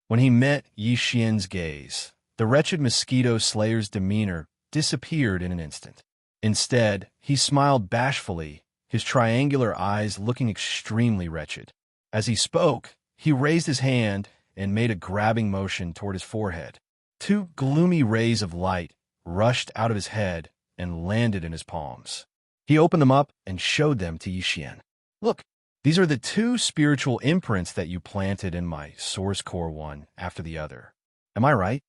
When he met Yi Xian's gaze, the wretched mosquito slayer's demeanor disappeared in an instant. Instead, he smiled bashfully, his triangular eyes looking extremely wretched. As he spoke, he raised his hand and made a grabbing motion toward his forehead. 2 gloomy rays of light rushed out of his head and landed in his palms. He opened them up and showed them to Yi Xian. Look, these are the 2 spiritual imprints that you planted in my source core one after the other. Am I right?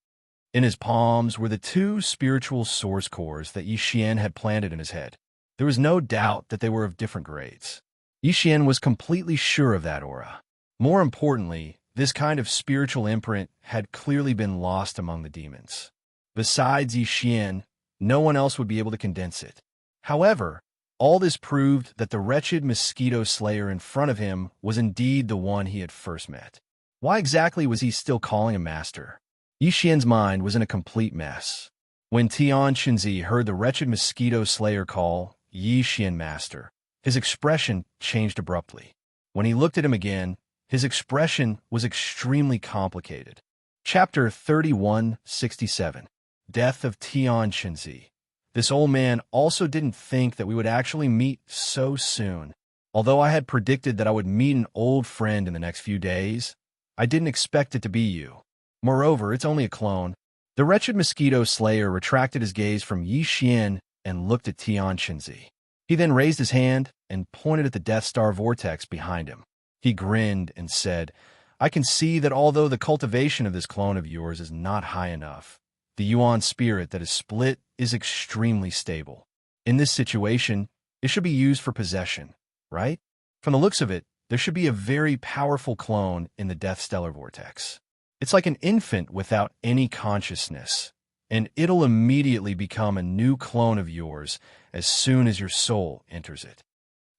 In his palms were the 2 spiritual source cores that Yi Xian had planted in his head. There was no doubt that they were of different grades. Yi Xian was completely sure of that aura. More importantly, this kind of spiritual imprint had clearly been lost among the demons. Besides Yi Xian, no one else would be able to condense it. However, all this proved that the wretched mosquito slayer in front of him was indeed the one he had first met. Why exactly was he still calling him master? Yi Xian's mind was in a complete mess. When Tian Qinzi heard the wretched mosquito slayer call Yi Xian master, his expression changed abruptly. When he looked at him again, his expression was extremely complicated. Chapter 3167. Death of Tian Qinzi. This old man also didn't think that we would actually meet so soon. Although I had predicted that I would meet an old friend in the next few days, I didn't expect it to be you. Moreover, it's only a clone. The wretched mosquito slayer retracted his gaze from Yi Xian and looked at Tian Qinzi. He then raised his hand and pointed at the Death Star vortex behind him. He grinned and said, I can see that although the cultivation of this clone of yours is not high enough, the Yuan spirit that is split is extremely stable. In this situation, it should be used for possession, right? From the looks of it, there should be a very powerful clone in the Death Stellar Vortex. It's like an infant without any consciousness, and it'll immediately become a new clone of yours as soon as your soul enters it.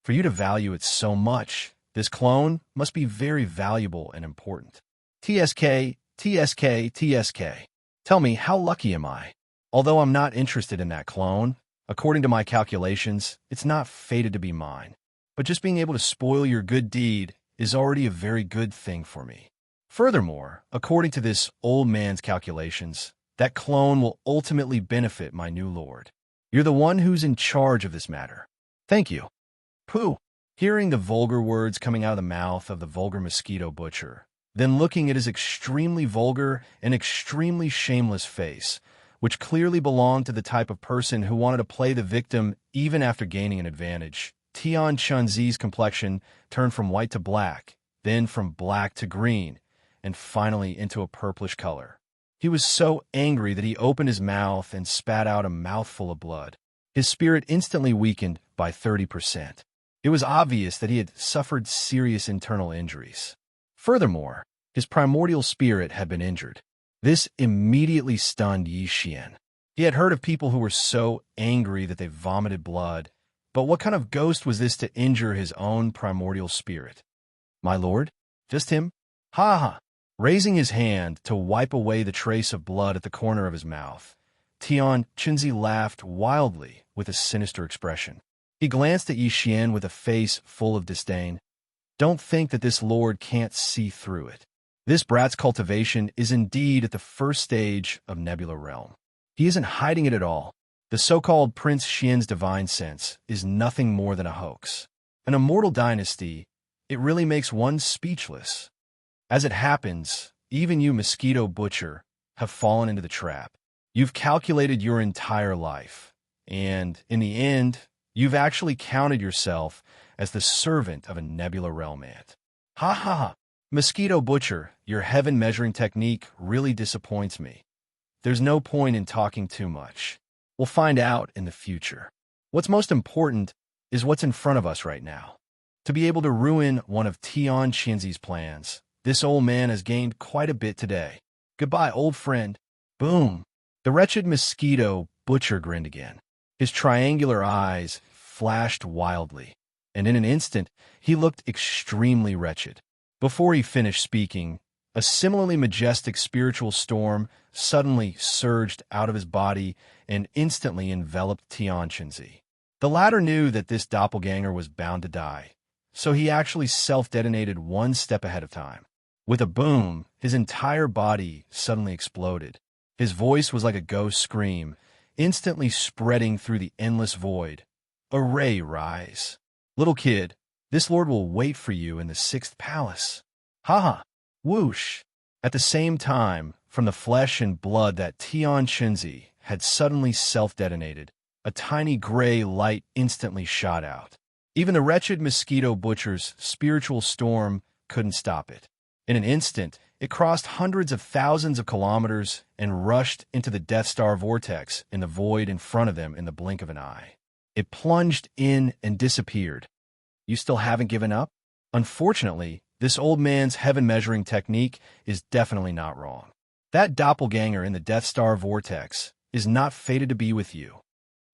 For you to value it so much, this clone must be very valuable and important. TSK, TSK, TSK. Tell me, how lucky am I? Although I'm not interested in that clone, according to my calculations, it's not fated to be mine. But just being able to spoil your good deed is already a very good thing for me. Furthermore, according to this old man's calculations, that clone will ultimately benefit my new lord. You're the one who's in charge of this matter. Thank you. Pooh. Hearing the vulgar words coming out of the mouth of the vulgar mosquito butcher, then looking at his extremely vulgar and extremely shameless face, which clearly belonged to the type of person who wanted to play the victim even after gaining an advantage, Tian Chunzi's complexion turned from white to black, then from black to green, and finally into a purplish color. He was so angry that he opened his mouth and spat out a mouthful of blood. His spirit instantly weakened by 30%. It was obvious that he had suffered serious internal injuries. Furthermore, his primordial spirit had been injured. This immediately stunned Yi Xian. He had heard of people who were so angry that they vomited blood, but what kind of ghost was this to injure his own primordial spirit? My lord? Just him? Ha ha! Raising his hand to wipe away the trace of blood at the corner of his mouth, Tian Chunzi laughed wildly with a sinister expression. He glanced at Yi Xian with a face full of disdain. Don't think that this lord can't see through it. This brat's cultivation is indeed at the first stage of Nebula Realm. He isn't hiding it at all. The so-called Prince Xian's divine sense is nothing more than a hoax. An immortal dynasty, it really makes one speechless. As it happens, even you, mosquito butcher, have fallen into the trap. You've calculated your entire life, and in the end, you've actually counted yourself as the servant of a Nebula Realm ant. Ha ha ha! Mosquito butcher, your heaven measuring technique really disappoints me. There's no point in talking too much. We'll find out in the future. What's most important is what's in front of us right now. To be able to ruin one of Tian Xinzi's plans, this old man has gained quite a bit today. Goodbye, old friend. Boom! The wretched mosquito butcher grinned again. His triangular eyes flashed wildly, and in an instant, he looked extremely wretched. Before he finished speaking, a similarly majestic spiritual storm suddenly surged out of his body and instantly enveloped Tian Chunzi. The latter knew that this doppelganger was bound to die, so he actually self-detonated one step ahead of time. With a boom, his entire body suddenly exploded. His voice was like a ghost scream, instantly spreading through the endless void. Array, rise. Little kid, this lord will wait for you in the 6th palace. Ha ha! Whoosh! At the same time, from the flesh and blood that Tian Chunzi had suddenly self-detonated, a tiny gray light instantly shot out. Even the wretched mosquito butcher's spiritual storm couldn't stop it. In an instant, it crossed hundreds of thousands of kilometers and rushed into the Death Star vortex in the void in front of them in the blink of an eye. It plunged in and disappeared. You still haven't given up? Unfortunately, this old man's heaven-measuring technique is definitely not wrong. That doppelganger in the Death Star vortex is not fated to be with you.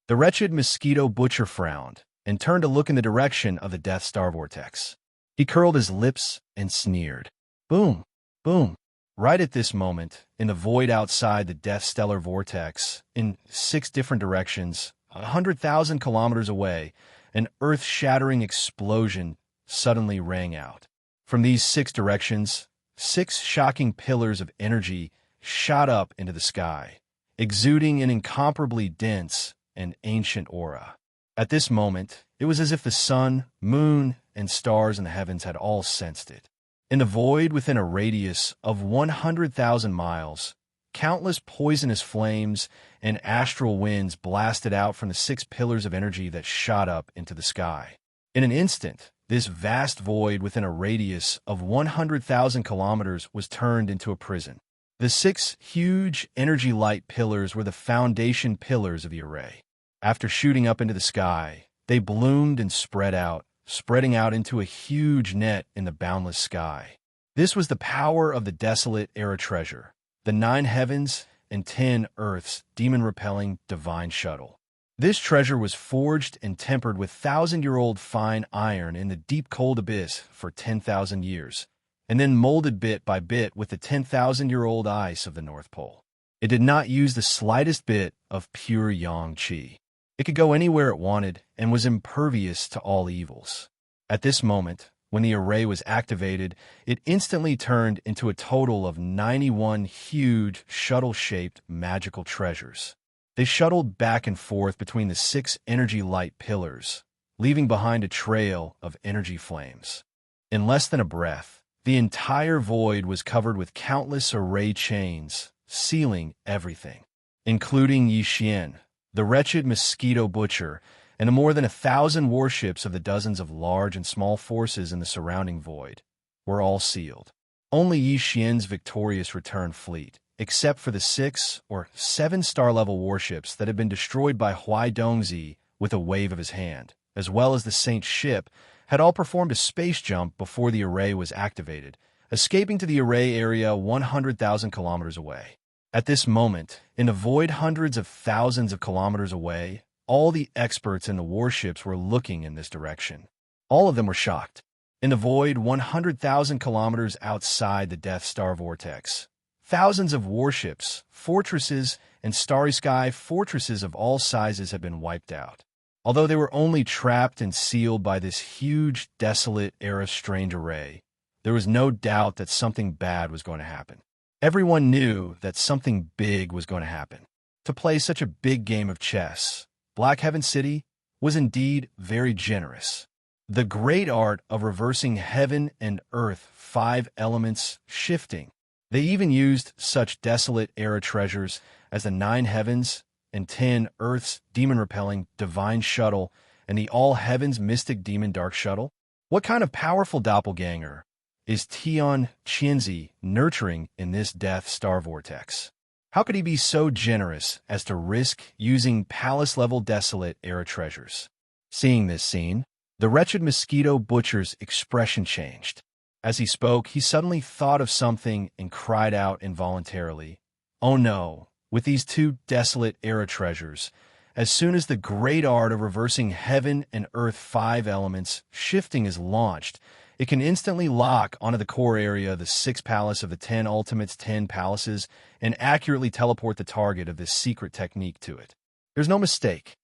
The wretched mosquito butcher frowned and turned to look in the direction of the Death Star vortex. He curled his lips and sneered. Boom! Boom! Right at this moment, in the void outside the Death Stellar vortex, in 6 different directions, 100,000 kilometers away, an earth-shattering explosion suddenly rang out. From these 6 directions, 6 shocking pillars of energy shot up into the sky, exuding an incomparably dense and ancient aura. At this moment, it was as if the sun, moon, and stars in the heavens had all sensed it. In the void within a radius of 100,000 miles, countless poisonous flames and astral winds blasted out from the 6 pillars of energy that shot up into the sky. In an instant, this vast void within a radius of 100,000 kilometers was turned into a prison. The 6 huge energy light pillars were the foundation pillars of the array. After shooting up into the sky, they bloomed and spreading out into a huge net in the boundless sky. This was the power of the desolate era treasure, the 9 heavens and 10 earths demon-repelling divine shuttle. This treasure was forged and tempered with 1,000-year-old fine iron in the deep cold abyss for 10,000 years, and then molded bit by bit with the 10,000-year-old ice of the North Pole. It did not use the slightest bit of pure yang qi. It could go anywhere it wanted and was impervious to all evils. At this moment, when the array was activated, it instantly turned into a total of 91 huge, shuttle-shaped magical treasures. They shuttled back and forth between the 6 energy light pillars, leaving behind a trail of energy flames. In less than a breath, the entire void was covered with countless array chains, sealing everything, including Yixian, the wretched mosquito butcher, and the more than 1,000 warships of the dozens of large and small forces in the surrounding void, were all sealed. Only Yixian's victorious return fleet, except for the 6 or 7 star-level warships that had been destroyed by Huai Dongzi with a wave of his hand, as well as the Saint's ship, had all performed a space jump before the array was activated, escaping to the array area 100,000 kilometers away. At this moment, in the void hundreds of thousands of kilometers away, all the experts in the warships were looking in this direction. All of them were shocked. In the void 100,000 kilometers outside the Death Star vortex, thousands of warships, fortresses, and starry sky fortresses of all sizes had been wiped out. Although they were only trapped and sealed by this huge, desolate, era-strange array, there was no doubt that something bad was going to happen. Everyone knew that something big was going to happen. To play such a big game of chess, Black Heaven City was indeed very generous. The great art of reversing heaven and earth 5 elements shifting. They even used such desolate era treasures as the 9 heavens and 10 earths demon-repelling divine shuttle and the all heavens mystic demon dark shuttle. What kind of powerful doppelganger is Tian Qianzi nurturing in this Death Star vortex? How could he be so generous as to risk using palace-level desolate era treasures? Seeing this scene, the wretched mosquito butcher's expression changed. As he spoke, he suddenly thought of something and cried out involuntarily, "Oh no, with these 2 desolate era treasures, as soon as the great art of reversing heaven and earth 5 elements shifting is launched, it can instantly lock onto the core area of the 6th palace of the 10 Ultimates 10 palaces and accurately teleport the target of this secret technique to it. There's no mistake.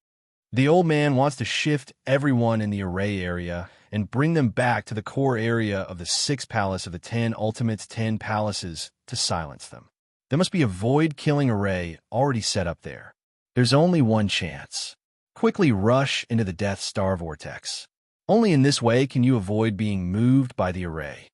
The old man wants to shift everyone in the array area and bring them back to the core area of the 6th palace of the 10 Ultimates 10 palaces to silence them. There must be a void-killing array already set up there. There's only one chance. Quickly rush into the Death Star vortex. Only in this way can you avoid being moved by the array."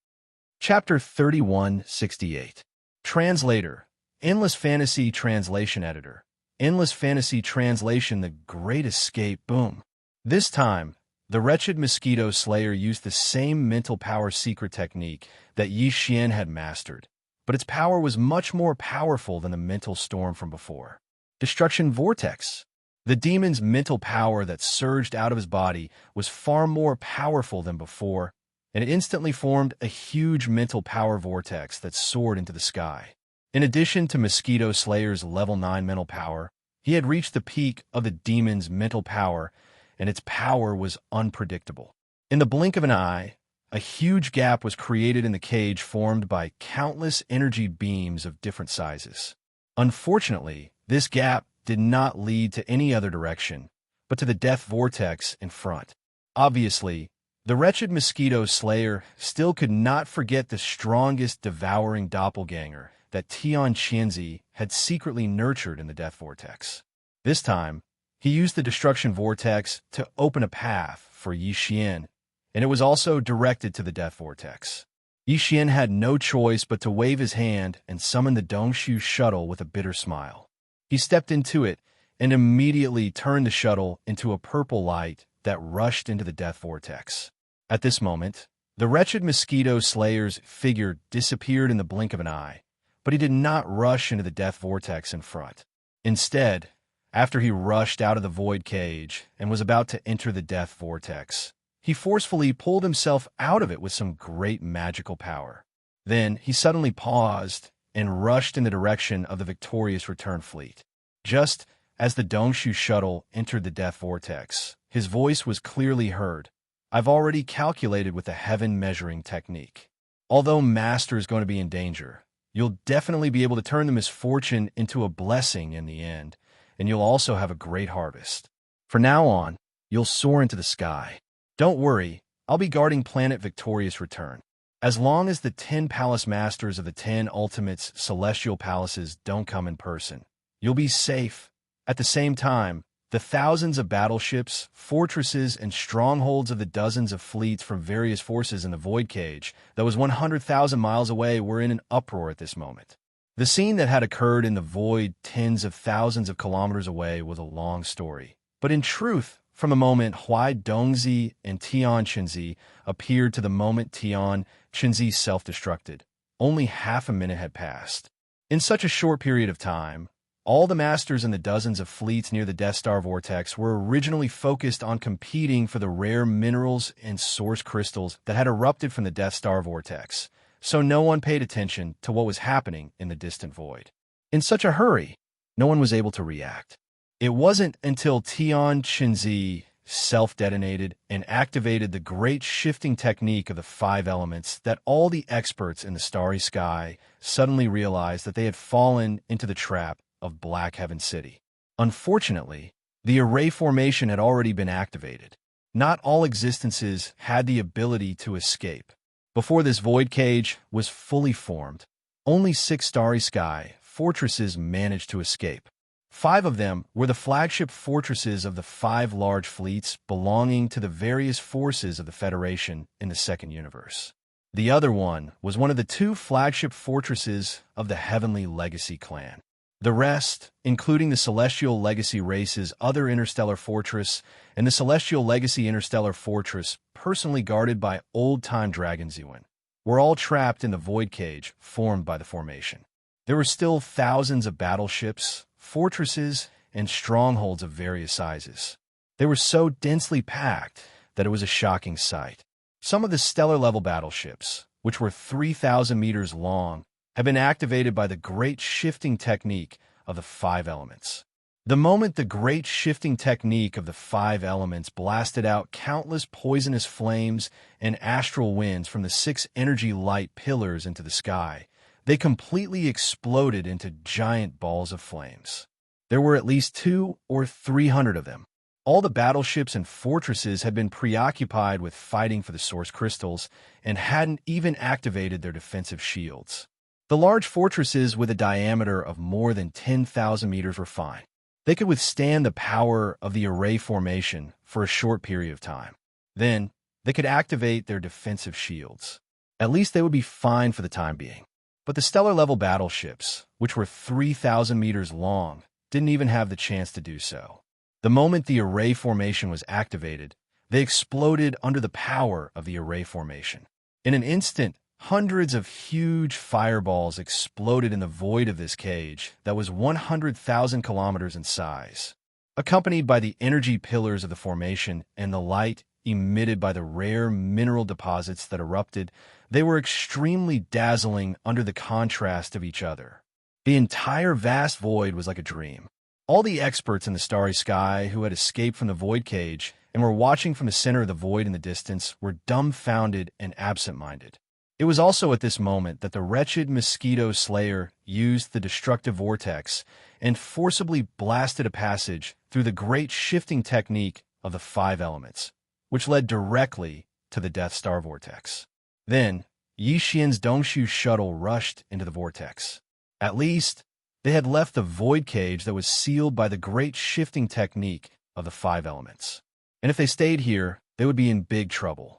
Chapter 3168. Translator, Endless Fantasy Translation Editor. Endless Fantasy Translation The Great Escape. Boom. This time, the wretched mosquito slayer used the same mental power secret technique that Yixian had mastered, but its power was much more powerful than the mental storm from before. Destruction Vortex. The demon's mental power that surged out of his body was far more powerful than before, and it instantly formed a huge mental power vortex that soared into the sky. In addition to Mosquito Slayer's level 9 mental power, he had reached the peak of the demon's mental power, and its power was unpredictable. In the blink of an eye, a huge gap was created in the cage formed by countless energy beams of different sizes. Unfortunately, this gap did not lead to any other direction, but to the death vortex in front. Obviously, the wretched mosquito slayer still could not forget the strongest devouring doppelganger that Tian Qianzi had secretly nurtured in the death vortex. This time, he used the destruction vortex to open a path for Yixian, and it was also directed to the death vortex. Yixian had no choice but to wave his hand and summon the Dongshu shuttle with a bitter smile. He stepped into it and immediately turned the shuttle into a purple light that rushed into the death vortex. At this moment, the wretched mosquito slayer's figure disappeared in the blink of an eye, but he did not rush into the death vortex in front. Instead, After he rushed out of the void cage and was about to enter the death vortex, he forcefully pulled himself out of it with some great magical power. Then he suddenly paused and rushed in the direction of the victorious return fleet. Just as the Dongshu shuttle entered the death vortex, his voice was clearly heard. "I've already calculated with the heaven measuring technique. Although Master is going to be in danger, you'll definitely be able to turn the misfortune into a blessing in the end, and you'll also have a great harvest. From now on, you'll soar into the sky. Don't worry, I'll be guarding Planet Victorious' return. As long as the 10 palace masters of the 10 Ultimates celestial palaces don't come in person, you'll be safe. At the same time, the thousands of battleships, fortresses, and strongholds of the dozens of fleets from various forces in the Void Cage that was 100,000 miles away were in an uproar at this moment. The scene that had occurred in the void tens of thousands of kilometers away was a long story. But in truth, from the moment Huai Dongzi and Tian Qinzi appeared to the moment Tian Qinzi self-destructed, only half a minute had passed. In such a short period of time, all the masters in the dozens of fleets near the Death Star Vortex were originally focused on competing for the rare minerals and source crystals that had erupted from the Death Star Vortex, so no one paid attention to what was happening in the distant void. In such a hurry, no one was able to react. It wasn't until Tian Qinzi self-detonated and activated the great shifting technique of the 5 elements that all the experts in the starry sky suddenly realized that they had fallen into the trap of Black Heaven City. Unfortunately, the array formation had already been activated. Not all existences had the ability to escape. Before this void cage was fully formed, only 6 starry sky fortresses managed to escape. 5 of them were the flagship fortresses of the 5 large fleets belonging to the various forces of the Federation in the second universe. The other one was one of the 2 flagship fortresses of the Heavenly Legacy clan. The rest, including the Celestial Legacy race's other interstellar fortress and the Celestial Legacy interstellar fortress personally guarded by old-time Dragon Zewan, were all trapped in the void cage formed by the formation. There were still thousands of battleships, fortresses, and strongholds of various sizes. They were so densely packed that it was a shocking sight. Some of the stellar-level battleships, which were 3,000 meters long, had been activated by the great shifting technique of the 5 elements. The moment the great shifting technique of the 5 elements blasted out countless poisonous flames and astral winds from the 6 energy light pillars into the sky, they completely exploded into giant balls of flames. There were at least 200 or 300 of them. All the battleships and fortresses had been preoccupied with fighting for the source crystals and hadn't even activated their defensive shields. The large fortresses with a diameter of more than 10,000 meters were fine. They could withstand the power of the array formation for a short period of time. Then, they could activate their defensive shields. At least they would be fine for the time being. But the stellar-level battleships, which were 3,000 meters long, didn't even have the chance to do so. The moment the array formation was activated, they exploded under the power of the array formation. In an instant, hundreds of huge fireballs exploded in the void of this cage that was 100,000 kilometers in size. Accompanied by the energy pillars of the formation and the light emitted by the rare mineral deposits that erupted, they were extremely dazzling under the contrast of each other. The entire vast void was like a dream. All the experts in the starry sky who had escaped from the void cage and were watching from the center of the void in the distance were dumbfounded and absent-minded. It was also at this moment that the wretched mosquito slayer used the destructive vortex and forcibly blasted a passage through the great shifting technique of the 5 elements, which led directly to the Death Star Vortex. Then, Yi Xian's Dongshu shuttle rushed into the vortex. At least, they had left the void cage that was sealed by the great shifting technique of the 5 elements. And if they stayed here, they would be in big trouble.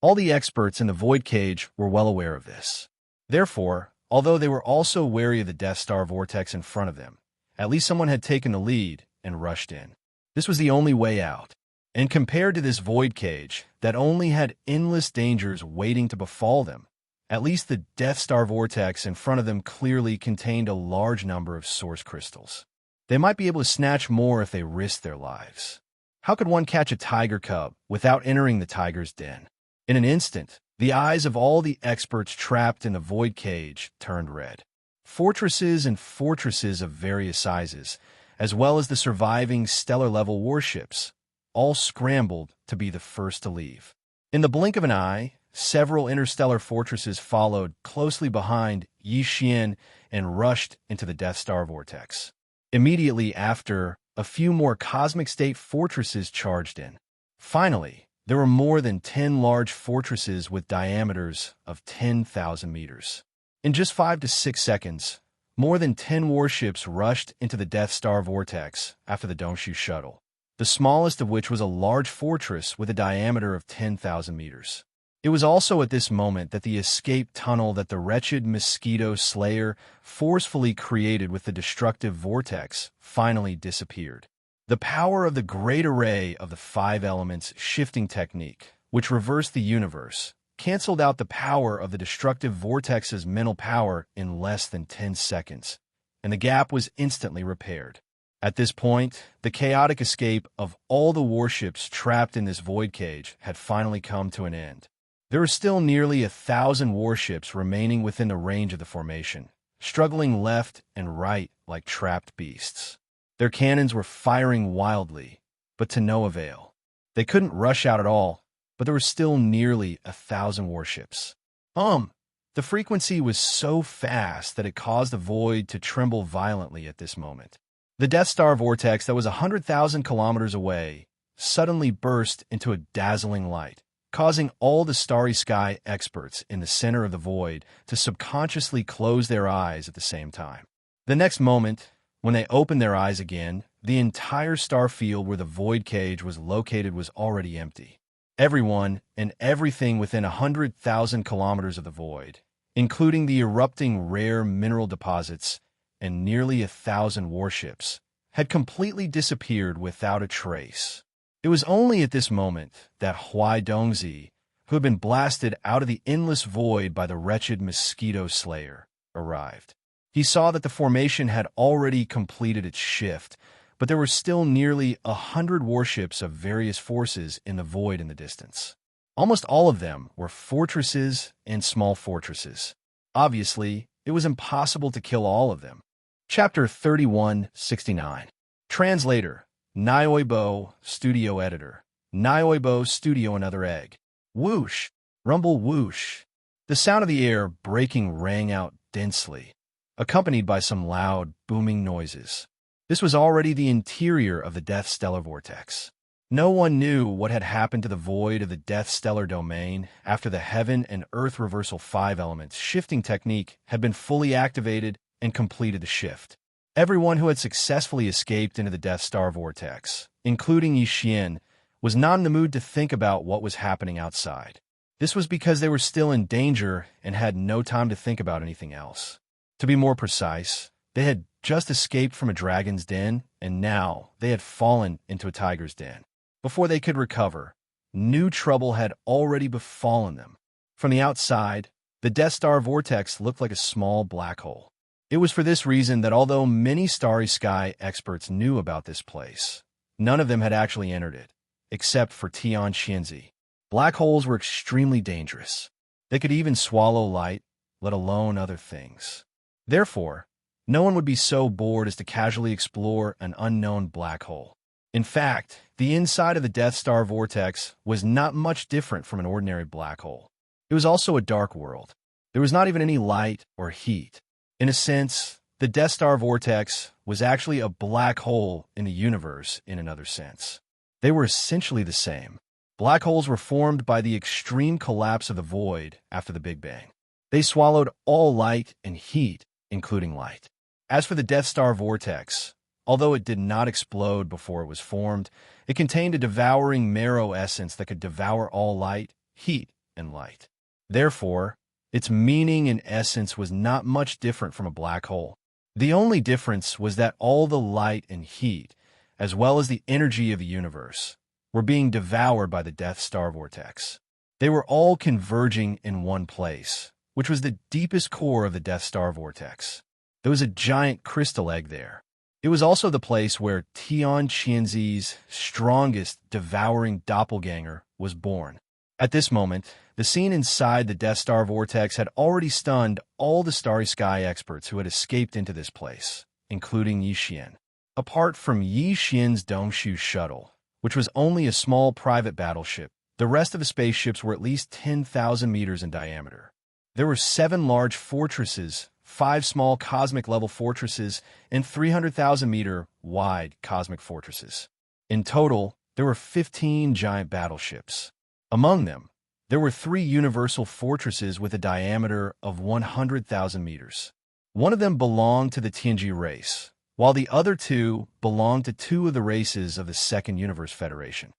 All the experts in the void cage were well aware of this. Therefore, although they were also wary of the Death Star Vortex in front of them, at least someone had taken the lead and rushed in. This was the only way out. And compared to this void cage that only had endless dangers waiting to befall them, at least the Death Star Vortex in front of them clearly contained a large number of source crystals. They might be able to snatch more if they risked their lives. How could one catch a tiger cub without entering the tiger's den? In an instant, the eyes of all the experts trapped in the void cage turned red. Fortresses and fortresses of various sizes, as well as the surviving stellar-level warships, all scrambled to be the first to leave. In the blink of an eye, several interstellar fortresses followed closely behind Yi Xian and rushed into the Death Star vortex. Immediately after, a few more cosmic state fortresses charged in. Finally, there were more than 10 large fortresses with diameters of 10,000 meters. In just 5 to 6 seconds, more than 10 warships rushed into the Death Star vortex after the Dongshu shuttle, the smallest of which was a large fortress with a diameter of 10,000 meters. It was also at this moment that the escape tunnel that the wretched mosquito slayer forcefully created with the destructive vortex finally disappeared. The power of the great array of the 5 elements shifting technique, which reversed the universe, canceled out the power of the destructive vortex's mental power in less than 10 seconds, and the gap was instantly repaired. At this point, the chaotic escape of all the warships trapped in this void cage had finally come to an end. There were still nearly 1,000 warships remaining within the range of the formation, struggling left and right like trapped beasts. Their cannons were firing wildly, but to no avail. They couldn't rush out at all, but there were still nearly 1,000 warships. The frequency was so fast that it caused the void to tremble violently at this moment. The Death Star vortex that was 100,000 kilometers away suddenly burst into a dazzling light, causing all the starry sky experts in the center of the void to subconsciously close their eyes at the same time. The next moment, when they opened their eyes again, the entire star field where the void cage was located was already empty. Everyone and everything within 100,000 kilometers of the void, including the erupting rare mineral deposits and nearly 1,000 warships, had completely disappeared without a trace. It was only at this moment that Huai Dongzi, who had been blasted out of the endless void by the wretched mosquito slayer, arrived. He saw that the formation had already completed its shift, but there were still nearly 100 warships of various forces in the void in the distance. Almost all of them were fortresses and small fortresses. Obviously, it was impossible to kill all of them. Chapter 3169. Translator, Nioibo, Studio Editor. Nioibo Studio Another Egg. Whoosh! Rumble whoosh! The sound of the air breaking rang out densely, accompanied by some loud, booming noises. This was already the interior of the Death Stellar Vortex. No one knew what had happened to the void of the Death Stellar domain after the Heaven and Earth Reversal 5 elements shifting technique had been fully activated and completed the shift. Everyone who had successfully escaped into the Death Star vortex, including Yi Xian, was not in the mood to think about what was happening outside. This was because they were still in danger and had no time to think about anything else. To be more precise, they had just escaped from a dragon's den, and now they had fallen into a tiger's den. Before they could recover, new trouble had already befallen them. From the outside, the Death Star vortex looked like a small black hole. It was for this reason that although many starry sky experts knew about this place, none of them had actually entered it, except for Tian Xianzi. Black holes were extremely dangerous. They could even swallow light, let alone other things. Therefore, no one would be so bored as to casually explore an unknown black hole. In fact, the inside of the Death Star vortex was not much different from an ordinary black hole. It was also a dark world. There was not even any light or heat. In a sense, the Death Star vortex was actually a black hole in the universe in another sense. They were essentially the same. Black holes were formed by the extreme collapse of the void after the Big Bang. They swallowed all light and heat, including light. As for the Death Star vortex, although it did not explode before it was formed, it contained a devouring marrow essence that could devour all light, heat, and light. Therefore, its meaning and essence was not much different from a black hole. The only difference was that all the light and heat, as well as the energy of the universe, were being devoured by the Death Star vortex. They were all converging in one place, which was the deepest core of the Death Star vortex. There was a giant crystal egg there. It was also the place where Tian Qianzi's strongest devouring doppelganger was born. At this moment, the scene inside the Death Star vortex had already stunned all the Starry Sky experts who had escaped into this place, including Yi Xian. Apart from Yi Xian's Dongshu shuttle, which was only a small private battleship, the rest of the spaceships were at least 10,000 meters in diameter. There were 7 large fortresses, 5 small cosmic-level fortresses, and 300,000-meter wide cosmic fortresses. In total, there were 15 giant battleships. Among them, there were 3 universal fortresses with a diameter of 100,000 meters. One of them belonged to the Tianji race, while the other 2 belonged to 2 of the races of the Second Universe Federation.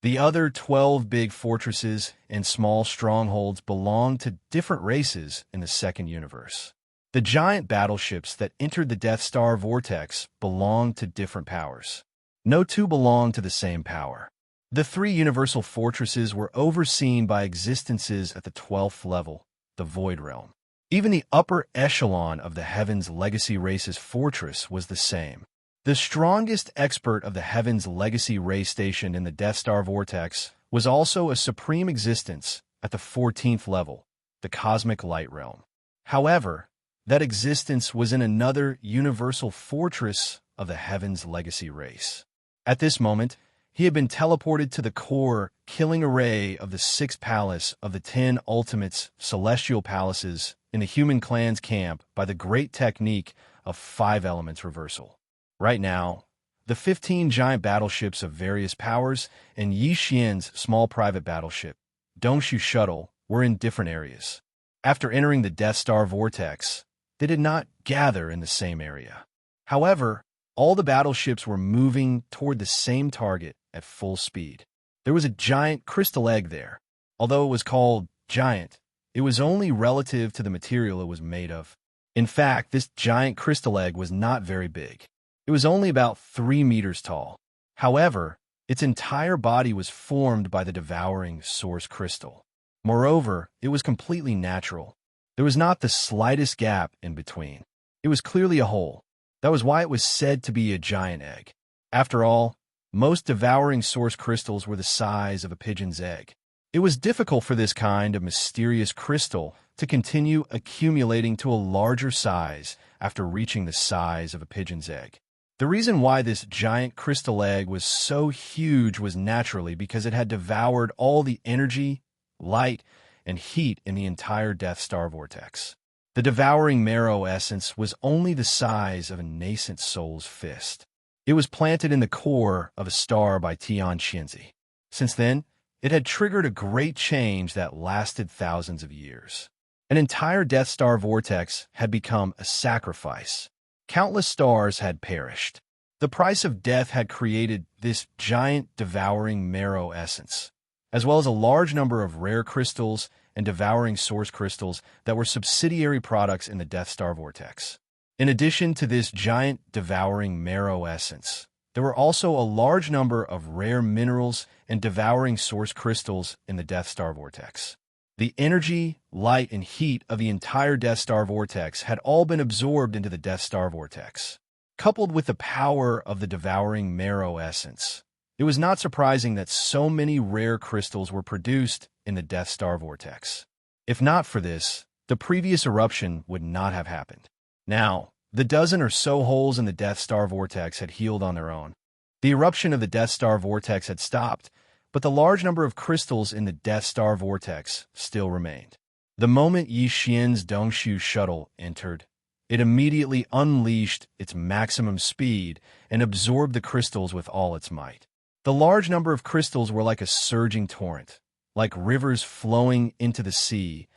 The other 12 big fortresses and small strongholds belonged to different races in the Second Universe. The giant battleships that entered the Death Star vortex belonged to different powers. No 2 belonged to the same power. The 3 universal fortresses were overseen by existences at the 12th level, the Void Realm. Even the upper echelon of the Heaven's Legacy race's fortress was the same. The strongest expert of the Heaven's Legacy race station in the Death Star vortex was also a supreme existence at the 14th level, the Cosmic Light Realm. However, that existence was in another universal fortress of the Heaven's Legacy race. At this moment, he had been teleported to the core, killing array of the 6th palace of the 10 Ultimates celestial palaces in the human clan's camp by the great technique of 5 elements reversal. Right now, the 15 giant battleships of various powers and Yi Xian's small private battleship, Dongshu Shuttle, were in different areas. After entering the Death Star vortex, they did not gather in the same area. However, all the battleships were moving toward the same target at full speed. There was a giant crystal egg there. Although it was called giant, it was only relative to the material it was made of. In fact, this giant crystal egg was not very big. It was only about 3 meters tall. However, its entire body was formed by the devouring source crystal. Moreover, it was completely natural. There was not the slightest gap in between. It was clearly a hole. That was why it was said to be a giant egg. After all, most devouring source crystals were the size of a pigeon's egg. It was difficult for this kind of mysterious crystal to continue accumulating to a larger size after reaching the size of a pigeon's egg. The reason why this giant crystal egg was so huge was naturally because it had devoured all the energy, light, and heat in the entire Death Star vortex. The devouring marrow essence was only the size of a nascent soul's fist. It was planted in the core of a star by Tian Qianzi. Since then, it had triggered a great change that lasted thousands of years. An entire Death Star vortex had become a sacrifice. Countless stars had perished. The price of death had created this giant devouring marrow essence, as well as a large number of rare crystals and devouring source crystals that were subsidiary products in the Death Star vortex. In addition to this giant devouring marrow essence, there were also a large number of rare minerals and devouring source crystals in the Death Star vortex. The energy, light, and heat of the entire Death Star vortex had all been absorbed into the Death Star vortex. Coupled with the power of the devouring marrow essence, it was not surprising that so many rare crystals were produced in the Death Star vortex. If not for this, the previous eruption would not have happened. Now, the dozen or so holes in the Death Star vortex had healed on their own. The eruption of the Death Star vortex had stopped, but the large number of crystals in the Death Star vortex still remained. The moment Yi Xian's Dongshu shuttle entered, it immediately unleashed its maximum speed and absorbed the crystals with all its might. The large number of crystals were like a surging torrent, like rivers flowing into the sea,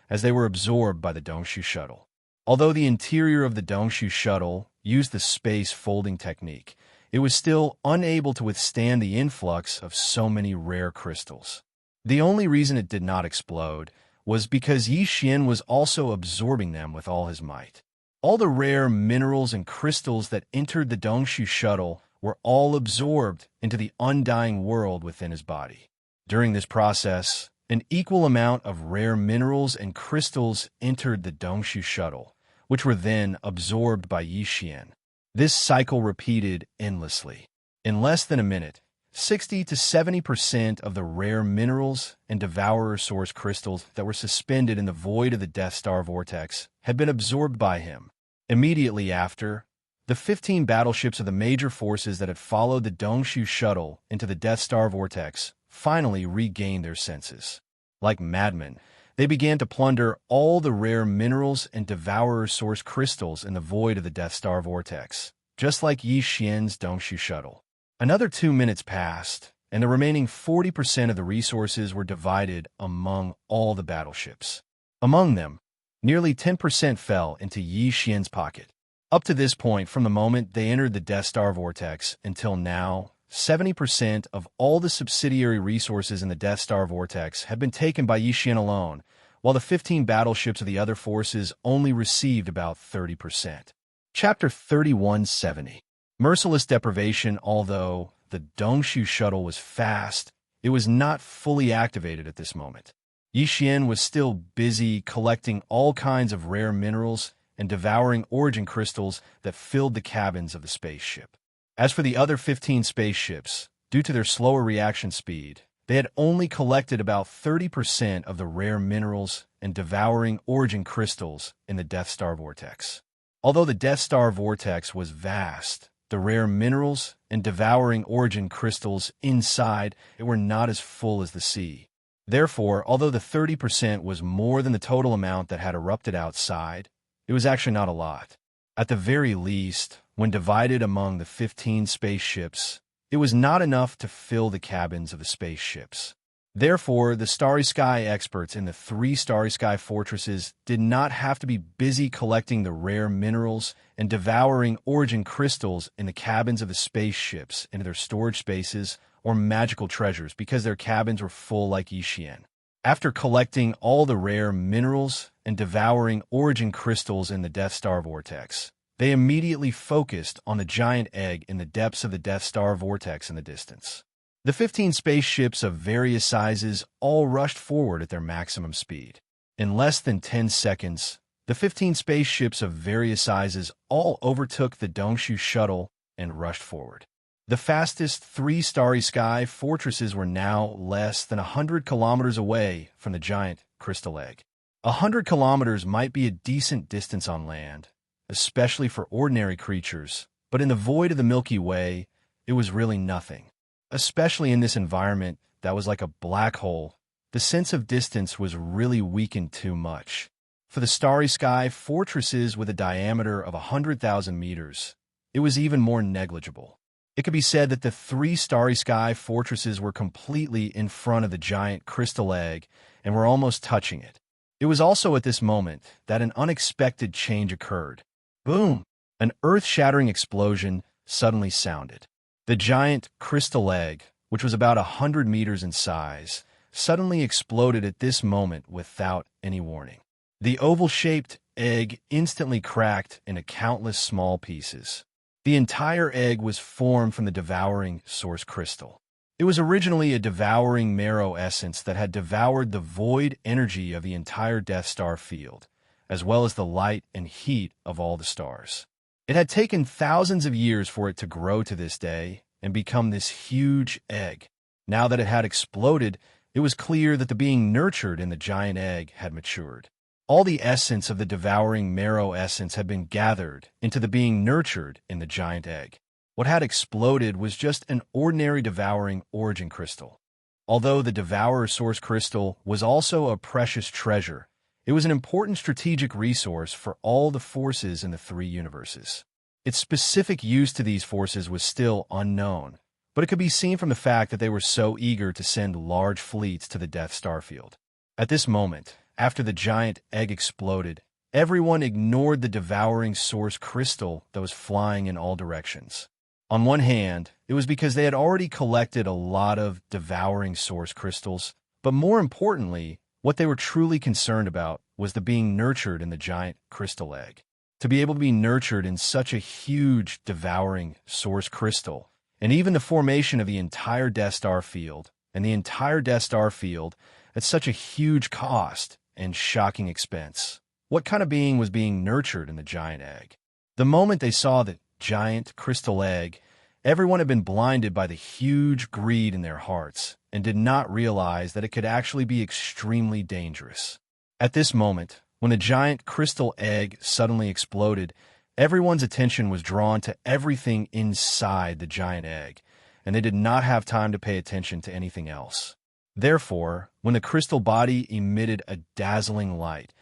as they were absorbed by the Dongshu shuttle. Although the interior of the Dongshu shuttle used the space folding technique, it was still unable to withstand the influx of so many rare crystals. The only reason it did not explode was because Yi Xian was also absorbing them with all his might. All the rare minerals and crystals that entered the Dongshu shuttle were all absorbed into the undying world within his body. During this process, an equal amount of rare minerals and crystals entered the Dongshu shuttle, which were then absorbed by Yi Xian. This cycle repeated endlessly. In less than a minute, 60 to 70% of the rare minerals and devourer source crystals that were suspended in the void of the Death Star vortex had been absorbed by him. Immediately after, the 15 battleships of the major forces that had followed the Dongshu shuttle into the Death Star vortex finally regained their senses. Like madmen, they began to plunder all the rare minerals and devourer source crystals in the void of the Death Star vortex, just like Yi Xian's Dongshu shuttle. Another 2 minutes passed, and the remaining 40% of the resources were divided among all the battleships. Among them, nearly 10% fell into Yi Xian's pocket. Up to this point, from the moment they entered the Death Star vortex until now, 70% of all the subsidiary resources in the Death Star vortex had been taken by Yi Xian alone, while the 15 battleships of the other forces only received about 30%. Chapter 3170. Merciless deprivation. Although the Dongshu shuttle was fast, it was not fully activated at this moment. Yi Xian was still busy collecting all kinds of rare minerals and devouring origin crystals that filled the cabins of the spaceship. As for the other 15 spaceships, due to their slower reaction speed, they had only collected about 30% of the rare minerals and devouring origin crystals in the Death Star vortex. Although the Death Star vortex was vast, the rare minerals and devouring origin crystals inside it were not as full as the sea. Therefore, although the 30% was more than the total amount that had erupted outside, it was actually not a lot. At the very least, when divided among the 15 spaceships, it was not enough to fill the cabins of the spaceships. Therefore, the Starry Sky experts in the 3 Starry Sky fortresses did not have to be busy collecting the rare minerals and devouring origin crystals in the cabins of the spaceships into their storage spaces or magical treasures because their cabins were full like Yi Xian. After collecting all the rare minerals and devouring origin crystals in the Death Star vortex, they immediately focused on the giant egg in the depths of the Death Star vortex in the distance. The 15 spaceships of various sizes all rushed forward at their maximum speed. In less than 10 seconds, the 15 spaceships of various sizes all overtook the Dongshu shuttle and rushed forward. The fastest 3 Starry Sky fortresses were now less than 100 kilometers away from the giant crystal egg. 100 kilometers might be a decent distance on land, especially for ordinary creatures, but in the void of the Milky Way, it was really nothing. Especially in this environment that was like a black hole, the sense of distance was really weakened too much. For the Starry Sky fortresses with a diameter of 100,000 meters, it was even more negligible. It could be said that the 3 Starry Sky fortresses were completely in front of the giant crystal egg and were almost touching it. It was also at this moment that an unexpected change occurred. Boom! An earth-shattering explosion suddenly sounded. The giant crystal egg, which was about 100 meters in size, suddenly exploded at this moment without any warning. The oval-shaped egg instantly cracked into countless small pieces. The entire egg was formed from the devouring source crystal. It was originally a devouring marrow essence that had devoured the void energy of the entire Death Star field, as well as the light and heat of all the stars. It had taken thousands of years for it to grow to this day and become this huge egg. Now that it had exploded, it was clear that the being nurtured in the giant egg had matured. All the essence of the devouring marrow essence had been gathered into the being nurtured in the giant egg. What had exploded was just an ordinary devouring origin crystal. Although the devourer source crystal was also a precious treasure, it was an important strategic resource for all the forces in the 3 universes. Its specific use to these forces was still unknown, but it could be seen from the fact that they were so eager to send large fleets to the Death Star field. At this moment, after the giant egg exploded, everyone ignored the devouring source crystal that was flying in all directions. On one hand, it was because they had already collected a lot of devouring source crystals, but more importantly, what they were truly concerned about was the being nurtured in the giant crystal egg. To be able to be nurtured in such a huge devouring source crystal, and even the formation of the entire Death Star field, and the entire Death Star field at such a huge cost and shocking expense. What kind of being was being nurtured in the giant egg? The moment they saw that giant crystal egg, everyone had been blinded by the huge greed in their hearts and did not realize that it could actually be extremely dangerous. At this moment, when the giant crystal egg suddenly exploded, everyone's attention was drawn to everything inside the giant egg, and they did not have time to pay attention to anything else. Therefore, when the crystal body emitted a dazzling light,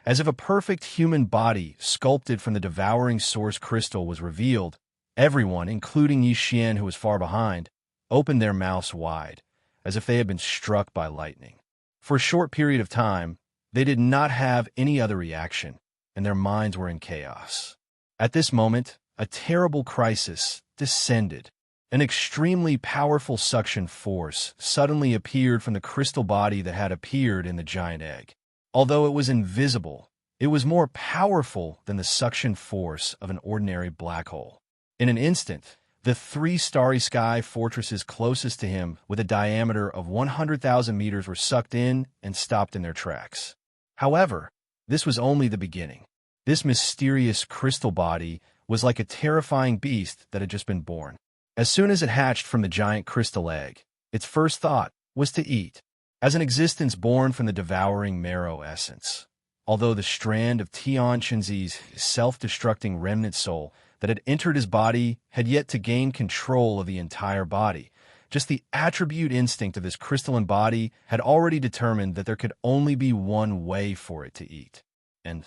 as if a perfect human body sculpted from the devouring source crystal was revealed, everyone, including Yi Xian, who was far behind, opened their mouths wide, as if they had been struck by lightning. For a short period of time, they did not have any other reaction, and their minds were in chaos. At this moment, a terrible crisis descended. An extremely powerful suction force suddenly appeared from the crystal body that had appeared in the giant egg. Although it was invisible, it was more powerful than the suction force of an ordinary black hole. In an instant, the 3 starry sky fortresses closest to him with a diameter of 100,000 meters were sucked in and stopped in their tracks. However, this was only the beginning. This mysterious crystal body was like a terrifying beast that had just been born. As soon as it hatched from the giant crystal egg, its first thought was to eat. As an existence born from the devouring marrow essence, although the strand of Tian Chenzi's self-destructing remnant soul that had entered his body had yet to gain control of the entire body, just the attribute instinct of this crystalline body had already determined that there could only be one way for it to eat, and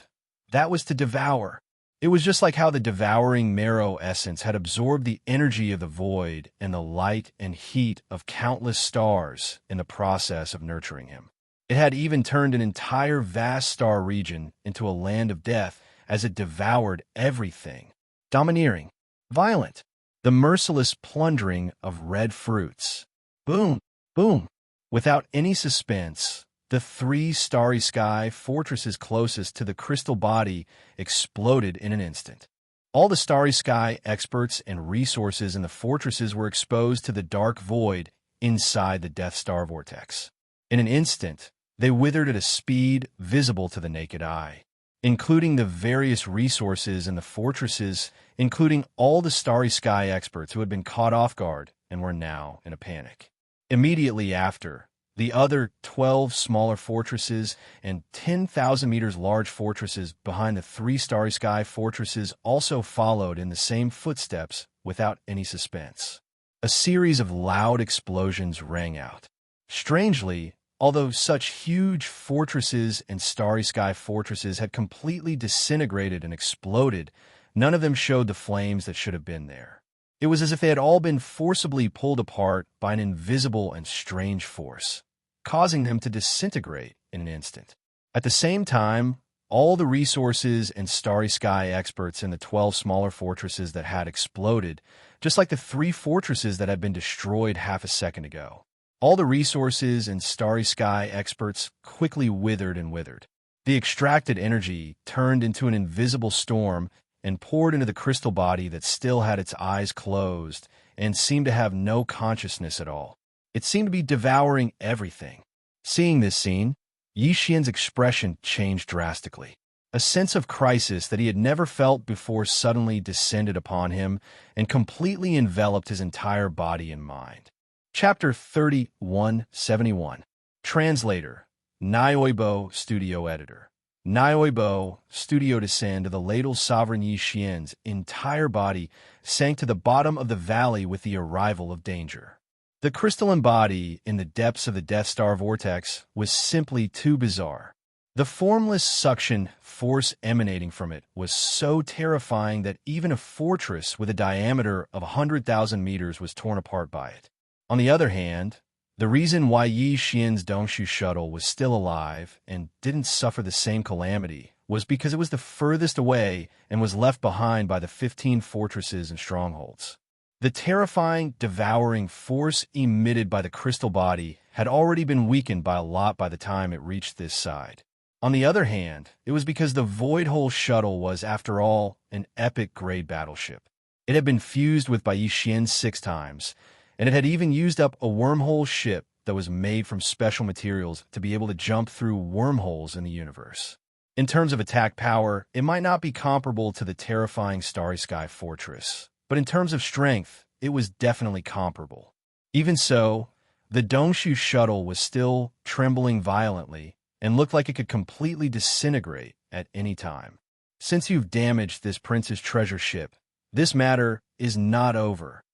that was to devour. It was just like how the devouring marrow essence had absorbed the energy of the void and the light and heat of countless stars in the process of nurturing him. It had even turned an entire vast star region into a land of death as it devoured everything. Domineering, violent, the merciless plundering of red fruits. Boom, boom. Without any suspense, the 3 starry sky fortresses closest to the crystal body exploded in an instant. All the starry sky experts and resources in the fortresses were exposed to the dark void inside the Death Star vortex. In an instant, they withered at a speed visible to the naked eye, including the various resources in the fortresses, including all the starry sky experts who had been caught off guard and were now in a panic. Immediately after, the other 12 smaller fortresses and 10,000 meters large fortresses behind the 3 starry sky fortresses also followed in the same footsteps without any suspense. A series of loud explosions rang out. Strangely, although such huge fortresses and starry sky fortresses had completely disintegrated and exploded, none of them showed the flames that should have been there. It was as if they had all been forcibly pulled apart by an invisible and strange force, causing them to disintegrate in an instant. At the same time, all the resources and starry sky experts in the 12 smaller fortresses that had exploded, just like the 3 fortresses that had been destroyed half a second ago. All the resources and starry sky experts quickly withered and withered. The extracted energy turned into an invisible storm and poured into the crystal body that still had its eyes closed and seemed to have no consciousness at all. It seemed to be devouring everything. Seeing this scene, Yi Xian's expression changed drastically. A sense of crisis that he had never felt before suddenly descended upon him and completely enveloped his entire body and mind. Chapter 3171. Translator, Nioibo Studio Editor. Nioibo Studio descend to the ladle sovereign Yi Xian's entire body sank to the bottom of the valley with the arrival of danger. The crystalline body in the depths of the Death Star vortex was simply too bizarre. The formless suction force emanating from it was so terrifying that even a fortress with a diameter of 100,000 meters was torn apart by it. On the other hand, the reason why Yi Xian's Dongshu shuttle was still alive and didn't suffer the same calamity was because it was the furthest away and was left behind by the 15 fortresses and strongholds. The terrifying, devouring force emitted by the crystal body had already been weakened by a lot by the time it reached this side. On the other hand, it was because the Void Hole shuttle was, after all, an epic-grade battleship. It had been fused with by Yi Xian 6 times, and it had even used up a wormhole ship that was made from special materials to be able to jump through wormholes in the universe. In terms of attack power, it might not be comparable to the terrifying Starry Sky Fortress, but in terms of strength, it was definitely comparable. Even so, the Dongshu shuttle was still trembling violently and looked like it could completely disintegrate at any time. Since you've damaged this prince's treasure ship, this matter is not over.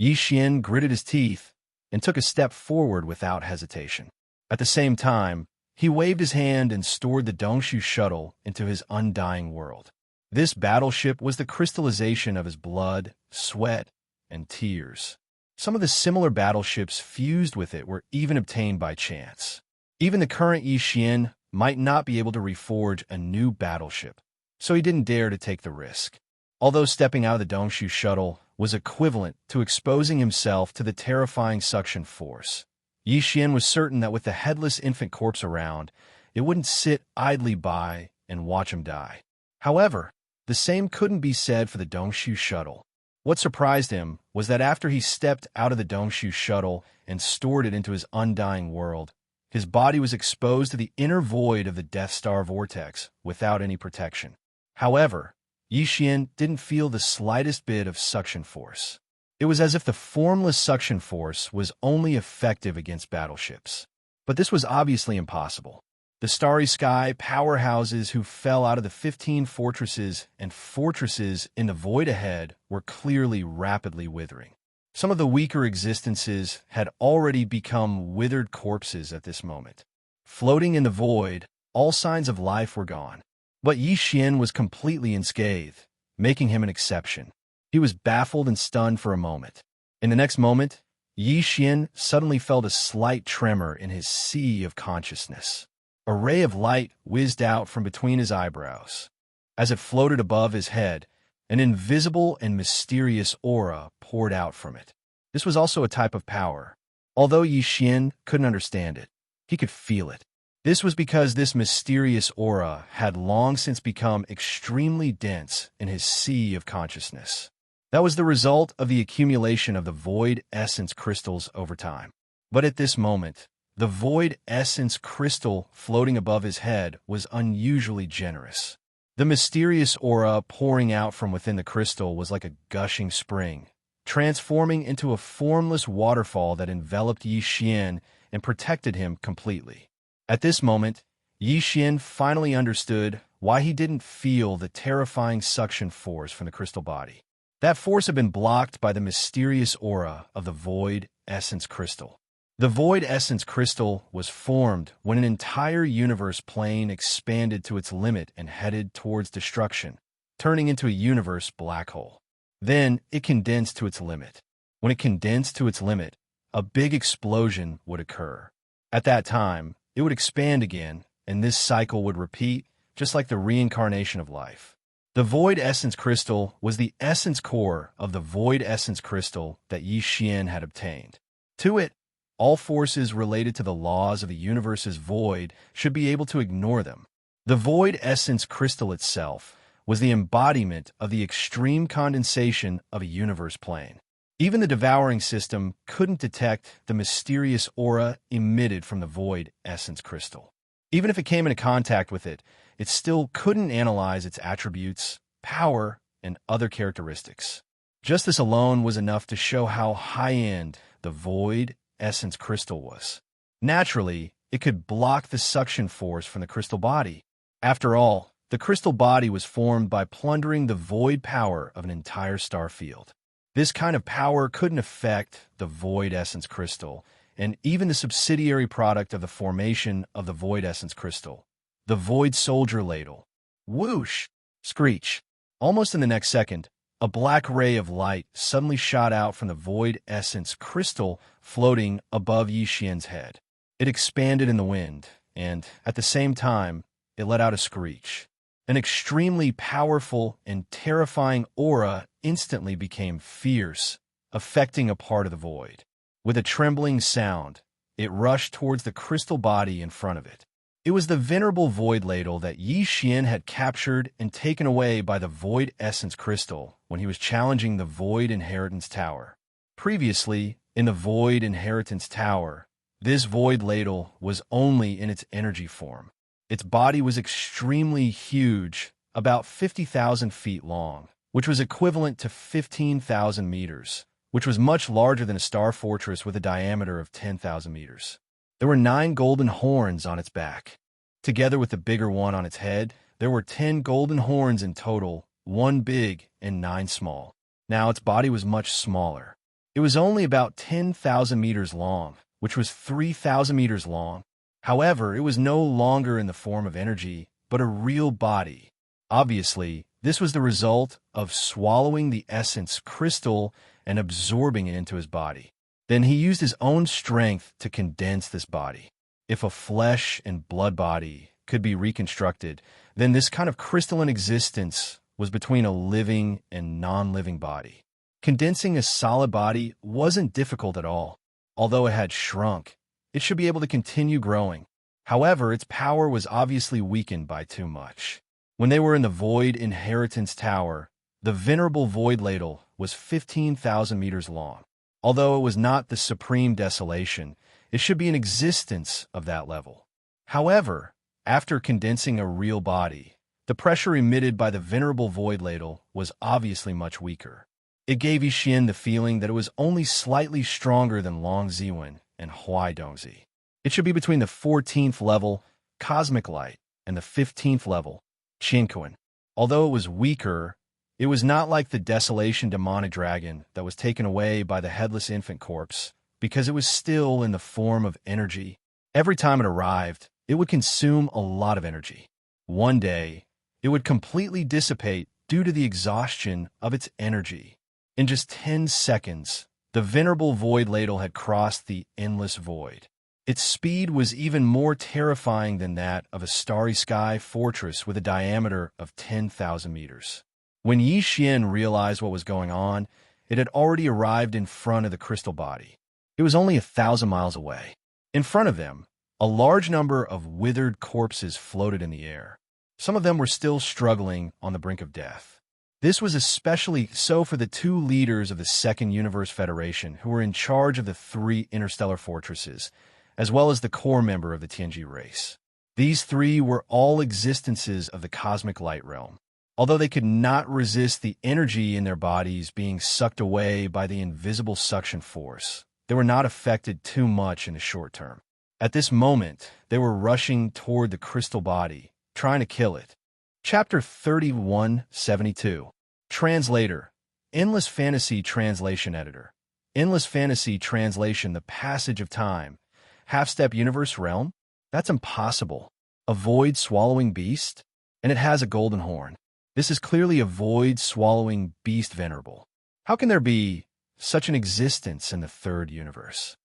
Yi Xian gritted his teeth and took a step forward without hesitation. At the same time, he waved his hand and stored the Dongshu shuttle into his undying world. This battleship was the crystallization of his blood, sweat, and tears. Some of the similar battleships fused with it were even obtained by chance. Even the current Yi Xian might not be able to reforge a new battleship, so he didn't dare to take the risk. Although stepping out of the Dongshu shuttle was equivalent to exposing himself to the terrifying suction force, Yi Xian was certain that with the headless infant corpse around, it wouldn't sit idly by and watch him die. However, the same couldn't be said for the Dongshu shuttle. What surprised him was that after he stepped out of the Dongshu shuttle and stored it into his undying world, his body was exposed to the inner void of the Death Star vortex without any protection. However, Yi Xian didn't feel the slightest bit of suction force. It was as if the formless suction force was only effective against battleships. But this was obviously impossible. The Starry Sky powerhouses who fell out of the 15 fortresses and fortresses in the void ahead were clearly rapidly withering. Some of the weaker existences had already become withered corpses at this moment. Floating in the void, all signs of life were gone. But Yi Xian was completely unscathed, making him an exception. He was baffled and stunned for a moment. In the next moment, Yi Xian suddenly felt a slight tremor in his sea of consciousness. A ray of light whizzed out from between his eyebrows. As it floated above his head, an invisible and mysterious aura poured out from it. This was also a type of power. Although Yi Xian couldn't understand it, he could feel it. This was because this mysterious aura had long since become extremely dense in his sea of consciousness. That was the result of the accumulation of the void essence crystals over time. But at this moment, the void essence crystal floating above his head was unusually generous. The mysterious aura pouring out from within the crystal was like a gushing spring, transforming into a formless waterfall that enveloped Yi Xian and protected him completely. At this moment, Yi Xian finally understood why he didn't feel the terrifying suction force from the crystal body. That force had been blocked by the mysterious aura of the void essence crystal. The void essence crystal was formed when an entire universe plane expanded to its limit and headed towards destruction, turning into a universe black hole. Then it condensed to its limit. When it condensed to its limit, a big explosion would occur. At that time, it would expand again, and this cycle would repeat, just like the reincarnation of life. The void essence crystal was the essence core of the void essence crystal that Yi Xian had obtained. To it, all forces related to the laws of the universe's void should be able to ignore them. The void essence crystal itself was the embodiment of the extreme condensation of a universe plane. Even the devouring system couldn't detect the mysterious aura emitted from the void essence crystal. Even if it came into contact with it, it still couldn't analyze its attributes, power, and other characteristics. Just this alone was enough to show how high-end the void essence crystal was. Naturally, it could block the suction force from the crystal body. After all, the crystal body was formed by plundering the void power of an entire star field. This kind of power couldn't affect the void essence crystal, and even the subsidiary product of the formation of the void essence crystal, the void soldier ladle. Whoosh! Screech! Almost in the next second, a black ray of light suddenly shot out from the void essence crystal floating above Yi Xian's head. It expanded in the wind, and, at the same time, it let out a screech. An extremely powerful and terrifying aura instantly became fierce, affecting a part of the void. With a trembling sound, it rushed towards the crystal body in front of it. It was the venerable void ladle that Yi Xian had captured and taken away by the void essence crystal when he was challenging the void inheritance tower. Previously, in the void inheritance tower, this void ladle was only in its energy form. Its body was extremely huge, about 50,000 feet long, which was equivalent to 15,000 meters, which was much larger than a star fortress with a diameter of 10,000 meters. There were 9 golden horns on its back. Together with the bigger one on its head, there were 10 golden horns in total, 1 big and 9 small. Now its body was much smaller. It was only about 10,000 meters long, which was 3,000 meters long. However, it was no longer in the form of energy, but a real body. Obviously, this was the result of swallowing the essence crystal and absorbing it into his body. Then he used his own strength to condense this body. If a flesh and blood body could be reconstructed, then this kind of crystalline existence was between a living and non-living body. Condensing a solid body wasn't difficult at all. Although it had shrunk, it should be able to continue growing. However, its power was obviously weakened by too much. When they were in the Void Inheritance Tower, the venerable Void Ladle was 15,000 meters long. Although it was not the supreme desolation, it should be an existence of that level. However, after condensing a real body, the pressure emitted by the venerable Void Ladle was obviously much weaker. It gave Yixian the feeling that it was only slightly stronger than Long Ziwen and Huai Dongzi. It should be between the 14th level, Cosmic Light, and the 15th level, Qinquan. Although it was weaker, it was not like the Desolation Demonic Dragon that was taken away by the Headless Infant Corpse, because it was still in the form of energy. Every time it arrived, it would consume a lot of energy. One day, it would completely dissipate due to the exhaustion of its energy. In just 10 seconds, the venerable Void Ladle had crossed the endless void. Its speed was even more terrifying than that of a starry sky fortress with a diameter of 10,000 meters. When Yixian realized what was going on, it had already arrived in front of the crystal body. It was only 1,000 miles away. In front of them, a large number of withered corpses floated in the air. Some of them were still struggling on the brink of death. This was especially so for the 2 leaders of the Second Universe Federation who were in charge of the 3 interstellar fortresses, as well as the core member of the Tianji race. These 3 were all existences of the cosmic light realm. Although they could not resist the energy in their bodies being sucked away by the invisible suction force, they were not affected too much in the short term. At this moment, they were rushing toward the crystal body, trying to kill it. Chapter 3172. Translator. Endless Fantasy Translation Editor. Endless Fantasy Translation. The Passage of Time. Half-Step Universe Realm? That's impossible. A void-swallowing beast? And it has a golden horn. This is clearly a void-swallowing beast venerable. How can there be such an existence in the 3rd universe?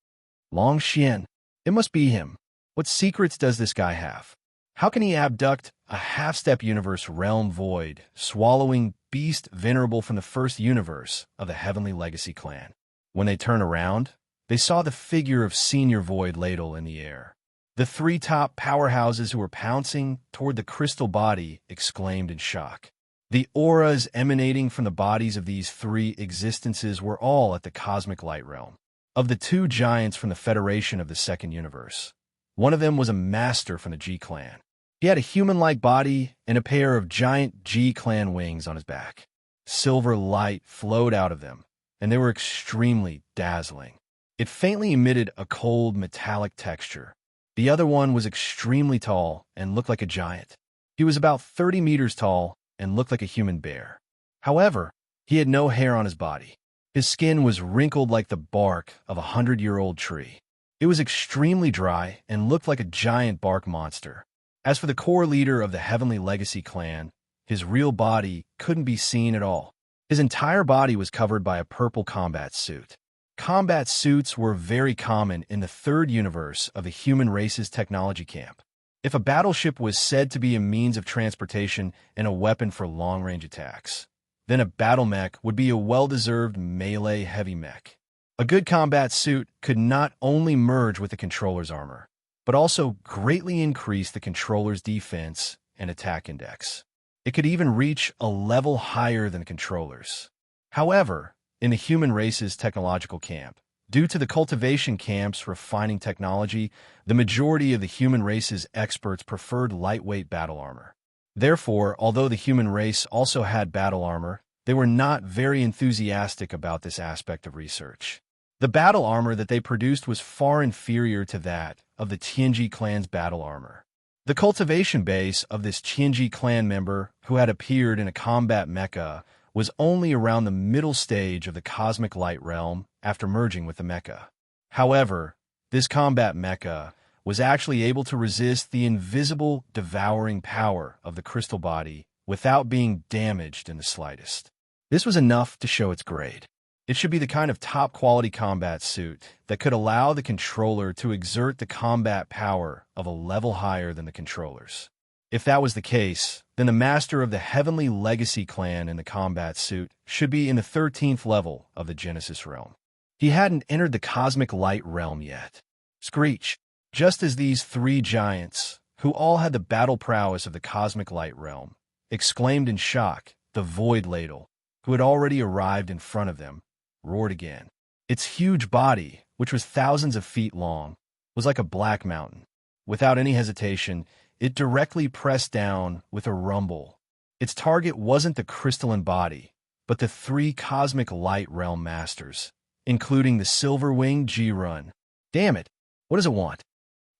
Long Xian. It must be him. What secrets does this guy have? How can he abduct a half-step universe realm void, swallowing beast venerable from the 1st universe of the Heavenly Legacy clan? When they turned around, they saw the figure of Senior Void Ladle in the air. The 3 top powerhouses who were pouncing toward the crystal body exclaimed in shock. The auras emanating from the bodies of these 3 existences were all at the cosmic light realm. Of the 2 giants from the Federation of the 2nd universe, one of them was a master from the G-clan. He had a human-like body and a pair of giant G-clan wings on his back. Silver light flowed out of them, and they were extremely dazzling. It faintly emitted a cold metallic texture. The other one was extremely tall and looked like a giant. He was about 30 meters tall and looked like a human bear. However, he had no hair on his body. His skin was wrinkled like the bark of a 100-year-old tree. It was extremely dry and looked like a giant bark monster. As for the core leader of the Heavenly Legacy clan, his real body couldn't be seen at all. His entire body was covered by a purple combat suit. Combat suits were very common in the 3rd universe of the human race's technology camp. If a battleship was said to be a means of transportation and a weapon for long-range attacks, then a battle mech would be a well-deserved melee heavy mech. A good combat suit could not only merge with the controller's armor, but also greatly increase the controller's defense and attack index. It could even reach a level higher than the controller's. However, in the human race's technological camp, Due to the cultivation camp's refining technology, the majority of the human race's experts preferred lightweight battle armor. Therefore, although the human race also had battle armor, they were not very enthusiastic about this aspect of research. The battle armor that they produced was far inferior to that of the Tianji clan's battle armor. The cultivation base of this Tianji clan member, who had appeared in a combat mecha, was only around the middle stage of the cosmic light realm after merging with the mecha. However, this combat mecha was actually able to resist the invisible, devouring power of the crystal body without being damaged in the slightest. This was enough to show its grade. It should be the kind of top-quality combat suit that could allow the controller to exert the combat power of a level higher than the controllers. If that was the case, then the master of the Heavenly Legacy clan in the combat suit should be in the 13th level of the Genesis realm. He hadn't entered the cosmic light realm yet. Screech! Just as these three giants, who all had the battle prowess of the cosmic light realm, exclaimed in shock, the Void Ladle, who had already arrived in front of them, roared again. Its huge body, which was thousands of feet long, was like a black mountain. Without any hesitation, it directly pressed down with a rumble. Its target wasn't the crystalline body, but the three cosmic light realm masters, including the silver-winged G-Run. Damn it! What does it want?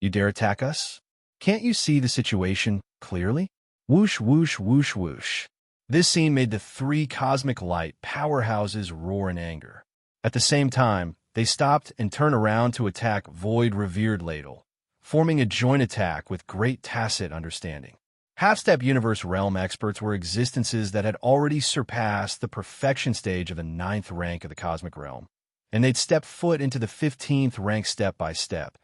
You dare attack us? Can't you see the situation clearly? Whoosh, whoosh, whoosh, whoosh. This scene made the three cosmic light powerhouses roar in anger. At the same time, they stopped and turned around to attack Void Revered Ladle, forming a joint attack with great tacit understanding. Half-step universe realm experts were existences that had already surpassed the perfection stage of the 9th rank of the cosmic realm, and they'd step foot into the 15th rank step by step,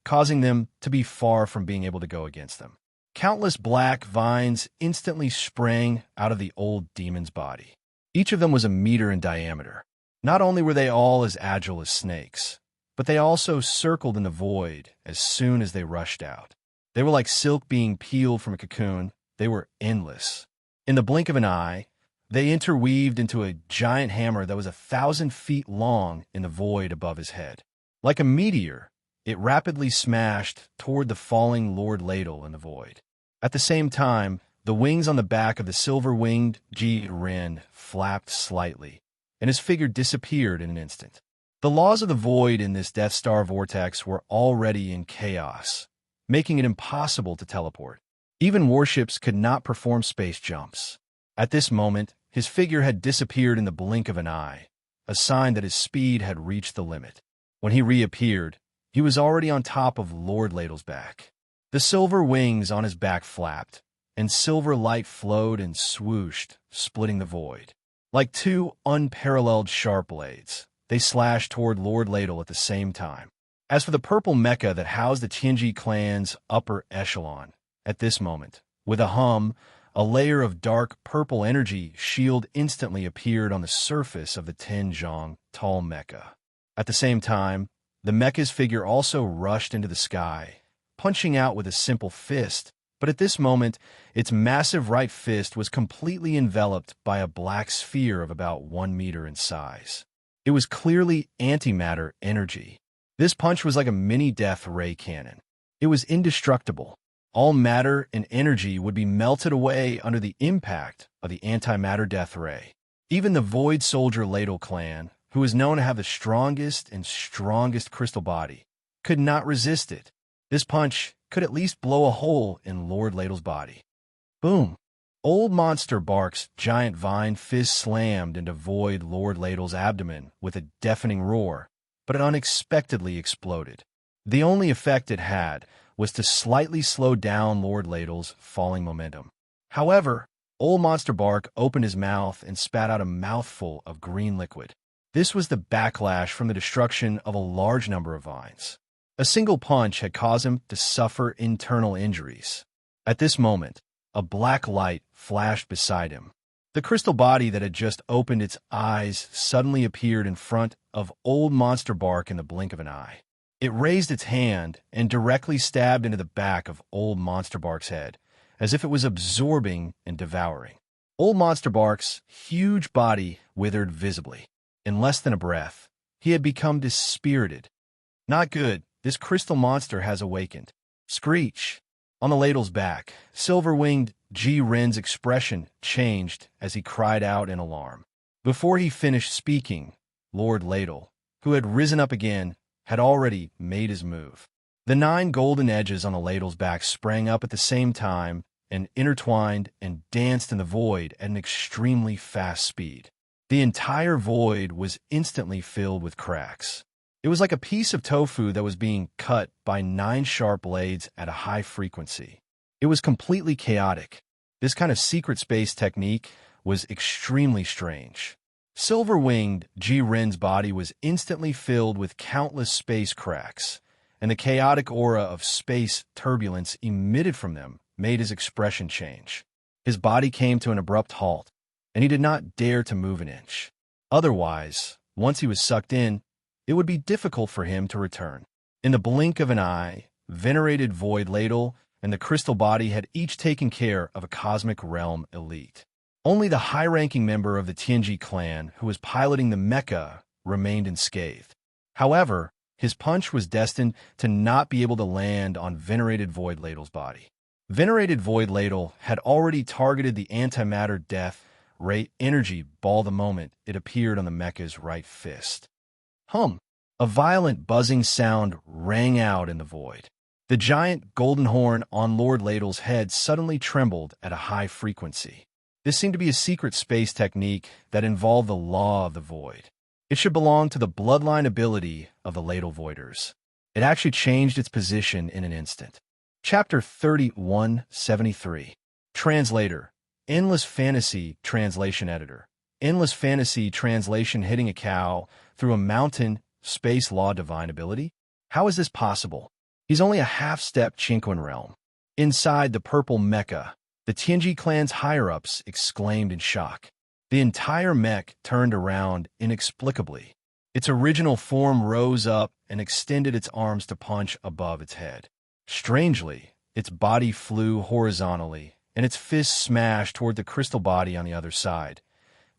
causing them to be far from being able to go against them. Countless black vines instantly sprang out of the old demon's body. Each of them was a meter in diameter. Not only were they all as agile as snakes, but they also circled in the void as soon as they rushed out. They were like silk being peeled from a cocoon. They were endless. In the blink of an eye, they interweaved into a giant hammer that was 1,000 feet long in the void above his head. Like a meteor, it rapidly smashed toward the falling Lord Ladle in the void. At the same time, the wings on the back of the silver-winged G-Ren flapped slightly, and his figure disappeared in an instant. The laws of the void in this Death Star vortex were already in chaos, making it impossible to teleport. Even warships could not perform space jumps. At this moment, his figure had disappeared in the blink of an eye, a sign that his speed had reached the limit. When he reappeared, he was already on top of Lord Ladle's back. The silver wings on his back flapped, and silver light flowed and swooshed, splitting the void. Like two unparalleled sharp blades, they slashed toward Lord Ladle at the same time. As for the purple mecha that housed the Tianji clan's upper echelon, at this moment, with a hum, a layer of dark purple energy shield instantly appeared on the surface of the Tenjong tall mecha. At the same time, the mecha's figure also rushed into the sky, punching out with a simple fist, but at this moment, its massive right fist was completely enveloped by a black sphere of about 1 meter in size. It was clearly antimatter energy. This punch was like a mini death ray cannon. It was indestructible. All matter and energy would be melted away under the impact of the antimatter death ray. Even the Void Soldier Ladle clan, who is known to have the strongest crystal body, could not resist it. This punch could at least blow a hole in Lord Ladle's body. Boom! Old Monster Bark's giant vine fist slammed into Void Lord Ladle's abdomen with a deafening roar, but it unexpectedly exploded. The only effect it had was to slightly slow down Lord Ladle's falling momentum. However, Old Monster Bark opened his mouth and spat out a mouthful of green liquid. This was the backlash from the destruction of a large number of vines. A single punch had caused him to suffer internal injuries. At this moment, a black light flashed beside him. The crystal body that had just opened its eyes suddenly appeared in front of Old Monster Bark in the blink of an eye. It raised its hand and directly stabbed into the back of Old Monster Bark's head, as if it was absorbing and devouring. Old Monster Bark's huge body withered visibly. In less than a breath, He had become dispirited. Not good. This crystal monster has awakened. Screech. On the ladle's back, silver-winged G. Ren's expression changed as he cried out in alarm. Before he finished speaking, Lord Ladle, who had risen up again, had already made his move. The 9 golden edges on the ladle's back sprang up at the same time and intertwined and danced in the void at an extremely fast speed. The entire void was instantly filled with cracks. It was like a piece of tofu that was being cut by 9 sharp blades at a high frequency. It was completely chaotic. This kind of secret space technique was extremely strange. Silver-winged G. Ren's body was instantly filled with countless space cracks, and the chaotic aura of space turbulence emitted from them made his expression change. His body came to an abrupt halt, and he did not dare to move an inch. Otherwise, once he was sucked in, it would be difficult for him to return. In the blink of an eye, venerated Void Ladle and the crystal body had each taken care of a cosmic realm elite. Only the high-ranking member of the Tianji clan, who was piloting the mecha, remained unscathed. However, his punch was destined to not be able to land on venerated Void Ladle's body. Venerated Void Ladle had already targeted the antimatter death ray energy ball the moment it appeared on the mecha's right fist. Hum! A violent buzzing sound rang out in the void. The giant golden horn on Lord Ladle's head suddenly trembled at a high frequency. This seemed to be a secret space technique that involved the law of the void. It should belong to the bloodline ability of the Ladle Voiders. It actually changed its position in an instant. Chapter 3173. Translator. Endless Fantasy Translation Editor. Endless Fantasy Translation hitting a cow through a mountain, space law divine ability? How is this possible? He's only a half-step Chinquan realm. Inside the purple mecha, the Tianji clan's higher-ups exclaimed in shock. The entire mech turned around inexplicably. Its original form rose up and extended its arms to punch above its head. Strangely, its body flew horizontally, and its fists smashed toward the crystal body on the other side.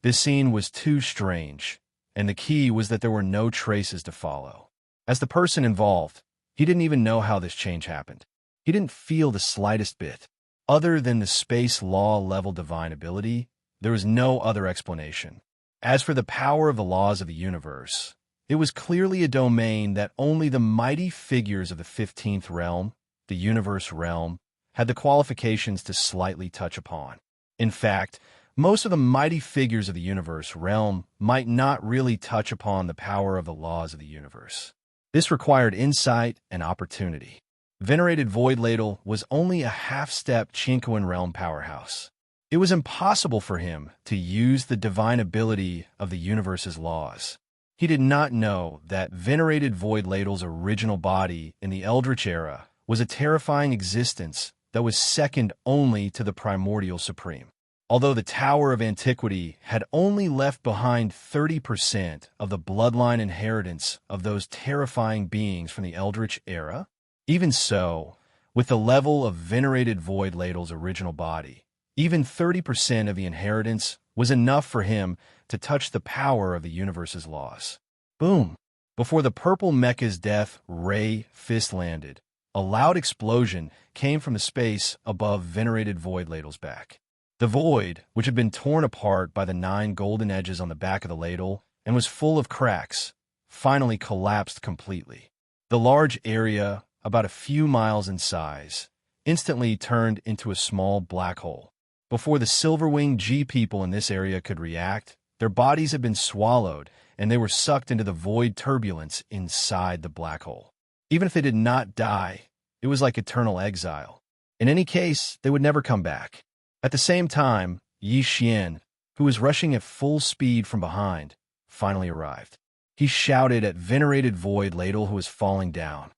This scene was too strange, and the key was that there were no traces to follow. As the person involved, he didn't even know how this change happened. He didn't feel the slightest bit. Other than the space law level divine ability, there was no other explanation. As for the power of the laws of the universe, it was clearly a domain that only the mighty figures of the 15th realm, the universe realm, had the qualifications to slightly touch upon. In fact, most of the mighty figures of the universe realm might not really touch upon the power of the laws of the universe. This required insight and opportunity. Venerated Void Ladle was only a half-step Chinquan realm powerhouse. It was impossible for him to use the divine ability of the universe's laws. He did not know that venerated Void Ladle's original body in the Eldritch era was a terrifying existence that was second only to the primordial supreme. Although the Tower of Antiquity had only left behind 30% of the bloodline inheritance of those terrifying beings from the Eldritch era, even so, with the level of venerated Void Ladle's original body, even 30% of the inheritance was enough for him to touch the power of the universe's laws. Boom! Before the purple mecha's death ray fist landed, a loud explosion came from the space above venerated Void Ladle's back. The void, which had been torn apart by the 9 golden edges on the back of the ladle and was full of cracks, finally collapsed completely. The large area, about a few miles in size, instantly turned into a small black hole. Before the silver-winged G people in this area could react, their bodies had been swallowed and they were sucked into the void turbulence inside the black hole. Even if they did not die, it was like eternal exile. In any case, they would never come back. At the same time, Yi Xian, who was rushing at full speed from behind, finally arrived. He shouted at venerated Void Ladle who was falling down.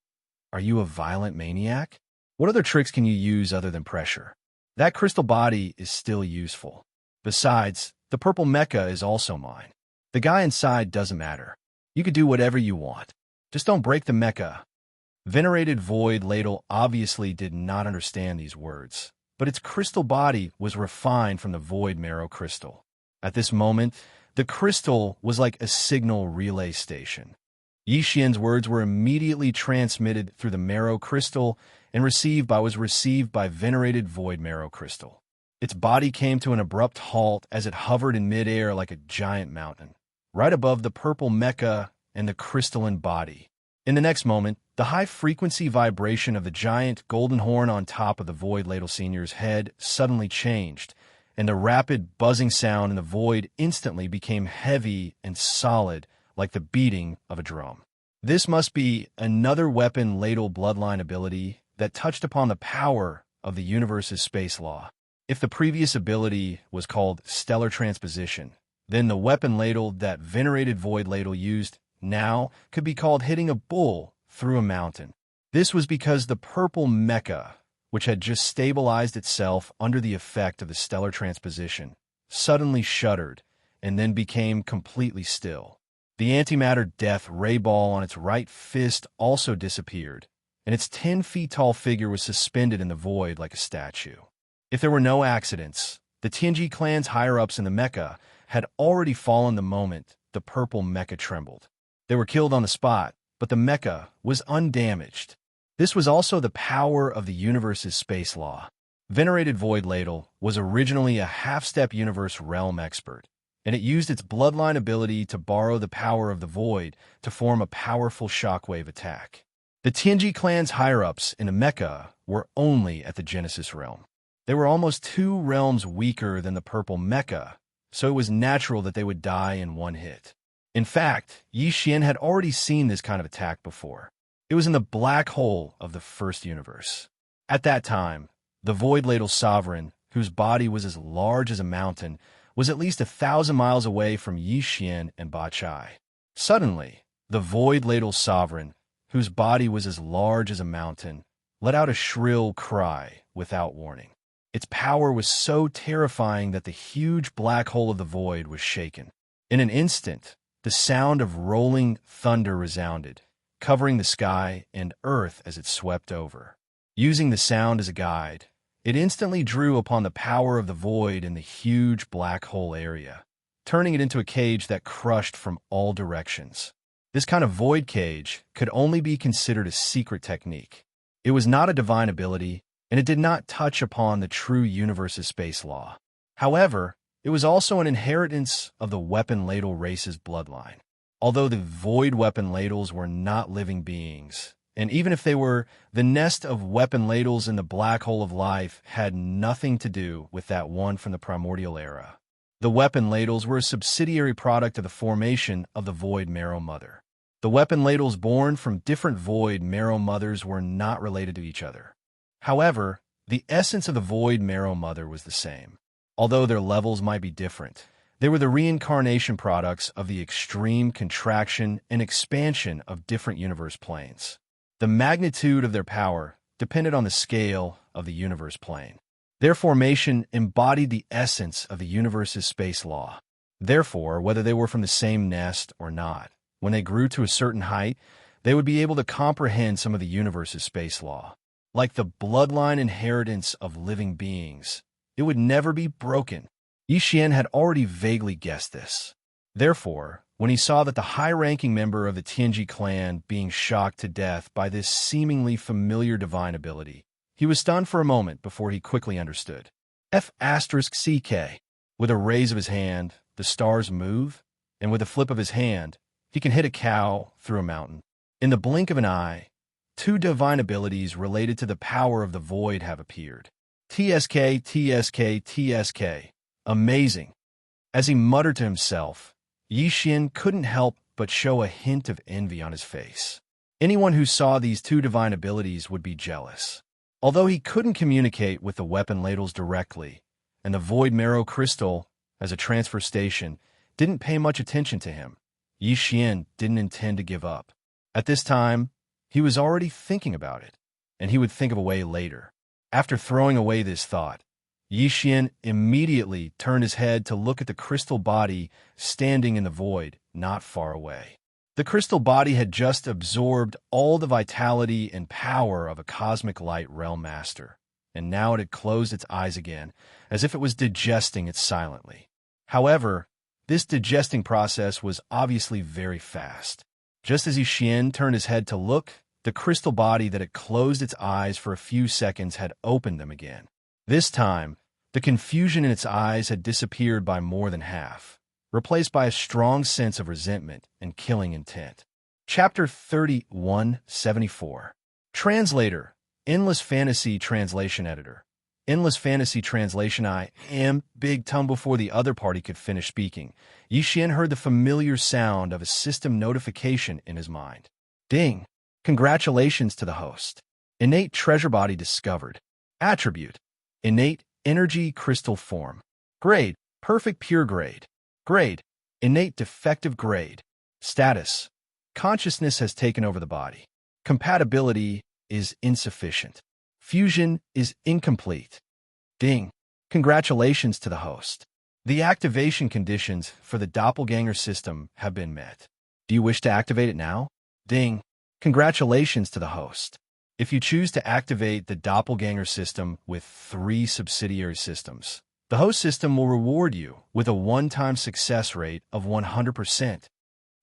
Are you a violent maniac? What other tricks can you use other than pressure? That crystal body is still useful. Besides, the purple mecha is also mine. The guy inside doesn't matter. You could do whatever you want. Just don't break the mecha. Venerated Void Ladle obviously did not understand these words, but its crystal body was refined from the void marrow crystal. At this moment, The crystal was like a signal relay station. Yi Xian's words were immediately transmitted through the marrow crystal and was received by venerated void marrow crystal. Its body came to an abrupt halt as it hovered in midair like a giant mountain, right above the purple mecha and the crystalline body. In the next moment, the high-frequency vibration of the giant golden horn on top of the Void Ladle Senior's head suddenly changed, and the rapid buzzing sound in the void instantly became heavy and solid like the beating of a drum. This must be another weapon ladle bloodline ability that touched upon the power of the universe's space law. If the previous ability was called stellar transposition, then the weapon ladle that venerated void ladle used now could be called hitting a bull through a mountain. This was because the purple mecha, which had just stabilized itself under the effect of the stellar transposition, suddenly shuddered and then became completely still. The antimatter death ray ball on its right fist also disappeared, and its 10 feet tall figure was suspended in the void like a statue. If there were no accidents, the Tianji clan's higher-ups in the mecha had already fallen the moment the purple mecha trembled. They were killed on the spot, but the mecha was undamaged. This was also the power of the universe's space law. Venerated Void Ladle was originally a half-step universe realm expert, and it used its bloodline ability to borrow the power of the void to form a powerful shockwave attack. The Tianji clan's higher-ups in the mecha were only at the Genesis realm. They were almost 2 realms weaker than the purple mecha, so it was natural that they would die in one hit. In fact, Yi Xian had already seen this kind of attack before. It was in the black hole of the first universe. At that time, the Void Ladle Sovereign, whose body was as large as a mountain, was at least 1,000 miles away from Yi Xian and Ba Chai. Suddenly, the Void Ladle Sovereign, whose body was as large as a mountain, let out a shrill cry without warning. Its power was so terrifying that the huge black hole of the void was shaken. In an instant, the sound of rolling thunder resounded, covering the sky and earth as it swept over. Using the sound as a guide, it instantly drew upon the power of the void in the huge black hole area, turning it into a cage that crushed from all directions. This kind of void cage could only be considered a secret technique. It was not a divine ability, and it did not touch upon the true universe's space law. However, it was also an inheritance of the weapon ladle race's bloodline. Although the void weapon ladles were not living beings, and even if they were, the nest of weapon ladles in the black hole of life had nothing to do with that one from the primordial era. The weapon ladles were a subsidiary product of the formation of the void marrow mother. The weapon ladles born from different void marrow mothers were not related to each other. However, the essence of the void marrow mother was the same. Although their levels might be different, they were the reincarnation products of the extreme contraction and expansion of different universe planes. The magnitude of their power depended on the scale of the universe plane. Their formation embodied the essence of the universe's space law. Therefore, whether they were from the same nest or not, when they grew to a certain height, they would be able to comprehend some of the universe's space law. Like the bloodline inheritance of living beings, it would never be broken. Yi Xian had already vaguely guessed this. Therefore, when he saw that the high-ranking member of the Tianji clan being shocked to death by this seemingly familiar divine ability, he was stunned for a moment before he quickly understood. F***CK. With a raise of his hand, the stars move, and with a flip of his hand, he can hit a cow through a mountain. In the blink of an eye, 2 divine abilities related to the power of the void have appeared. TSK, TSK, TSK. Amazing. As he muttered to himself, Yi Xian couldn't help but show a hint of envy on his face. Anyone who saw these 2 divine abilities would be jealous. Although he couldn't communicate with the weapon ladles directly, and the void marrow crystal, as a transfer station, didn't pay much attention to him, Yi Xian didn't intend to give up. At this time, he was already thinking about it, and he would think of a way later. After throwing away this thought, Yi Xian immediately turned his head to look at the crystal body standing in the void not far away. The crystal body had just absorbed all the vitality and power of a cosmic light realm master, and now it had closed its eyes again, as if it was digesting it silently. However, This digesting process was obviously very fast. Just as Yi Xian turned his head to look, the crystal body that had closed its eyes for a few seconds had opened them again. This time, the confusion in its eyes had disappeared by more than half, replaced by a strong sense of resentment and killing intent. Chapter 3174. Translator, Endless Fantasy Translation Editor. Endless Fantasy Translation. I am big tongue. Before the other party could finish speaking, Yi Xian heard the familiar sound of a system notification in his mind. Ding! Congratulations to the host. Innate treasure body discovered. Attribute: innate energy crystal form. Grade: perfect pure grade. Grade: innate defective grade. Status: consciousness has taken over the body. Compatibility is insufficient. Fusion is incomplete. Ding! Congratulations to the host. The activation conditions for the doppelganger system have been met. Do you wish to activate it now? Ding! Congratulations to the host. If you choose to activate the doppelganger system with 3 subsidiary systems, the host system will reward you with a one-time success rate of 100%.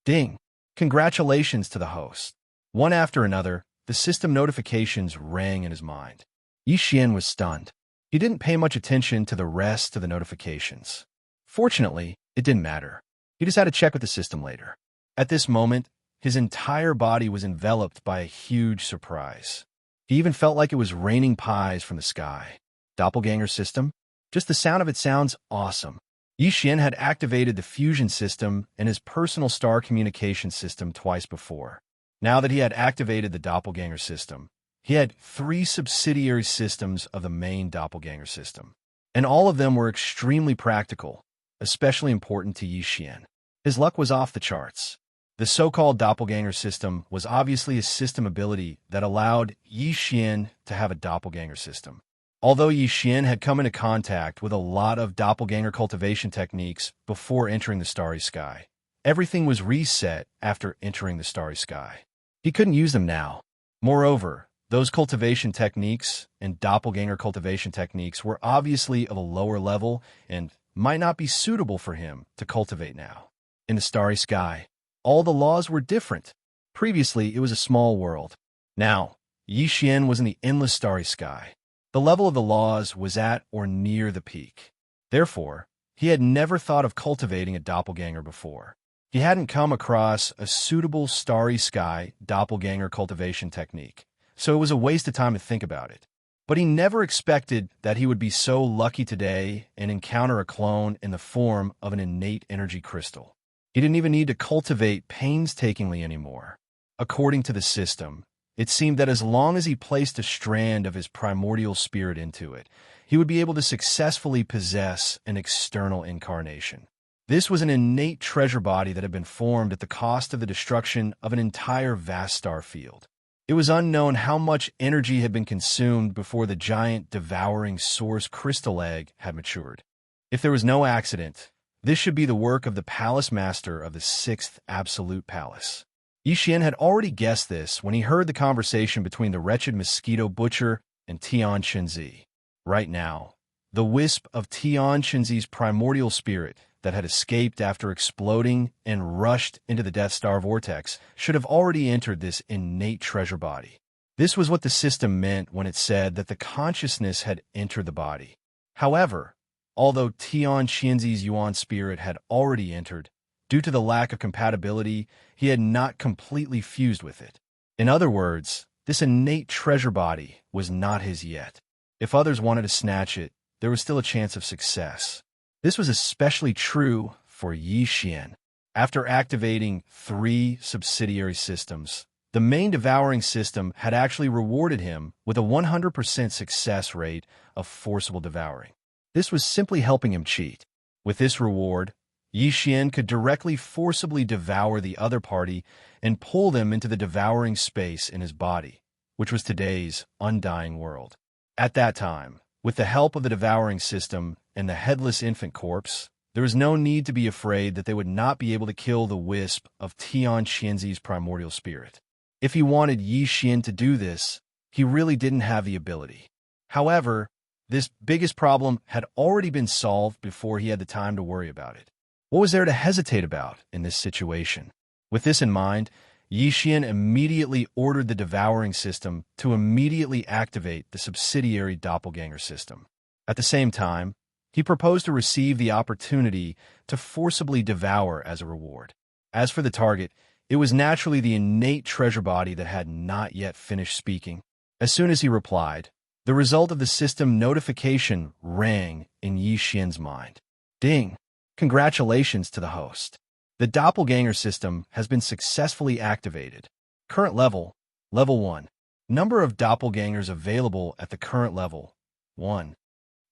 Ding! Congratulations to the host. One after another, the system notifications rang in his mind. Yi Xian was stunned. He didn't pay much attention to the rest of the notifications. Fortunately, it didn't matter. He just had to check with the system later. At this moment, his entire body was enveloped by a huge surprise. He even felt like it was raining pies from the sky. Doppelganger system? Just the sound of it sounds awesome. Yi Xian had activated the fusion system and his personal star communication system twice before. Now that he had activated the doppelganger system, he had 3 subsidiary systems of the main doppelganger system, and all of them were extremely practical, especially important to Yi Xian. His luck was off the charts. The so-called doppelganger system was obviously a system ability that allowed Yi Xian to have a doppelganger system. Although Yi Xian had come into contact with a lot of doppelganger cultivation techniques before entering the Starry Sky, everything was reset after entering the Starry Sky. He couldn't use them now. Moreover, those cultivation techniques and doppelganger cultivation techniques were obviously of a lower level and might not be suitable for him to cultivate now. In the Starry Sky, all the laws were different. Previously, it was a small world. Now, Yi Xian was in the endless Starry Sky. The level of the laws was at or near the peak. Therefore, he had never thought of cultivating a doppelganger before. He hadn't come across a suitable Starry Sky doppelganger cultivation technique, so it was a waste of time to think about it. But he never expected that he would be so lucky today and encounter a clone in the form of an innate energy crystal. He didn't even need to cultivate painstakingly anymore. According to the system, it seemed that as long as he placed a strand of his primordial spirit into it, he would be able to successfully possess an external incarnation. This was an innate treasure body that had been formed at the cost of the destruction of an entire vast star field. It was unknown how much energy had been consumed before the giant devouring source crystal egg had matured. If there was no accident, this should be the work of the palace master of the 6th Absolute Palace. Yi Xian had already guessed this when he heard the conversation between the wretched mosquito butcher and Tian Qinzi. Right now, the wisp of Tian Qinzi's primordial spirit that had escaped after exploding and rushed into the Death Star vortex should have already entered this innate treasure body. This was what the system meant when it said that the consciousness had entered the body. However, although Tian Qinzi's Yuan spirit had already entered, due to the lack of compatibility, he had not completely fused with it. In other words, this innate treasure body was not his yet. If others wanted to snatch it, there was still a chance of success. This was especially true for Yi Xian. After activating 3 subsidiary systems, the main devouring system had actually rewarded him with a 100% success rate of forcible devouring. This was simply helping him cheat. With this reward, Yi Xian could directly forcibly devour the other party and pull them into the devouring space in his body, which was today's undying world. At that time, with the help of the devouring system and the headless infant corpse, there was no need to be afraid that they would not be able to kill the wisp of Tian Qinzi's primordial spirit. If he wanted Yi Xian to do this, he really didn't have the ability. However, this biggest problem had already been solved before he had the time to worry about it. What was there to hesitate about in this situation? With this in mind, Yi Xian immediately ordered the devouring system to immediately activate the subsidiary doppelganger system. At the same time, he proposed to receive the opportunity to forcibly devour as a reward. As for the target, it was naturally the innate treasure body that had not yet finished speaking. As soon as he replied, the result of the system notification rang in Yi Xian's mind. Ding! Congratulations to the host. The doppelganger system has been successfully activated. Current level, level 1. Number of doppelgangers available at the current level, 1.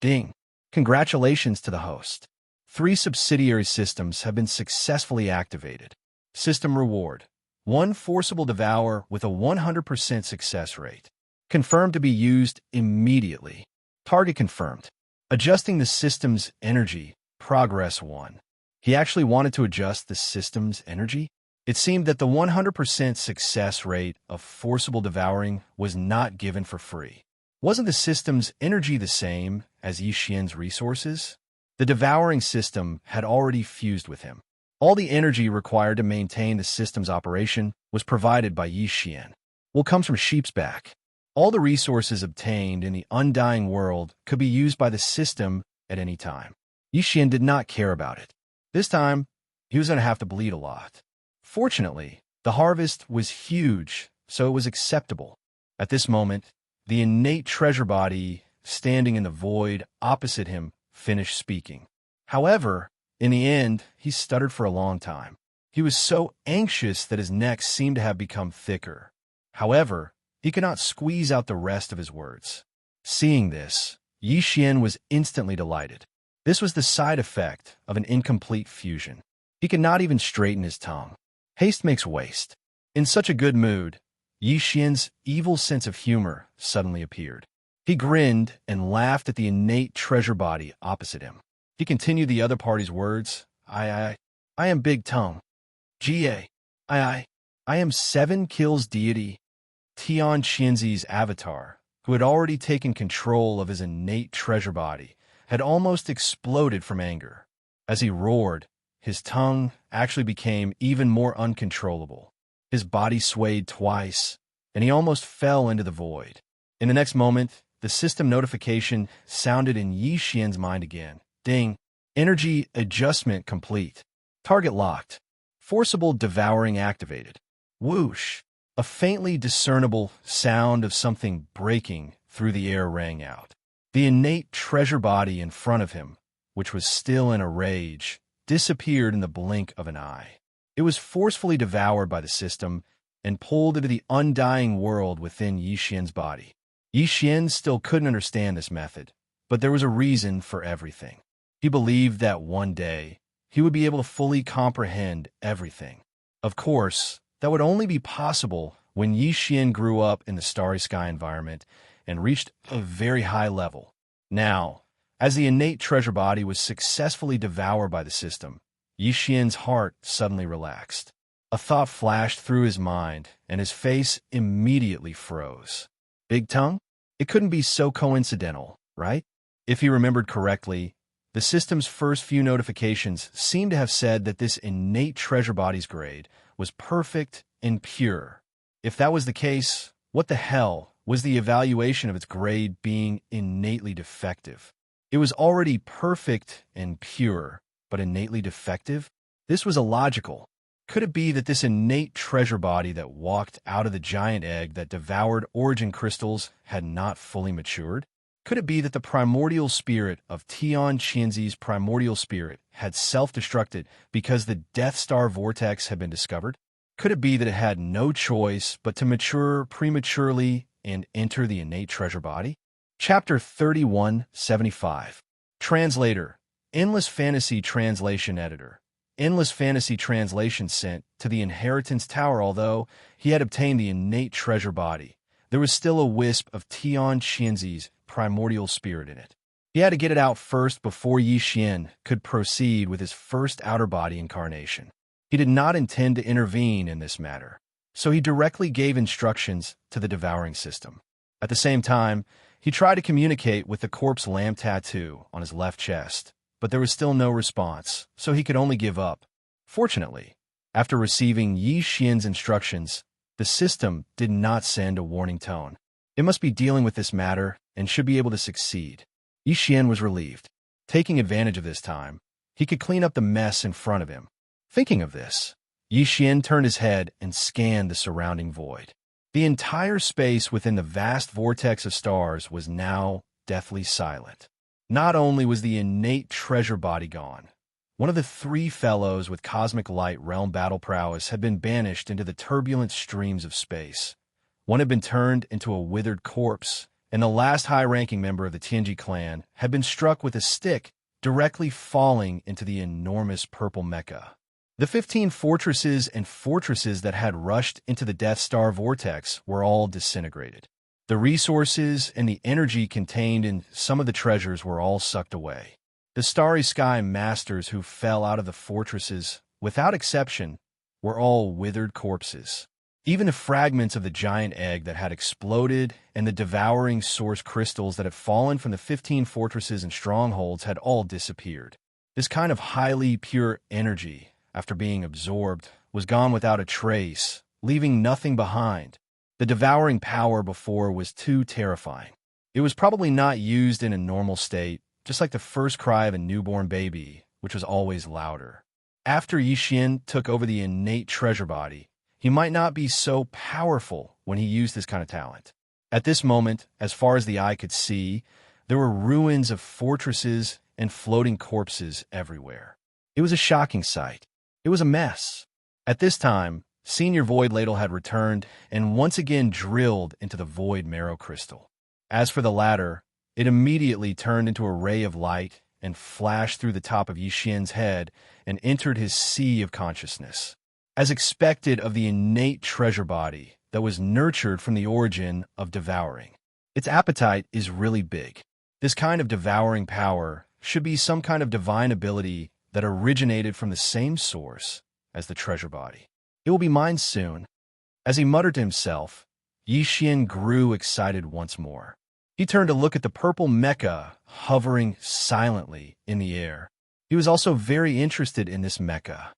Ding! Congratulations to the host. 3 subsidiary systems have been successfully activated. System reward, 1 forcible devour with a 100% success rate. Confirmed to be used immediately. Target confirmed. Adjusting the system's energy, progress 1. He actually wanted to adjust the system's energy? It seemed that the 100% success rate of forcible devouring was not given for free. Wasn't the system's energy the same as Yi Xian's resources? The devouring system had already fused with him. All the energy required to maintain the system's operation was provided by Yi Xian. What comes from sheep's back? All the resources obtained in the undying world could be used by the system at any time. Yi Xian did not care about it. This time, he was going to have to bleed a lot. Fortunately, the harvest was huge, so it was acceptable. At this moment, the innate treasure body standing in the void opposite him finished speaking. However, in the end, he stuttered for a long time. He was so anxious that his neck seemed to have become thicker. However, he could not squeeze out the rest of his words. Seeing this, Yi Xian was instantly delighted. This was the side effect of an incomplete fusion. He could not even straighten his tongue. Haste makes waste. In such a good mood, Yi Xian's evil sense of humor suddenly appeared. He grinned and laughed at the innate treasure body opposite him. He continued the other party's words. I am Big Tongue. Ga. I am 7 kills deity. Tian Qianzi's avatar, who had already taken control of his innate treasure body, had almost exploded from anger. As he roared, his tongue actually became even more uncontrollable. His body swayed twice, and he almost fell into the void. In the next moment, the system notification sounded in Yi Xian's mind again. Ding! Energy adjustment complete. Target locked. Forcible devouring activated. Whoosh! A faintly discernible sound of something breaking through the air rang out. The innate treasure body in front of him, which was still in a rage, disappeared in the blink of an eye. It was forcefully devoured by the system and pulled into the undying world within Yi Xian's body. Yi Xian still couldn't understand this method, but there was a reason for everything. He believed that one day he would be able to fully comprehend everything. Of course, that would only be possible when Yi Xian grew up in the starry sky environment and reached a very high level. Now, as the innate treasure body was successfully devoured by the system, Yi Xian's heart suddenly relaxed. A thought flashed through his mind, and his face immediately froze. Big Tongue? It couldn't be so coincidental, right? If he remembered correctly, the system's first few notifications seemed to have said that this innate treasure body's grade was perfect and pure. If that was the case, what the hell was the evaluation of its grade being innately defective? It was already perfect and pure, but innately defective? This was illogical. Could it be that this innate treasure body that walked out of the giant egg that devoured origin crystals had not fully matured? Could it be that the primordial spirit of Tian Qianzi's primordial spirit had self-destructed because the Death Star vortex had been discovered? Could it be that it had no choice but to mature prematurely and enter the innate treasure body? Chapter 3175. Translator. Endless Fantasy Translation Editor. Endless Fantasy Translation sent to the Inheritance Tower. Although he had obtained the innate treasure body, there was still a wisp of Tian Qianzi's primordial spirit in it. He had to get it out first before Yi Xian could proceed with his first outer body incarnation. He did not intend to intervene in this matter, so he directly gave instructions to the devouring system. At the same time, he tried to communicate with the corpse lamp tattoo on his left chest, but there was still no response, so he could only give up. Fortunately, after receiving Yi Xian's instructions, the system did not send a warning tone. It must be dealing with this matter and should be able to succeed. Yi Xian was relieved. Taking advantage of this time, he could clean up the mess in front of him. Thinking of this, Yi Xian turned his head and scanned the surrounding void. The entire space within the vast vortex of stars was now deathly silent. Not only was the innate treasure body gone, one of the three fellows with cosmic light realm battle prowess had been banished into the turbulent streams of space. One had been turned into a withered corpse, and the last high-ranking member of the Tianji clan had been struck with a stick directly falling into the enormous purple mecha. The 15 fortresses and fortresses that had rushed into the Death Star vortex were all disintegrated. The resources and the energy contained in some of the treasures were all sucked away. The Starry Sky Masters who fell out of the fortresses, without exception, were all withered corpses. Even the fragments of the giant egg that had exploded and the devouring source crystals that had fallen from the 15 fortresses and strongholds had all disappeared. This kind of highly pure energy, after being absorbed, was gone without a trace, leaving nothing behind. The devouring power before was too terrifying. It was probably not used in a normal state, just like the first cry of a newborn baby, which was always louder. After Yi Xian took over the innate treasure body, he might not be so powerful when he used this kind of talent. At this moment, as far as the eye could see, there were ruins of fortresses and floating corpses everywhere. It was a shocking sight. It was a mess. At this time, Senior Void Ladle had returned and once again drilled into the Void Marrow Crystal. As for the latter, it immediately turned into a ray of light and flashed through the top of Yi Xian's head and entered his sea of consciousness. As expected of the innate treasure body that was nurtured from the origin of devouring, its appetite is really big. This kind of devouring power should be some kind of divine ability that originated from the same source as the treasure body. It will be mine soon. As he muttered to himself, Yi Xian grew excited once more. He turned to look at the purple mecha hovering silently in the air. He was also very interested in this mecha.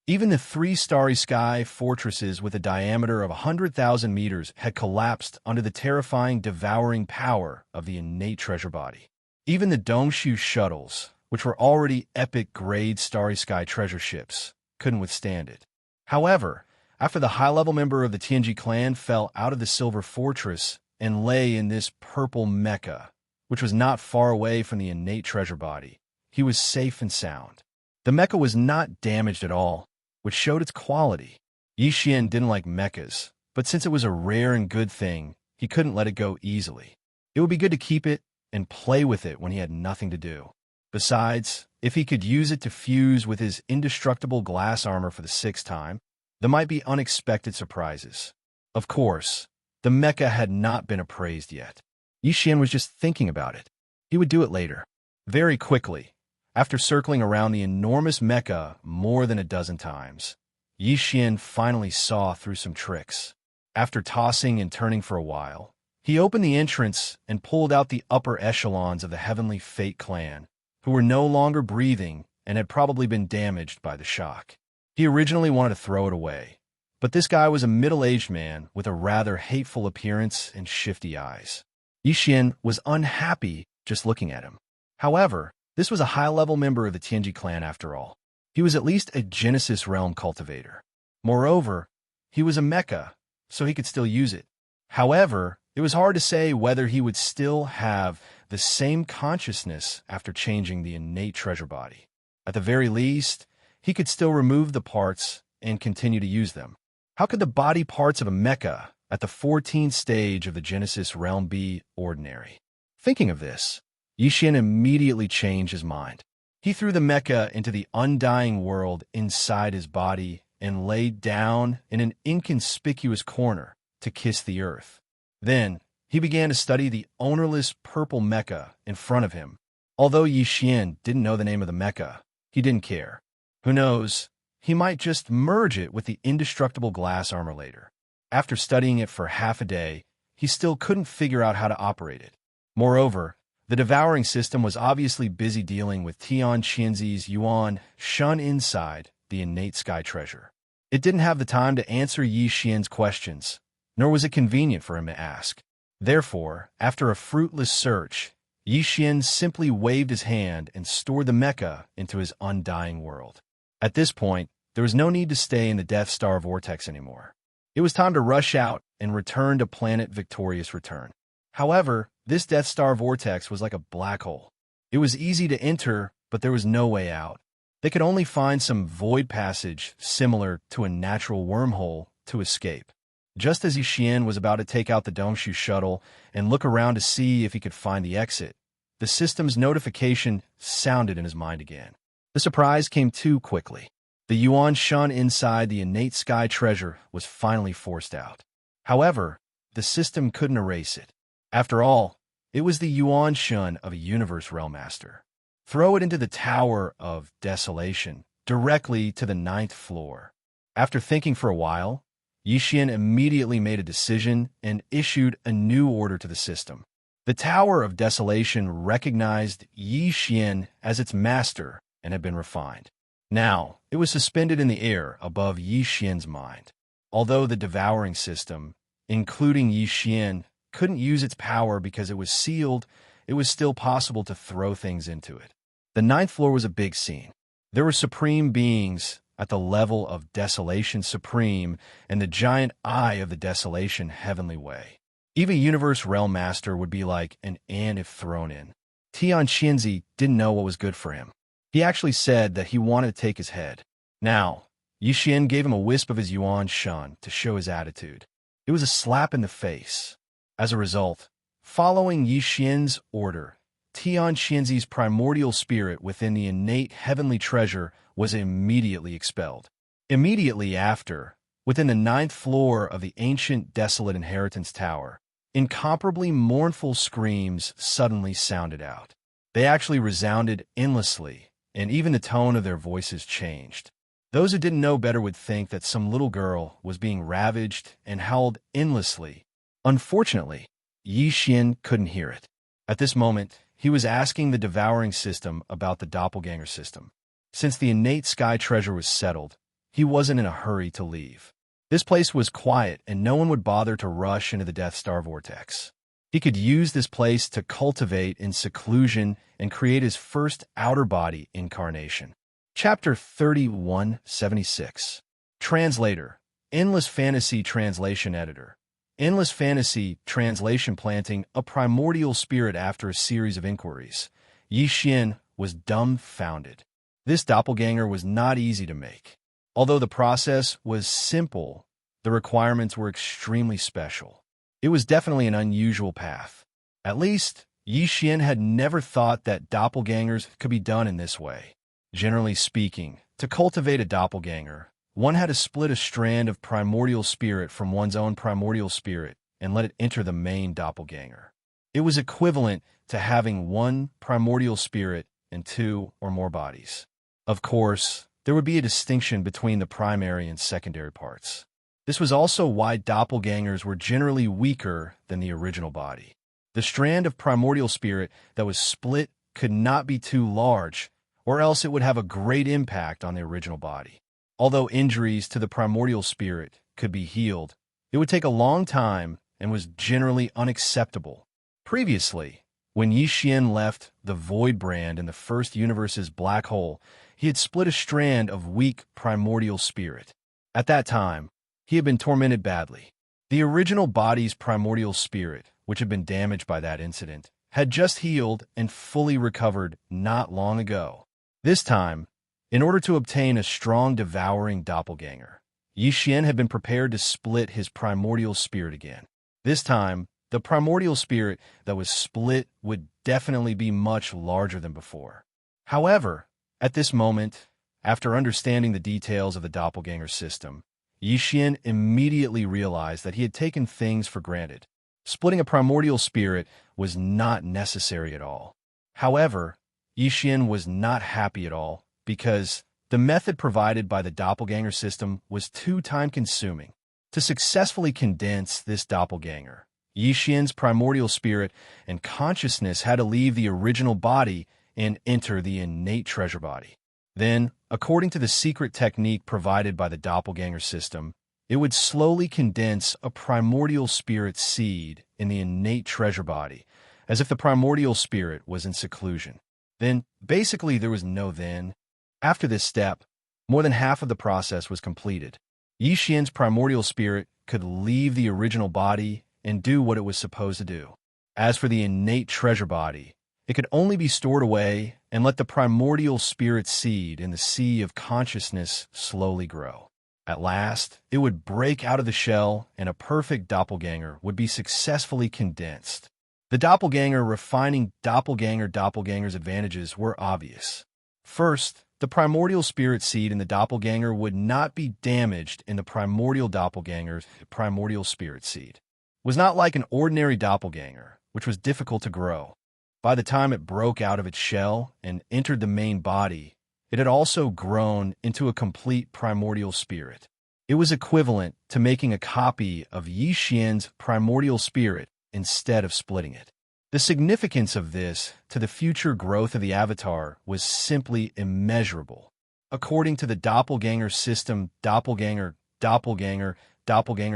Even the 3 starry sky fortresses with a diameter of 100,000 meters had collapsed under the terrifying devouring power of the innate treasure body. Even the Dongshu shuttles, which were already epic-grade starry sky treasure ships, couldn't withstand it. However, after the high-level member of the Tianji clan fell out of the Silver Fortress and lay in this purple mecha, which was not far away from the innate treasure body, he was safe and sound. The mecha was not damaged at all, which showed its quality. Yi Xian didn't like mechas, but since it was a rare and good thing, he couldn't let it go easily. It would be good to keep it and play with it when he had nothing to do. Besides, if he could use it to fuse with his indestructible glass armor for the 6th time, there might be unexpected surprises. Of course, the mecha had not been appraised yet. Yi Xian was just thinking about it. He would do it later. Very quickly, after circling around the enormous mecha more than a dozen times, Yi Xian finally saw through some tricks. After tossing and turning for a while, he opened the entrance and pulled out the upper echelons of the Heavenly Fate clan, who were no longer breathing and had probably been damaged by the shock. He originally wanted to throw it away, but this guy was a middle-aged man with a rather hateful appearance and shifty eyes. Yi Xian was unhappy just looking at him. However, this was a high-level member of the Tianji clan after all. He was at least a Genesis realm cultivator. Moreover, he was a mecha, so he could still use it. However, it was hard to say whether he would still have the same consciousness after changing the innate treasure body. At the very least, he could still remove the parts and continue to use them. How could the body parts of a mecha at the 14th stage of the Genesis realm be ordinary? Thinking of this, Yi Xian immediately changed his mind. He threw the mecha into the undying world inside his body and laid down in an inconspicuous corner to kiss the earth. Then, he began to study the ownerless purple mecha in front of him. Although Yi Xian didn't know the name of the mecha, he didn't care. Who knows, he might just merge it with the indestructible glass armor later. After studying it for half a day, he still couldn't figure out how to operate it. Moreover, The devouring system was obviously busy dealing with Tian Qianzi's Yuan Shun inside the innate sky treasure. It didn't have the time to answer Yi Xian's questions, nor was it convenient for him to ask. Therefore, after a fruitless search, Yi Xian simply waved his hand and stored the mecha into his undying world. At this point, there was no need to stay in the Death Star vortex anymore. It was time to rush out and return to Planet Victorious Return. However, this Death Star vortex was like a black hole. It was easy to enter, but there was no way out. They could only find some void passage similar to a natural wormhole to escape. Just as Yi Xian was about to take out the Domshu shuttle and look around to see if he could find the exit, the system's notification sounded in his mind again. The surprise came too quickly. The Yuan Shun inside the innate sky treasure was finally forced out. However, the system couldn't erase it. After all, it was the Yuan Shun of a universe realm master. Throw it into the Tower of Desolation, directly to the 9th floor. After thinking for a while, Yi Xian immediately made a decision and issued a new order to the system. The Tower of Desolation recognized Yi Xian as its master and had been refined. Now, it was suspended in the air above Yi Xian's mind. Although the devouring system, including Yi Xian, couldn't use its power because it was sealed, it was still possible to throw things into it. The 9th floor was a big scene. There were supreme beings at the level of Desolation Supreme and the giant Eye of the Desolation Heavenly Way. Even Universe Realm Master would be like an ant if thrown in. Tian Qianzi didn't know what was good for him. He actually said that he wanted to take his head. Now, Yi Xian gave him a wisp of his Yuan Shun to show his attitude. It was a slap in the face. As a result, following Yi Xian's order, Tian Qianzi's primordial spirit within the innate heavenly treasure was immediately expelled. Immediately after, within the 9th floor of the ancient desolate inheritance tower, incomparably mournful screams suddenly sounded out. They actually resounded endlessly, and even the tone of their voices changed. Those who didn't know better would think that some little girl was being ravaged and howled endlessly. Unfortunately, Yi Xian couldn't hear it. At this moment, he was asking the devouring system about the doppelganger system. Since the innate sky treasure was settled, he wasn't in a hurry to leave. This place was quiet and no one would bother to rush into the Death Star vortex. He could use this place to cultivate in seclusion and create his first outer body incarnation. Chapter 3176. Translator. Endless Fantasy Translation Editor. Endless Fantasy Translation planting a primordial spirit after a series of inquiries. Yi Xian was dumbfounded. This doppelganger was not easy to make. Although the process was simple, the requirements were extremely special. It was definitely an unusual path. At least, Yi Xian had never thought that doppelgangers could be done in this way. Generally speaking, to cultivate a doppelganger, one had to split a strand of primordial spirit from one's own primordial spirit and let it enter the main doppelganger. It was equivalent to having one primordial spirit in 2 or more bodies. Of course, there would be a distinction between the primary and secondary parts. This was also why doppelgangers were generally weaker than the original body. The strand of primordial spirit that was split could not be too large, or else it would have a great impact on the original body. Although injuries to the primordial spirit could be healed, it would take a long time and was generally unacceptable. Previously, when Yi Xian left the Void Brand in the first universe's black hole, he had split a strand of weak primordial spirit. At that time, he had been tormented badly. The original body's primordial spirit, which had been damaged by that incident, had just healed and fully recovered not long ago. This time, in order to obtain a strong devouring doppelganger, Yi Xian had been prepared to split his primordial spirit again. This time, the primordial spirit that was split would definitely be much larger than before. However, at this moment, after understanding the details of the doppelganger system, Yi Xian immediately realized that he had taken things for granted. Splitting a primordial spirit was not necessary at all. However, Yi Xian was not happy at all because the method provided by the doppelganger system was too time-consuming. To successfully condense this doppelganger, Yi Xian's primordial spirit and consciousness had to leave the original body and enter the innate treasure body. Then, according to the secret technique provided by the doppelganger system, it would slowly condense a primordial spirit seed in the innate treasure body, as if the primordial spirit was in seclusion. Then, basically, there was no then. After this step, more than half of the process was completed. Yi Xian's primordial spirit could leave the original body and do what it was supposed to do. As for the innate treasure body, it could only be stored away and let the primordial spirit seed in the sea of consciousness slowly grow. At last, it would break out of the shell and a perfect doppelganger would be successfully condensed. The doppelganger refining doppelganger's advantages were obvious. First, the primordial spirit seed in the doppelganger would not be damaged in the primordial doppelganger's primordial spirit seed. It was not like an ordinary doppelganger, which was difficult to grow. By the time it broke out of its shell and entered the main body, it had also grown into a complete primordial spirit. It was equivalent to making a copy of Yi Xian's primordial spirit instead of splitting it. The significance of this to the future growth of the avatar was simply immeasurable. According to the doppelganger system, doppelganger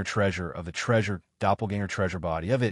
treasure of the treasure, doppelganger treasure body of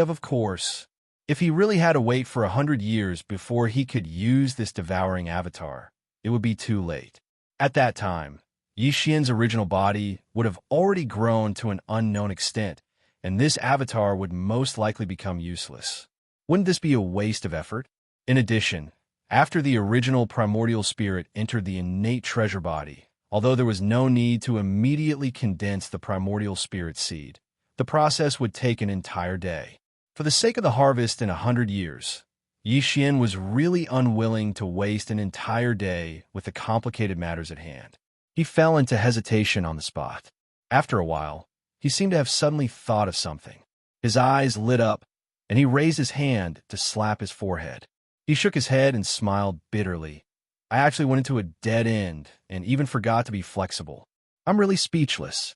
of course. If he really had to wait for 100 years before he could use this devouring avatar, it would be too late. At that time, Yi Xian's original body would have already grown to an unknown extent, and this avatar would most likely become useless. Wouldn't this be a waste of effort? In addition, after the original primordial spirit entered the innate treasure body, although there was no need to immediately condense the primordial spirit seed, the process would take an entire day. For the sake of the harvest in 100 years, Yi Xian was really unwilling to waste an entire day with the complicated matters at hand. He fell into hesitation on the spot. After a while, he seemed to have suddenly thought of something. His eyes lit up, and he raised his hand to slap his forehead. He shook his head and smiled bitterly. I actually went into a dead end and even forgot to be flexible. I'm really speechless.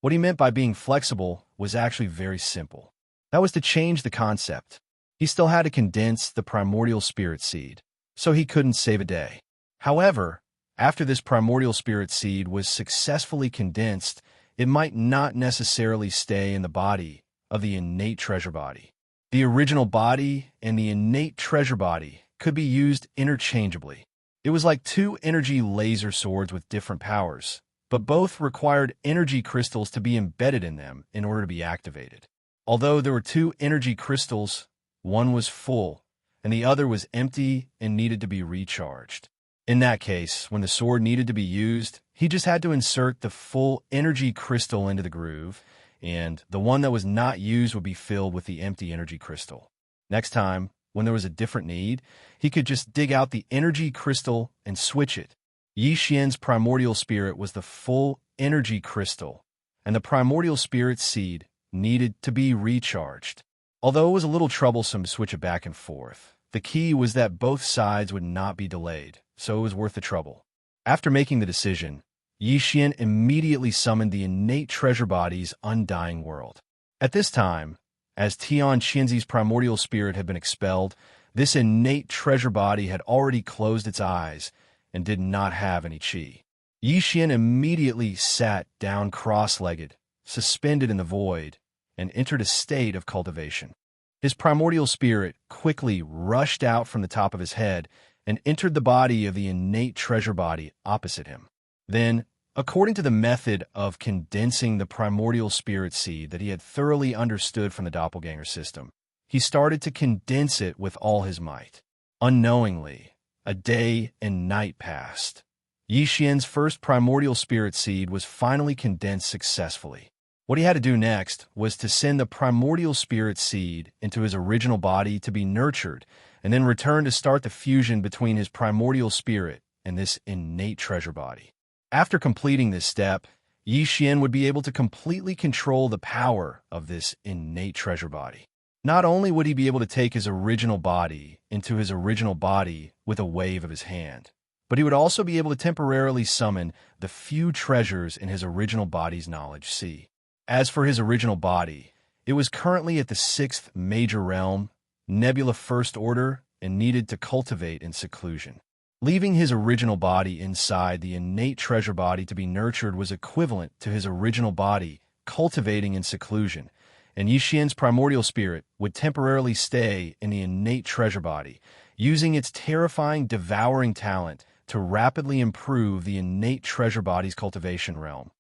What he meant by being flexible was actually very simple. That was to change the concept. He still had to condense the primordial spirit seed, so he couldn't save a day. However, after this primordial spirit seed was successfully condensed, it might not necessarily stay in the body of the innate treasure body. The original body and the innate treasure body could be used interchangeably. It was like two energy laser swords with different powers, but both required energy crystals to be embedded in them in order to be activated. Although there were two energy crystals, one was full and the other was empty and needed to be recharged. In that case, when the sword needed to be used, he just had to insert the full energy crystal into the groove, and the one that was not used would be filled with the empty energy crystal. Next time, when there was a different need, he could just dig out the energy crystal and switch it. Yi Xian's primordial spirit was the full energy crystal, and the primordial spirit seed needed to be recharged. Although it was a little troublesome to switch it back and forth, the key was that both sides would not be delayed, so it was worth the trouble. After making the decision, Yi Xian immediately summoned the innate treasure body's undying world. At this time, as Tian Qinzi's primordial spirit had been expelled, this innate treasure body had already closed its eyes and did not have any qi. Yi Xian immediately sat down cross-legged, suspended in the void, and entered a state of cultivation. His primordial spirit quickly rushed out from the top of his head and entered the body of the innate treasure body opposite him. Then, according to the method of condensing the primordial spirit seed that he had thoroughly understood from the doppelganger system, he started to condense it with all his might. Unknowingly, a day and night passed. Yi Xian's first primordial spirit seed was finally condensed successfully. What he had to do next was to send the primordial spirit seed into his original body to be nurtured, and then return to start the fusion between his primordial spirit and this innate treasure body. After completing this step, Yi Xian would be able to completely control the power of this innate treasure body. Not only would he be able to take his original body into his original body with a wave of his hand, but he would also be able to temporarily summon the few treasures in his original body's knowledge sea. As for his original body, it was currently at the 6th major realm, Nebula First Order, and needed to cultivate in seclusion. Leaving his original body inside the innate treasure body to be nurtured was equivalent to his original body cultivating in seclusion, and Yixian's primordial spirit would temporarily stay in the innate treasure body, using its terrifying devouring talent to rapidly improve the innate treasure body's cultivation realm.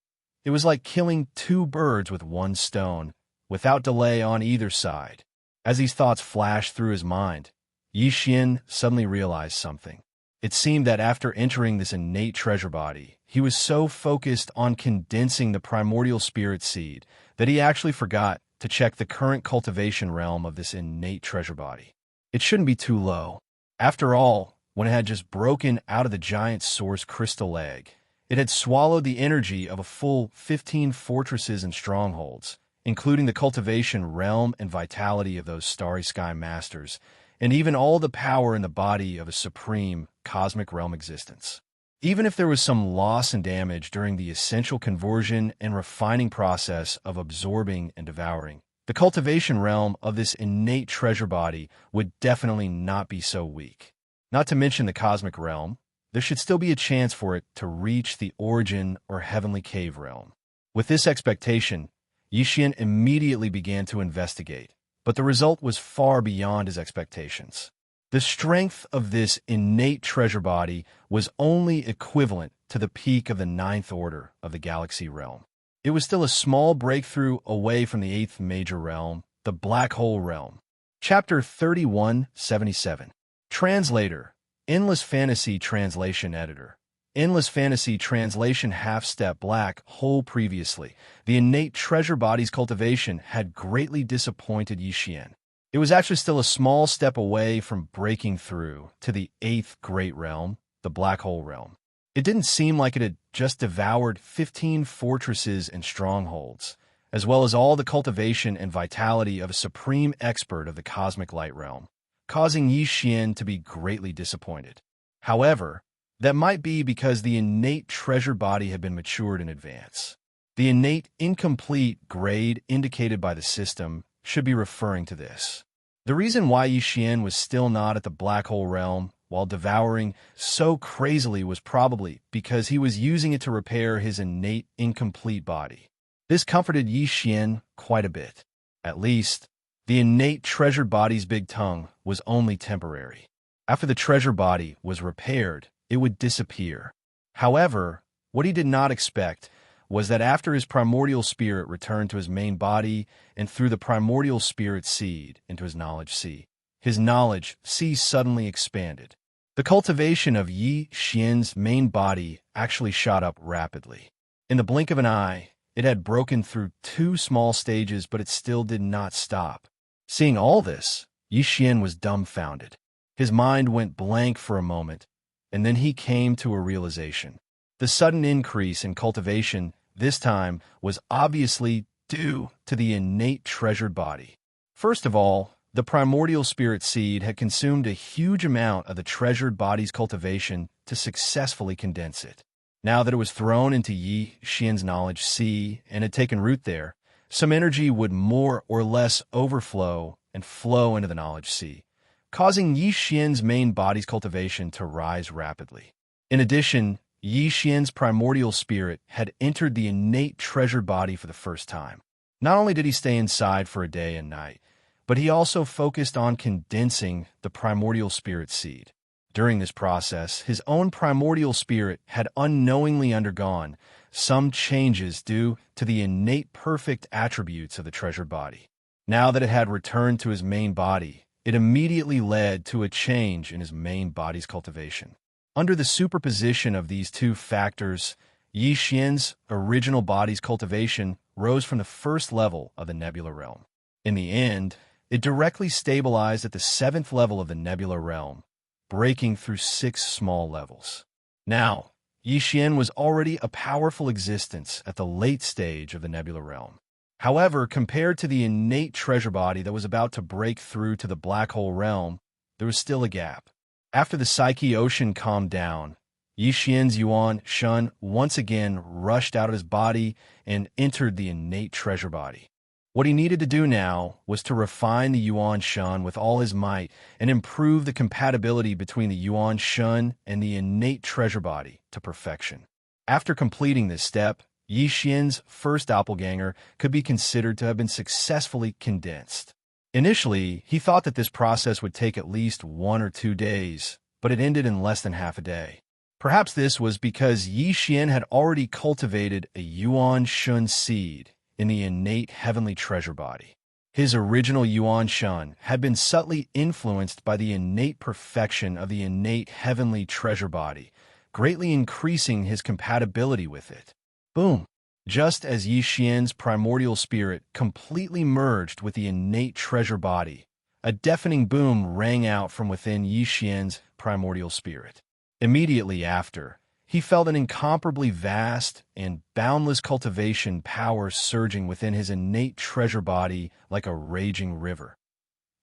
It was like killing two birds with one stone, without delay on either side. As these thoughts flashed through his mind, Yixian suddenly realized something. It seemed that after entering this innate treasure body, he was so focused on condensing the primordial spirit seed that he actually forgot to check the current cultivation realm of this innate treasure body. It shouldn't be too low. After all, when it had just broken out of the giant source crystal egg, it had swallowed the energy of a full 15 fortresses and strongholds, including the cultivation realm and vitality of those starry sky masters, and even all the power in the body of a supreme cosmic realm existence. Even if there was some loss and damage during the essential conversion and refining process of absorbing and devouring, the cultivation realm of this innate treasure body would definitely not be so weak. Not to mention the cosmic realm, there should still be a chance for it to reach the origin or heavenly cave realm. With this expectation, Yixian immediately began to investigate, but the result was far beyond his expectations. The strength of this innate treasure body was only equivalent to the peak of the 9th order of the galaxy realm. It was still a small breakthrough away from the 8th major realm, the black hole realm. Chapter 3177. Translator, Endless Fantasy Translation Editor. Endless Fantasy Translation Half-Step Black Hole. Previously, the innate treasure body's cultivation had greatly disappointed Yixian. It was actually still a small step away from breaking through to the 8th great realm, the black hole realm. It didn't seem like it had just devoured 15 fortresses and strongholds, as well as all the cultivation and vitality of a supreme expert of the cosmic light realm, causing Yixian to be greatly disappointed. However, that might be because the innate treasure body had been matured in advance. The innate incomplete grade indicated by the system should be referring to this. The reason why Yixian was still not at the black hole realm while devouring so crazily was probably because he was using it to repair his innate incomplete body. This comforted Yixian quite a bit. At least, the innate treasure body's big tongue was only temporary. After the treasure body was repaired, it would disappear. However, what he did not expect was that after his primordial spirit returned to his main body and through the primordial spirit seed into his knowledge sea suddenly expanded. The cultivation of Yixian's main body actually shot up rapidly. In the blink of an eye, it had broken through 2 small stages, but it still did not stop. Seeing all this, Yixian was dumbfounded. His mind went blank for a moment, and then he came to a realization. The sudden increase in cultivation this time was obviously due to the innate treasured body. First of all, the primordial spirit seed had consumed a huge amount of the treasured body's cultivation to successfully condense it. Now that it was thrown into Yixian's knowledge sea and had taken root there, some energy would more or less overflow and flow into the knowledge sea, causing Yixian's main body's cultivation to rise rapidly. In addition, Yixian's primordial spirit had entered the innate treasured body for the first time. Not only did he stay inside for a day and night, but he also focused on condensing the primordial spirit seed. During this process, his own primordial spirit had unknowingly undergone some changes due to the innate perfect attributes of the treasured body. Now that it had returned to his main body, it immediately led to a change in his main body's cultivation. Under the superposition of these two factors, Yixian's original body's cultivation rose from the first level of the nebula realm. In the end, it directly stabilized at the 7th level of the nebula realm, breaking through 6 small levels. Now, Yixian was already a powerful existence at the late stage of the nebula realm. However, compared to the innate treasure body that was about to break through to the black hole realm, there was still a gap. After the psyche ocean calmed down, Yi Xian's Yuan Shun once again rushed out of his body and entered the innate treasure body. What he needed to do now was to refine the Yuan Shun with all his might and improve the compatibility between the Yuan Shun and the innate treasure body to perfection. After completing this step, Yi Xian's first doppelganger could be considered to have been successfully condensed. Initially, he thought that this process would take at least 1 or 2 days, but it ended in less than half a day. Perhaps this was because Yi Xian had already cultivated a Yuan Shun seed in the innate heavenly treasure body. His original Yuan Shun had been subtly influenced by the innate perfection of the innate heavenly treasure body, greatly increasing his compatibility with it. Boom! Just as Yi Xian's primordial spirit completely merged with the innate treasure body, a deafening boom rang out from within Yi Xian's primordial spirit. Immediately after, he felt an incomparably vast and boundless cultivation power surging within his innate treasure body like a raging river.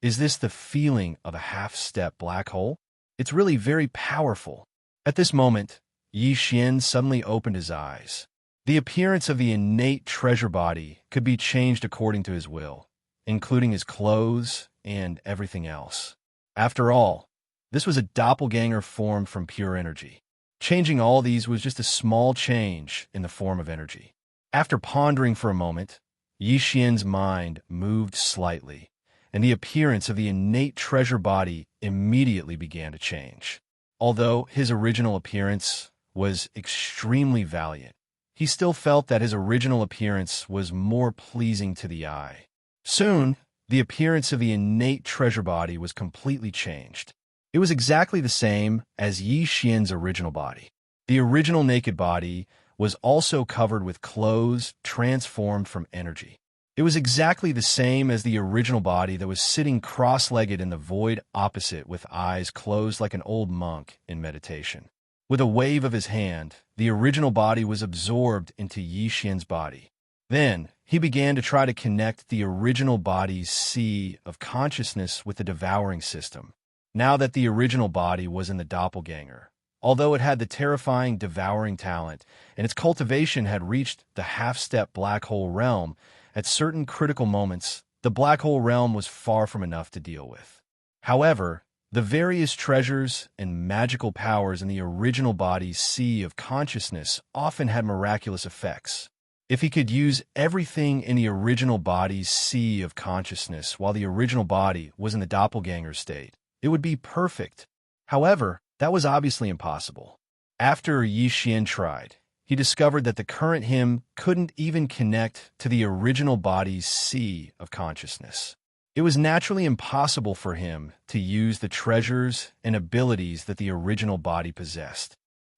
Is this the feeling of a half-step black hole? It's really very powerful. At this moment, Yi Xian suddenly opened his eyes. The appearance of the innate treasure body could be changed according to his will, including his clothes and everything else. After all, this was a doppelganger formed from pure energy. Changing all these was just a small change in the form of energy. After pondering for a moment, Yi Xian's mind moved slightly, and the appearance of the innate treasure body immediately began to change. Although his original appearance was extremely valiant, he still felt that his original appearance was more pleasing to the eye. Soon, the appearance of the innate treasure body was completely changed. It was exactly the same as Yi Xian's original body. The original naked body was also covered with clothes transformed from energy. It was exactly the same as the original body that was sitting cross-legged in the void opposite with eyes closed like an old monk in meditation. With a wave of his hand, the original body was absorbed into Yi Xian's body. Then, he began to try to connect the original body's sea of consciousness with the devouring system. Now that the original body was in the doppelganger, although it had the terrifying devouring talent and its cultivation had reached the half-step black hole realm, at certain critical moments, the black hole realm was far from enough to deal with. However, the various treasures and magical powers in the original body's sea of consciousness often had miraculous effects. If he could use everything in the original body's sea of consciousness while the original body was in the doppelganger state, it would be perfect. However, that was obviously impossible. After Yi Xian tried, he discovered that the current him couldn't even connect to the original body's sea of consciousness. It was naturally impossible for him to use the treasures and abilities that the original body possessed.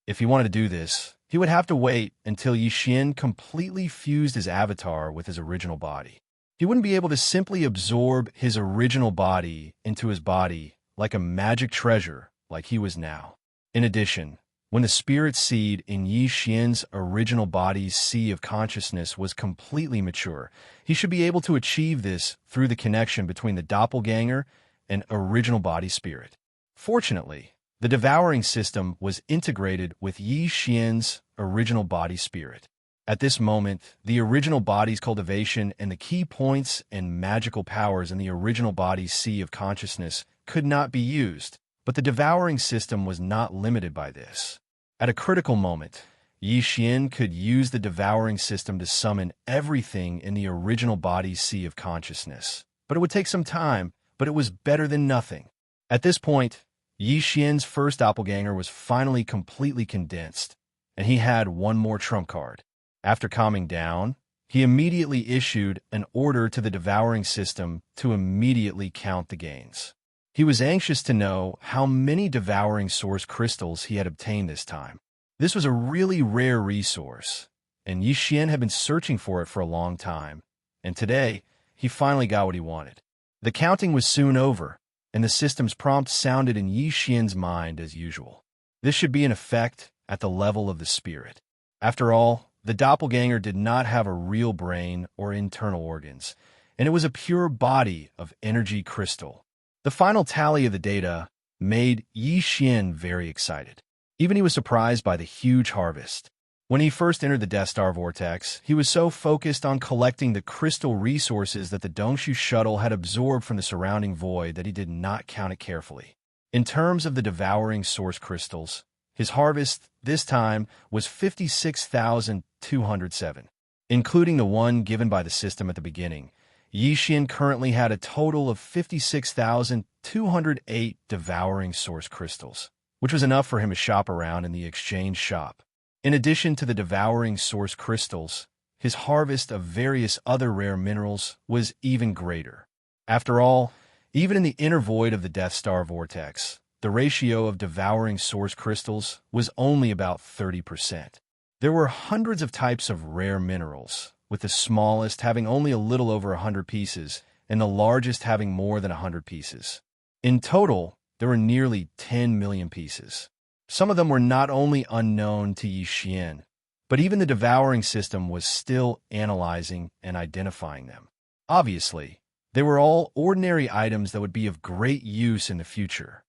If he wanted to do this, he would have to wait until Yi Xian completely fused his avatar with his original body. He wouldn't be able to simply absorb his original body into his body like a magic treasure like he was now. In addition, when the spirit seed in Yi Xian's original body's sea of consciousness was completely mature, he should be able to achieve this through the connection between the doppelganger and original body spirit. Fortunately, the devouring system was integrated with Yi Xian's original body spirit. At this moment, the original body's cultivation and the key points and magical powers in the original body's sea of consciousness could not be used, but the devouring system was not limited by this. At a critical moment, Yi Xian could use the devouring system to summon everything in the original body's sea of consciousness. But it would take some time, but it was better than nothing. At this point, Yi Xian's first doppelganger was finally completely condensed, and he had one more trump card. After calming down, he immediately issued an order to the devouring system to immediately count the gains. He was anxious to know how many devouring source crystals he had obtained this time. This was a really rare resource, and Yi Xian had been searching for it for a long time, and today, he finally got what he wanted. The counting was soon over, and the system's prompt sounded in Yi Xian's mind as usual. This should be in effect at the level of the spirit. After all, the doppelganger did not have a real brain or internal organs, and it was a pure body of energy crystal. The final tally of the data made Yi Xian very excited. Even he was surprised by the huge harvest. When he first entered the Death Star vortex, he was so focused on collecting the crystal resources that the Dongshu shuttle had absorbed from the surrounding void that he did not count it carefully. In terms of the devouring source crystals, his harvest, this time, was 56,207. Including the one given by the system at the beginning, Yixian currently had a total of 56,208 devouring source crystals, which was enough for him to shop around in the exchange shop. In addition to the devouring source crystals, his harvest of various other rare minerals was even greater. After all, even in the inner void of the Death Star vortex, the ratio of devouring source crystals was only about 30%. There were hundreds of types of rare minerals, with the smallest having only a little over 100 pieces and the largest having more than 100 pieces. In total, there were nearly 10 million pieces. Some of them were not only unknown to Yixian, but even the devouring system was still analyzing and identifying them. Obviously, they were all ordinary items that would be of great use in the future.